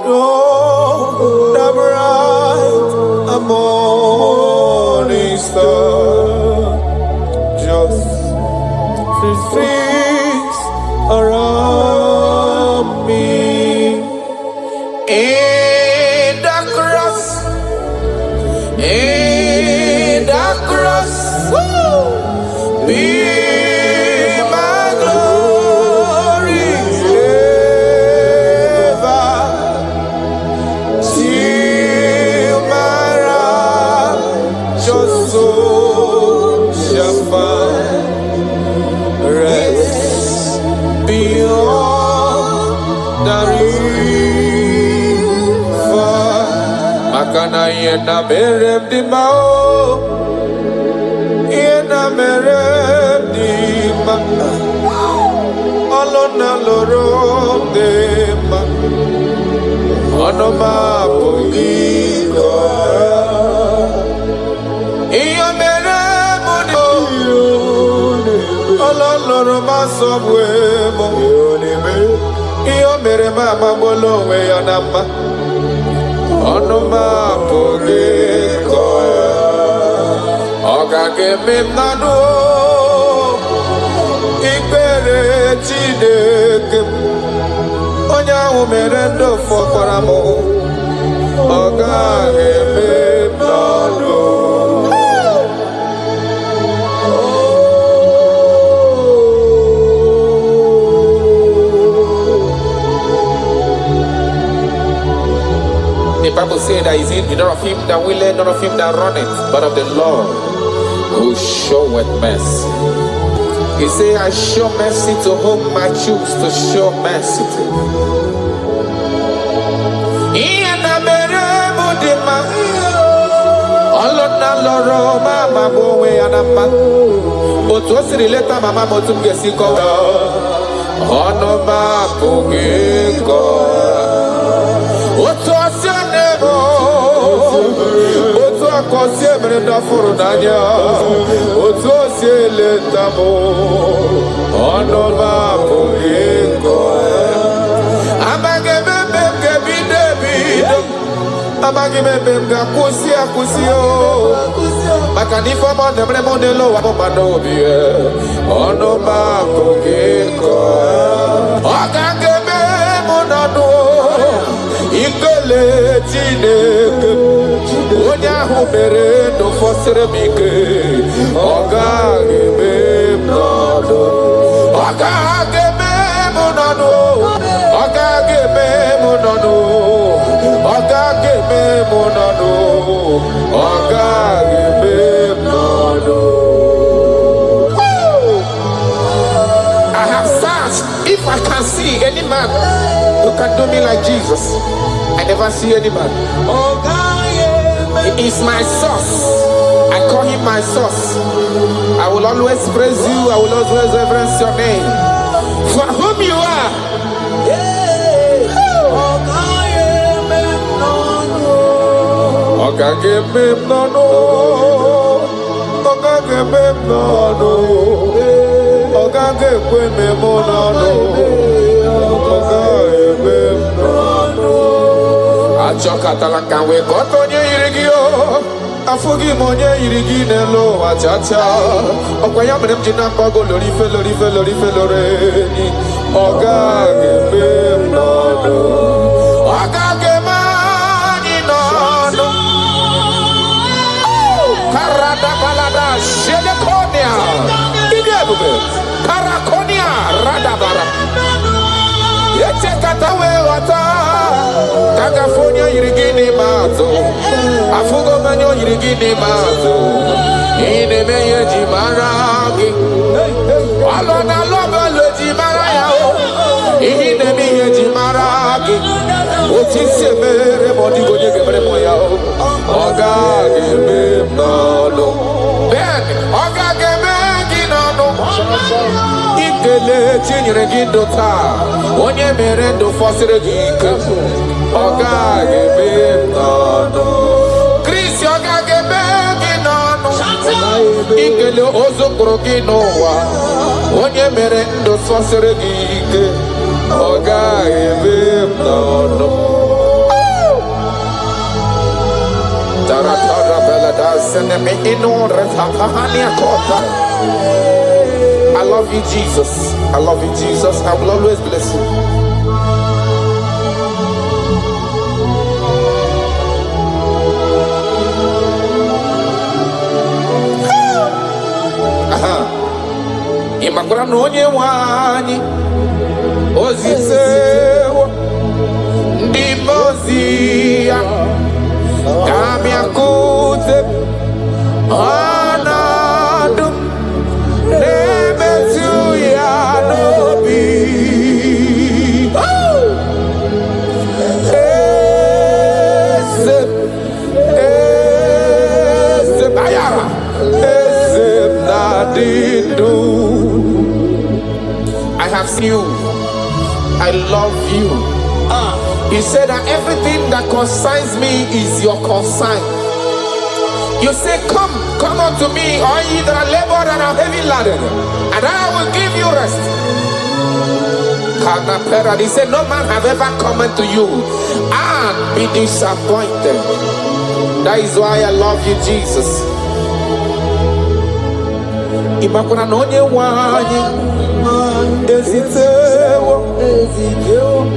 Oh, the bright morning star, just trees around me. In the cross, in the cross, be my glory ever, till my righteous soul shall find rest beyond the river. Makana yena merem di mau, yena merem di ma, alona lorom de ma, onoma pogiko. Iyo merem di, alona loroma sobwe mo. Iyo merem amabolo we yanama. Onoma pogiko, oga keme nanu, ikpere Chineke, onya umerendo fokwaramo, oga keme nanu. The Bible says that is in none of him that willeth, none of him that runneth, but of the Lord who showeth mercy. He said, I show mercy to whom I choose to show mercy to. Onya humere no fosere mike, oga gebe mnodo, oga gebe mnodo, oga gebe mnodo, oga gebe mnodo, oga gebe mnodo. I have searched if I can see any man who can do me like Jesus. I never see any man. He is my source. I call him my source. I will always praise you. I will always reverence your name. For whom you are. Achoka talaka we koto nyo irigio. Afugi monye irigi nelo achacha. Okwaya mrem jina pago lori fe loreni. Oga gebe nodo. Oga gemani nodo. Karada balada shedekonia. Idebube. Karakonia radabara. Yete katawe wata. Kagafonia irigini mazo. Afugo manyo irigini mazo. Ine meye jimaragi. Alona loba le jimaraya. Ine meye jimaragi. Otise mere modi goje gemere moya. Oga geme nalo. Ben oga geme ginano. Ikele chinyere gindota. Onye mere ndo fosire gike. Oga geme nalo. Chris oga geme ginano. Ikele ozokoro ginowa. Onye mere ndo fosire gike. Oga geme nalo. I love you, Jesus. I love you, Jesus. I will always bless you. Imakura nonye wani ozisewo ndimozia kami akute anadum nemetu ya nobi ese bayara ese nadidu. I have seen you. I love you. You said that everything that concerns me is your concern. You say, come unto me, all ye that are labored and are heavy laden, and I will give you rest. He said, no man have ever come unto you and be disappointed. That is why I love you, Jesus. Imakuna nonye wanye ezitewo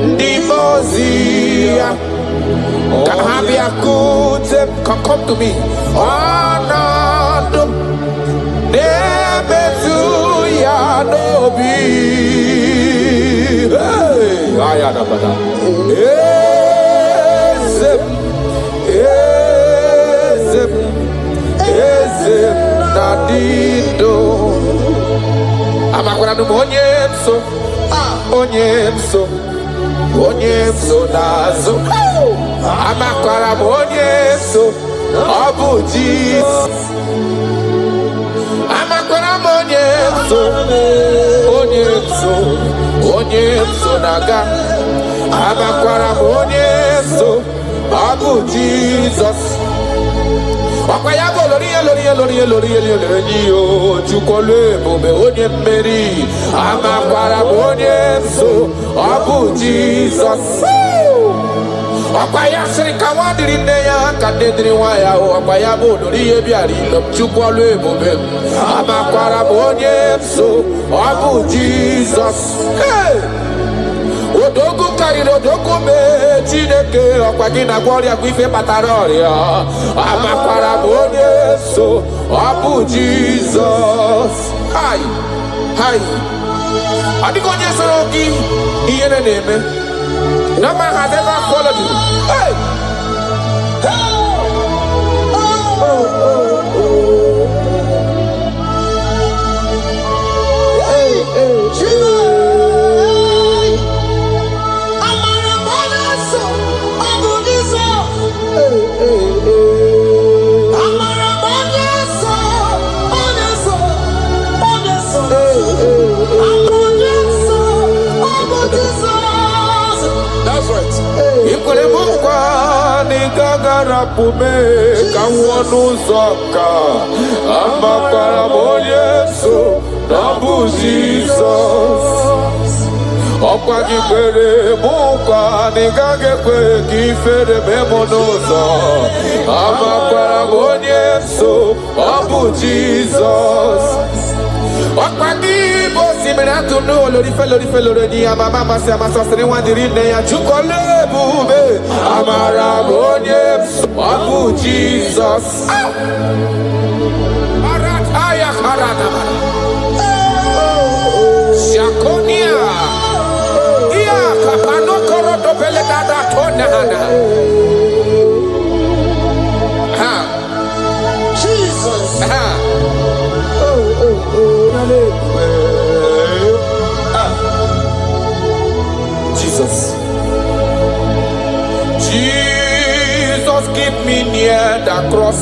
ndimozia kahabia kute. Come to me. Anadum nebetu ya nobi. Hey, ayana bada. Ezem nadido. Amakura no onyemso nazo. Amakura onyemso abuji. Amakura onyemso naga. Amakura onyemso abu Jesus. Wakayabo lori chukole bobe onye mmeri amakwara onyemso abu Jesus. Wakaya sirika wadiri neya kadedri waya wakayabo lori ebiari chukole bobe amakwara onyemso abu Jesus. Hey! Odogu kariri odogu me Chineke ọkwagina gloria kwife pataroria amakwara onyemso abu Jesus. Hi. Adikonye sorogi iyene neme. No man has ever followed you. Hey. Pume kawonu soka amakwara onyemso nabu Jesus. ọkwa gị kwere mụ nkwa na ị gaghị ekwe ka ifere memo n'ụzọ amakwara m onye nso ọ bụ Jizọs ọkwa gị bụ osimiri atụ n'olorife loro n'ihe amama amasị amasịrị nwa dịrị nne ya chukọla ebube amara m onye nso ọ bụ Jizọs arataya karanamara Shakonia Ia kapano koro dobele dada tona hana Ha Jesus. Ha Jesus Jesus keep me near the cross.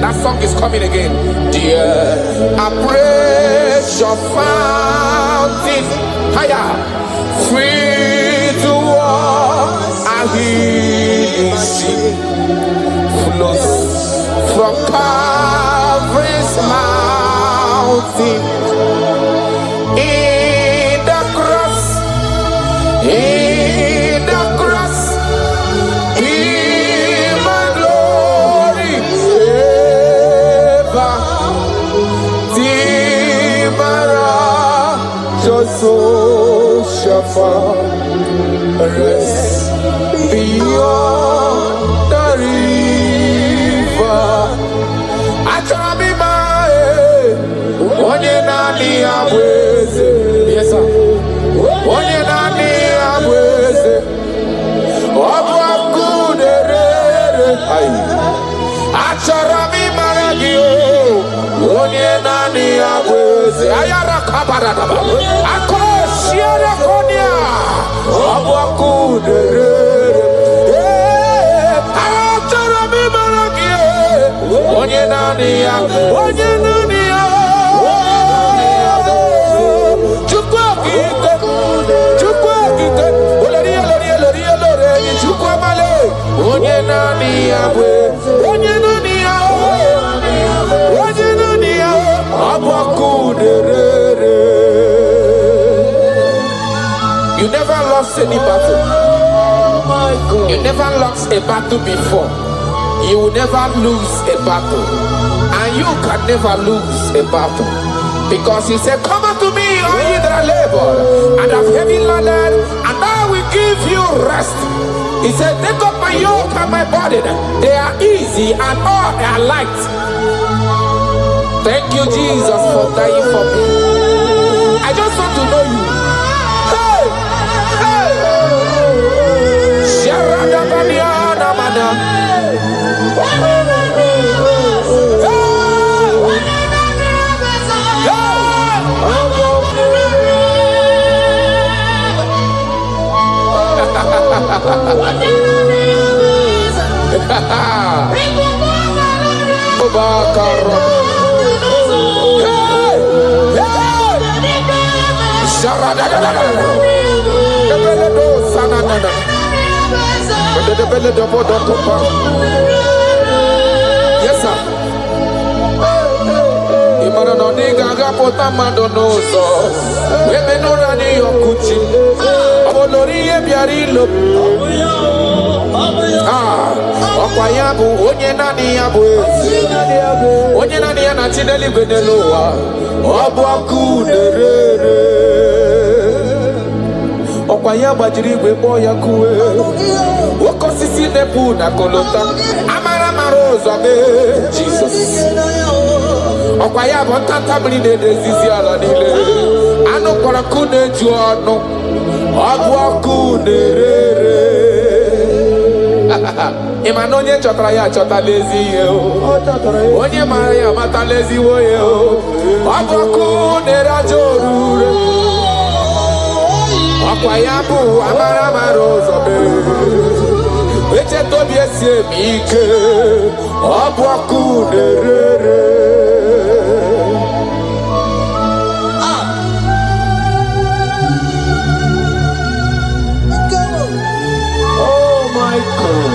That song is coming again. Dear, I praise your fountain, higher, free to walk, and healing stream flows from Calvary's mountain. In the cross, in the cross, in my glory ever. Timara, Joso, Shafa, rest beyond the river. Achamima, onye nani abweze. Yes, sir. Onye nani abweze. Obwa kuderere. Acharamima ragio. Onye nani abweze. Ayara kabaradaba. Ako shiere konia. Obwa kuderere. Acharamima ragio. Onye nani abweze. Onye nani onye nani abwe onye nani abakuderere. You never lost any battle. You never lost a battle before. You will never lose a battle, and you can never lose a battle, because he said, come unto me, all ye that are labored and have heavy laden, and I will give you rest. He said, take up my yoke and my burden. They are easy and all are light. Thank you, Jesus, for dying for me. I just want to know you. Hey! Hey! Sharadabaniana mana. Yes, sir. Imana no niga gapota madonoso. Women no rani yokuchi. Olori ye biarilo. Ọkwa ya bụ onye nani ya bụ ezi. Onye nani ya na Chineke n'ụwa. Ọ bụ ọkụ derere. Ọkwa ya gbajiri igwe kpọọ ya kuwe. Oke osisi na-epu na kolota. Amara ụzọ mee Jizọs. Ọkwa ya bụ ntanta mmiri na-edezizi ala niile. Anụ kpọrọ nkụ na-eju ọnụ. Ọ bụ ọkụ derere. Ị ma na onye chọtara ya achọtala ezi ihe o. Onye mara ya amatala ezigbo ihe o. Ọ bụ ọkụ na-ere aja orure. Ọkwa ya bụ amara ụzọ mee. Echeta obi esi eme ike. Ọ bụ ọkụ na-erere. Oh my God.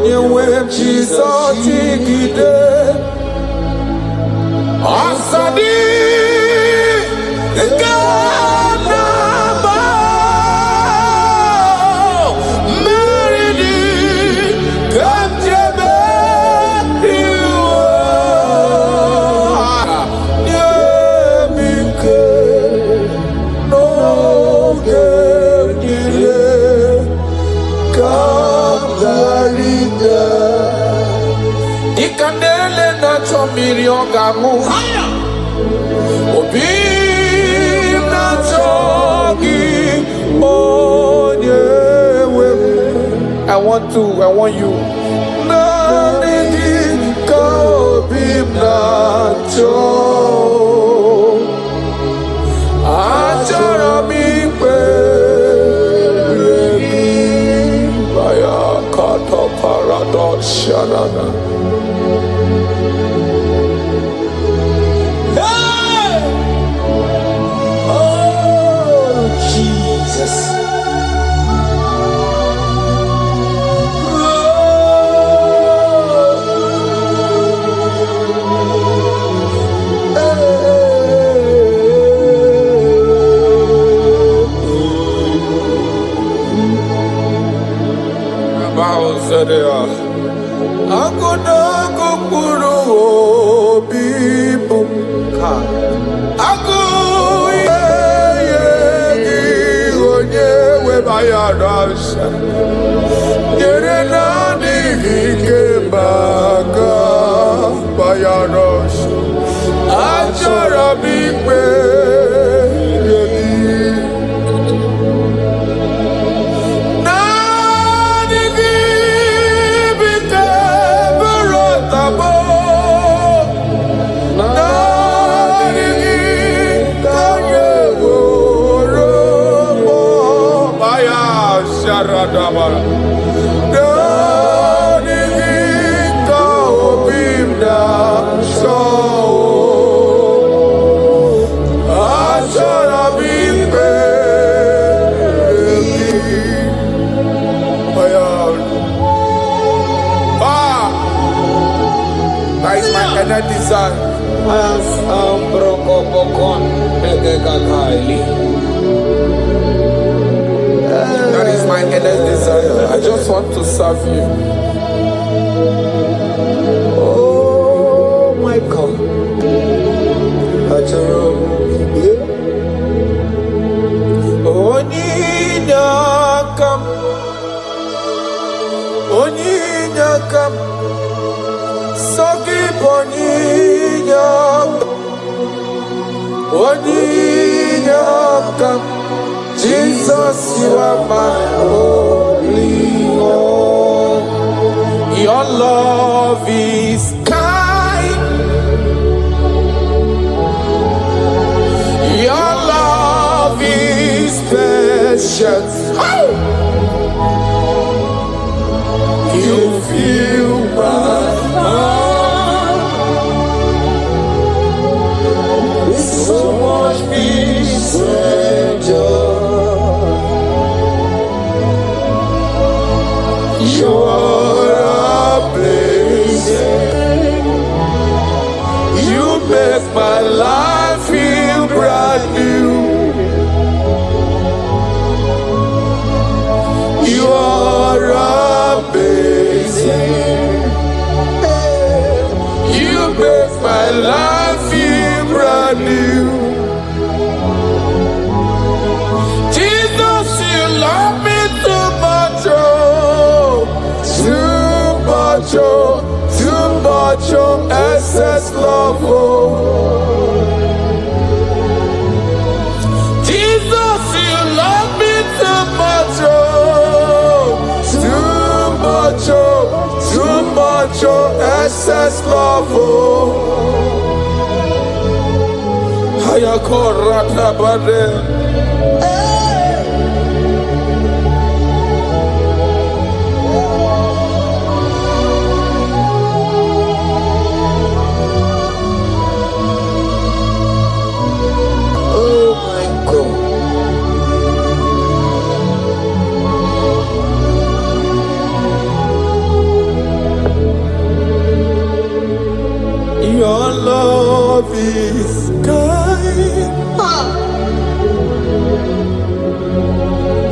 Onye Jesus tigide. Asadi Ganaba Meridi Kamjebe Yemike No Gemile Kamgarida Ikandele na chomiri ogamu Obi na chogi onyewe. I want you. Nanigi ka obi na cho. Achara mi pe rebi baya kata paradox shanana. That is my endless desire. I just want to serve you. Oh my God. Onyinakam Sogi Onyinakam Jesus, you are my holy Lord. Your love is kind. Your love is patience. You fill my heart with so much peace and joy. You're amazing. You make my life feel brand new. You are amazing. You make my life feel brand new. Jesus, you love me too much, oh, too much, oh, too much, oh, excess love, oh. Jesus, you love me too much, oh, too much, oh, excess love, oh. Hayakorata bade. love is kind.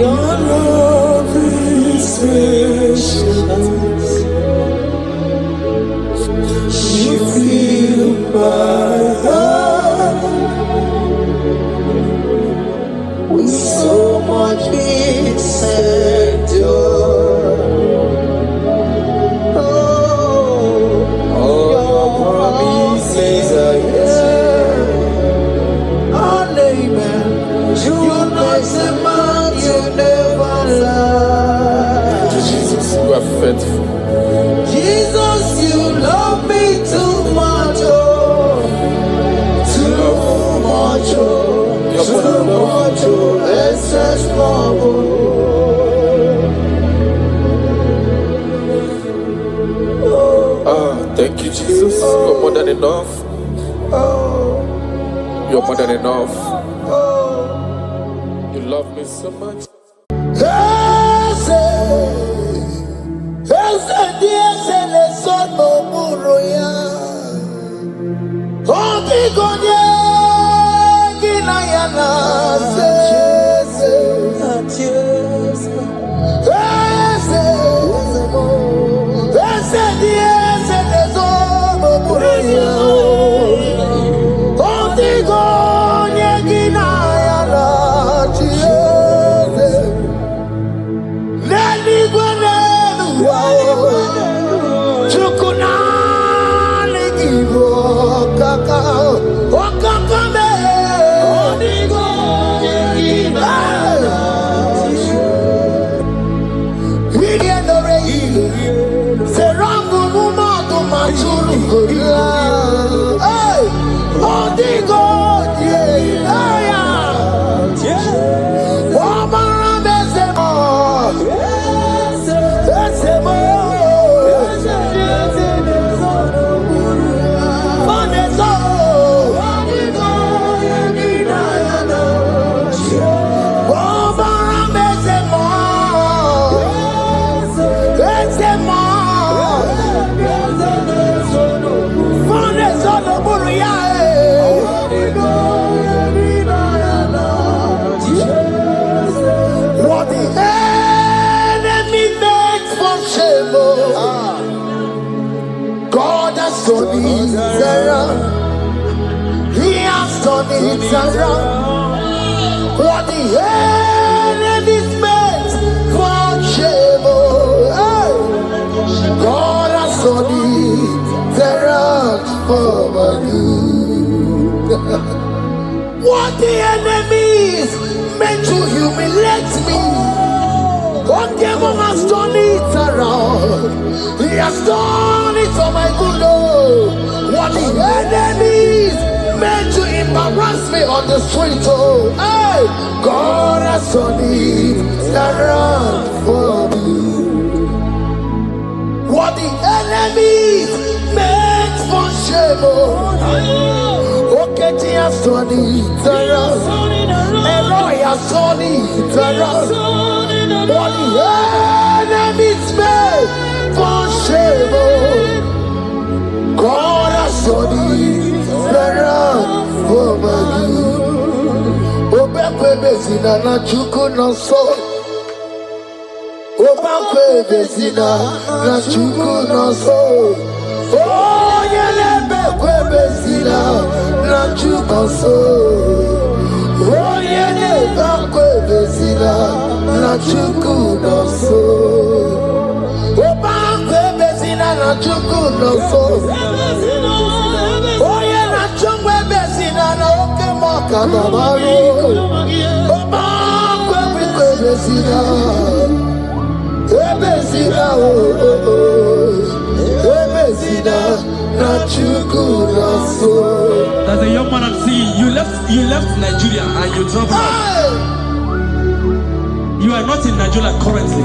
Your love is patient. You fill my heart with so much peace and joy. Oh, your promises are yes and amen. You're not a man, you never lie. Jesus, you are faithful. Jesus, you love me too much, oh, too much, oh, too much, oh, excess love, Ah, thank you, Jesus. You're more than enough. You're more than enough. You love me so much. He has turned it around. What the enemy's meant for shame, hey, God has turned it around for my good. What the enemy's meant to humiliate me, what devil has turned it around. He has done it for my good. What the enemies meant to embarrass me on the street, oh, hey, God has turned it around for me. What the enemies meant for shame, oh, okay, he has turned it around. Elroy has turned it around. What the enemies meant for shame, oh, God has turned it around for my good. Obekwe bezina na chuku no so. Obekwe bezina na chuku no so. Oh, yelebekwe bezina na chuku so. Oh, yelebekwe bezina na chuku no so. Obekwe bezina na chuku no so. Oh, yeah, na chungwe bezina na oke moka na maru. Obekwe bezina, bezina, bezina na chuku no so. There's a young man I'm seeing. You left Nigeria and you traveled. Hey! You are not in Nigeria currently,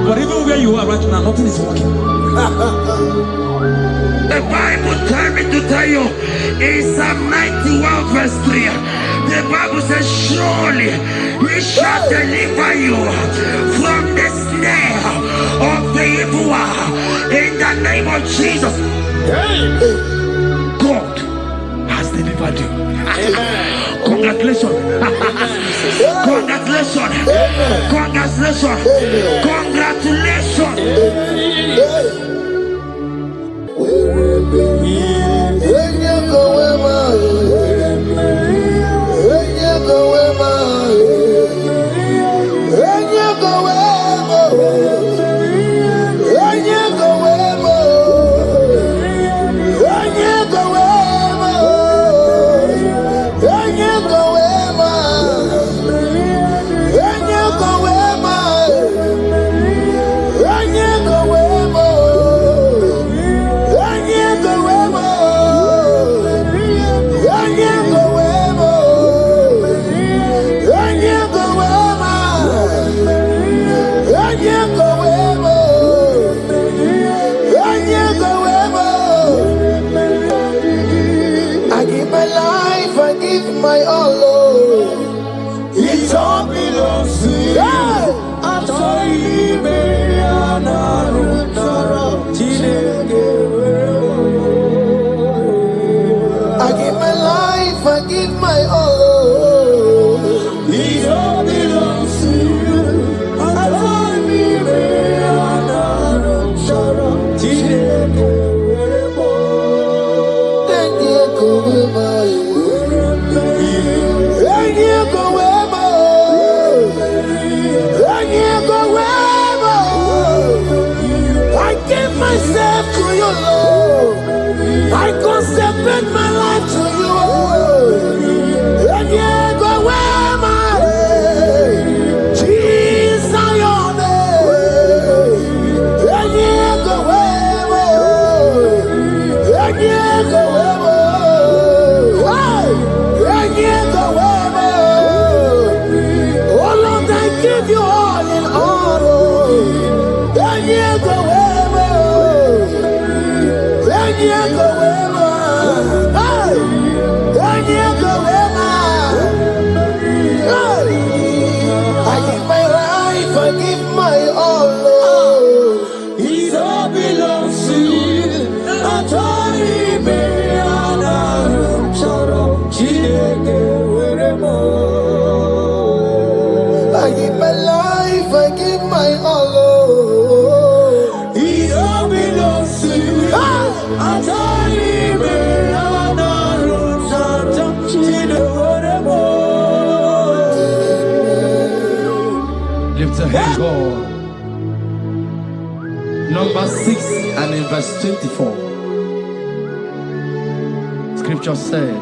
but even where you are right now, nothing is working. The Bible tells me to tell you in Psalm 91 verse 3, the Bible says, surely he shall deliver you from the snare of the evil one in the name of Jesus. God has Congratulations. Congratulations. Congratulations. Congratulations. My all, Lord, it all belongs to you. I give my life, I give my all, Lord. It all belongs to you. Myself to you, Lord. I consecrate my life to you, and you go where my Jesus, your name, and you go where, and you go where, and you go where. Oh Lord, I give you all in all, and you go where. I give my life, I give my all, Lord. It all belongs to you. I give my life, I give my all, Lord. It all belongs to you. Lift your hand, God. Number 6 and in verse 24. Scripture said,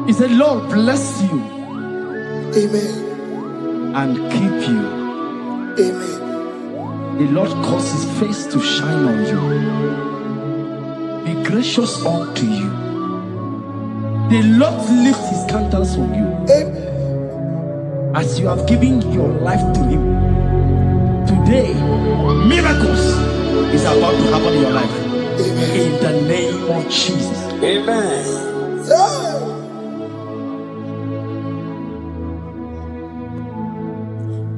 He said, Lord bless you. Amen. And keep you. Amen. The Lord cause His face to shine on you. Be gracious unto you. The Lord lift His countenance on you. Amen. As you have given your life to Him, today, miracles is about to happen in your life. Amen. In the name of Jesus. Amen.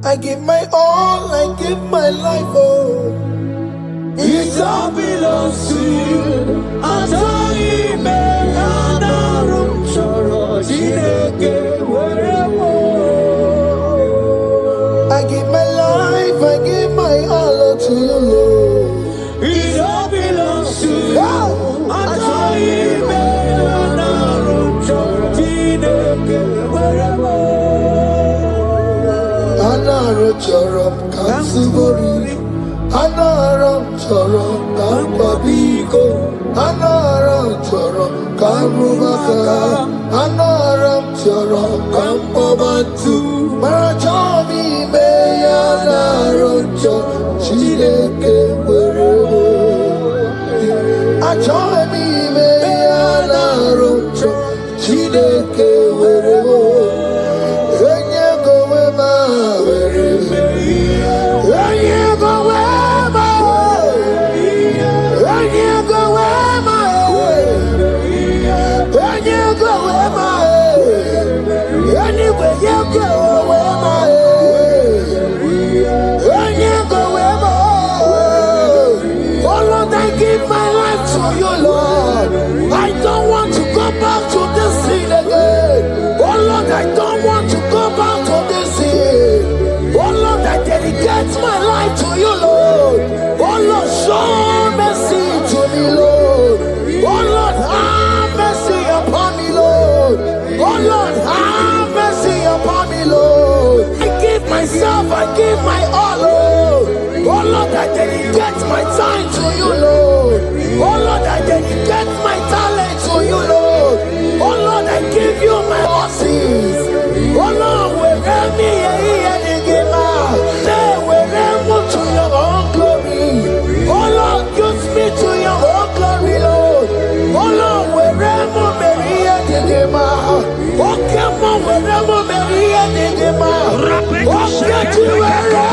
I give my all, I give my life, oh. It all belongs to you. I give my life, I give my all to you, Lord. It all belongs to you. Anaram charam kansubori, anaram charam kampabiko, anaram charam karubaka, anaram charam kampabantu, marachami me anaram charam chileke werebo, achami me anaram charam chileke werebo. I don't want to go Oh Lord, I dedicate my time to you, Lord. Oh Lord, I dedicate my talent to you, Lord. Oh Lord, I give you my horses. Oh Lord, wherever me and the gamer, they will to your own glory. Oh Lord, use me to your own glory, Lord. Oh Lord, wherever me and the gamer, oh come on, wherever me and the gamer, oh get you wherever.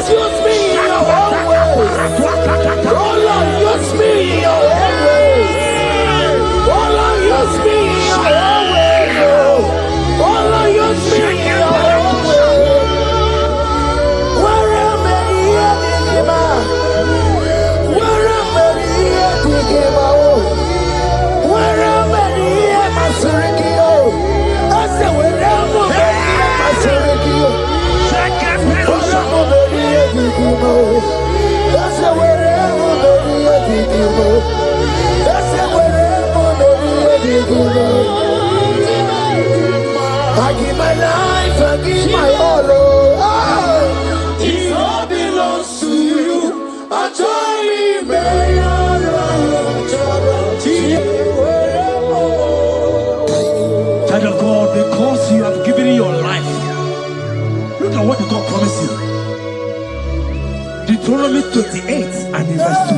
Use me in your own ways. Oh Lord, use me in your own ways. Oh Lord, use me in your own ways. Oh Lord, use me in your own ways. Where am I here to give up? Where am I here to give up? Where am I here, my Surikio? I said, where am I here, my Surikio? That's the way I give my life, I give my all. It all belongs to you. I join Child of God, because you have given your life, look at what God promised you. Deuteronomy 28 and verse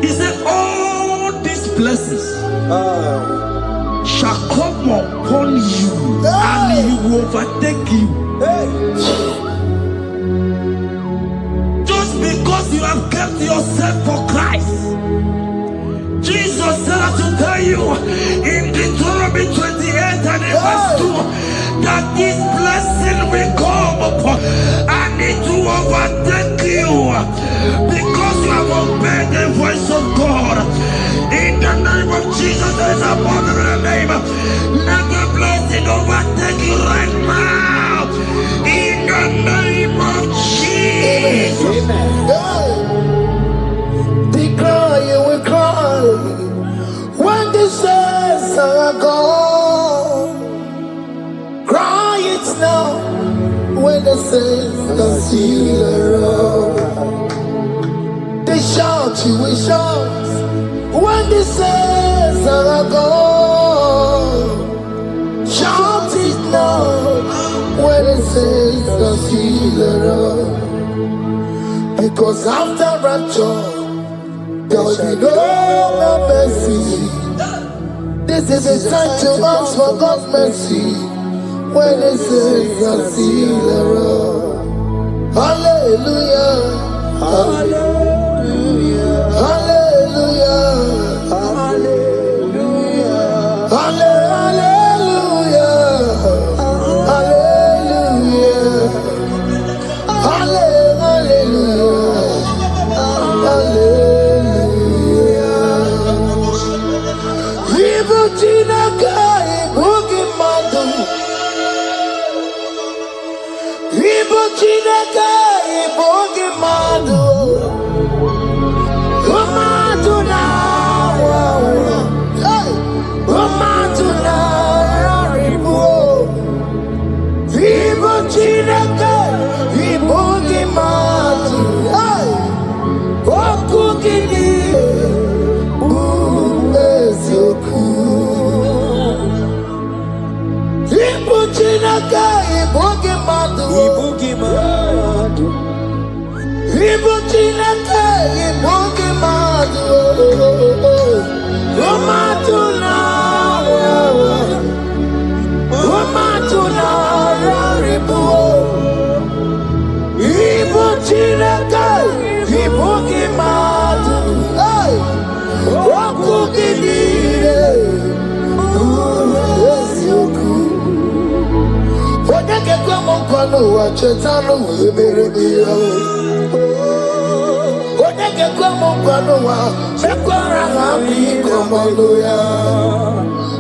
2. He said, all these blessings shall come upon you and he will overtake you. Just because you have kept yourself for Christ. Jesus said to tell you in Deuteronomy 28 and verse 2 that this blessing will come upon and it will overtake you because you have obeyed the voice of God. In the name of Jesus, there is above every name. Let the blessing overtake you right now. In the name of Jesus. Declare you will cry when the saints are gone. Cry it now when the saints are still around. They shout, you will shout when the saints are gone. Shout it now when the saints are still around. Because after rapture there will be no mercy. This is the time to ask for God's mercy when the saints are still around. Hallelujah, hallelujah, hallelujah, hallelujah, hallelujah, hallelujah, hallelujah, hallelujah.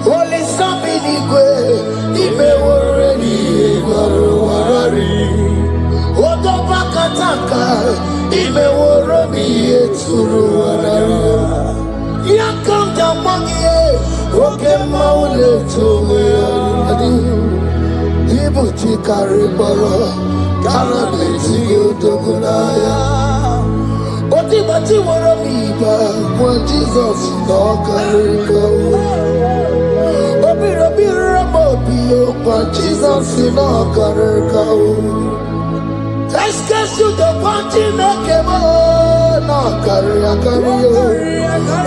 Holy Sabini Gwe, Ibe Wareni, Warari, Odo Bakataka, Ibe Warami, Turu Warari, Yakam Jesus, no carrico. Jesus, no carrico. Esquece o teu ponte, me queimou. No carrico.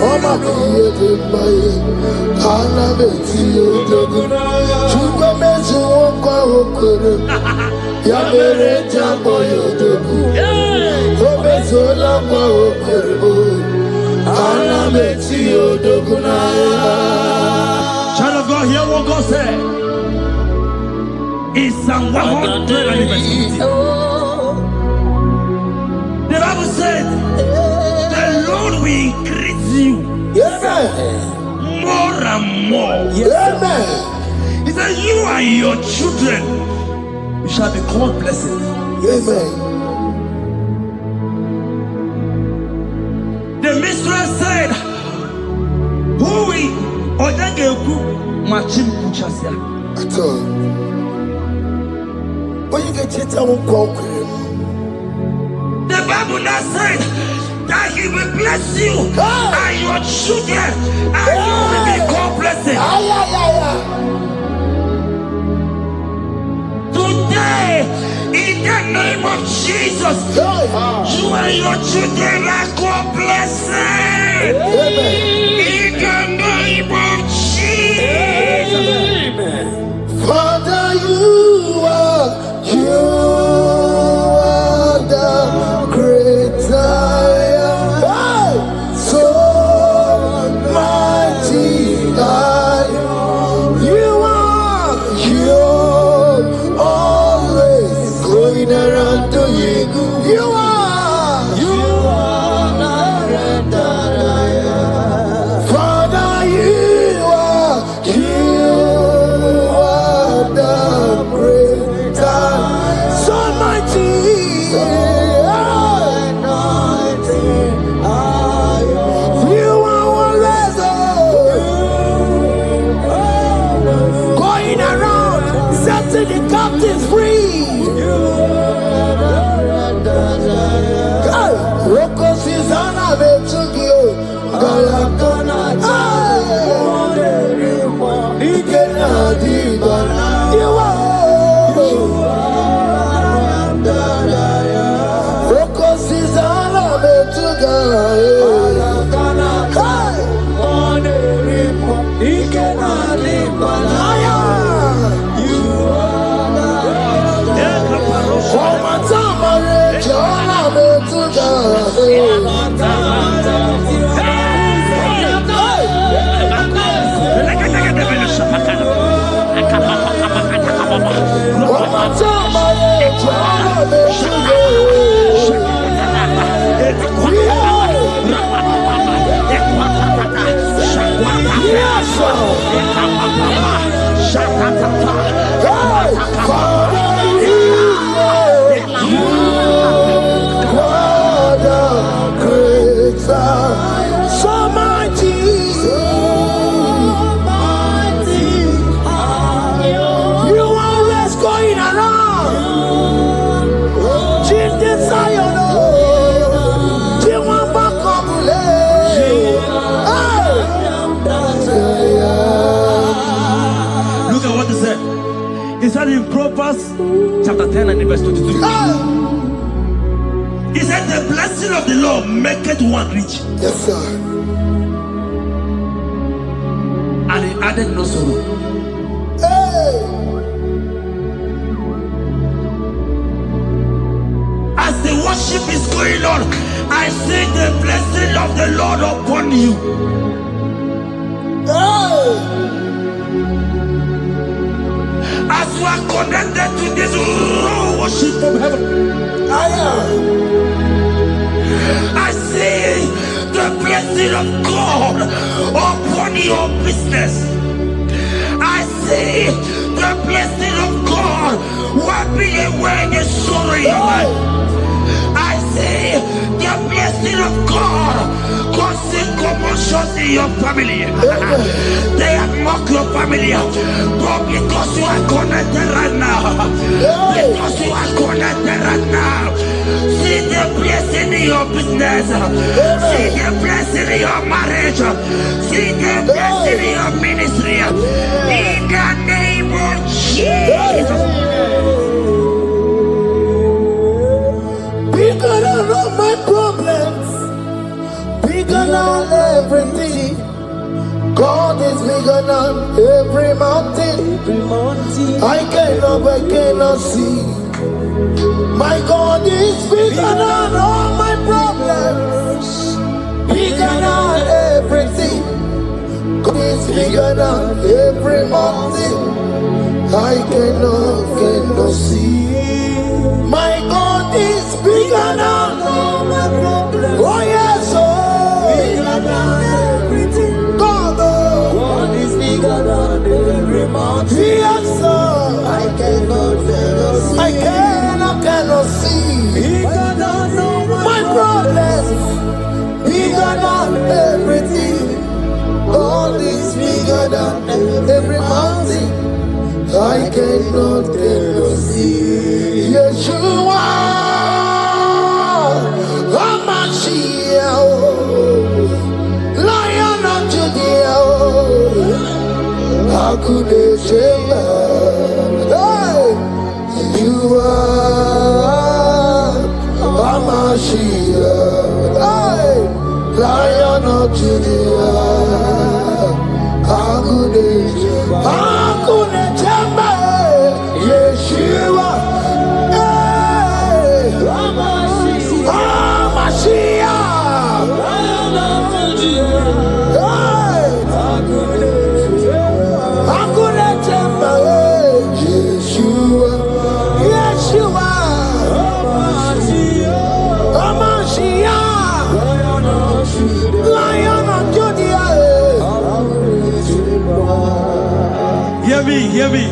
Oh, my filha de mãe. Ana, betio, chupa mesmo com o coro. Ya mereja boyo dogu. Oh, bezola com o coro. Ana, betio, dogu. Child of God, hear what God said. In Psalm 150. The Bible said, the Lord will increase you more and more. He said, you and your children, you shall be called blessed. Amen. The mistress said, who will Odageku Machim Kuchasia? At all. When you get it, I won't go. The Bible now said that He will bless you and your children, and you will be called blessed. Today, in the name of Jesus, you and your children are called blessed. In the name of Jesus. Father, you are the great I am. So mighty I am. You always going around to you. You are that I am. Father, you are the great I am. So mighty, you are always going around, setting the captives free. Rocos is on a bit to you. You are. Rocos is on a bit to go. He said in Proverbs chapter 10 and verse 22. He said the blessing of the Lord maketh one rich. Yes, sir. And he added no sorrow. Hey. As the worship is going on, I see the blessing of the Lord upon you. Hey. As you are connected to this raw worship from heaven, I see the blessing of God upon your business. I see the blessing of God wiping away the sorrow in your life. I see the blessing of God causing commotion in your family. They have mocked your family. But because you are connected right now, because you are connected right now, see the blessing in your business, see the blessing in your marriage, see the blessing in your ministry. In the name of Jesus. Bigger than all my problems, bigger than everything. God is bigger than every mountain. I cannot see. My God is bigger than all my problems, bigger than everything. God is bigger than every mountain. I cannot see. My God is bigger than all my problems. Oh yes, bigger than everything. God is bigger than every mountain. Yes, sir. I cannot see. I cannot see. Bigger than all my problems. Bigger than everything. God is bigger than every mountain. I cannot see. Yeshua, Hamashiach, Lion of Judea, Hakudeshema. You are Hamashiach, Lion of Judea, Hakudeshema. Yeshua,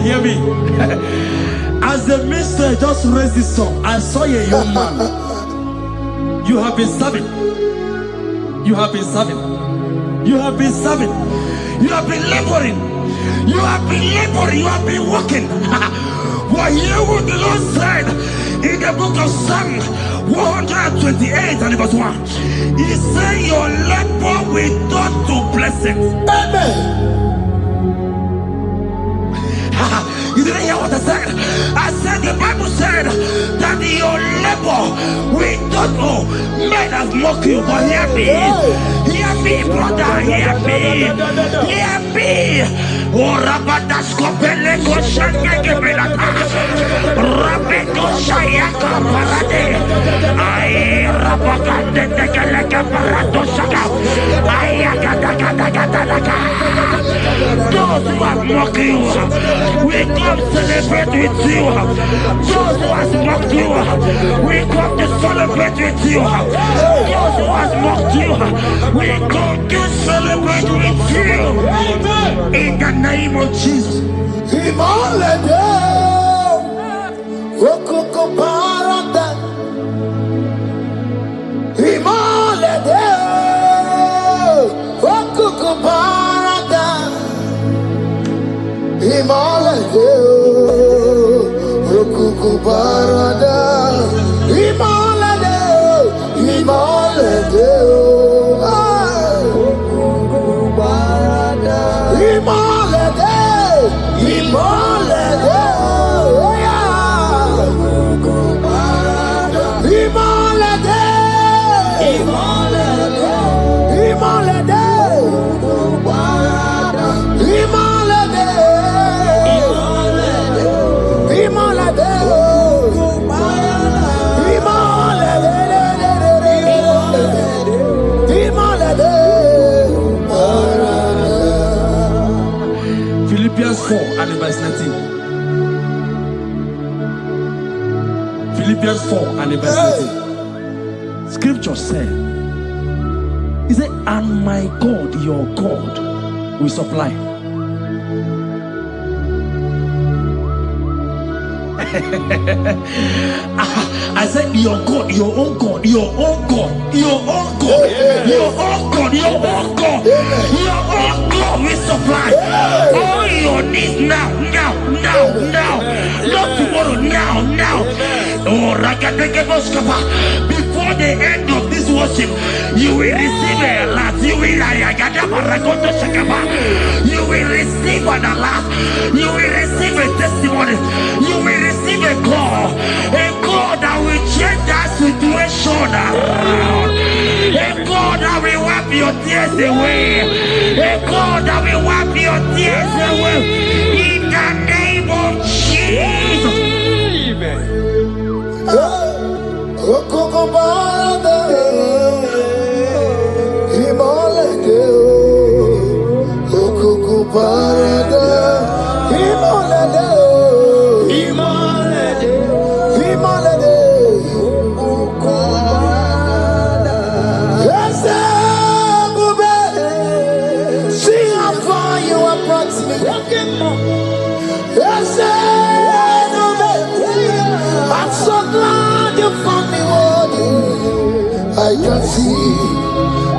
Hear me. As the minister just raised this song, I saw a young man. You have been serving. You have been serving. You have been serving. You have been laboring. You have been laboring. You have been working. What hear what the Lord said in the book of Psalm 128 and verse 1. He said, your labor will turn to blessings. Amen. You didn't hear what I said? I said the Bible said that your labor will not know. Men have mocked you, but hear me. Hear me, brother. Hear me. Hear me. Oh, Rabadasko Peleko Shangeke Belata. Rabeko Shayaka Parade. I Rabakande Tekeleka Parato Shaka. Ayakataka. Those who have mocked you, we come celebrate with you. Those who have mocked you, we come to celebrate with you. Those who have mocked you, we come to celebrate with you. In the name of Jesus. Philippians 4 and verse 19. Philippians 4 and verse 19. Scripture said, he said, and my God, your God, will supply. I said, your God, your own God, your own God, your own God, your own God, your own God, your own God will supply all your needs now. Not tomorrow, now. Oh, before the end of this worship, you will receive a lot. You will receive an alert. You will receive a testimony. You will receive a call that will change that situation around. A God that will wipe your tears away. A God that will wipe your tears away. In the name of Jesus. I'm so glad you found me worthy. I can see,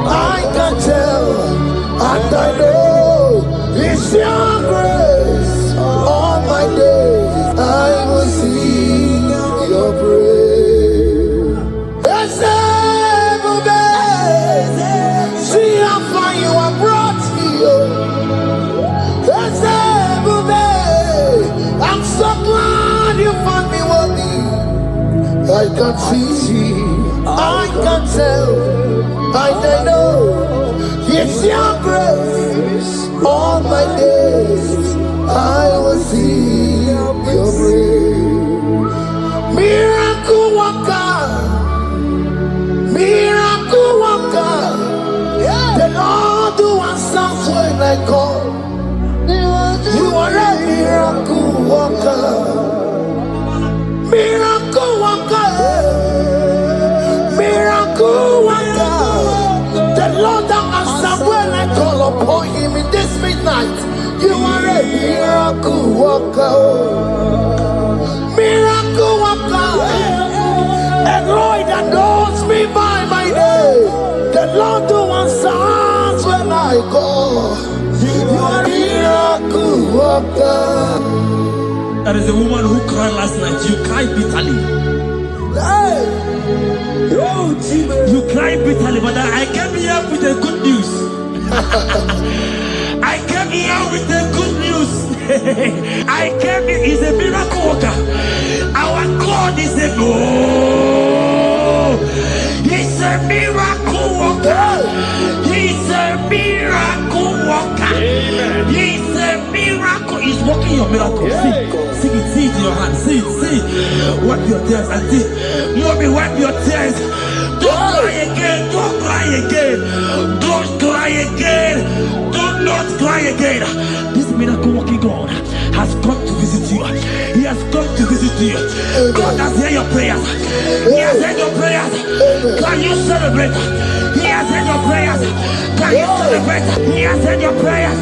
I can tell, and I know it's your grace. All my days I will sing your praise. See how far you have brought me. I'm so glad you found me worthy. I can see, I can tell, I know it's your grace. All my days I will see your praise. Miracle worker, miracle worker. The Lord who answers when I call. You are a miracle worker. Miracle worker. Miracle worker. The Lord that answers when I call upon him in this midnight. You are a miracle worker. Miracle worker. And Lord that knows me by my name. The Lord who answers when I call. You are a miracle worker. There is a woman who cried last night. You cried bitterly. Hey. You cried bitterly, but I came here with the good news. I came here with the good news. I came here, he's a miracle worker. Our God is a he's a miracle worker. He's a miracle worker. He's a miracle. He's working your miracle. See it in your hand. See it. Wipe your tears and see. Mommy, wipe your tears. Don't cry again. Don't cry again. Don't cry again. Do not cry again. This miracle working God has come to visit you. He has come to visit you. God has heard your prayers. He has heard your prayers. Can you celebrate? He has heard your prayers. Can you celebrate? He has heard your prayers.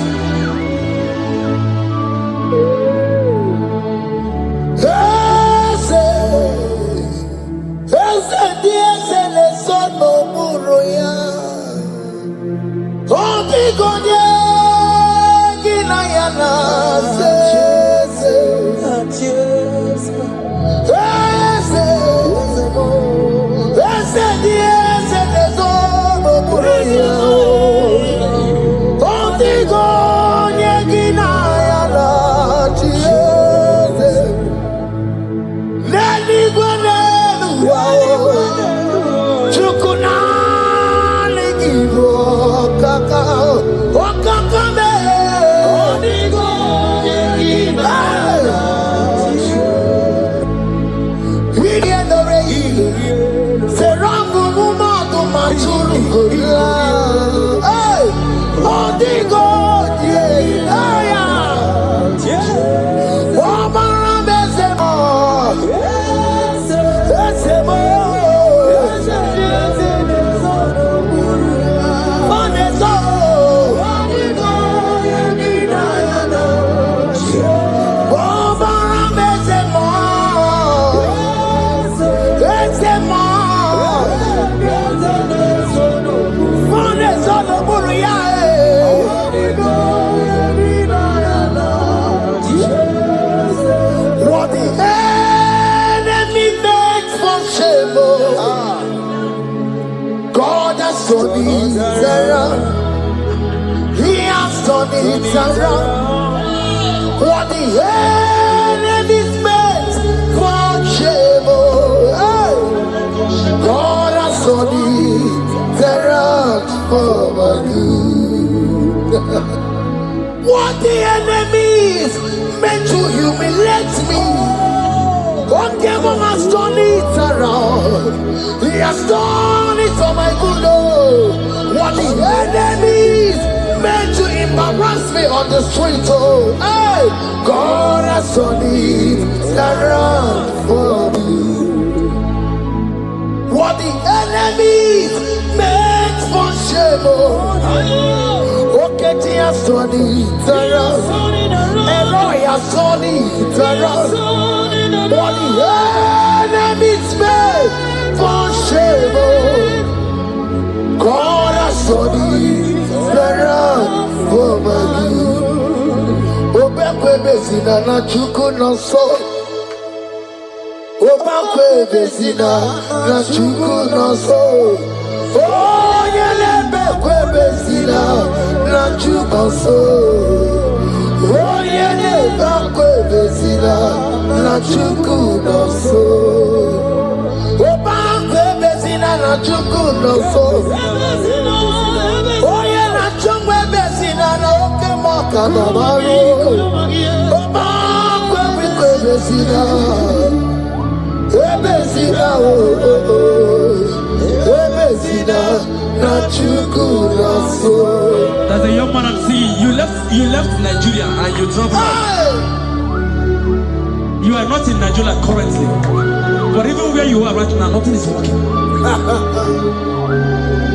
turned it around. What the enemy's meant for shame, hey, God has turned it around for my good. What the enemies meant to humiliate me, what devil has done it around. He has done it for my good. Oh, what the enemies meant to embarrass me on the street. Oh, hey, God has done it around for me. What the enemies meant for shame. Oh, okay, he has done it around. Elroy has done it around. What the enemies made for shame, God has done it around for my good. Obekwe bezina na chuku no so. Obekwe bezina na chuku no so. Oh, yelebekwe bezina na chuku no so. Oh, yelebekwe bezina na chuku no so. Obekwe bezina na chuku no so. Oh, yeah, na chungwe bezina na oke moka na maru. Obekwe bezina. Ebezina oh oh oh. Ebezina na chuku no so. There's a young man I'm seeing. You left Nigeria and you traveled. You are not in Nigeria currently, but even where you are right now, nothing is working.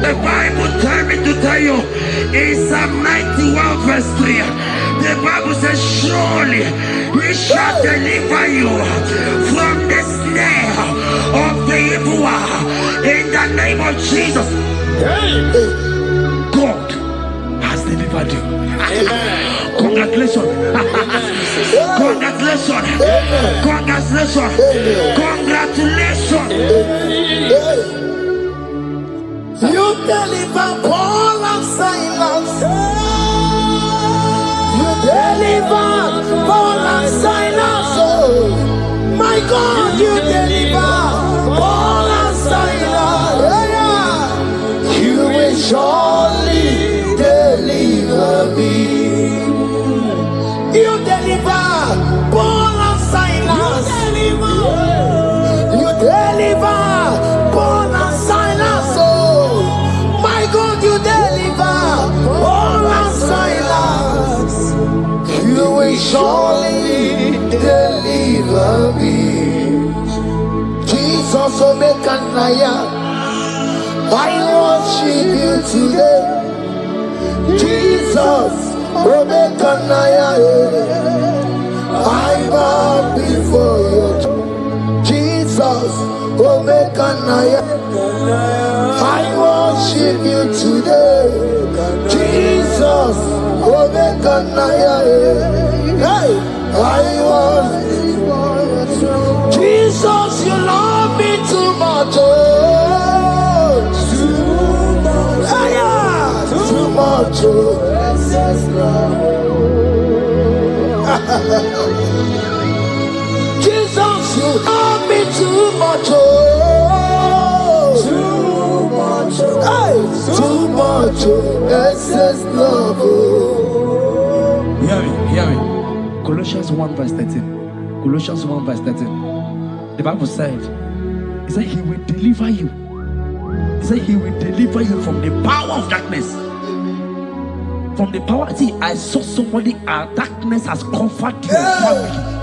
The Bible tells me to tell you in Psalm 91 verse 3, the Bible says, surely he shall deliver you from the snare of the evil one. In the name of Jesus, God has delivered you. Congratulations. Congratulations. Congratulations. Congratulations. You deliver Paul and Silas. You deliver Paul and Silas. Oh, my God, you deliver Paul and Silas. Yeah. You will surely deliver me. You deliver Paul and Silas. You deliver Paul and Silas. Oh, my God, you deliver Paul and Silas. You will surely deliver me. Jesus, Omekanaya, I worship you today. Jesus, Omekanaya, I bow before you. Jesus, Omekanaya, I worship you today. Jesus, Omekanaya, hey, I worship you. Jesus, you love me too much. Oh, too much. Yeah, too much. Oh. Jesus, you love me too much. Oh, too much. Hey, too much. Excess love. Oh. Hear me. Colossians 1 verse 13. Colossians 1 verse 13. The Bible said, he said he will deliver you. He said he will deliver you from the power of darkness. From the power. See, I saw somebody, darkness has covered your family.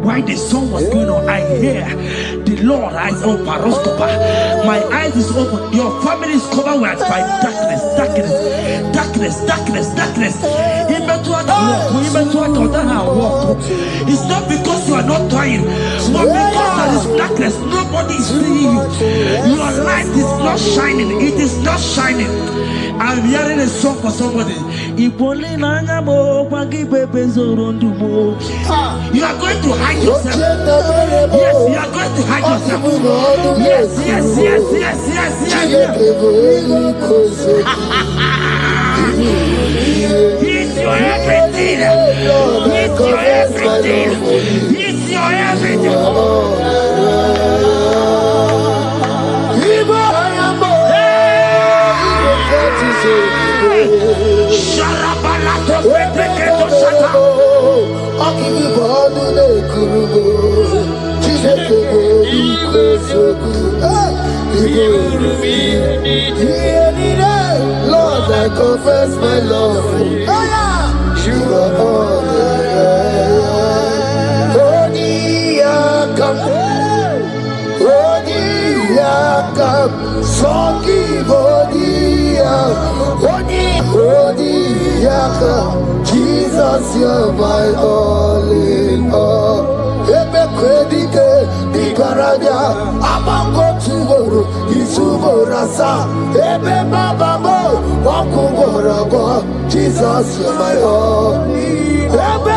While the song was going on, I hear the Lord eyes open. My eyes is open. Your family is covered by darkness. It's not because you are not trying, but because there is darkness. Nobody is seeing you. Your light is not shining. It is not shining. I'm hearing a song for somebody. You are going to hide yourself. Yes, you are going to hide yourself. Yes. everything. He's your everything. He's your everything. Lord, I confess my love. You are all Jesus, you're my all in all. Ebe kredike di karabia amango tugoro isuborasa ebe baba mo wakugorabo. Jesus, you're my all. Ebe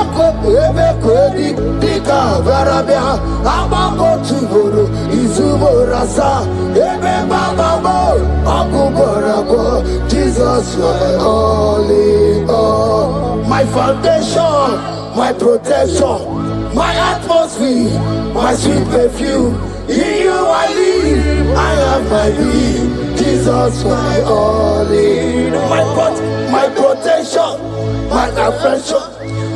kredike di karabia amango tugoro isuborasa ebe baba mo wakugorabo. Jesus, you're my all in all. My foundation, my protection, my atmosphere, my sweet perfume. In you I live, I have my being. Jesus, my all in all. My protection, my affection,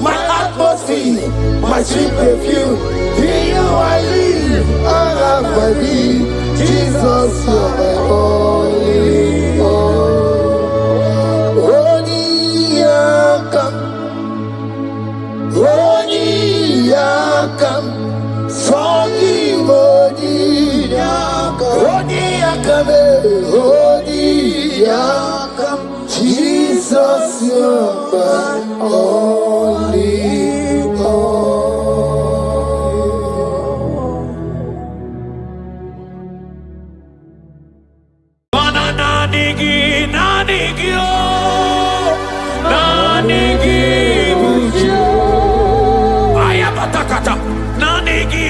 my atmosphere, my sweet perfume. In you I live, I have my being. Jesus, my all in all. Yakam, Sogi Bodi Yakam, Jesus, you're my only all. Nanigi, Bujo. Ayabatakata, Nanigi,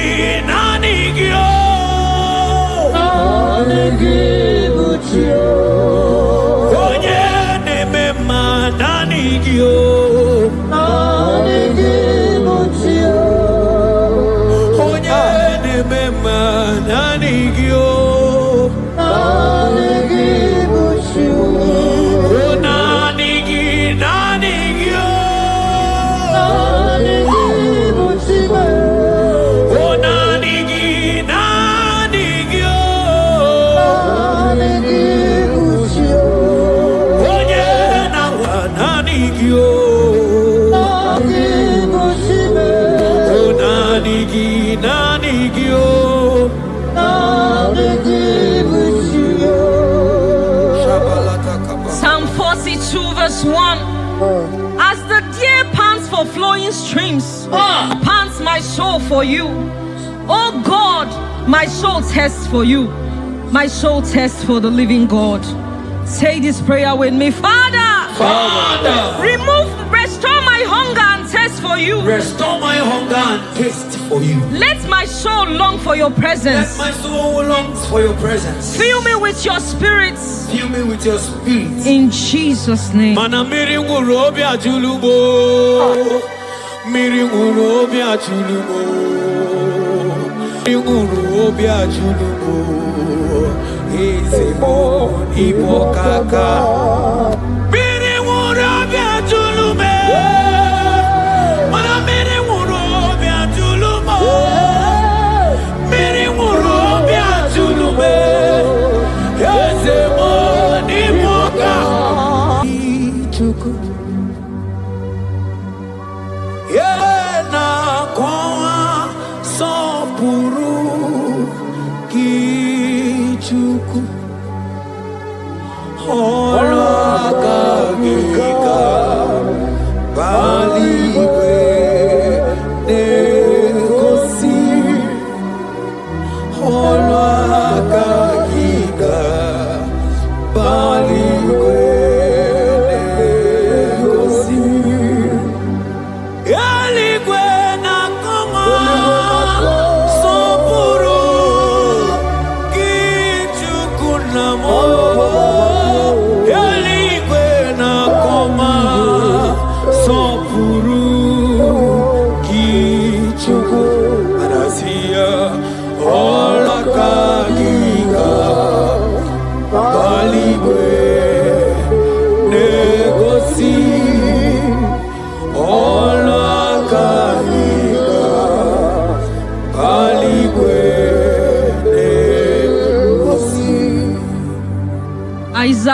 Bujo. Onye nemema, Nanigi, Bujo. Onye nemema, Nanigi, Psalm 42 verse 1. As the deer pants for flowing streams, pants my soul for you. Oh God, my soul thirsts for you. My soul thirsts for the living God. Say this prayer with me. Father, restore my hunger and thirst for you. Restore my hunger and taste for you. Let my soul long for your presence. Let my soul longs for your presence. Fill me with your spirit. Fill me with your spirit. In Jesus' name. Mana miri ngurobi ajulubo. Miri ngurobi ajulubo. Miri ngurobi ajulubo. Ezemo ibokaka. Miri ngurobi ajulume. Mana miri ngurobi ajulumo. Miri ngurobi ajulume. Ezemo Yena kwa sopuru kichuku Olakagika Baligwe Negosi Olakagika Baligwe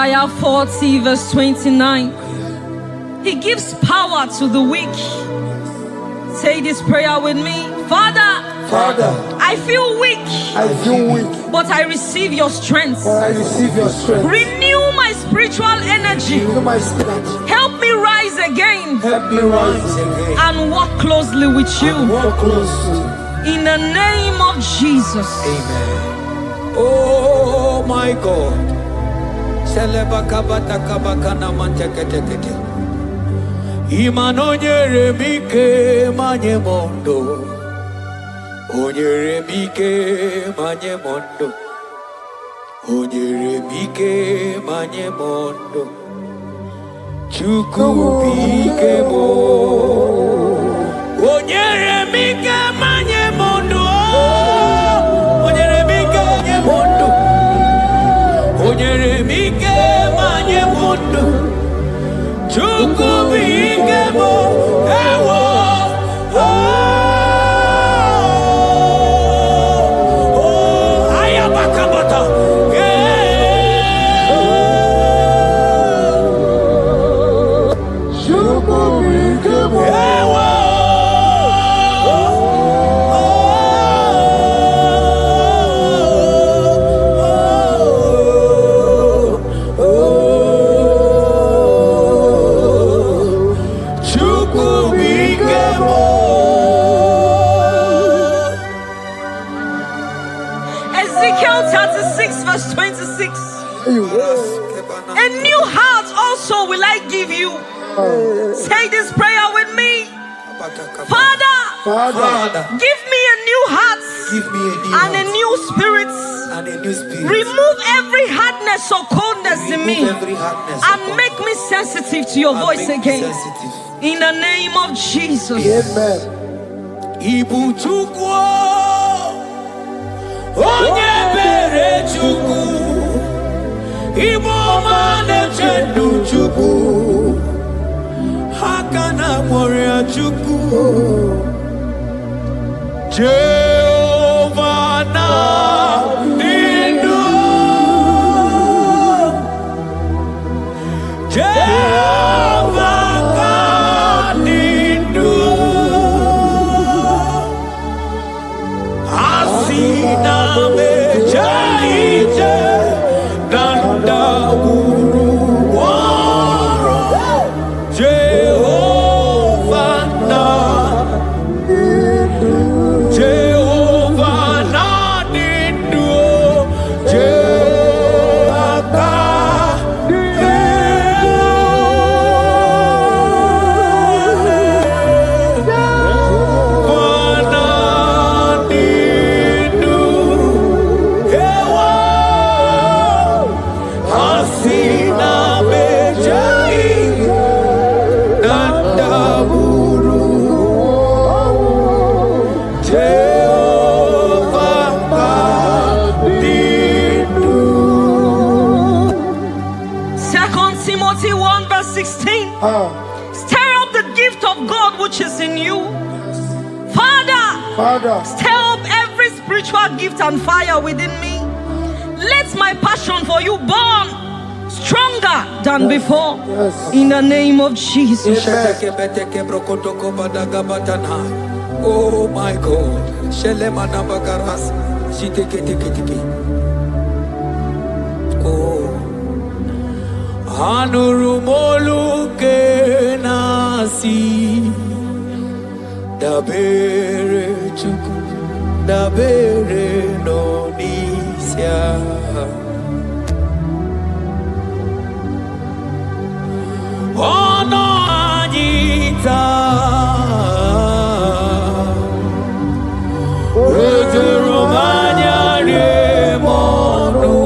Isaiah 40 verse 29. He gives power to the weak. Say this prayer with me. Father, I feel weak. But I receive your strength. Renew my spiritual energy. Help me rise again. And walk closely with you. In the name of Jesus. Amen. Oh my God. Imanonyere mike manye mondo. Onyere mike manye mondo. Onyere mike manye mondo. Chuku mike mo. Onyere mike manye mondo. Onyere mike manye mondo. Onyere mike manye mondo. Chuku mike mo. Ewo. Ezekiel 36 verse 26. A new heart also will I give you. Say this prayer with me. Father, give me a new heart and a new spirit. Remove every hardness or coldness in me and make me sensitive to your voice again. In the name of Jesus. Amen. Onye bere Chukwu, Igbo mane chendu Chukwu, Hakana moria Chukwu, Jehovah na nindu, Jehovah na nindu, Asina mejaije danda uru waro Jehovah na nindu Timothy 1 verse 16. Stir up the gift of God which is in you. Father, stir up every spiritual gift and fire within me. Let my passion for you burn stronger than before. In the name of Jesus. Oh my God. Oh. Anurumolu kenasi dabere chuku dabere no nisya ono anita Romania remono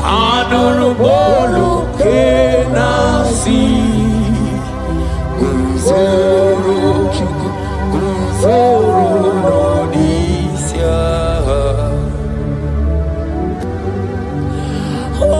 Anurumolu kenasi Guzero chuku Guzero no nisya Oh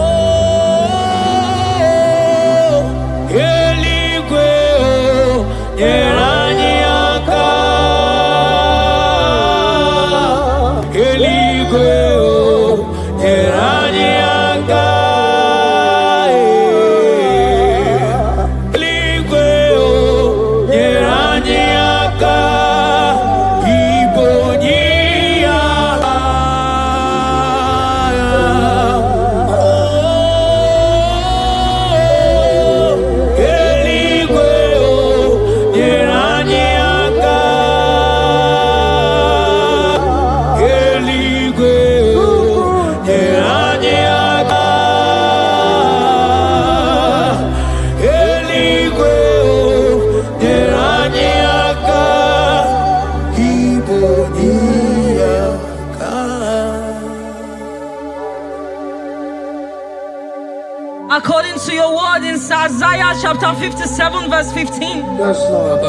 According to your word in Isaiah chapter 57 verse 15. Yes, Lord.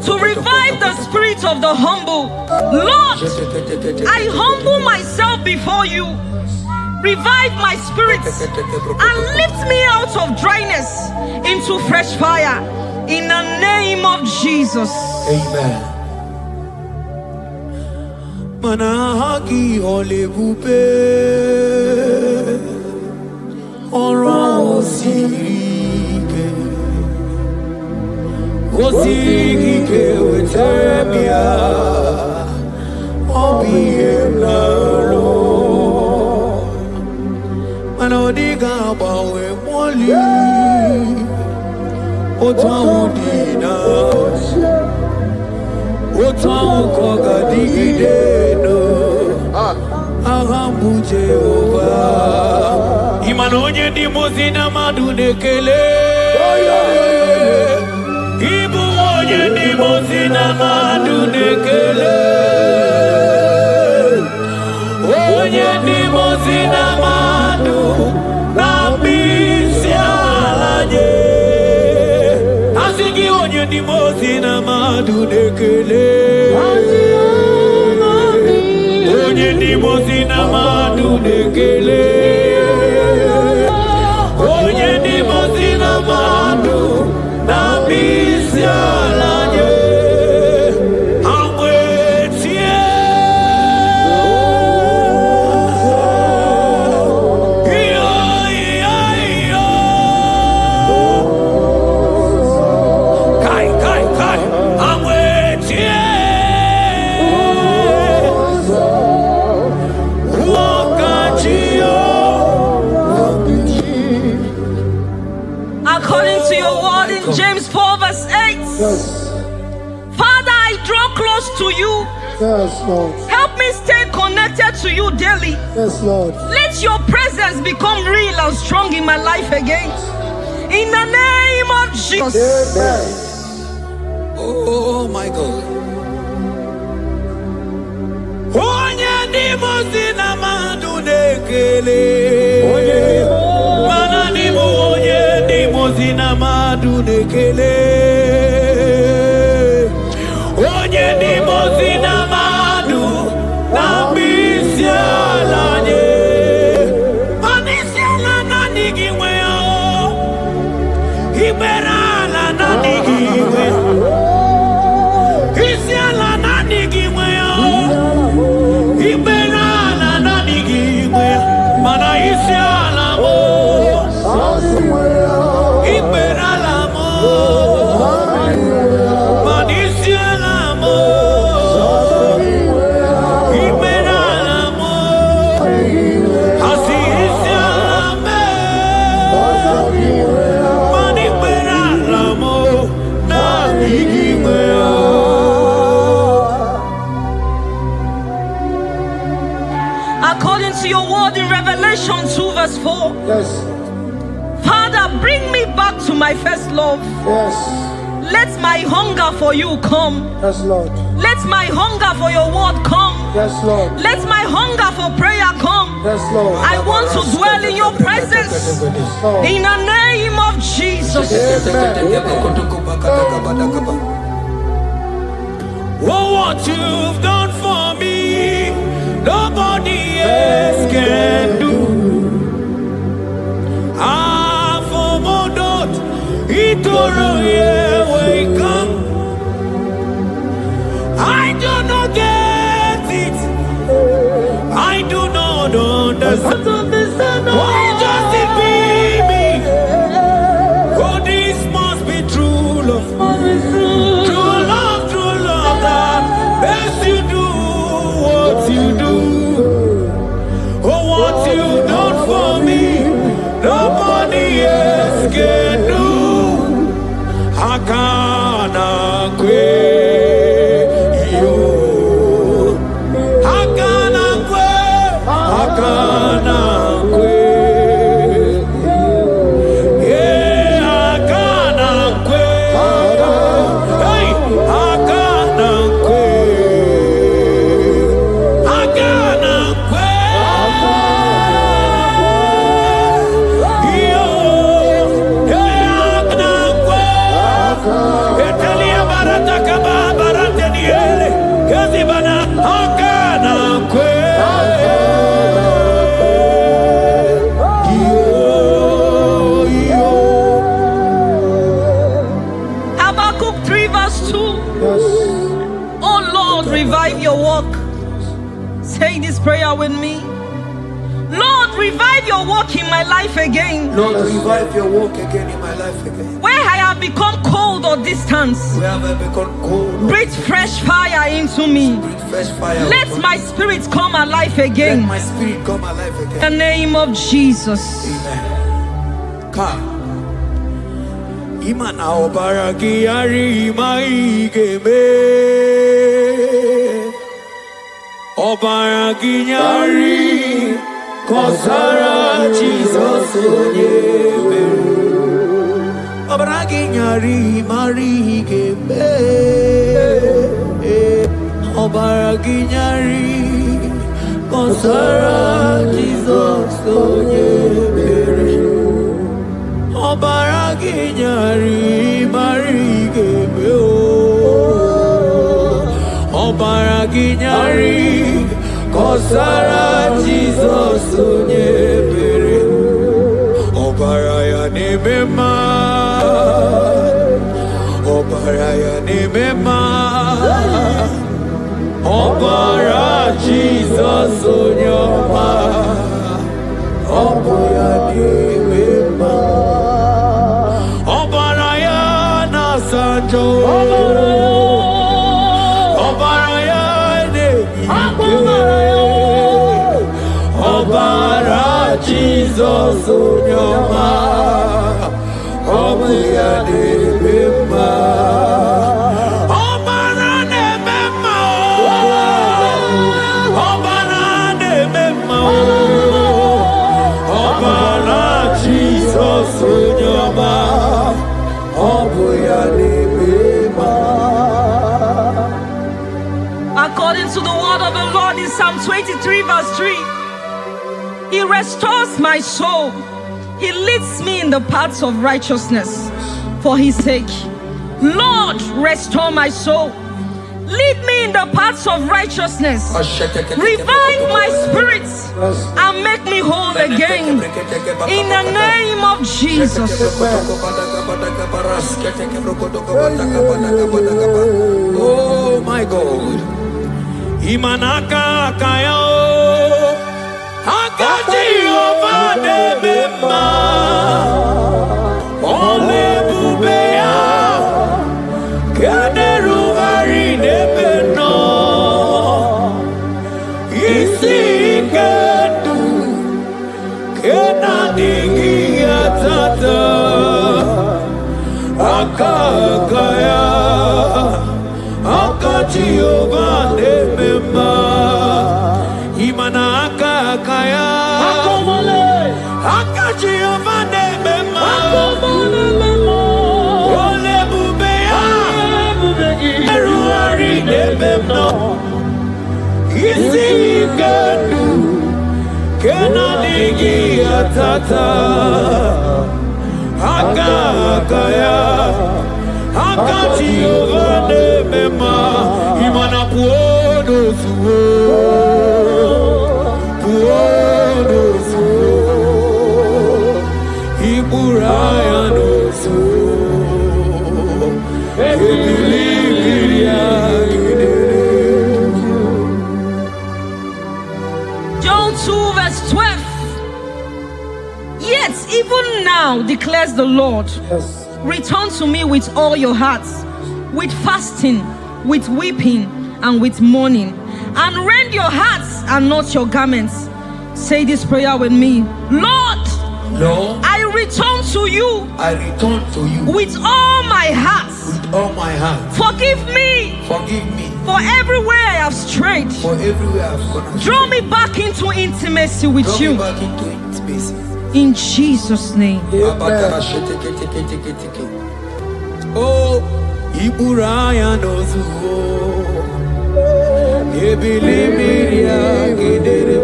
To revive the spirit of the humble. Lord, I humble myself before you. Revive my spirit and lift me out of dryness into fresh fire. In the name of Jesus. Amen. Manahagi olebupe oro osige wetemia obiemlalo manodiga bawe moli otawudina otawokoga digideno ahambu Jehova imanonye ndi mozina madunekele ibu onye ndi mozina madunekele onye ndi mozina madu na bisialaje asigi onye ndi mozina madunekele onye ndi mozina madunekele onye ndi mozina madu na bisialaje amwetie kai amwetie According to your word in James 4 verse 8. Yes. Father, I draw close to you. Yes, Lord. Help me stay connected to you daily. Yes, Lord. Let your presence become real and strong in my life again. In the name of Jesus. Amen. Oh my God. Onye ndi mozina madunekele mana ni onye ndi mozina madunekele onye ndi mozina madu na bisialaje manisiala na nigimwe iberala na nigimwe isiala na nigimwe iberala na nigimwe mana isiala mo iberala mo mana isiala mo iberala mo asi isiala me mana iberala mo na nigimwe. According to your word in Revelation 2 verse 4. Yes. Father, bring me back to my first love. Yes. Let my hunger for you come. Yes, Lord. Let my hunger for your word come. Yes, Lord. Let my hunger for prayer come. Yes, Lord. I want to dwell in your presence. Lord. In the name of Jesus. Oh, what you've done for me, nobody else can do. For Modot, Itoro, yeah, wake up. I do not get it. I do not understand. Why does it be me? Oh, this must be true love. True love that makes you do what you do. Oh, what you done for me, nobody else can do. Hakana kwe yo, hakana kwe, hakana kwe. Yeah, hakana kwe. Hey, hakana kwe, hakana kwe. Yo. my life again. Lord, revive your work again in my life again. Where I have become cold or distant, Where have I become cold? breathe fresh fire into me. Breathe fresh fire. Let my spirit come alive again. Let my spirit come alive In again. the name of Jesus. Amen. Ka. Imana obaragi ari maigeme. Obaragi nyari kosara Jesus onyebe. Obaragi nyari marigeme. Obaragi nyari kosara Jesus onyebe. Obaragi nyari marigeme. Obaragi nyari kosara Jesus onyebere. Obaraya nemema. Obaraya nemema. Obara Jesus onyoma. Obaraya nemema. Obaraya na sanjo. Obaraya Obara Jesus onyoma. Obuya nemema. Obara nemema. Obara nemema. Obara Jesus onyoma. Obuya nemema. According to the word of the Lord in Psalm 23 verse 3, He restores my soul. He leads me in the paths of righteousness for His sake. Lord, restore my soul. Lead me in the paths of righteousness. Revive my spirit and make me whole again. In the name of Jesus. Oh my God. Imanaka kayo. Akati ovade bema. Ole bubeya. Kaderu hari nebeno. Isi kedu. Kena digi atata. Akakaya. Akati ovade bema. Imana akakaya. Akachi ovade bema. Ole bubeya. Eruari nebemno. Isi kedu. Kena digi atata. Akakaya. Akati ovade bema. Imana puodo suo. Puodo suo. Iburaya no suo. John 2 verse 12. Yet even now declares the Lord, return to me with all your hearts, with fasting, with weeping, and with mourning, and rend your hearts and not your garments. Say this prayer with me. Lord, Lord, I return to you I return to you with all my heart. with all my heart. Forgive me Forgive me for everywhere I have strayed. for everywhere I've gone astray. Draw me back into intimacy with Draw you. me back into intimacy. In Jesus' name. Oh, Iburaya nozuo. Ebilimiria gidere.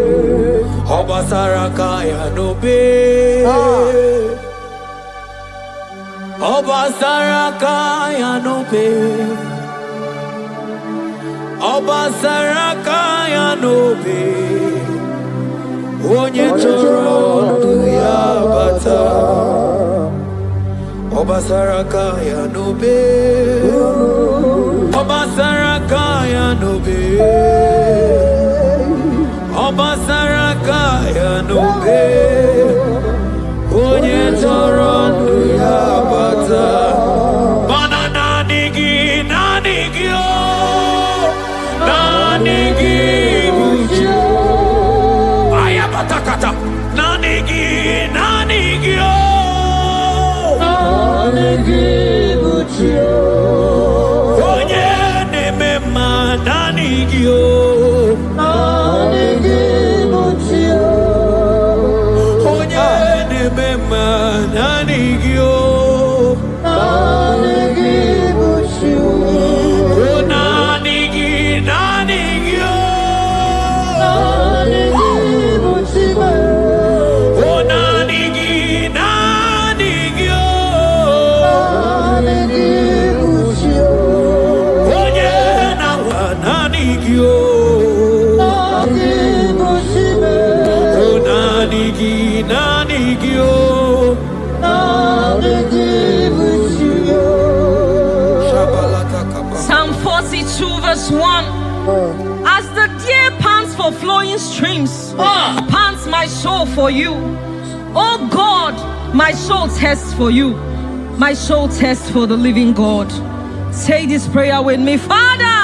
Obasarakaya nobe. Obasarakaya nobe. Obasarakaya nobe. Onye choro ndu ya bata. Obasarakaya nobe. Obasarakaya nobe. Obasarakaya nobe. onye tọrọ ndụ ya bata. Mana naanị gị o, naanị gị bụ chi. Aya batakata, naanị gị o, naanị gị bụ chi. Onye na-eme mma, naanị gị o. Psalm 42 verse 1. As the deer pants for flowing streams, pants my soul for you. Oh God, my soul thirsts for you. My soul thirsts for the living God. Say this prayer with me. Father,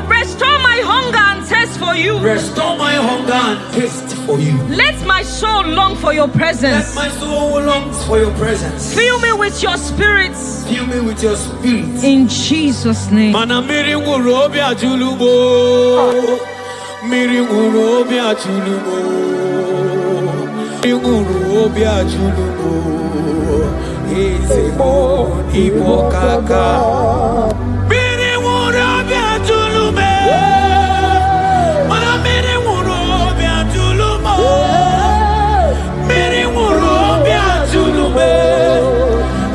restore my hunger and thirst for you. Restore my hunger and thirst for you. Let my soul long for your presence. Let my soul long for your presence. Fill me with your spirit. Fill me with your spirit. In Jesus' name. Mana miri nguru obi ajulumo. Miri nguru obi ajulumo. Miri nguru obi ajulumo. Ezemo ibokaka. Miri nguru obi ajulume. Mana miri nguru obi ajulumo. Miri nguru obi ajulume.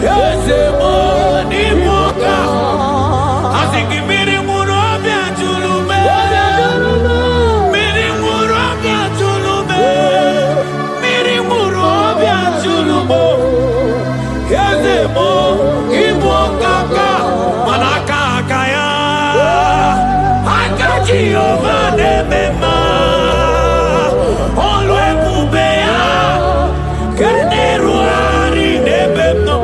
Ezemo Jehovah nemema olwe kubea keneruari nebemno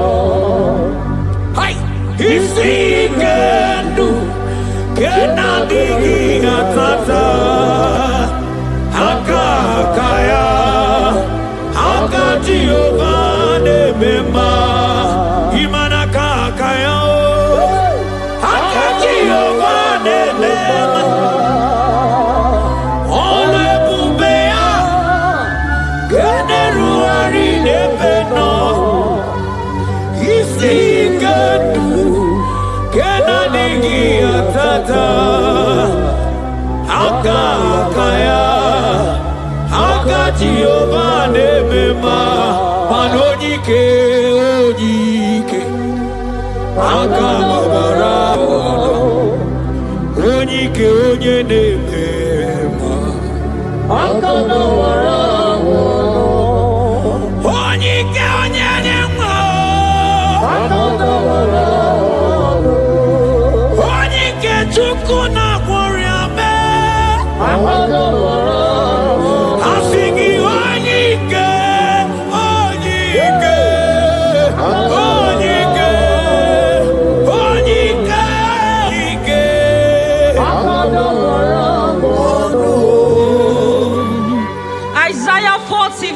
hai isikendu kenadigi atata akakaya aka Jehovah nemema imana kakaya aka Jehovah nemema Jehovah nemema panonyike onyike akababara onyike onye nemema akababara onyike onye nemema akababara onyike chukwu na gworiame akababara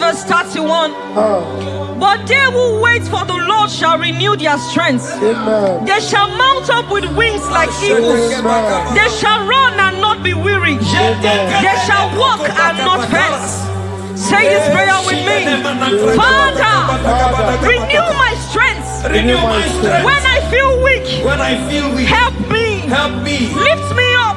Verse 31. But they who wait for the Lord shall renew their strength. Amen. They shall mount up with wings like eagles. They shall run and not be weary. They shall walk and not faint. Say this prayer with me. Father, renew my strength. Renew my strength. When I feel weak, help me. Lift me up.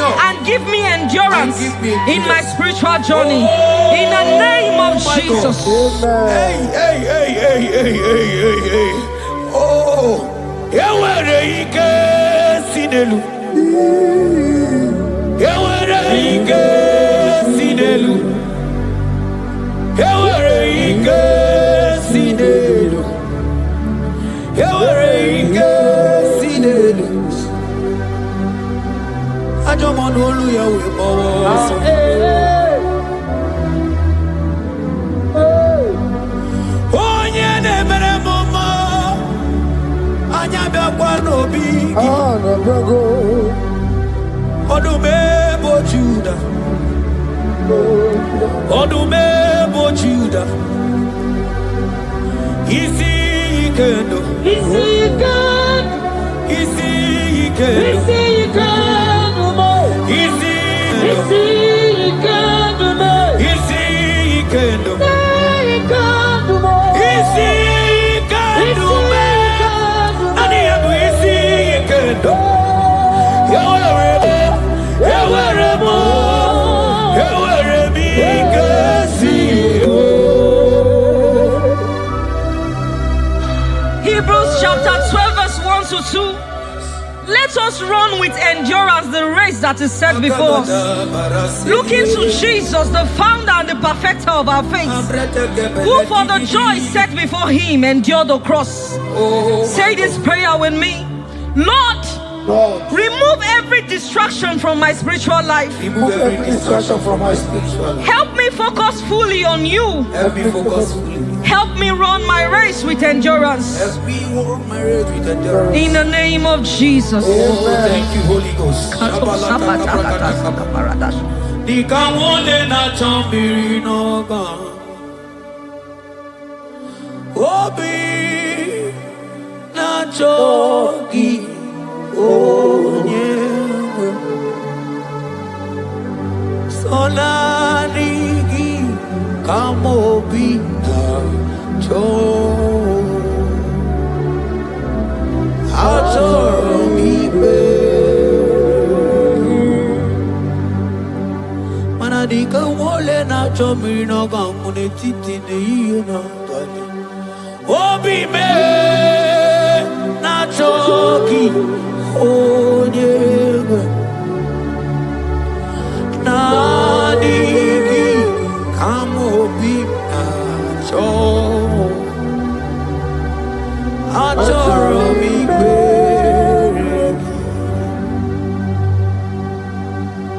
And give me endurance in my spiritual journey. In the name of Jesus. Hey. Oh, Yawere ike sinelu. Yawere ike sinelu. Yawere ike sinelu. Yawere ike sinelu. Ajomonu oluyawe bawo. Odumebo Judah. Odumebo Judah. Isi Kendo. Isi Kendo. Isi Kendo. Isi Kendo. Isi Kendo. Isi Kendo. Isi Kendo. Ani abu Isi Kendo. Hebrews chapter 12 verse 1 to 2. Let us run with endurance the race that is set before us, looking to Jesus, the founder and the perfecter of our faith, who for the joy set before him endured the cross. Say this prayer with me. Lord, remove every distraction from my spiritual life. Remove every distraction from my spiritual life. Help me focus fully on you. Help me focus fully. Help me run my race with endurance. Help me run my race with endurance. In the name of Jesus. Oh, thank you, Holy Ghost. Obi na chogi onyewe sonarigi kamobi na cho achoromibe manadika wole na chomiri na gamune titi ne yuna tali obi me na choki onyewe nanigi kamobi na cho achoromibe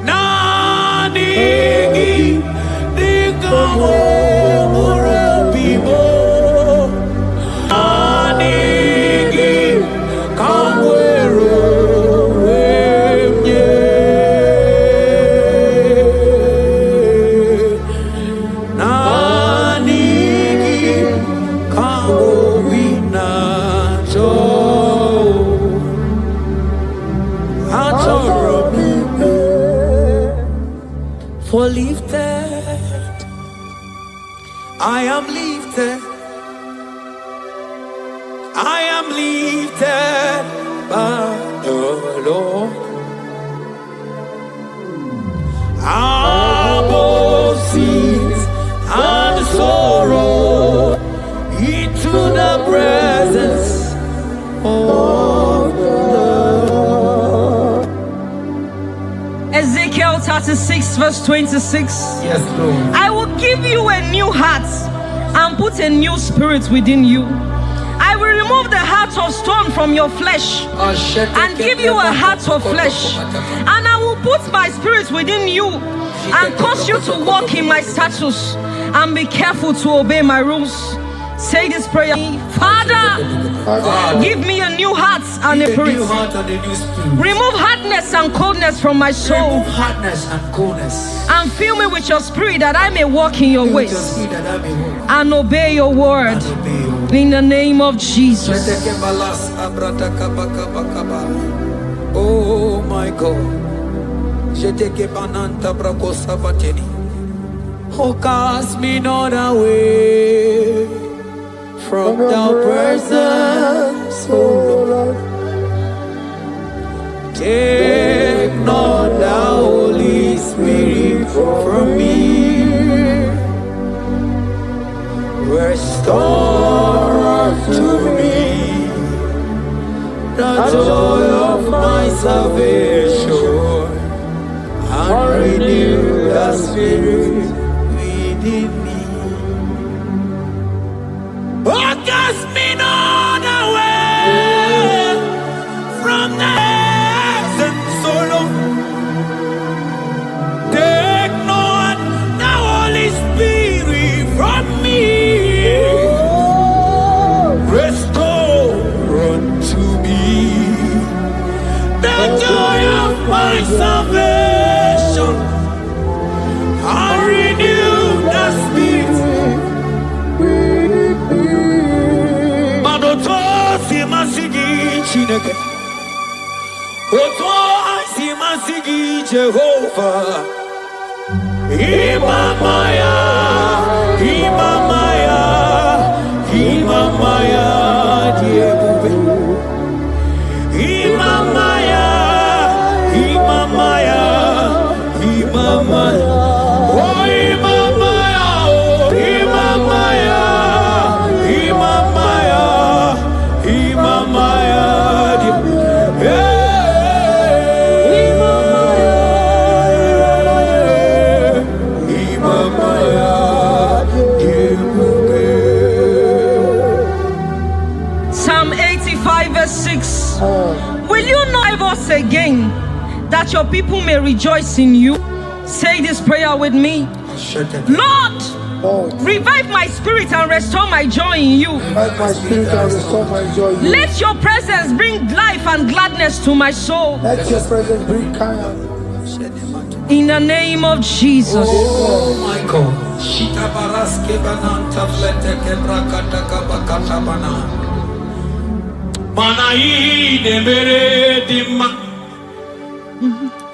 nanigi dikamo for lifted, I am lifted, I am lifted by the Lord. Above sins and sorrow, into the presence of the Lord. Ezekiel 36 verse 26. Yes, Lord. I will give you a new heart and put a new spirit within you. I will remove the heart of stone from your flesh and give you a heart of flesh. And I will put my spirit within you and cause you to walk in my statutes and be careful to obey my rules. Say this prayer. Father, give me a new heart and a spirit. Remove hardness and coldness from my soul. Remove hardness and coldness. And fill me with your spirit that I may walk in your ways and obey your word. In the name of Jesus. Oh my God. Oh, cast me not away from the presence, oh Lord. Take not the Holy Spirit from me. Restore unto me the joy of my salvation and renew the spirit within me. Oh, cast me not away from the presence, oh Lord. Take not the Holy Spirit from me. Restore unto me Masigi Jehovah. Imamaya, Imamaya, Imamaya, Diebube. Imamaya, Imamaya, Imamaya. Oh, Imamaya, oh, Imamaya, Imamaya, Imamaya, Diebube. Psalm 85 verse 6. Will you not give us again, that your people may rejoice in you? Say this prayer with me. Lord, revive my spirit and restore my joy in you. Let your presence bring life and gladness to my soul. Let your presence bring kindness. In the name of Jesus. Oh my God. Mana ine mere dimma,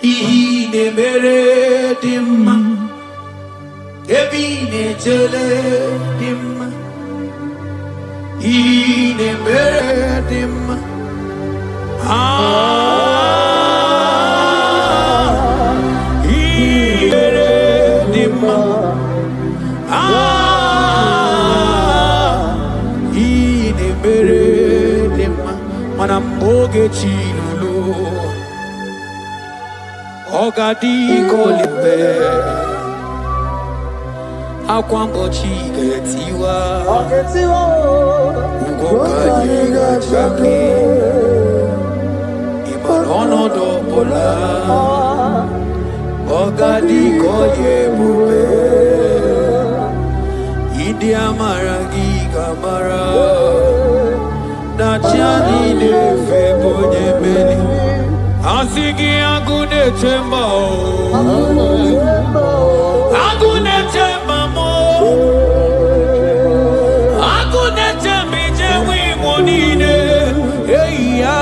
ine mere dimma, ebine jele dimma, ine mere dimma, ine mere dimma, ine mere dimma. Manamboge chilulu Ogadi kolimbe Akwambo chigetiwa Ugoka yiga chaki Imanono dopola Ogadi koye bube Idi amaragi kamara Nachani de febonye meni Asigi agune chemba Agune chemba mo Agune chembi jewi monine Eya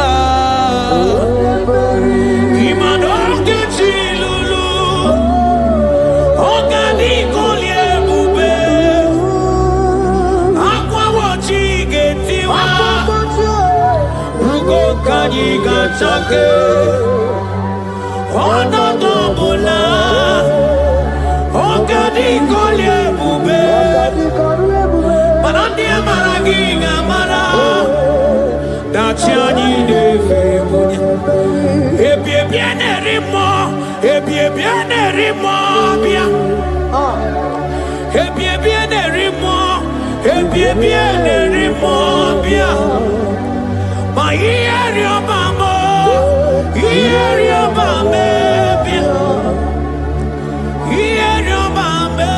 Imanorke chilulu Ogani kolye bube Akwa wachi getiwa Kanyi gachake Ono dobola Ogadi kolye bube Manandi amaragi ngamara Dachiani neve bunye Ebie biene rimo Ebie biene rimo bia Ebie biene rimo Ebie biene rimo bia Ma ieri obamo, ieri obame, ieri obame,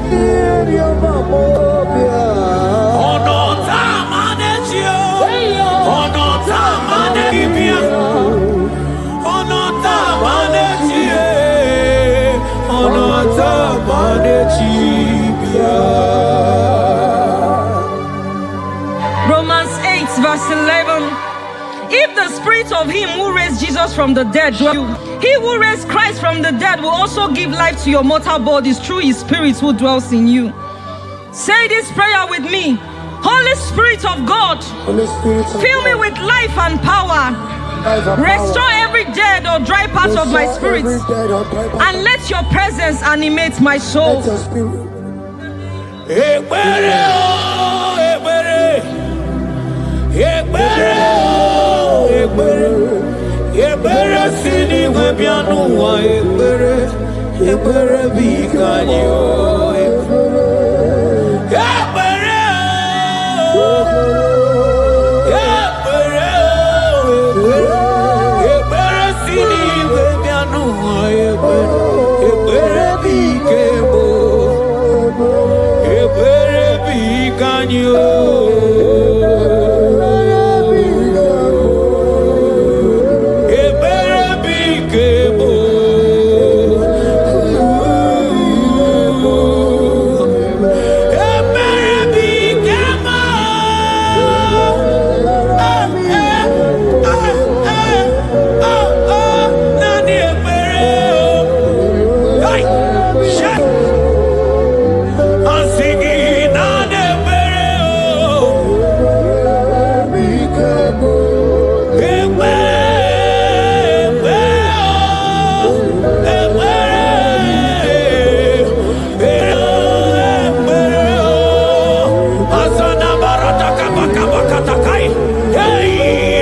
ieri obamo. Ono tamane chio, ono tamane bibia, ono tamane chie, ono tamane chibia. Verse 11. If the spirit of him who raised Jesus from the dead dwell in you, he who raised Christ from the dead will also give life to your mortal bodies through his spirit who dwells in you. Say this prayer with me. Holy Spirit of God, fill me with life and power. Restore every dead or dry part of my spirit, and let your presence animate my soul. Ebere sini webianu wa ebere bikanyo ebere sini webianu wa ebere bikebo ebere bikanyo. Oh Hey!